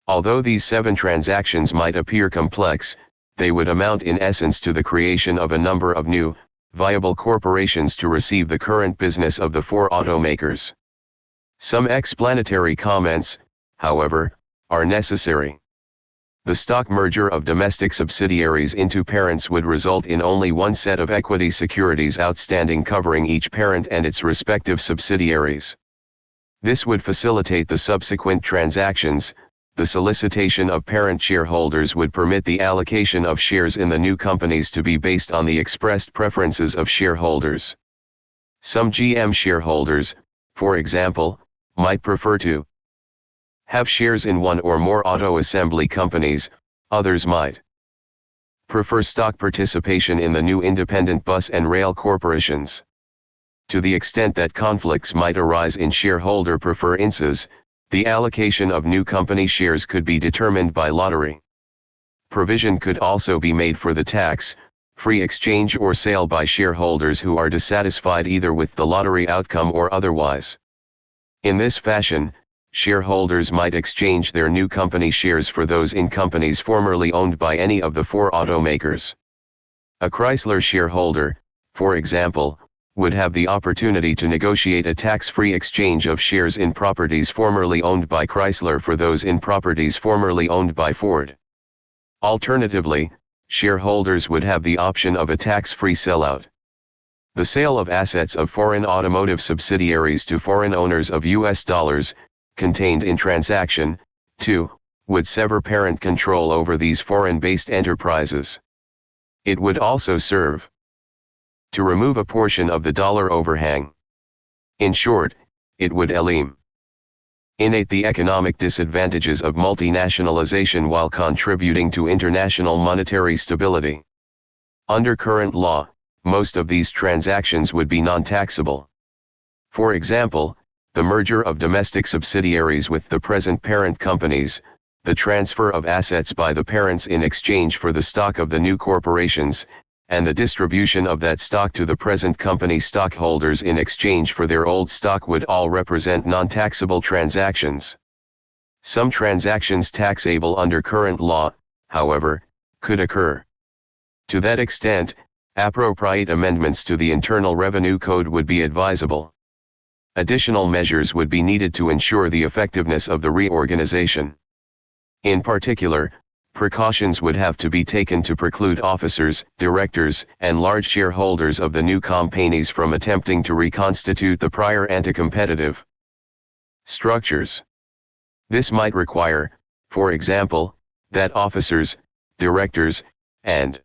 S1: Although these 7 transactions might appear complex, they would amount in essence to the creation of a number of new, viable corporations to receive the current business of the 4 automakers. Some explanatory comments, however, are necessary. The stock merger of domestic subsidiaries into parents would result in only one set of equity securities outstanding covering each parent and its respective subsidiaries. This would facilitate the subsequent transactions. The solicitation of parent shareholders would permit the allocation of shares in the new companies to be based on the expressed preferences of shareholders. Some GM shareholders, for example, might prefer to have shares in one or more auto assembly companies. Others might prefer stock participation in the new independent bus and rail corporations. To the extent that conflicts might arise in shareholder preferences, the allocation of new company shares could be determined by lottery. Provision could also be made for the tax-free exchange or sale by shareholders who are dissatisfied either with the lottery outcome or otherwise. In this fashion, shareholders might exchange their new company shares for those in companies formerly owned by any of the 4 automakers. A Chrysler shareholder, for example, would have the opportunity to negotiate a tax-free exchange of shares in properties formerly owned by Chrysler for those in properties formerly owned by Ford. Alternatively, shareholders would have the option of a tax-free sellout. The sale of assets of foreign automotive subsidiaries to foreign owners of US dollars, contained in transaction 2, would sever parent control over these foreign-based enterprises. It would also serve to remove a portion of the dollar overhang. In short, it would eliminate the economic disadvantages of multinationalization while contributing to international monetary stability. Under current law, most of these transactions would be non-taxable. For example, the merger of domestic subsidiaries with the present parent companies, the transfer of assets by the parents in exchange for the stock of the new corporations, and the distribution of that stock to the present company stockholders in exchange for their old stock would all represent non-taxable transactions. Some transactions taxable under current law, however, could occur. To that extent, appropriate amendments to the Internal Revenue Code would be advisable. Additional measures would be needed to ensure the effectiveness of the reorganization. In particular, precautions would have to be taken to preclude officers, directors, and large shareholders of the new companies from attempting to reconstitute the prior anti-competitive structures. This might require, for example, that officers, directors, and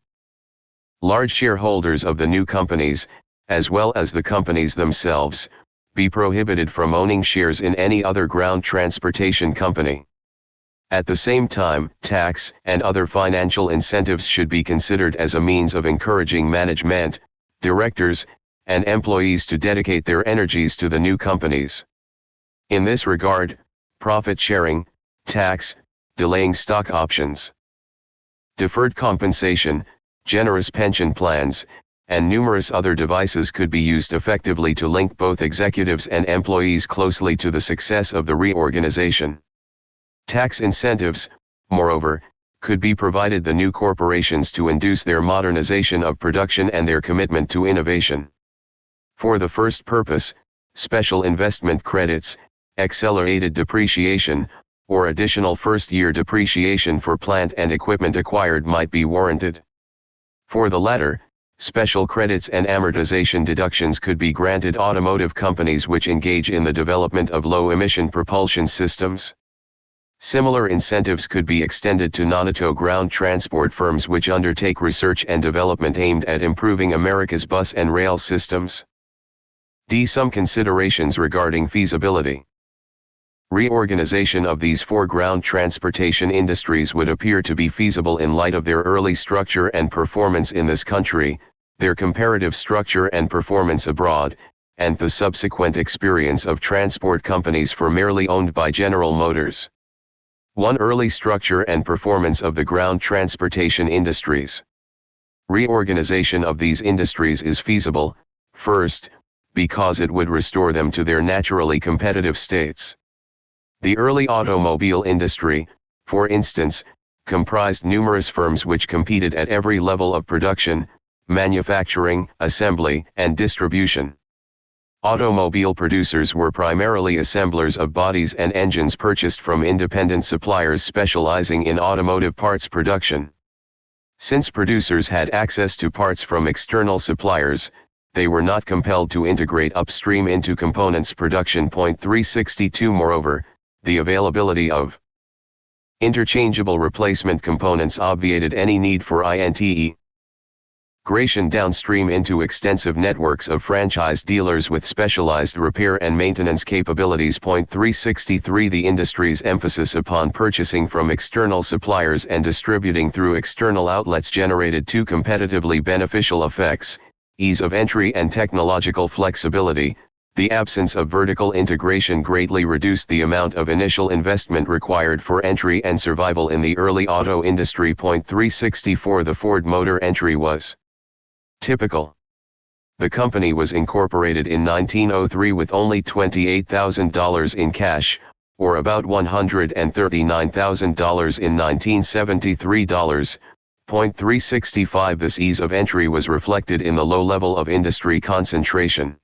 S1: large shareholders of the new companies, as well as the companies themselves, be prohibited from owning shares in any other ground transportation company. At the same time, tax and other financial incentives should be considered as a means of encouraging management, directors, and employees to dedicate their energies to the new companies. In this regard, profit sharing, tax, delaying stock options, deferred compensation, generous pension plans, and numerous other devices could be used effectively to link both executives and employees closely to the success of the reorganization. Tax incentives, moreover, could be provided the new corporations to induce their modernization of production and their commitment to innovation. For the first purpose, special investment credits, accelerated depreciation, or additional first-year depreciation for plant and equipment acquired might be warranted. For the latter, special credits and amortization deductions could be granted automotive companies which engage in the development of low-emission propulsion systems. Similar incentives could be extended to non-auto ground transport firms which undertake research and development aimed at improving America's bus and rail systems. Some considerations regarding feasibility. Reorganization of these 4 ground transportation industries would appear to be feasible in light of their early structure and performance in this country, their comparative structure and performance abroad, and the subsequent experience of transport companies formerly owned by General Motors. 1. Early structure and performance of the ground transportation industries. Reorganization of these industries is feasible, first, because it would restore them to their naturally competitive states. The early automobile industry, for instance, comprised numerous firms which competed at every level of production, manufacturing, assembly, and distribution. Automobile producers were primarily assemblers of bodies and engines purchased from independent suppliers specializing in automotive parts production. Since producers had access to parts from external suppliers, they were not compelled to integrate upstream into components production. 362 Moreover, the availability of interchangeable replacement components obviated any need for integration downstream into extensive networks of franchise dealers with specialized repair and maintenance capabilities. 363 The industry's emphasis upon purchasing from external suppliers and distributing through external outlets generated two competitively beneficial effects: ease of entry and technological flexibility. The absence of vertical integration greatly reduced the amount of initial investment required for entry and survival in the early auto industry. 364 The Ford Motor entry was typical. The company was incorporated in 1903 with only $28,000 in cash, or about $139,000 in 1973 dollars. 365 This ease of entry was reflected in the low level of industry concentration.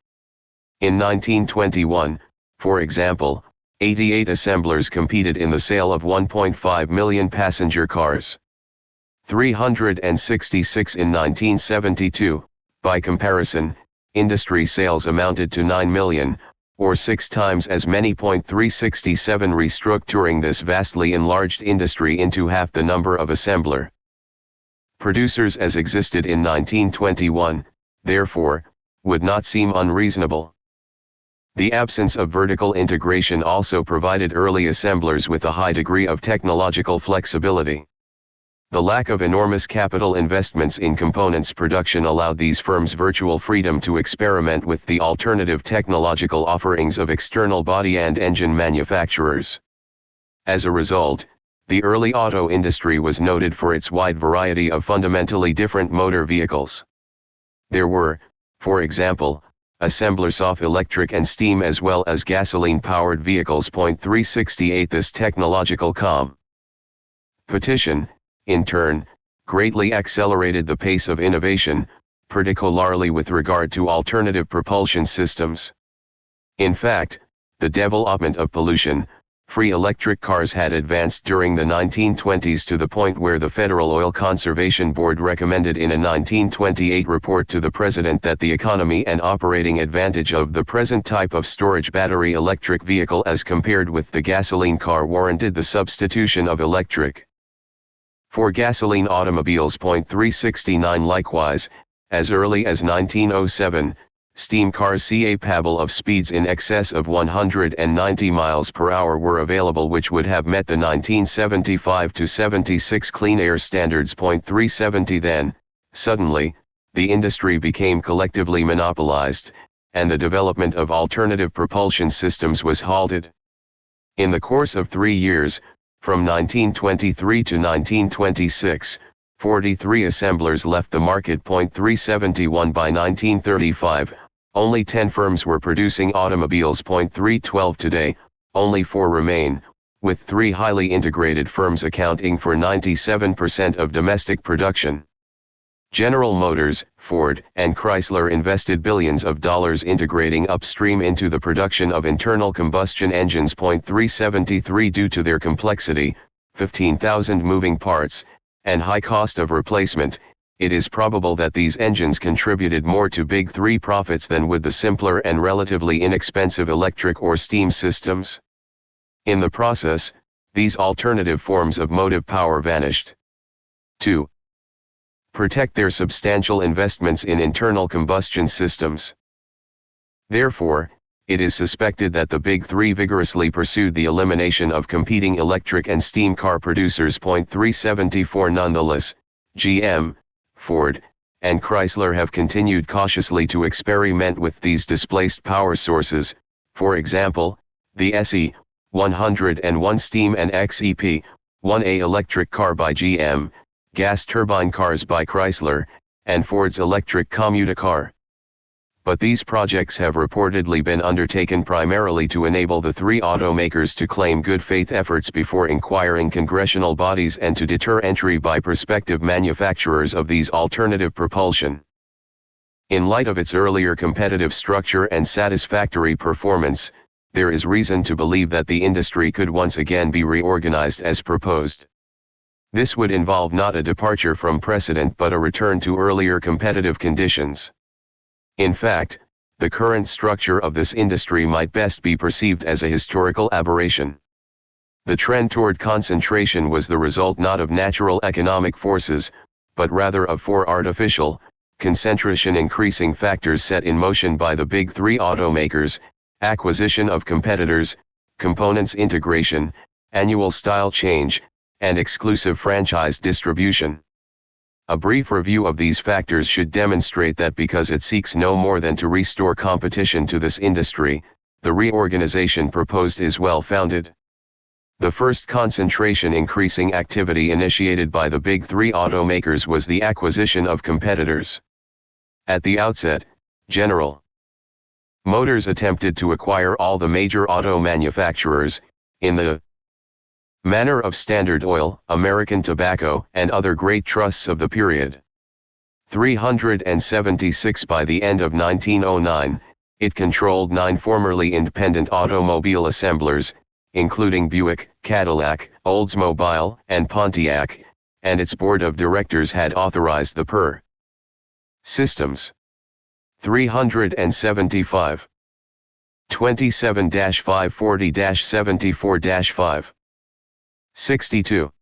S1: In 1921, for example, 88 assemblers competed in the sale of 1.5 million passenger cars. 366 in 1972. By comparison, industry sales amounted to 9 million, or 6 times as many. 367 Restructuring this vastly enlarged industry into half the number of assembler producers as existed in 1921, therefore, would not seem unreasonable. The absence of vertical integration also provided early assemblers with a high degree of technological flexibility. The lack of enormous capital investments in components production allowed these firms virtual freedom to experiment with the alternative technological offerings of external body and engine manufacturers. As a result, the early auto industry was noted for its wide variety of fundamentally different motor vehicles. There were, for example, assemblers of electric and steam as well as gasoline-powered vehicles. 368 This technological competition, in turn, greatly accelerated the pace of innovation, particularly with regard to alternative propulsion systems. In fact, the development of pollution-free electric cars had advanced during the 1920s to the point where the Federal Oil Conservation Board recommended in a 1928 report to the President that the economy and operating advantage of the present type of storage battery electric vehicle as compared with the gasoline car warranted the substitution of electric for gasoline automobiles. 369 Likewise, as early as 1907, steam cars capable of speeds in excess of 190 miles per hour were available, which would have met the 1975-76 clean air standards. 370 Then, suddenly, the industry became collectively monopolized, and the development of alternative propulsion systems was halted. In the course of 3 years, from 1923 to 1926, 43 assemblers left the market. 371 By 1935, only 10 firms were producing automobiles. 312 Today, only 4 remain, with 3 highly integrated firms accounting for 97% of domestic production. General Motors, Ford, and Chrysler invested billions of dollars integrating upstream into the production of internal combustion engines. 373 Due to their complexity, 15,000 moving parts, and high cost of replacement, it is probable that these engines contributed more to Big Three profits than would the simpler and relatively inexpensive electric or steam systems. In the process, these alternative forms of motive power vanished. 2. Protect their substantial investments in internal combustion systems. Therefore, it is suspected that the Big Three vigorously pursued the elimination of competing electric and steam car producers. 374 Nonetheless, GM, Ford, and Chrysler have continued cautiously to experiment with these displaced power sources, for example, the SE101 steam and XEP1A electric car by GM, gas turbine cars by Chrysler, and Ford's electric commuter car. But these projects have reportedly been undertaken primarily to enable the three automakers to claim good faith efforts before inquiring congressional bodies and to deter entry by prospective manufacturers of these alternative propulsion. In light of its earlier competitive structure and satisfactory performance, there is reason to believe that the industry could once again be reorganized as proposed. This would involve not a departure from precedent but a return to earlier competitive conditions. In fact, the current structure of this industry might best be perceived as a historical aberration. The trend toward concentration was the result not of natural economic forces, but rather of four artificial, concentration increasing factors set in motion by the big three automakers: acquisition of competitors, components integration, annual style change, and exclusive franchise distribution. A brief review of these factors should demonstrate that because it seeks no more than to restore competition to this industry, the reorganization proposed is well-founded. The first concentration increasing activity initiated by the big three automakers was the acquisition of competitors. At the outset, General Motors attempted to acquire all the major auto manufacturers, in the manner of Standard Oil, American Tobacco, and other great trusts of the period. 376 By the end of 1909, it controlled 9 formerly independent automobile assemblers, including Buick, Cadillac, Oldsmobile, and Pontiac, and its board of directors had authorized the per systems. 375. 27-540-74-5. 62.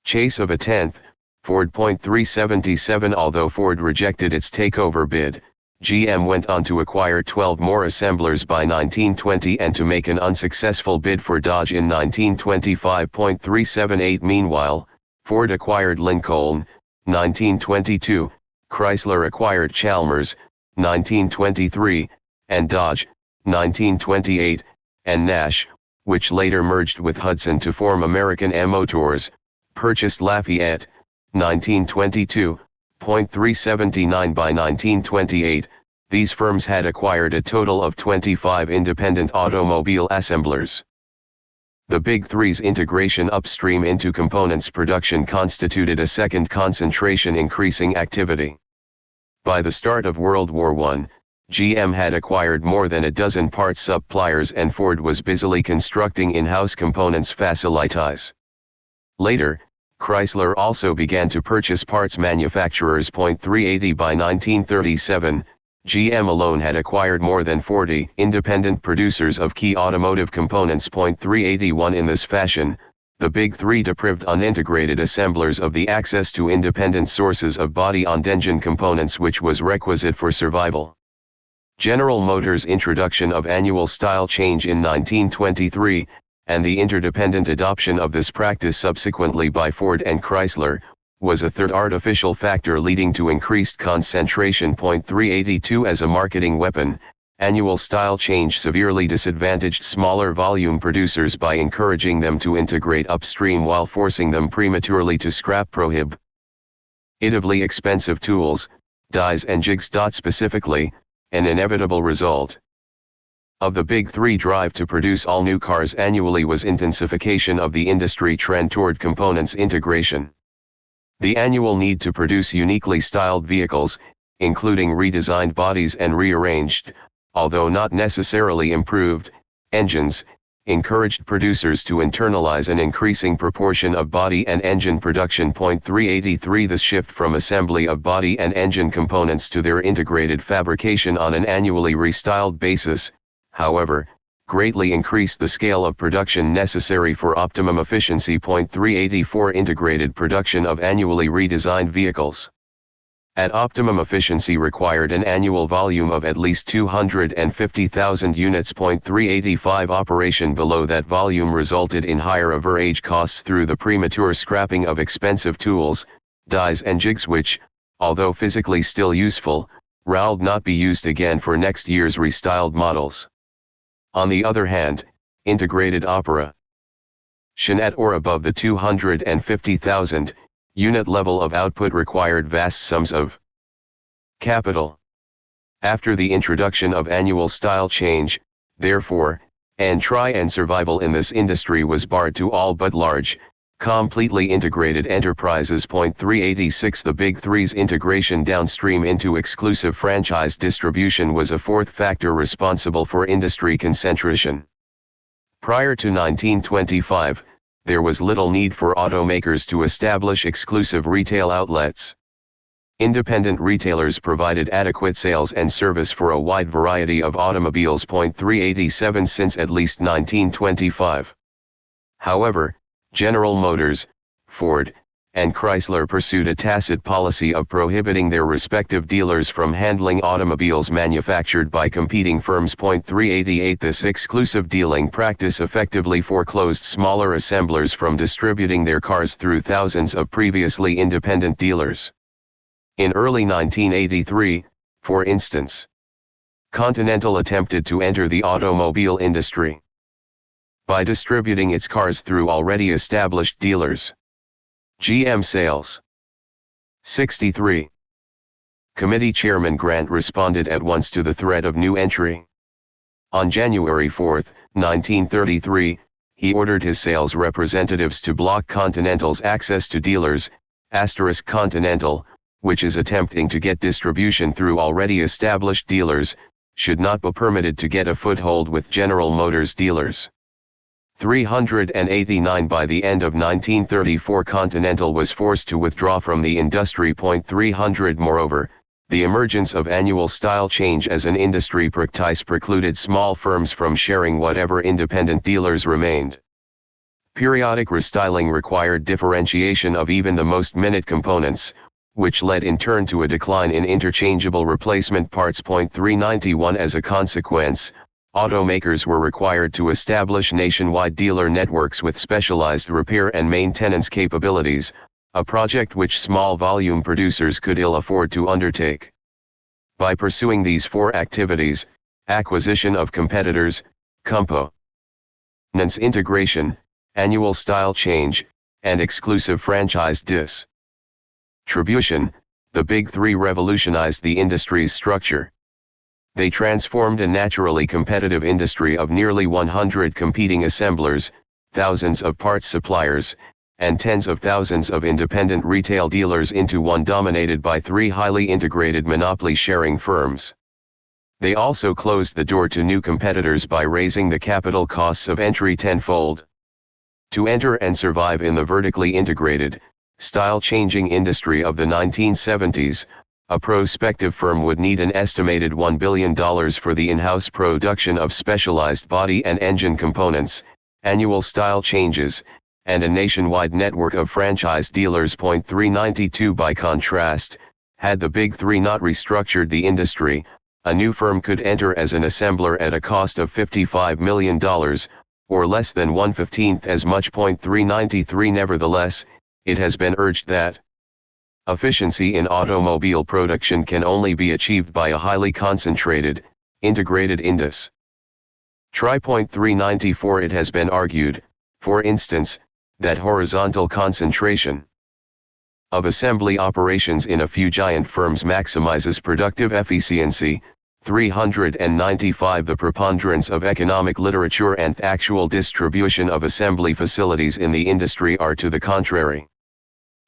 S1: Chase of a 10th, Ford.377. Although Ford rejected its takeover bid, GM went on to acquire 12 more assemblers by 1920 and to make an unsuccessful bid for Dodge in 1925.378. Meanwhile, Ford acquired Lincoln, 1922, Chrysler acquired Chalmers, 1923, and Dodge, 1928, and Nash, which later merged with Hudson to form American Motors, purchased Lafayette, 1922.379. By 1928, these firms had acquired a total of 25 independent automobile assemblers. The Big Three's integration upstream into components production constituted a second concentration increasing activity. By the start of World War I, GM had acquired more than a dozen parts suppliers and Ford was busily constructing in-house components facilities. Later, Chrysler also began to purchase parts manufacturers. 380 By 1937, GM alone had acquired more than 40 independent producers of key automotive components. 381 In this fashion, the Big Three deprived unintegrated assemblers of the access to independent sources of body-on-engine components which was requisite for survival. General Motors' introduction of annual style change in 1923, and the interdependent adoption of this practice subsequently by Ford and Chrysler, was a third artificial factor leading to increased concentration. 382 As a marketing weapon, annual style change severely disadvantaged smaller volume producers by encouraging them to integrate upstream while forcing them prematurely to scrap prohibitively expensive tools, dies and jigs. Specifically, an inevitable result of the Big Three drive to produce all new cars annually was intensification of the industry trend toward components integration. The annual need to produce uniquely styled vehicles, including redesigned bodies and rearranged, although not necessarily improved, engines, encouraged producers to internalize an increasing proportion of body and engine production. 383 The shift from assembly of body and engine components to their integrated fabrication on an annually restyled basis, however, greatly increased the scale of production necessary for optimum efficiency. 384 Integrated production of annually redesigned vehicles at optimum efficiency required an annual volume of at least 250,000 units. 385 Operation below that volume resulted in higher average costs through the premature scrapping of expensive tools, dies and jigs which, although physically still useful, would not be used again for next year's restyled models. On the other hand, integrated operation at or above the 250,000 unit level of output required vast sums of capital. After the introduction of annual style change, therefore, try and survival in this industry was barred to all but large, completely integrated enterprises. 386 The Big Three's integration downstream into exclusive franchise distribution was a fourth factor responsible for industry concentration. Prior to 1925, there was little need for automakers to establish exclusive retail outlets. Independent retailers provided adequate sales and service for a wide variety of automobiles. 387 Since at least 1925. However, General Motors, Ford, and Chrysler pursued a tacit policy of prohibiting their respective dealers from handling automobiles manufactured by competing firms. 388 This exclusive dealing practice effectively foreclosed smaller assemblers from distributing their cars through thousands of previously independent dealers. In early 1983, for instance, Continental attempted to enter the automobile industry by distributing its cars through already established dealers. GM Sales. 63. Committee Chairman Grant responded at once to the threat of new entry. On January 4, 1933, he ordered his sales representatives to block Continental's access to dealers, Continental, which is attempting to get distribution through already established dealers, should not be permitted to get a foothold with General Motors dealers. 389 By the end of 1934 Continental was forced to withdraw from the industry. 300 Moreover, the emergence of annual style change as an industry practice precluded small firms from sharing whatever independent dealers remained. Periodic restyling required differentiation of even the most minute components, which led in turn to a decline in interchangeable replacement parts. 391 As a consequence, automakers were required to establish nationwide dealer networks with specialized repair and maintenance capabilities, a project which small volume producers could ill afford to undertake. By pursuing these four activities, acquisition of competitors, components integration, annual style change, and exclusive franchise distribution, the Big Three revolutionized the industry's structure. They transformed a naturally competitive industry of nearly 100 competing assemblers, thousands of parts suppliers, and tens of thousands of independent retail dealers into one dominated by three highly integrated monopoly-sharing firms. They also closed the door to new competitors by raising the capital costs of entry tenfold. To enter and survive in the vertically integrated, style-changing industry of the 1970s, a prospective firm would need an estimated $1 billion for the in-house production of specialized body and engine components, annual style changes, and a nationwide network of franchise dealers. 392 By contrast, had the Big Three not restructured the industry, a new firm could enter as an assembler at a cost of $55 million, or less than 1/15 as much. 393 Nevertheless, it has been urged that efficiency in automobile production can only be achieved by a highly concentrated, integrated industry. 394 It has been argued, for instance, that horizontal concentration of assembly operations in a few giant firms maximizes productive efficiency. 395 The preponderance of economic literature and actual distribution of assembly facilities in the industry are to the contrary.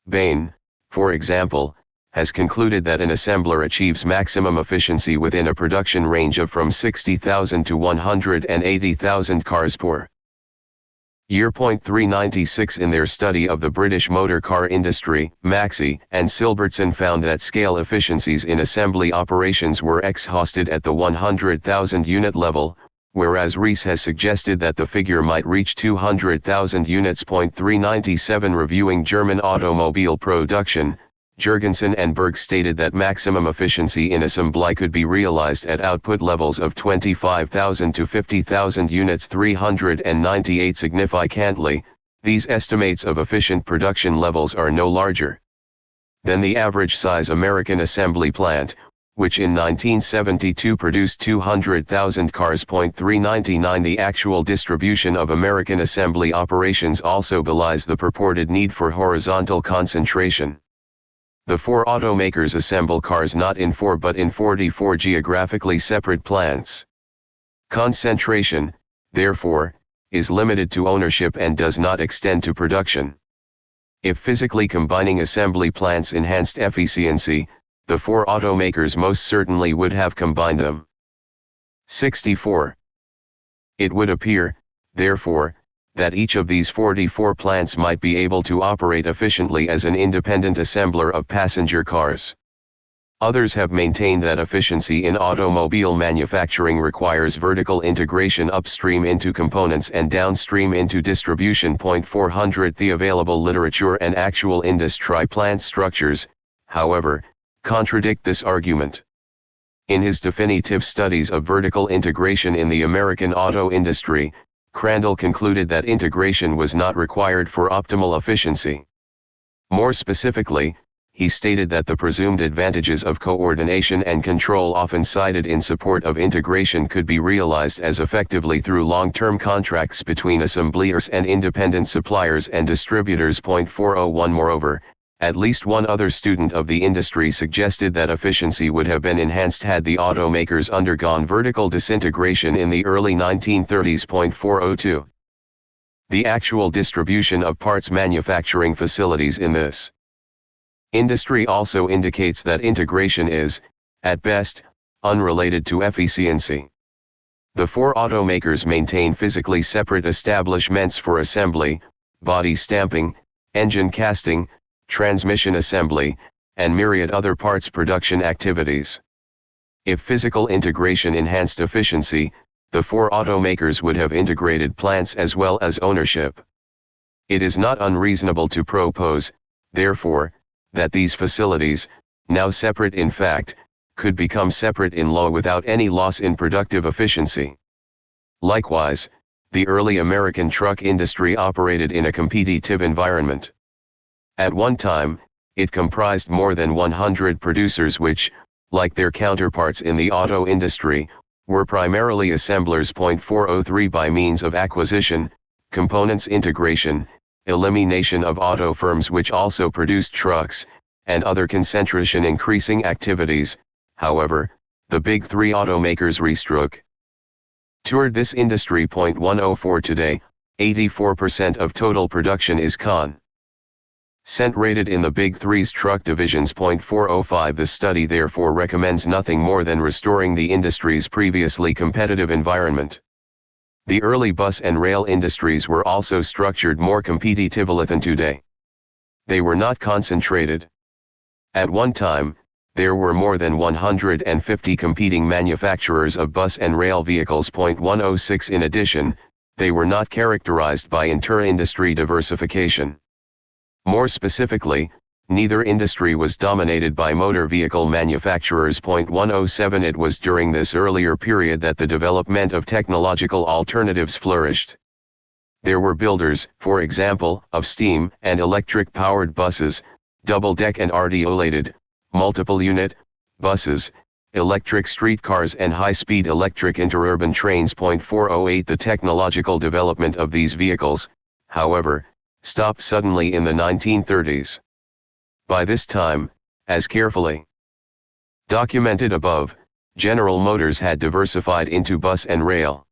S1: Bain, for example, has concluded that an assembler achieves maximum efficiency within a production range of from 60,000 to 180,000 cars per year. 396 In their study of the British motor car industry, Maxey and Silbertson found that scale efficiencies in assembly operations were exhausted at the 100,000 unit level, whereas Rees has suggested that the figure might reach 200,000 units. 397 Reviewing German automobile production, Jurgensen and Berg stated that maximum efficiency in assembly could be realized at output levels of 25,000 to 50,000 units. 398 Significantly, these estimates of efficient production levels are no larger than the average size American assembly plant, which in 1972 produced 200,000 cars. 399 The actual distribution of American assembly operations also belies the purported need for horizontal concentration. The four automakers assemble cars not in 4 but in 44 geographically separate plants. Concentration, therefore, is limited to ownership and does not extend to production. If physically combining assembly plants enhanced efficiency, the four automakers most certainly would have combined them. 64. It would appear, therefore, that each of these 44 plants might be able to operate efficiently as an independent assembler of passenger cars. Others have maintained that efficiency in automobile manufacturing requires vertical integration upstream into components and downstream into distribution. 400 The available literature and actual industry plant structures, however, contradict this argument. In his definitive studies of vertical integration in the American auto industry, Crandall concluded that integration was not required for optimal efficiency. More specifically, he stated that the presumed advantages of coordination and control often cited in support of integration could be realized as effectively through long-term contracts between assemblers and independent suppliers and distributors. 401 Moreover, at least one other student of the industry suggested that efficiency would have been enhanced had the automakers undergone vertical disintegration in the early 1930s. 402 The actual distribution of parts manufacturing facilities in this industry also indicates that integration is, at best, unrelated to efficiency. The four automakers maintain physically separate establishments for assembly, body stamping, engine casting, transmission assembly, and myriad other parts production activities. If physical integration enhanced efficiency, the four automakers would have integrated plants as well as ownership. It is not unreasonable to propose, therefore, that these facilities, now separate in fact, could become separate in law without any loss in productive efficiency. Likewise, the early American truck industry operated in a competitive environment. At one time, it comprised more than 100 producers which, like their counterparts in the auto industry, were primarily assemblers. 403 By means of acquisition, components integration, elimination of auto firms which also produced trucks, and other concentration increasing activities, however, the big three automakers restructured this industry. 104 Today, 84% of total production is concentrated in the big three's truck divisions. 405 The study therefore recommends nothing more than restoring the industry's previously competitive environment. The early bus and rail industries were also structured more competitively than today. They were not concentrated. At one time, there were more than 150 competing manufacturers of bus and rail vehicles. 106 In addition, they were not characterized by inter-industry diversification. More specifically, neither industry was dominated by motor vehicle manufacturers. 107 It was during this earlier period that the development of technological alternatives flourished. There were builders, for example, of steam and electric-powered buses, double-deck and articulated, multiple-unit buses, electric streetcars and high-speed electric interurban trains. 408 The technological development of these vehicles, however, stopped suddenly in the 1930s. By this time, as carefully documented above, General Motors had diversified into bus and rail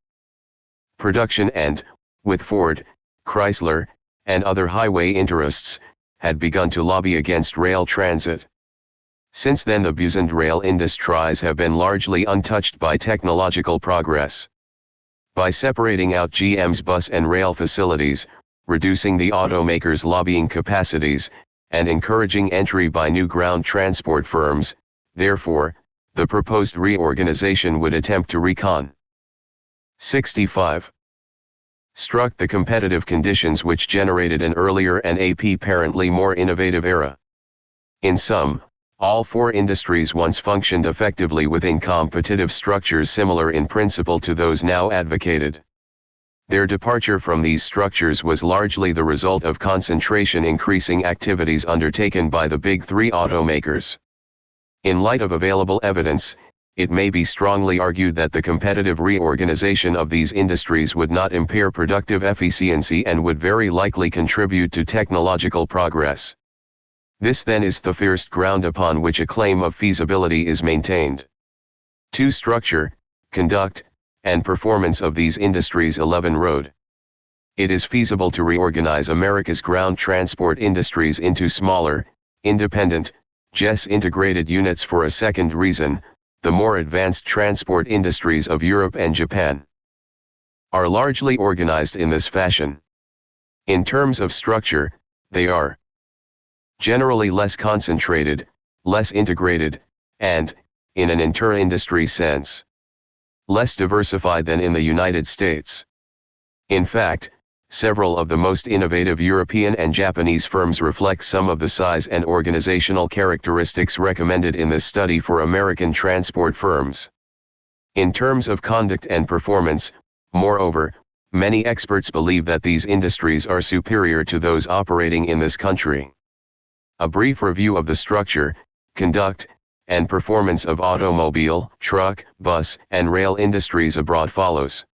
S1: production and, with Ford, Chrysler, and other highway interests, had begun to lobby against rail transit. Since then the bus and rail industries have been largely untouched by technological progress. By separating out GM's bus and rail facilities, reducing the automakers' lobbying capacities, and encouraging entry by new ground transport firms, therefore, the proposed reorganization would attempt to 65. Struck the competitive conditions which generated an earlier and apparently more innovative era. In sum, all four industries once functioned effectively within competitive structures similar in principle to those now advocated. Their departure from these structures was largely the result of concentration increasing activities undertaken by the big three automakers. In light of available evidence, it may be strongly argued that the competitive reorganization of these industries would not impair productive efficiency and would very likely contribute to technological progress. This then is the first ground upon which a claim of feasibility is maintained. 2. Structure, conduct, and performance of these industries. 11. Road. It is feasible to reorganize America's ground transport industries into smaller, independent, JES integrated units for a second reason: the more advanced transport industries of Europe and Japan are largely organized in this fashion. In terms of structure, they are generally less concentrated, less integrated, and, in an inter-industry sense, less diversified than in the United States. In fact, several of the most innovative European and Japanese firms reflect some of the size and organizational characteristics recommended in this study for American transport firms. In terms of conduct and performance, moreover, many experts believe that these industries are superior to those operating in this country. A brief review of the structure, conduct, and performance of automobile, truck, bus, and rail industries abroad follows.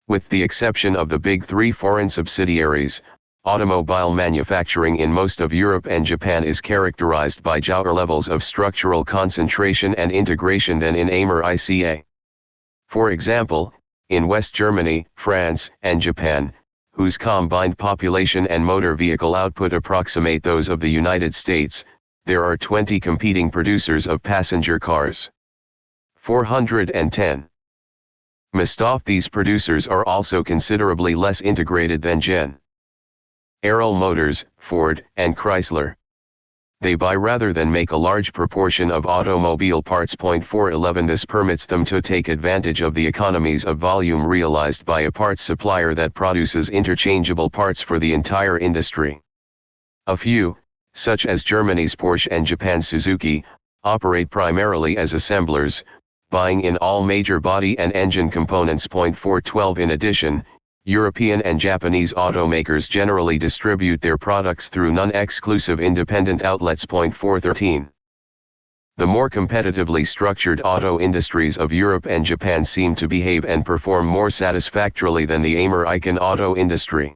S1: With the exception of the big three foreign subsidiaries, automobile manufacturing in most of Europe and Japan is characterized by higher levels of structural concentration and integration than in AMER-ICA. For example, in West Germany, France, and Japan, whose combined population and motor vehicle output approximate those of the United States, there are 20 competing producers of passenger cars. 410. Most these producers are also considerably less integrated than Gen. General Motors, Ford, and Chrysler. They buy rather than make a large proportion of automobile parts. 411 This permits them to take advantage of the economies of volume realized by a parts supplier that produces interchangeable parts for the entire industry. A few, such as Germany's Porsche and Japan's Suzuki, operate primarily as assemblers, buying in all major body and engine components. 412 In addition, European and Japanese automakers generally distribute their products through non-exclusive independent outlets. 413. The more competitively structured auto industries of Europe and Japan seem to behave and perform more satisfactorily than the American auto industry.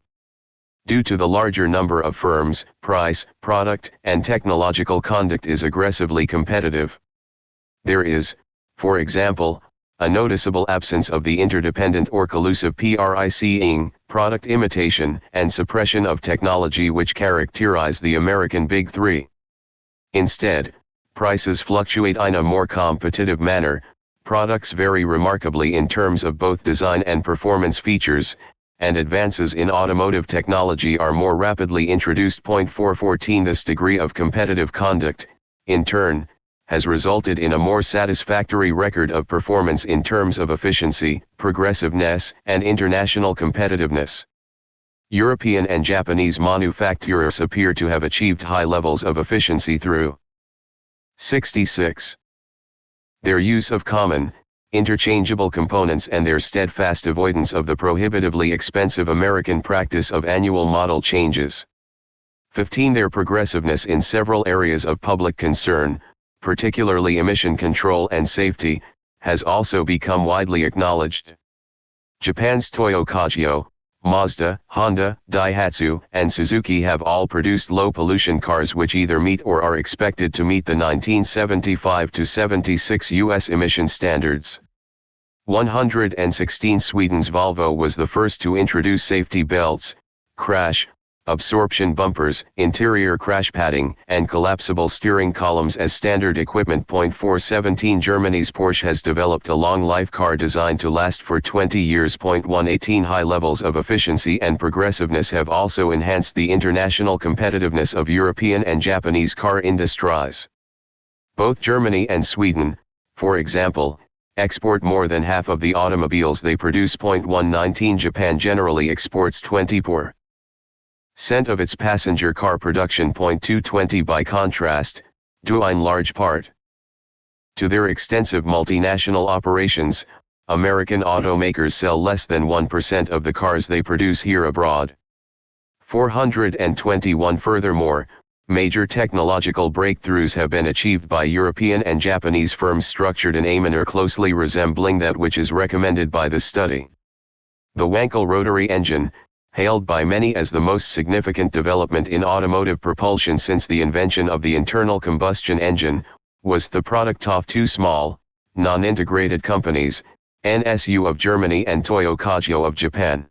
S1: Due to the larger number of firms, price, product, and technological conduct is aggressively competitive. There is, for example, a noticeable absence of the interdependent or collusive pricing, product imitation, and suppression of technology which characterize the American Big Three. Instead, prices fluctuate in a more competitive manner, products vary remarkably in terms of both design and performance features, and advances in automotive technology are more rapidly introduced. 414 This degree of competitive conduct, in turn, has resulted in a more satisfactory record of performance in terms of efficiency, progressiveness, and international competitiveness. European and Japanese manufacturers appear to have achieved high levels of efficiency through 66. Their use of common, interchangeable components and their steadfast avoidance of the prohibitively expensive American practice of annual model changes. 15. Their progressiveness in several areas of public concern, particularly emission control and safety, has also become widely acknowledged. Japan's Toyo Kogyo, Mazda, Honda, Daihatsu, and Suzuki have all produced low-pollution cars which either meet or are expected to meet the 1975-76 U.S. emission standards. 116. Sweden's Volvo was the first to introduce safety belts, crash absorption bumpers, interior crash padding, and collapsible steering columns as standard equipment. 417 Germany's Porsche has developed a long-life car designed to last for 20 years. 118 High levels of efficiency and progressiveness have also enhanced the international competitiveness of European and Japanese car industries. Both Germany and Sweden, for example, export more than half of the automobiles they produce. 119 Japan generally exports 20% of its passenger car production. 220 By contrast, due in large part to their extensive multinational operations, American automakers sell less than 1% of the cars they produce here abroad. 421 Furthermore, Major technological breakthroughs have been achieved by European and Japanese firms structured in a manner closely resembling that which is recommended by the study. The Wankel rotary engine, hailed by many as the most significant development in automotive propulsion since the invention of the internal combustion engine, was the product of two small, non-integrated companies, NSU of Germany and Toyo Kogyo of Japan.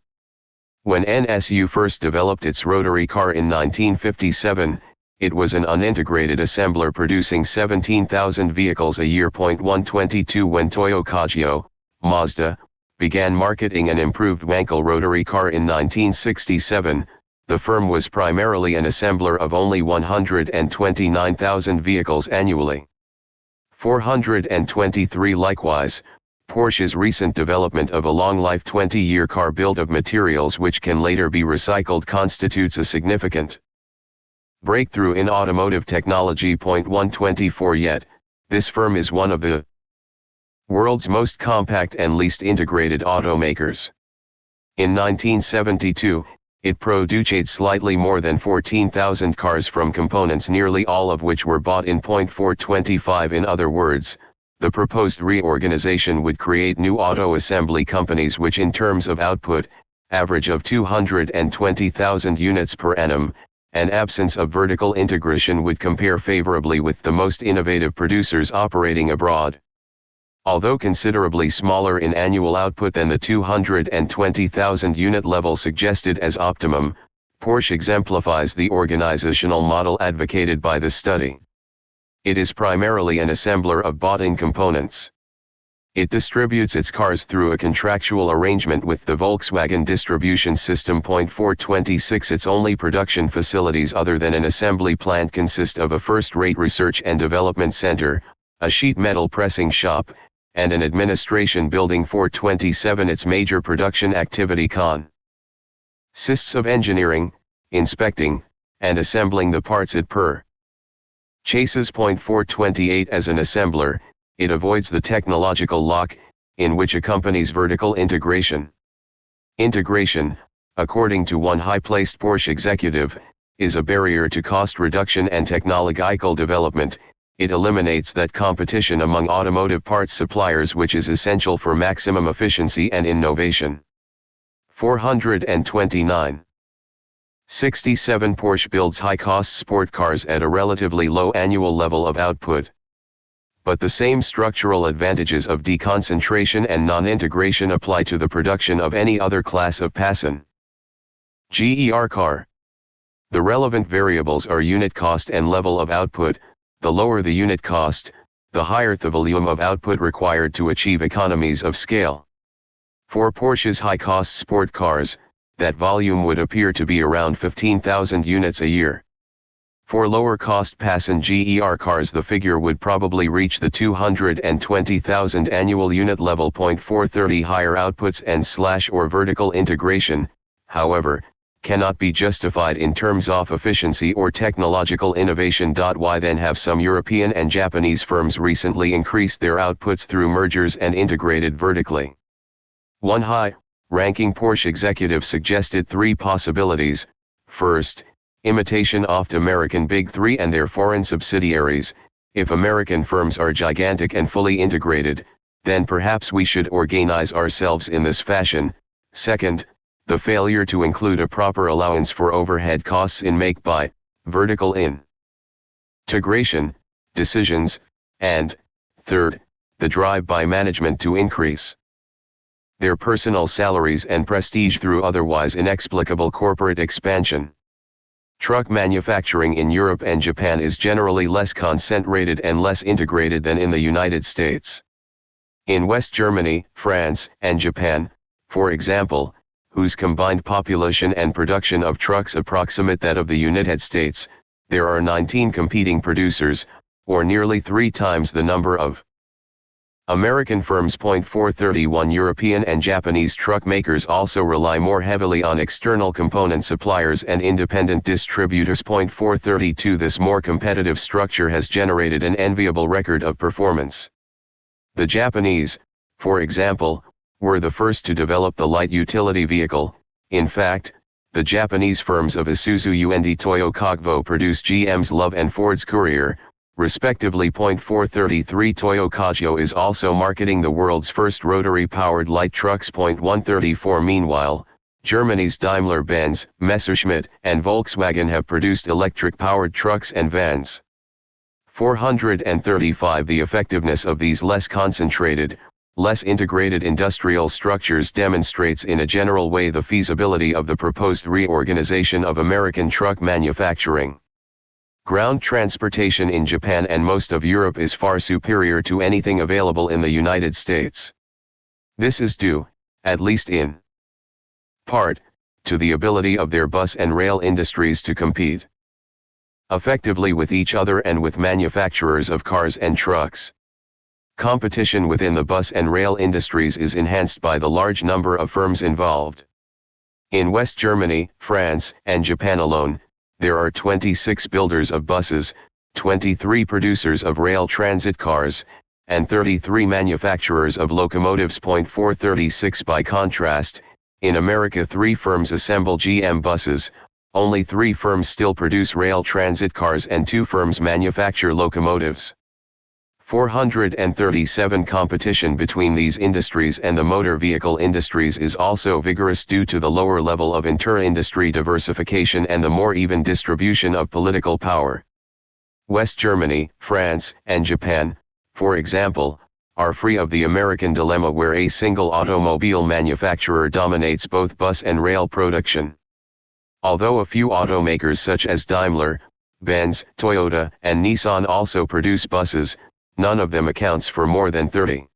S1: When NSU first developed its rotary car in 1957, it was an unintegrated assembler producing 17,000 vehicles a year. 122 When Toyo Kogyo, Mazda, began marketing an improved Wankel rotary car in 1967, the firm was primarily an assembler of only 129,000 vehicles annually. 423 Likewise, Porsche's recent development of a long-life 20-year car built of materials which can later be recycled constitutes a significant breakthrough in automotive technology. 124 Yet, this firm is one of the world's most compact and least integrated automakers. In 1972, it produced slightly more than 14,000 cars from components nearly all of which were bought in. 425 In other words, the proposed reorganization would create new auto assembly companies which in terms of output, average of 220,000 units per annum, and absence of vertical integration would compare favorably with the most innovative producers operating abroad. Although considerably smaller in annual output than the 220,000 unit level suggested as optimum, Porsche exemplifies the organizational model advocated by the study. It is primarily an assembler of bought-in components. It distributes its cars through a contractual arrangement with the Volkswagen distribution system. 426 Its only production facilities other than an assembly plant consist of a first-rate research and development center, a sheet metal pressing shop, and an administration building. 427 Its major production activity consists of engineering, inspecting, and assembling the parts it purchases. 428 As an assembler, it avoids the technological lock, in which accompanies vertical integration. Integration, according to one high-placed Porsche executive, is a barrier to cost reduction and technological development. It eliminates that competition among automotive parts suppliers which is essential for maximum efficiency and innovation. 429. 67 Porsche builds high-cost sport cars at a relatively low annual level of output. But the same structural advantages of deconcentration and non-integration apply to the production of any other class of passenger car. The relevant variables are unit cost and level of output. The lower the unit cost, the higher the volume of output required to achieve economies of scale. For Porsche's high-cost sport cars, that volume would appear to be around 15,000 units a year. For lower-cost passenger cars the figure would probably reach the 220,000 annual unit level. 430 Higher outputs and or vertical integration, however, cannot be justified in terms of efficiency or technological innovation. Why then have some European and Japanese firms recently increased their outputs through mergers and integrated vertically? One high-ranking Porsche executive suggested three possibilities. First, imitation of American Big Three and their foreign subsidiaries. If American firms are gigantic and fully integrated, then perhaps we should organize ourselves in this fashion. Second, the failure to include a proper allowance for overhead costs in make-buy, vertical integration decisions, and, third, the drive by management to increase their personal salaries and prestige through otherwise inexplicable corporate expansion. Truck manufacturing in Europe and Japan is generally less concentrated and less integrated than in the United States. In West Germany, France, and Japan, for example, whose combined population and production of trucks approximate that of the United States, there are 19 competing producers, or nearly 3 times the number of American firms. 431 European and Japanese truck makers also rely more heavily on external component suppliers and independent distributors. 432 This more competitive structure has generated an enviable record of performance. The Japanese, for example, were the first to develop the light utility vehicle. In fact, the Japanese firms of Isuzu and Toyo Kogvo produce GM's Love and Ford's Courier, respectively. 433 Toyo Kogyo is also marketing the world's first rotary-powered light trucks. 134 Meanwhile, Germany's Daimler-Benz, Messerschmitt, and Volkswagen have produced electric-powered trucks and vans. 435 The effectiveness of these less concentrated, less integrated industrial structures demonstrates in a general way the feasibility of the proposed reorganization of American truck manufacturing. Ground transportation in Japan and most of Europe is far superior to anything available in the United States. This is due, at least in part, to the ability of their bus and rail industries to compete effectively with each other and with manufacturers of cars and trucks. Competition within the bus and rail industries is enhanced by the large number of firms involved. In West Germany, France, and Japan alone, there are 26 builders of buses, 23 producers of rail transit cars, and 33 manufacturers of locomotives. 436 By contrast, in America 3 firms assemble GM buses, only 3 firms still produce rail transit cars and 2 firms manufacture locomotives. 437 Competition between these industries and the motor vehicle industries is also vigorous due to the lower level of inter-industry diversification and the more even distribution of political power. West Germany, France, and Japan, for example, are free of the American dilemma where a single automobile manufacturer dominates both bus and rail production. Although a few automakers such as Daimler, Benz, Toyota, and Nissan also produce buses, none of them accounts for more than 68%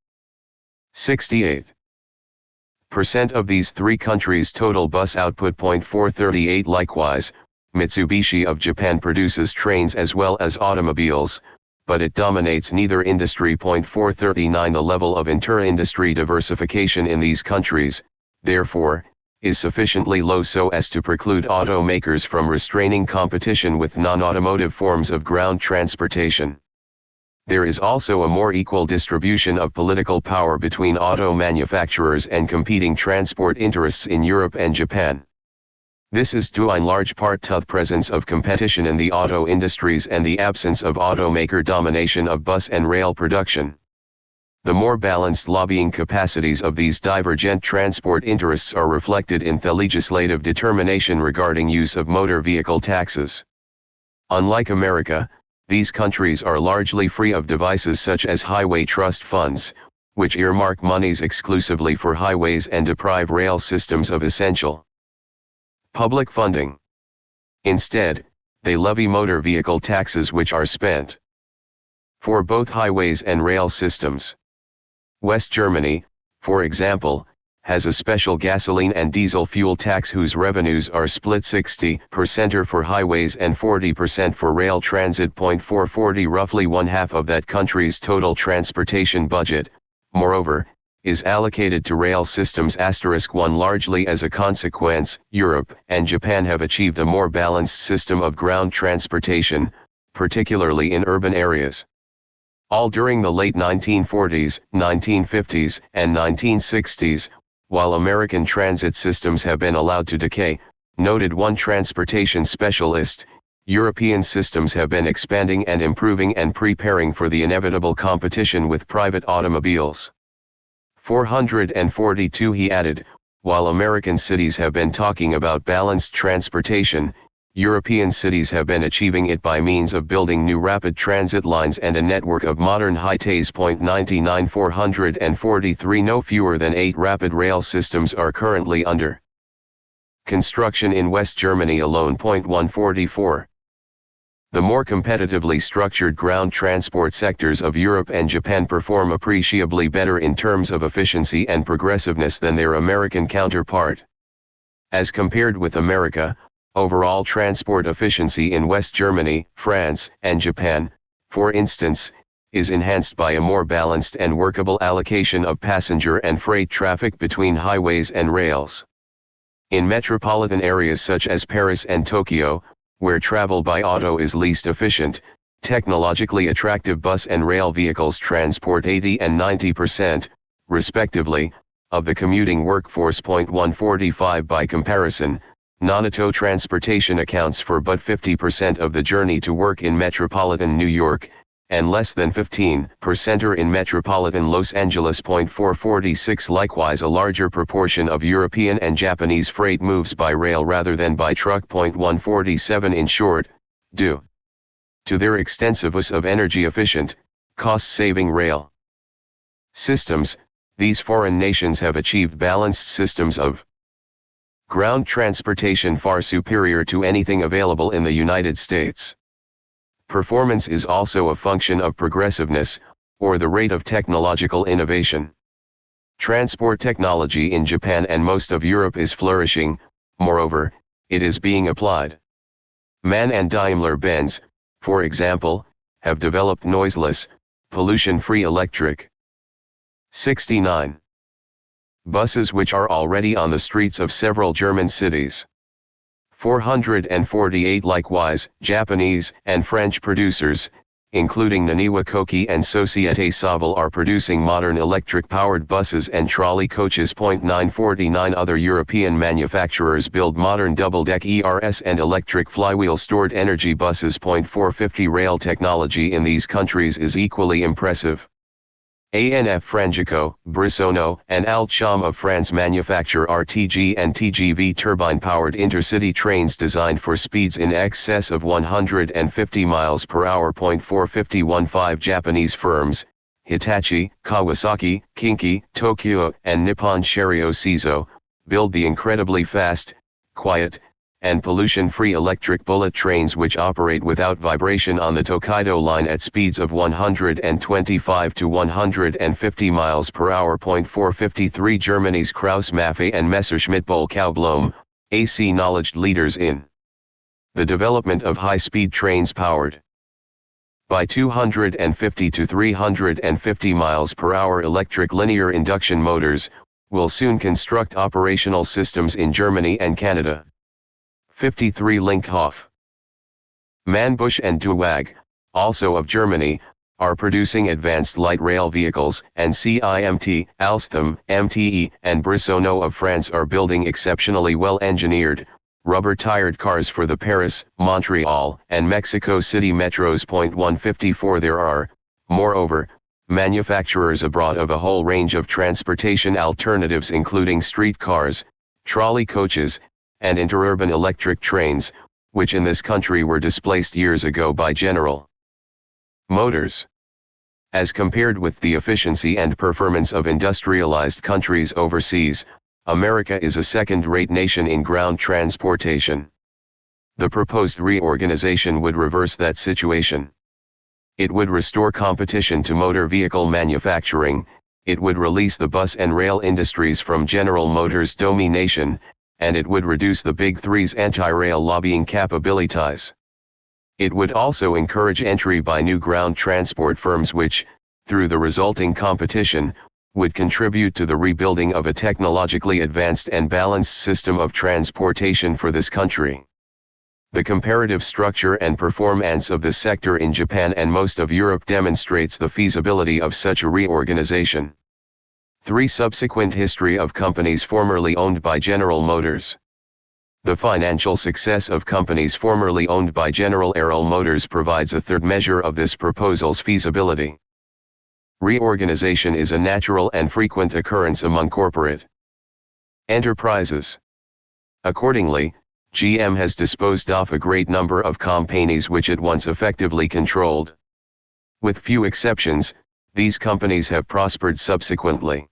S1: of these 3 countries' total bus output. 438 Likewise, Mitsubishi of Japan produces trains as well as automobiles, but it dominates neither industry. 439 The level of inter-industry diversification in these countries, therefore, is sufficiently low so as to preclude automakers from restraining competition with non-automotive forms of ground transportation. There is also a more equal distribution of political power between auto manufacturers and competing transport interests in Europe and Japan. This is due in large part to the presence of competition in the auto industries and the absence of automaker domination of bus and rail production. The more balanced lobbying capacities of these divergent transport interests are reflected in the legislative determination regarding use of motor vehicle taxes. Unlike America, these countries are largely free of devices such as highway trust funds, which earmark monies exclusively for highways and deprive rail systems of essential public funding. Instead, they levy motor vehicle taxes which are spent for both highways and rail systems. West Germany, for example, has a special gasoline and diesel fuel tax whose revenues are split 60% for highways and 40% for rail transit. 440 Roughly one-half of that country's total transportation budget, moreover, is allocated to rail systems. 1 Largely as a consequence, Europe and Japan have achieved a more balanced system of ground transportation, particularly in urban areas. All during the late 1940s, 1950s, and 1960s, while American transit systems have been allowed to decay, noted one transportation specialist, European systems have been expanding and improving and preparing for the inevitable competition with private automobiles. 442 He added, while American cities have been talking about balanced transportation, European cities have been achieving it by means of building new rapid transit lines and a network of modern high-tech. 99 443 No fewer than 8 rapid rail systems are currently under construction in West Germany alone. 144 The more competitively structured ground transport sectors of Europe and Japan perform appreciably better in terms of efficiency and progressiveness than their American counterpart. As compared with America, overall transport efficiency in West Germany, France, and Japan, for instance, is enhanced by a more balanced and workable allocation of passenger and freight traffic between highways and rails. In metropolitan areas such as Paris and Tokyo, where travel by auto is least efficient, technologically attractive bus and rail vehicles transport 80 and 90%, respectively, of the commuting workforce. 145 By comparison, Non-auto transportation accounts for but 50% of the journey to work in metropolitan New York, and less than 15% are in metropolitan Los Angeles. 446 Likewise, a larger proportion of European and Japanese freight moves by rail rather than by truck. 147 In short, due to their extensive use of energy-efficient, cost-saving rail systems, these foreign nations have achieved balanced systems of ground transportation far superior to anything available in the United States. Performance is also a function of progressiveness, or the rate of technological innovation. Transport technology in Japan and most of Europe is flourishing, moreover, it is being applied. MAN and Daimler-Benz, for example, have developed noiseless, pollution-free electric 69 buses which are already on the streets of several German cities. 448 Likewise, Japanese and French producers, including Naniwa Koki and Société Saval, are producing modern electric-powered buses and trolley coaches. 949 Other European manufacturers build modern double-deck ERS and electric flywheel stored energy buses. 450 Rail technology in these countries is equally impressive. ANF Frangico, Brissono, and Alstom of France manufacture RTG and TGV turbine-powered intercity trains designed for speeds in excess of 150 miles per hour. 450 Japanese firms, Hitachi, Kawasaki, Kinki, Tokyo, and Nippon Sharyo Seizo, build the incredibly fast, quiet, and pollution-free electric bullet trains which operate without vibration on the Tokaido line at speeds of 125 to 150 miles per hour. 453 Germany's Krauss Maffei and Messerschmitt Bohl-Kaublom, AC knowledge leaders in the development of high-speed trains powered by 250 to 350 miles per hour electric linear induction motors, will soon construct operational systems in Germany and Canada. 53 Linkhoff, MAN Busch and Duwag, also of Germany, are producing advanced light rail vehicles, and CIMT, Alstom, MTE, and Brissono of France are building exceptionally well-engineered, rubber-tired cars for the Paris, Montreal, and Mexico City metros. 154 There are, moreover, manufacturers abroad of a whole range of transportation alternatives including streetcars, trolley coaches, and interurban electric trains, which in this country were displaced years ago by General Motors. As compared with the efficiency and performance of industrialized countries overseas, America is a second-rate nation in ground transportation. The proposed reorganization would reverse that situation. It would restore competition to motor vehicle manufacturing, it would release the bus and rail industries from General Motors' domination, and it would reduce the Big Three's anti-rail lobbying capabilities. It would also encourage entry by new ground transport firms which, through the resulting competition, would contribute to the rebuilding of a technologically advanced and balanced system of transportation for this country. The comparative structure and performance of this sector in Japan and most of Europe demonstrates the feasibility of such a reorganization. 3. Subsequent history of companies formerly owned by General Motors. The financial success of companies formerly owned by General Motors provides a third measure of this proposal's feasibility. Reorganization is a natural and frequent occurrence among corporate enterprises. Accordingly, GM has disposed off a great number of companies which it once effectively controlled. With few exceptions, these companies have prospered subsequently.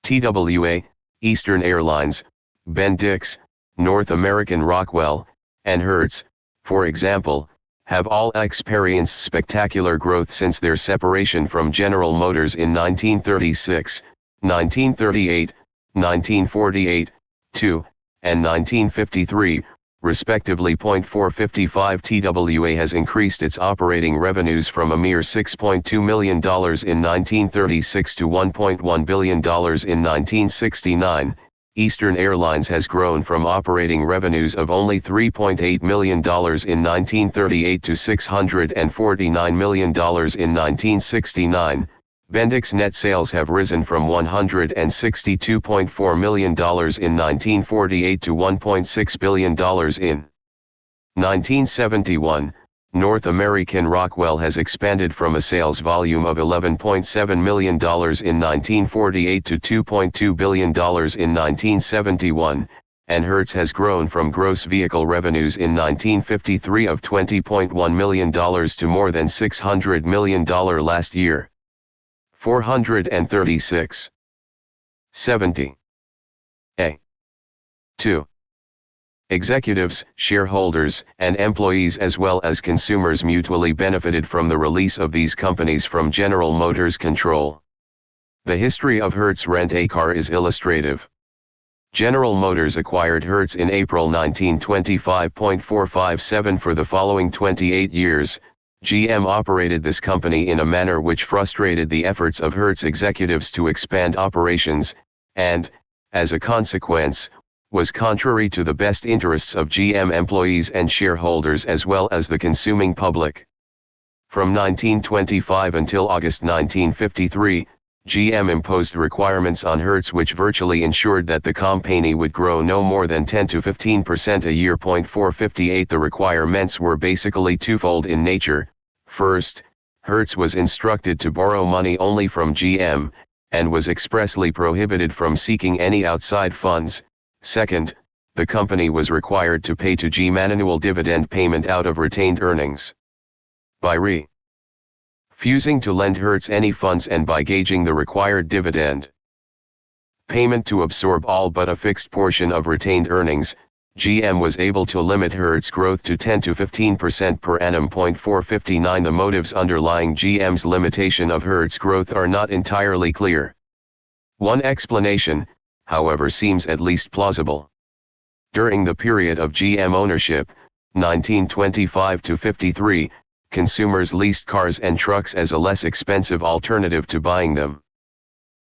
S1: TWA, Eastern Airlines, Bendix, North American Rockwell, and Hertz, for example, have all experienced spectacular growth since their separation from General Motors in 1936, 1938, 1948, 2, and 1953, respectively. 455 TWA has increased its operating revenues from a mere $6.2 million in 1936 to $1.1 billion in 1969. Eastern Airlines has grown from operating revenues of only $3.8 million in 1938 to $649 million in 1969. Bendix net sales have risen from $162.4 million in 1948 to $1.6 billion in 1971. North American Rockwell has expanded from a sales volume of $11.7 million in 1948 to $2.2 billion in 1971, and Hertz has grown from gross vehicle revenues in 1953 of $20.1 million to more than $600 million last year. 436. 70. A. 2. Executives, shareholders, and employees as well as consumers mutually benefited from the release of these companies from General Motors' control. The history of Hertz Rent-A-Car is illustrative. General Motors acquired Hertz in April 1925.457 for the following 28 years. GM operated this company in a manner which frustrated the efforts of Hertz executives to expand operations, and, as a consequence, was contrary to the best interests of GM employees and shareholders as well as the consuming public. From 1925 until August 1953, GM imposed requirements on Hertz which virtually ensured that the company would grow no more than 10 to 15% a year. 458 The requirements were basically twofold in nature. First, Hertz was instructed to borrow money only from GM, and was expressly prohibited from seeking any outside funds. Second, the company was required to pay to GM an annual dividend payment out of retained earnings. By refusing to lend Hertz any funds and by gauging the required dividend payment to absorb all but a fixed portion of retained earnings, GM was able to limit Hertz growth to 10 to 15% per annum. 459 The motives underlying GM's limitation of Hertz growth are not entirely clear. One explanation, however, seems at least plausible. During the period of GM ownership, 1925 to 53, consumers leased cars and trucks as a less expensive alternative to buying them.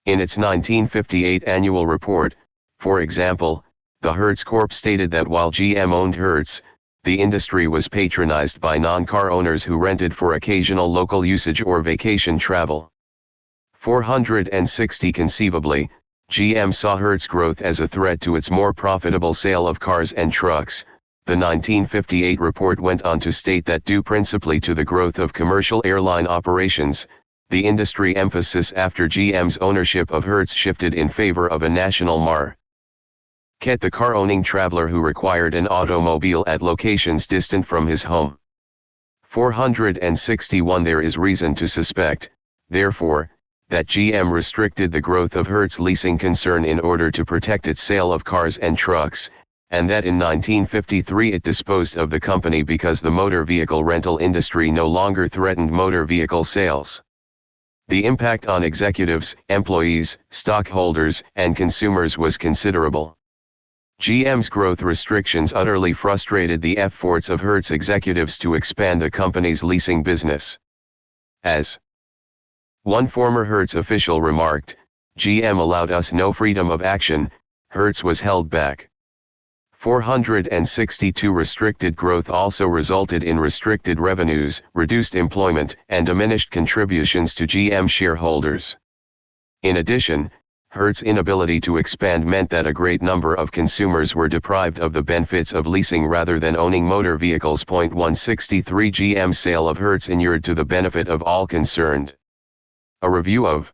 S1: In its 1958 annual report, for example, the Hertz Corp stated that while GM owned Hertz, the industry was patronized by non-car owners who rented for occasional local usage or vacation travel. 460 Conceivably, GM saw Hertz growth as a threat to its more profitable sale of cars and trucks. The 1958 report went on to state that due principally to the growth of commercial airline operations, the industry emphasis after GM's ownership of Hertz shifted in favor of a national market, the car-owning traveler who required an automobile at locations distant from his home. 461 There is reason to suspect, therefore, that GM restricted the growth of Hertz leasing concern in order to protect its sale of cars and trucks, and that in 1953 it disposed of the company because the motor vehicle rental industry no longer threatened motor vehicle sales. The impact on executives, employees, stockholders, and consumers was considerable. GM's growth restrictions utterly frustrated the efforts of Hertz executives to expand the company's leasing business. As one former Hertz official remarked, "GM allowed us no freedom of action, Hertz was held back." 462 Restricted growth also resulted in restricted revenues, reduced employment, and diminished contributions to GM shareholders. In addition, Hertz's inability to expand meant that a great number of consumers were deprived of the benefits of leasing rather than owning motor vehicles. 163 GM's sale of Hertz inured to the benefit of all concerned. A review of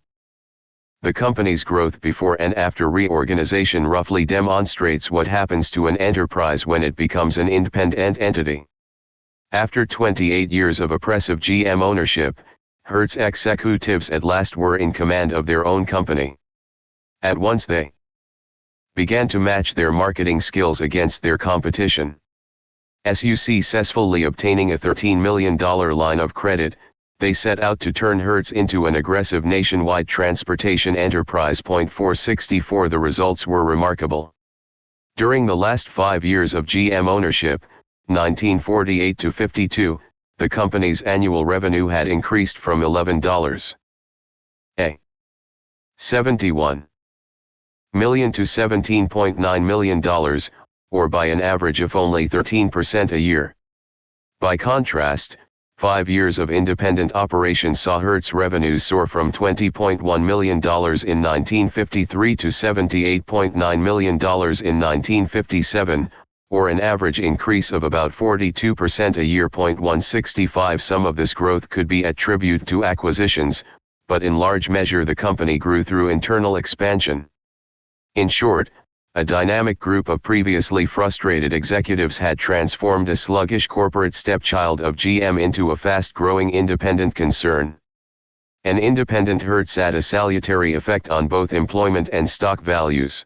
S1: the company's growth before and after reorganization roughly demonstrates what happens to an enterprise when it becomes an independent entity. After 28 years of oppressive GM ownership, Hertz executives at last were in command of their own company. At once they began to match their marketing skills against their competition. Successfully obtaining a $13 million line of credit, they set out to turn Hertz into an aggressive nationwide transportation enterprise. 464 The results were remarkable. During the last 5 years of GM ownership, 1948 to 52, the company's annual revenue had increased from $11.71 million to $17.9 million, or by an average of only 13% a year. By contrast, 5 years of independent operation saw Hertz revenues soar from $20.1 million in 1953 to $78.9 million in 1957, or an average increase of about 42% a year. 165. Some of this growth could be attributed to acquisitions, but in large measure the company grew through internal expansion. In short, a dynamic group of previously frustrated executives had transformed a sluggish corporate stepchild of GM into a fast-growing independent concern. An independent Hertz had a salutary effect on both employment and stock values.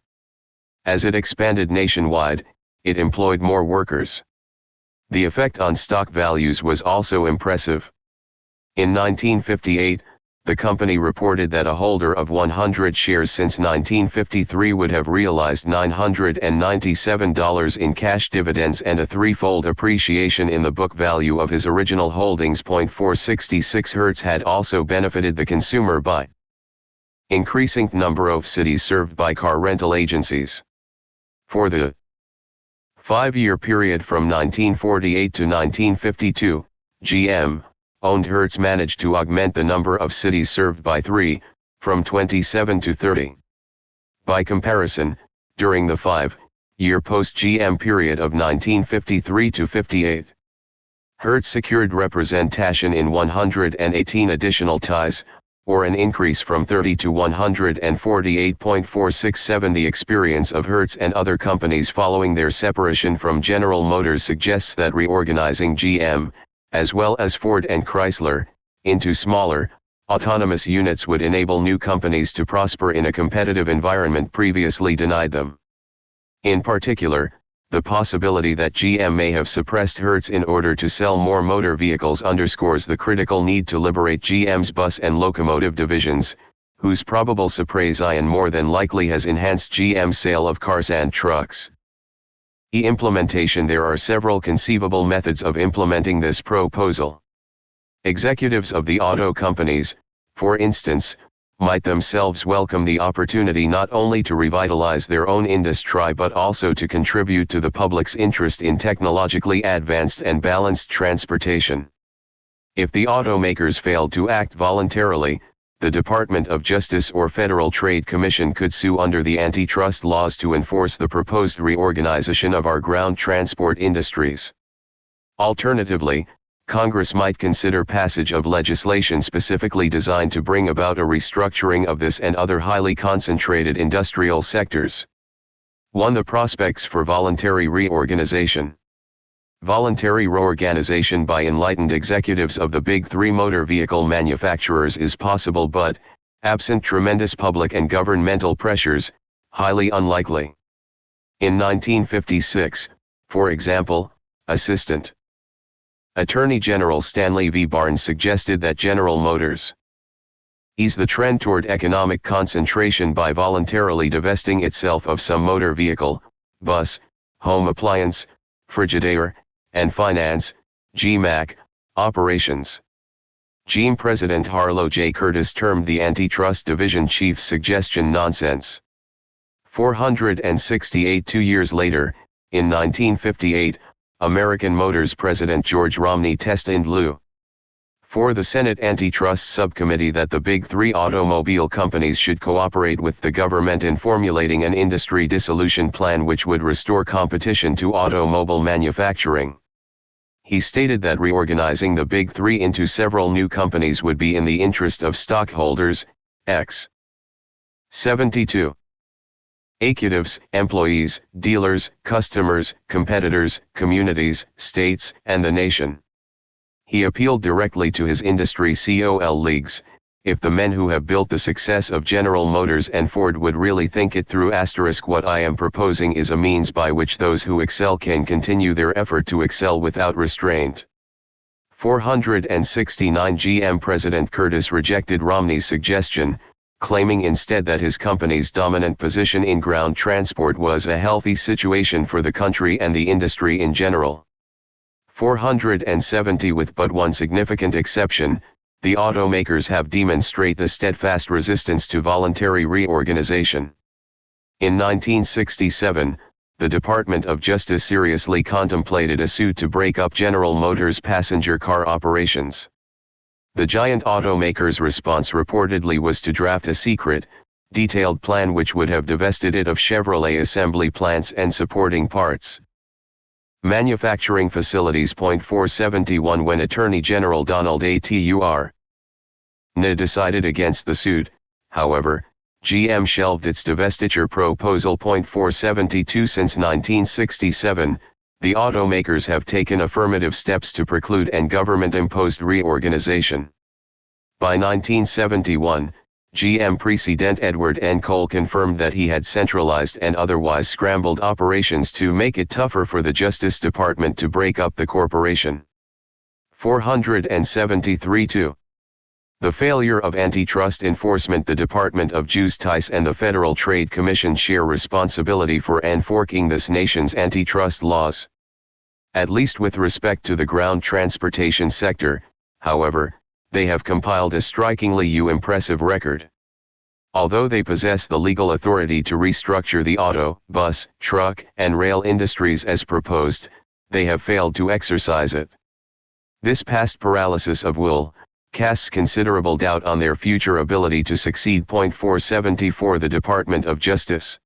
S1: As it expanded nationwide, it employed more workers. The effect on stock values was also impressive. In 1958, the company reported that a holder of 100 shares since 1953 would have realized $997 in cash dividends and a threefold appreciation in the book value of his original holdings. 466. Hertz had also benefited the consumer by increasing number of cities served by car rental agencies. For the 5-year period from 1948 to 1952, GM owned Hertz managed to augment the number of cities served by 3, from 27 to 30. By comparison, during the 5-year post-GM period of 1953 to 58, Hertz secured representation in 118 additional ties, or an increase from 30 to 148.467. The experience of Hertz and other companies following their separation from General Motors suggests that reorganizing GM, as well as Ford and Chrysler, into smaller, autonomous units would enable new companies to prosper in a competitive environment previously denied them. In particular, the possibility that GM may have suppressed Hertz in order to sell more motor vehicles underscores the critical need to liberate GM's bus and locomotive divisions, whose probable suppression more than likely has enhanced GM's sale of cars and trucks. Implementation. There are several conceivable methods of implementing this proposal. Executives of the auto companies, for instance, might themselves welcome the opportunity not only to revitalize their own industry but also to contribute to the public's interest in technologically advanced and balanced transportation. If the automakers failed to act voluntarily, the Department of Justice or Federal Trade Commission could sue under the antitrust laws to enforce the proposed reorganization of our ground transport industries. Alternatively, Congress might consider passage of legislation specifically designed to bring about a restructuring of this and other highly concentrated industrial sectors. 1. The prospects for voluntary reorganization. Voluntary reorganization by enlightened executives of the big three motor vehicle manufacturers is possible but, absent tremendous public and governmental pressures, highly unlikely. In 1956, for example, Assistant Attorney General Stanley V. Barnes suggested that General Motors ease the trend toward economic concentration by voluntarily divesting itself of some motor vehicle, bus, home appliance, Frigidaire, and finance, GMAC, operations. GM President Harlow J. Curtis termed the Antitrust Division chief's suggestion nonsense. 468. 2 years later, in 1958, American Motors President George Romney testified for the Senate Antitrust Subcommittee that the big three automobile companies should cooperate with the government in formulating an industry dissolution plan which would restore competition to automobile manufacturing. He stated that reorganizing the big three into several new companies would be in the interest of stockholders, x. 72. Executives, employees, dealers, customers, competitors, communities, states, and the nation. He appealed directly to his industry colleagues, if the men who have built the success of General Motors and Ford would really think it through. What I am proposing is a means by which those who excel can continue their effort to excel without restraint. 469. GM President Curtis rejected Romney's suggestion, claiming instead that his company's dominant position in ground transport was a healthy situation for the country and the industry in general. 470. With but one significant exception, the automakers have demonstrated a steadfast resistance to voluntary reorganization. In 1967, the Department of Justice seriously contemplated a suit to break up General Motors' passenger car operations. The giant automaker's response reportedly was to draft a secret, detailed plan which would have divested it of Chevrolet assembly plants and supporting parts. Manufacturing facilities. 471 When Attorney General Donald ATUR decided against the suit, however, GM shelved its divestiture proposal. 472 Since 1967, the automakers have taken affirmative steps to preclude and government-imposed reorganization. By 1971, GM President Edward N. Cole confirmed that he had centralized and otherwise scrambled operations to make it tougher for the Justice Department to break up the corporation. 473 2. The failure of antitrust enforcement. The Department of Justice and the Federal Trade Commission share responsibility for enforcing this nation's antitrust laws. At least with respect to the ground transportation sector, however, they have compiled a strikingly impressive record. Although they possess the legal authority to restructure the auto, bus, truck, and rail industries as proposed, they have failed to exercise it. This past paralysis of will casts considerable doubt on their future ability to succeed. 474 The Department of Justice,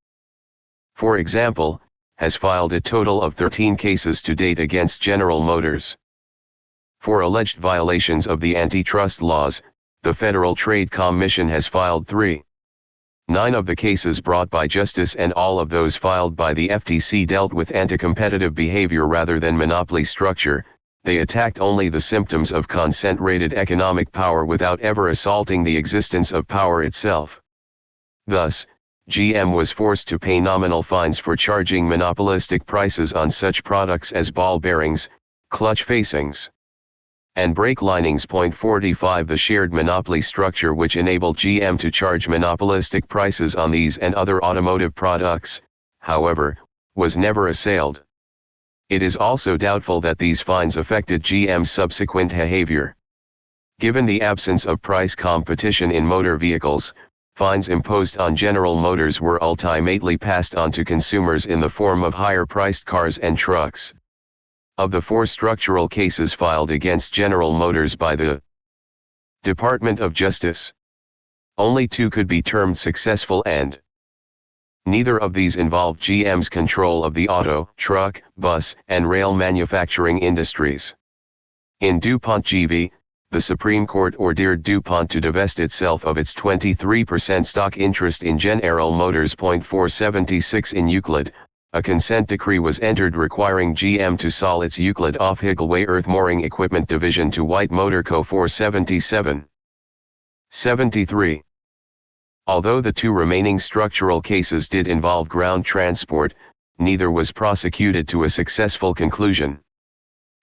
S1: for example, has filed a total of 13 cases to date against General Motors. For alleged violations of the antitrust laws, the Federal Trade Commission has filed 3. 9 of the cases brought by Justice and all of those filed by the FTC dealt with anti-competitive behavior rather than monopoly structure. They attacked only the symptoms of concentrated economic power without ever assaulting the existence of power itself. Thus, GM was forced to pay nominal fines for charging monopolistic prices on such products as ball bearings, clutch facings, and brake linings. 45 The shared monopoly structure which enabled GM to charge monopolistic prices on these and other automotive products, however, was never assailed. It is also doubtful that these fines affected GM's subsequent behavior. Given the absence of price competition in motor vehicles, fines imposed on General Motors were ultimately passed on to consumers in the form of higher-priced cars and trucks. Of the 4 structural cases filed against General Motors by the Department of Justice, only 2 could be termed successful, and neither of these involved GM's control of the auto, truck, bus, and rail manufacturing industries. In DuPont GV, the Supreme Court ordered DuPont to divest itself of its 23% stock interest in General Motors. 476 In Euclid, a consent decree was entered requiring GM to sell its Euclid off-highway earth mooring equipment division to White Motor Co. 477. 73. Although the 2 remaining structural cases did involve ground transport, neither was prosecuted to a successful conclusion.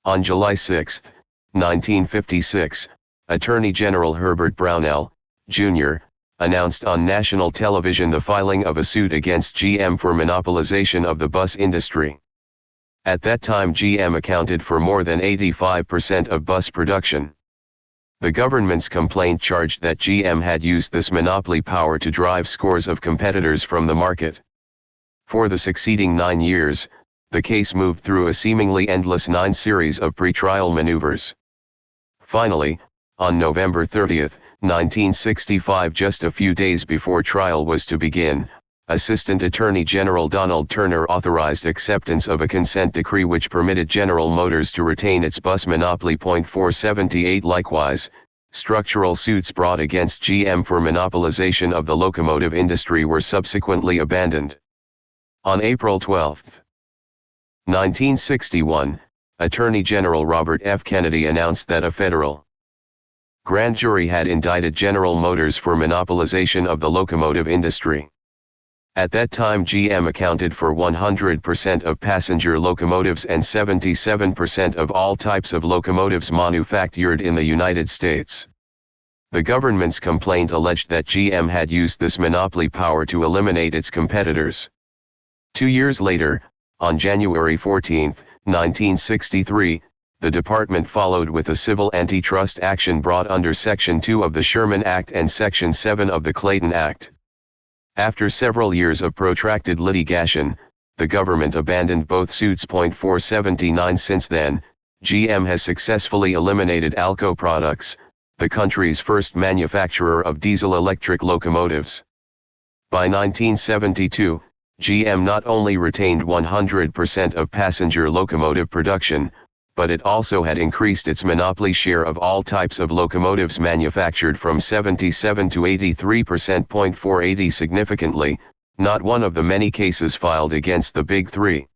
S1: On July 6, 1956, Attorney General Herbert Brownell, Jr., announced on national television the filing of a suit against GM for monopolization of the bus industry. At that time GM accounted for more than 85% of bus production. The government's complaint charged that GM had used this monopoly power to drive scores of competitors from the market. For the succeeding 9 years, the case moved through a seemingly endless 9 series of pretrial maneuvers. Finally, on November 30, 1965, just a few days before trial was to begin, Assistant Attorney General Donald Turner authorized acceptance of a consent decree which permitted General Motors to retain its bus monopoly. 478 Likewise, structural suits brought against GM for monopolization of the locomotive industry were subsequently abandoned. On April 12, 1961, Attorney General Robert F. Kennedy announced that a federal grand jury had indicted General Motors for monopolization of the locomotive industry. At that time GM accounted for 100% of passenger locomotives and 77% of all types of locomotives manufactured in the United States. The government's complaint alleged that GM had used this monopoly power to eliminate its competitors. 2 years later, on January 14, 1963, the department followed with a civil antitrust action brought under Section 2 of the Sherman Act and Section 7 of the Clayton Act. After several years of protracted litigation, the government abandoned both suits. 479 Since then, GM has successfully eliminated Alco Products, the country's first manufacturer of diesel-electric locomotives. By 1972, GM not only retained 100% of passenger locomotive production, but it also had increased its monopoly share of all types of locomotives manufactured from 77 to 83%. 480 Significantly, not one of the many cases filed against the Big Three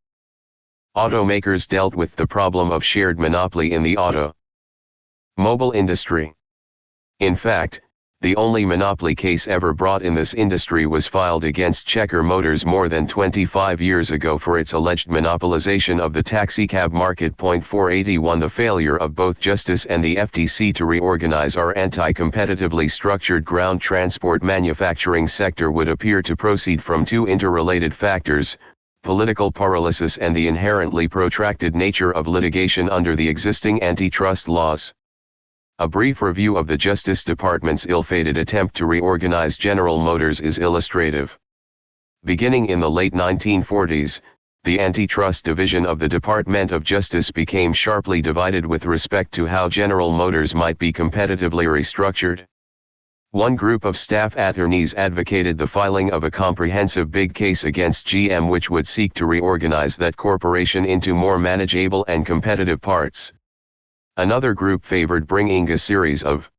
S1: automakers dealt with the problem of shared monopoly in the automobile industry. In fact, the only monopoly case ever brought in this industry was filed against Checker Motors more than 25 years ago for its alleged monopolization of the taxicab market. 481 The failure of both Justice and the FTC to reorganize our anti-competitively structured ground transport manufacturing sector would appear to proceed from two interrelated factors: political paralysis and the inherently protracted nature of litigation under the existing antitrust laws. A brief review of the Justice Department's ill-fated attempt to reorganize General Motors is illustrative. Beginning in the late 1940s, the Antitrust Division of the Department of Justice became sharply divided with respect to how General Motors might be competitively restructured. One group of staff attorneys advocated the filing of a comprehensive big case against GM which would seek to reorganize that corporation into more manageable and competitive parts. Another group favored bringing a series of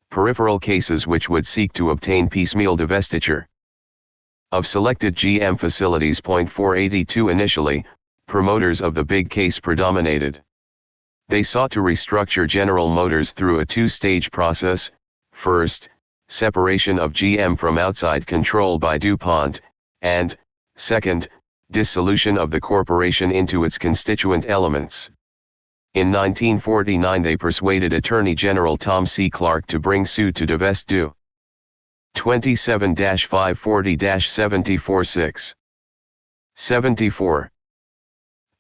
S1: peripheral cases which would seek to obtain piecemeal divestiture of selected GM facilities. 482 Initially, promoters of the big case predominated. They sought to restructure General Motors through a two-stage process: first, separation of GM from outside control by DuPont, and, second, dissolution of the corporation into its constituent elements. In 1949 they persuaded Attorney General Tom C. Clark to bring suit to divest DuPont. 27-540-74-6. 74.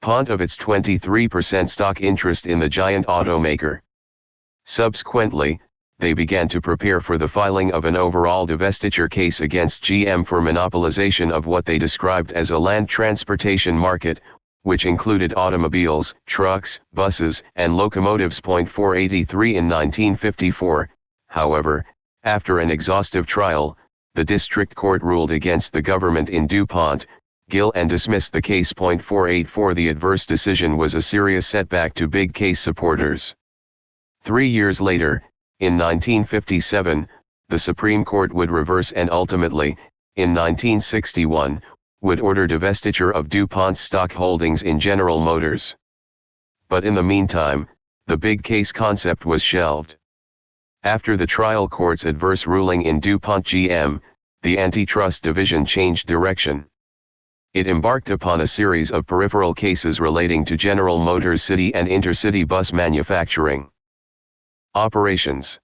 S1: DuPont of its 23% stock interest in the giant automaker. Subsequently, they began to prepare for the filing of an overall divestiture case against GM for monopolization of what they described as a land transportation market, which included automobiles, trucks, buses, and locomotives. 483 In 1954, however, after an exhaustive trial, the district court ruled against the government in DuPont, Gill, and dismissed the case. 484 The adverse decision was a serious setback to big case supporters. 3 years later, in 1957, the Supreme Court would reverse and ultimately, in 1961, would order divestiture of DuPont's stock holdings in General Motors. But in the meantime, the big case concept was shelved. After the trial court's adverse ruling in DuPont GM, the Antitrust Division changed direction. It embarked upon a series of peripheral cases relating to General Motors' city and intercity bus manufacturing operations.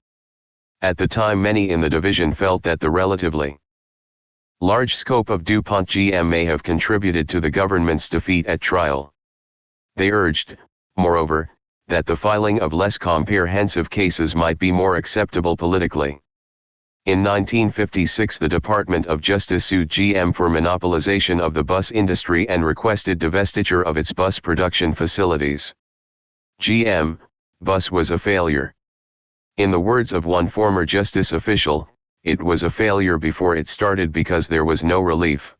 S1: At the time, many in the division felt that the relatively large scope of DuPont GM may have contributed to the government's defeat at trial. They urged, moreover, that the filing of less comprehensive cases might be more acceptable politically. In 1956 the Department of Justice sued GM for monopolization of the bus industry and requested divestiture of its bus production facilities. GM bus was a failure. In the words of one former justice official, it was a failure before it started because there was no relief.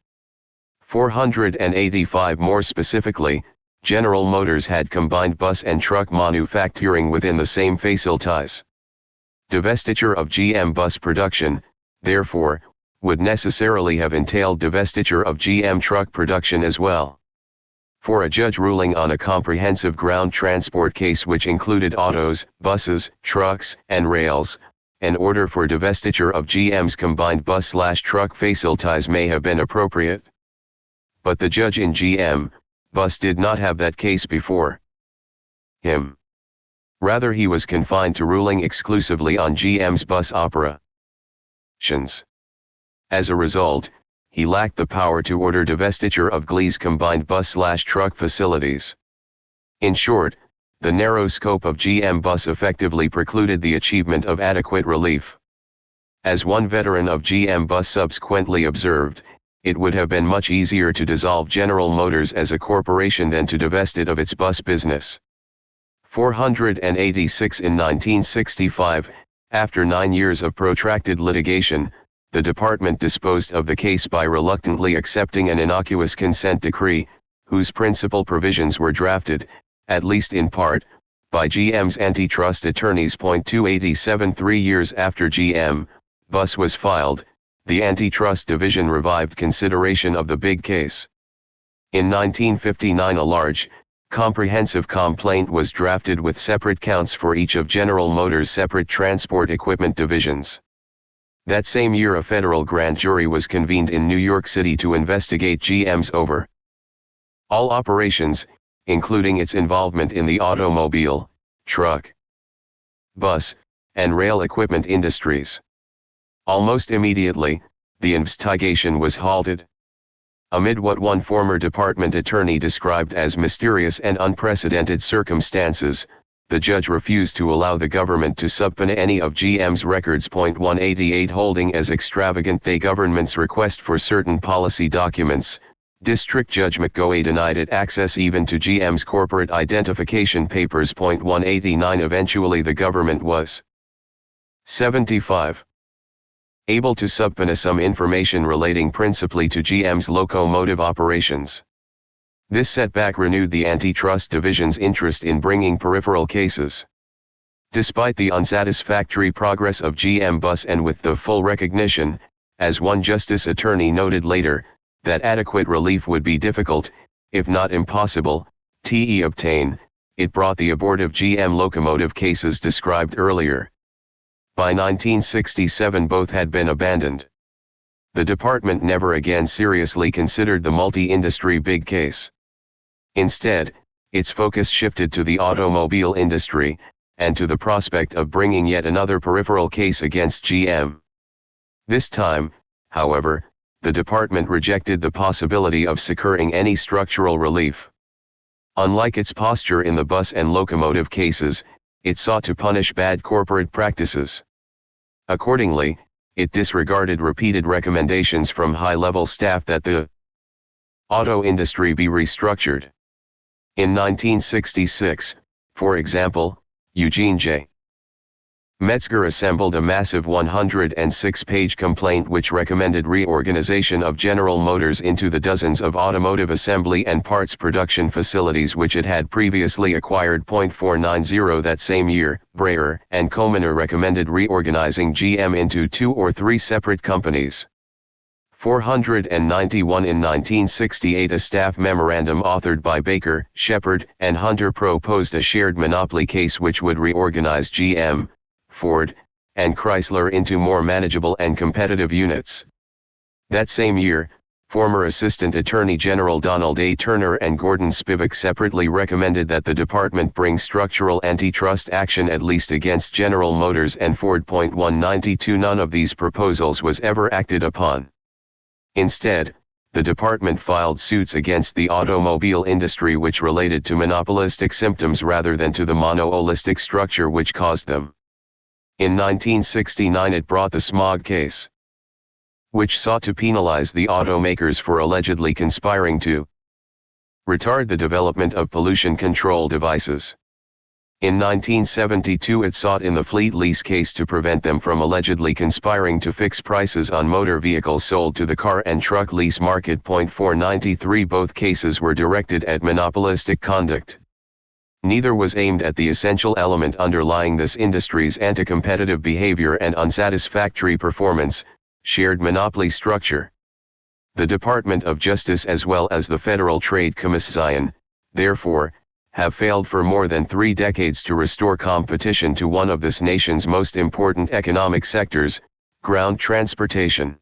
S1: 485 More specifically, General Motors had combined bus and truck manufacturing within the same facilities. Divestiture of GM bus production, therefore, would necessarily have entailed divestiture of GM truck production as well. For a judge ruling on a comprehensive ground transport case which included autos, buses, trucks, and rails, an order for divestiture of GM's combined bus/truck facilities may have been appropriate. But the judge in GM bus did not have that case before him. Rather, he was confined to ruling exclusively on GM's bus operations. As a result, he lacked the power to order divestiture of GLE's combined bus/truck facilities. In short, the narrow scope of GM bus effectively precluded the achievement of adequate relief. As one veteran of GM bus subsequently observed, it would have been much easier to dissolve General Motors as a corporation than to divest it of its bus business. 486 in 1965, after 9 years of protracted litigation, the department disposed of the case by reluctantly accepting an innocuous consent decree, whose principal provisions were drafted, at least in part, by GM's antitrust attorneys. 287 3 years after GM Bus was filed, the Antitrust Division revived consideration of the big case. In 1959 a large, comprehensive complaint was drafted with separate counts for each of General Motors' separate transport equipment divisions. That same year a federal grand jury was convened in New York City to investigate GM's overall operations, including its involvement in the automobile, truck, bus, and rail equipment industries. Almost immediately, the investigation was halted. Amid what one former department attorney described as mysterious and unprecedented circumstances, the judge refused to allow the government to subpoena any of GM's records. 188 Holding as extravagant the government's request for certain policy documents, District Judge McGoey denied it access even to GM's corporate identification papers. 189 Eventually the government was 75. Able to subpoena some information relating principally to GM's locomotive operations. This setback renewed the Antitrust Division's interest in bringing peripheral cases. Despite the unsatisfactory progress of GM Bus and with the full recognition, as one justice attorney noted later, that adequate relief would be difficult, if not impossible, to obtain, it brought the abortive GM locomotive cases described earlier. By 1967 both had been abandoned. The department never again seriously considered the multi-industry big case. Instead, its focus shifted to the automobile industry, and to the prospect of bringing yet another peripheral case against GM. This time, however, the department rejected the possibility of securing any structural relief. Unlike its posture in the bus and locomotive cases, it sought to punish bad corporate practices. Accordingly, it disregarded repeated recommendations from high-level staff that the auto industry be restructured. In 1966, for example, Eugene J. Metzger assembled a massive 106-page complaint which recommended reorganization of General Motors into the dozens of automotive assembly and parts production facilities which it had previously acquired. 490 That same year, Breyer and Comener recommended reorganizing GM into 2 or 3 separate companies. 491 In 1968 a staff memorandum authored by Baker, Shepard, and Hunter proposed a shared monopoly case which would reorganize GM, Ford, and Chrysler into more manageable and competitive units. That same year, former Assistant Attorney General Donald A. Turner and Gordon Spivak separately recommended that the department bring structural antitrust action at least against General Motors and Ford. 192 None of these proposals was ever acted upon. Instead, the department filed suits against the automobile industry which related to monopolistic symptoms rather than to the monopolistic structure which caused them. In 1969 it brought the smog case, which sought to penalize the automakers for allegedly conspiring to retard the development of pollution control devices. In 1972 it sought in the fleet lease case to prevent them from allegedly conspiring to fix prices on motor vehicles sold to the car and truck lease market. 493 Both cases were directed at monopolistic conduct. Neither was aimed at the essential element underlying this industry's anti-competitive behavior and unsatisfactory performance, shared monopoly structure. The Department of Justice as well as the Federal Trade Commission, therefore, have failed for more than 3 decades to restore competition to one of this nation's most important economic sectors, ground transportation.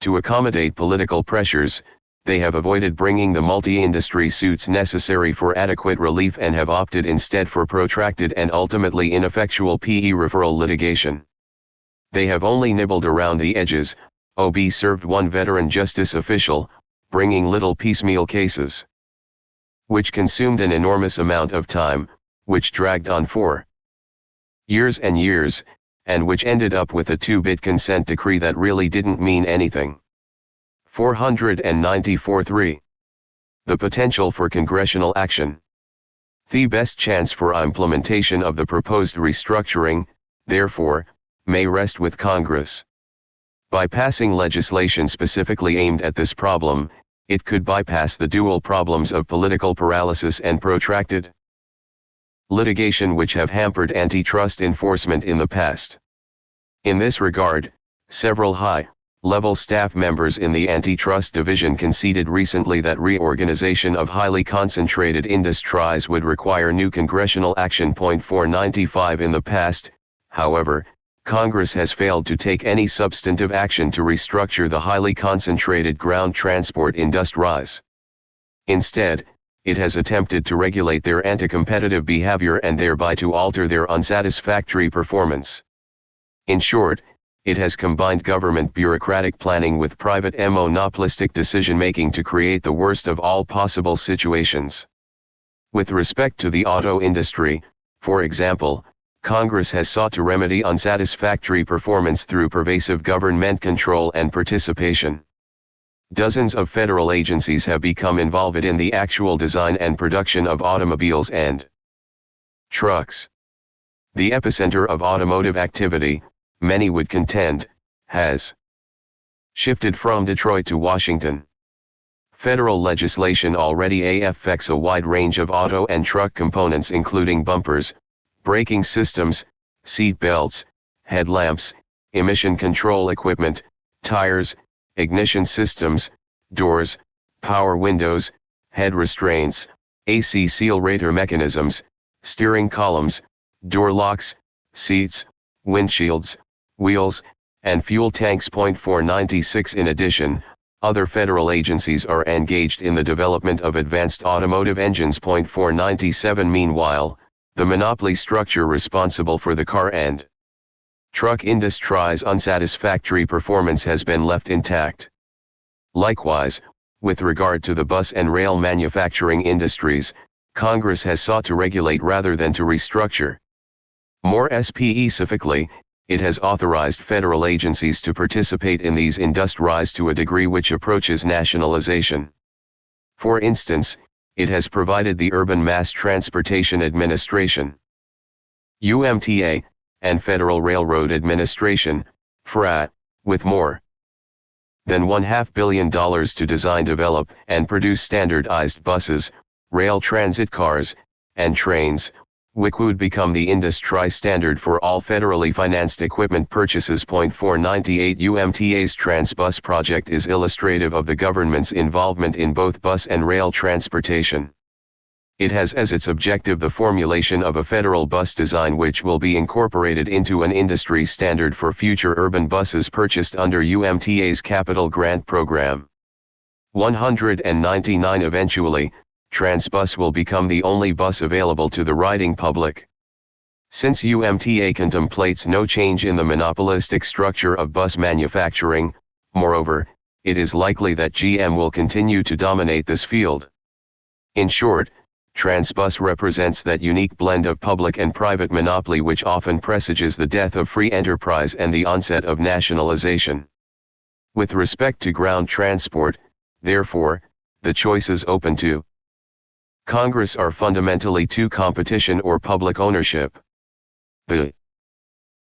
S1: To accommodate political pressures, they have avoided bringing the multi-industry suits necessary for adequate relief and have opted instead for protracted and ultimately ineffectual PE referral litigation. They have only nibbled around the edges. OB served one veteran justice official, bringing little piecemeal cases, which consumed an enormous amount of time, which dragged on for years and years, and which ended up with a 2-bit consent decree that really didn't mean anything. 494.3. The potential for congressional action. The best chance for implementation of the proposed restructuring, therefore, may rest with Congress. By passing legislation specifically aimed at this problem, it could bypass the dual problems of political paralysis and protracted litigation which have hampered antitrust enforcement in the past. In this regard, several high-level staff members in the Antitrust Division conceded recently that reorganization of highly concentrated industries would require new congressional action. 495. In the past, however, Congress has failed to take any substantive action to restructure the highly concentrated ground transport industries. Instead, it has attempted to regulate their anti-competitive behavior and thereby to alter their unsatisfactory performance. In short, it has combined government bureaucratic planning with private monopolistic decision-making to create the worst of all possible situations. With respect to the auto industry, for example, Congress has sought to remedy unsatisfactory performance through pervasive government control and participation. Dozens of federal agencies have become involved in the actual design and production of automobiles and trucks. The epicenter of automotive activity, many would contend, has shifted from Detroit to Washington. Federal legislation already affects a wide range of auto and truck components including bumpers, braking systems, seat belts, headlamps, emission control equipment, tires, ignition systems, doors, power windows, head restraints, AC seal rater mechanisms, steering columns, door locks, seats, windshields, wheels, and fuel tanks. 496. In addition, other federal agencies are engaged in the development of advanced automotive engines. 497. Meanwhile, the monopoly structure responsible for the car and truck industry's unsatisfactory performance has been left intact. Likewise, with regard to the bus and rail manufacturing industries, Congress has sought to regulate rather than to restructure. More specifically, it has authorized federal agencies to participate in these industries to a degree which approaches nationalization. For instance, it has provided the Urban Mass Transportation Administration, UMTA, and Federal Railroad Administration, FRAT, with more than $500 million to design, develop, and produce standardized buses, rail transit cars, and trains, which would become the industry standard for all federally financed equipment purchases. 498. UMTA's Transbus project is illustrative of the government's involvement in both bus and rail transportation. It has as its objective the formulation of a federal bus design which will be incorporated into an industry standard for future urban buses purchased under UMTA's Capital Grant Program. 199. Eventually, Transbus will become the only bus available to the riding public. Since UMTA contemplates no change in the monopolistic structure of bus manufacturing, moreover, it is likely that GM will continue to dominate this field. In short, Transbus represents that unique blend of public and private monopoly which often presages the death of free enterprise and the onset of nationalization. With respect to ground transport, therefore, the choices open to Congress are fundamentally two: competition or public ownership. The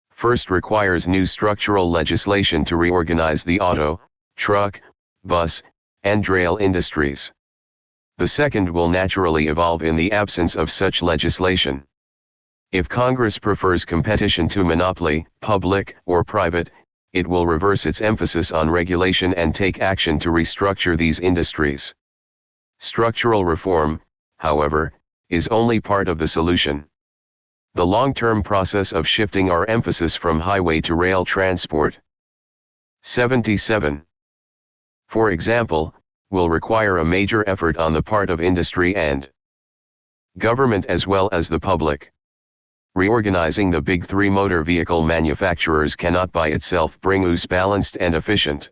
S1: first requires new structural legislation to reorganize the auto, truck, bus, and rail industries. The second will naturally evolve in the absence of such legislation. If Congress prefers competition to monopoly, public or private, it will reverse its emphasis on regulation and take action to restructure these industries. Structural reform, however, is only part of the solution. The long-term process of shifting our emphasis from highway to rail transport, 77, for example, will require a major effort on the part of industry and government as well as the public. Reorganizing the big three motor vehicle manufacturers cannot by itself bring us balanced and efficient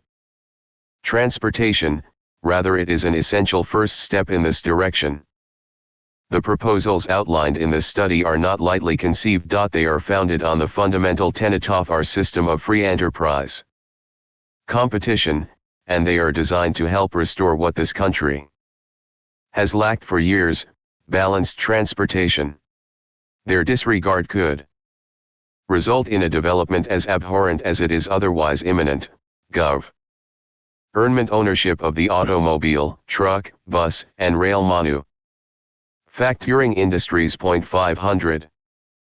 S1: transportation, rather it is an essential first step in this direction. The proposals outlined in this study are not lightly conceived. They are founded on the fundamental tenet of our system of free enterprise. Competition, and they are designed to help restore what this country has lacked for years, balanced transportation. Their disregard could result in a development as abhorrent as it is otherwise imminent. Gov. Government ownership of the automobile, truck, bus, and rail manufacturing industries. 500.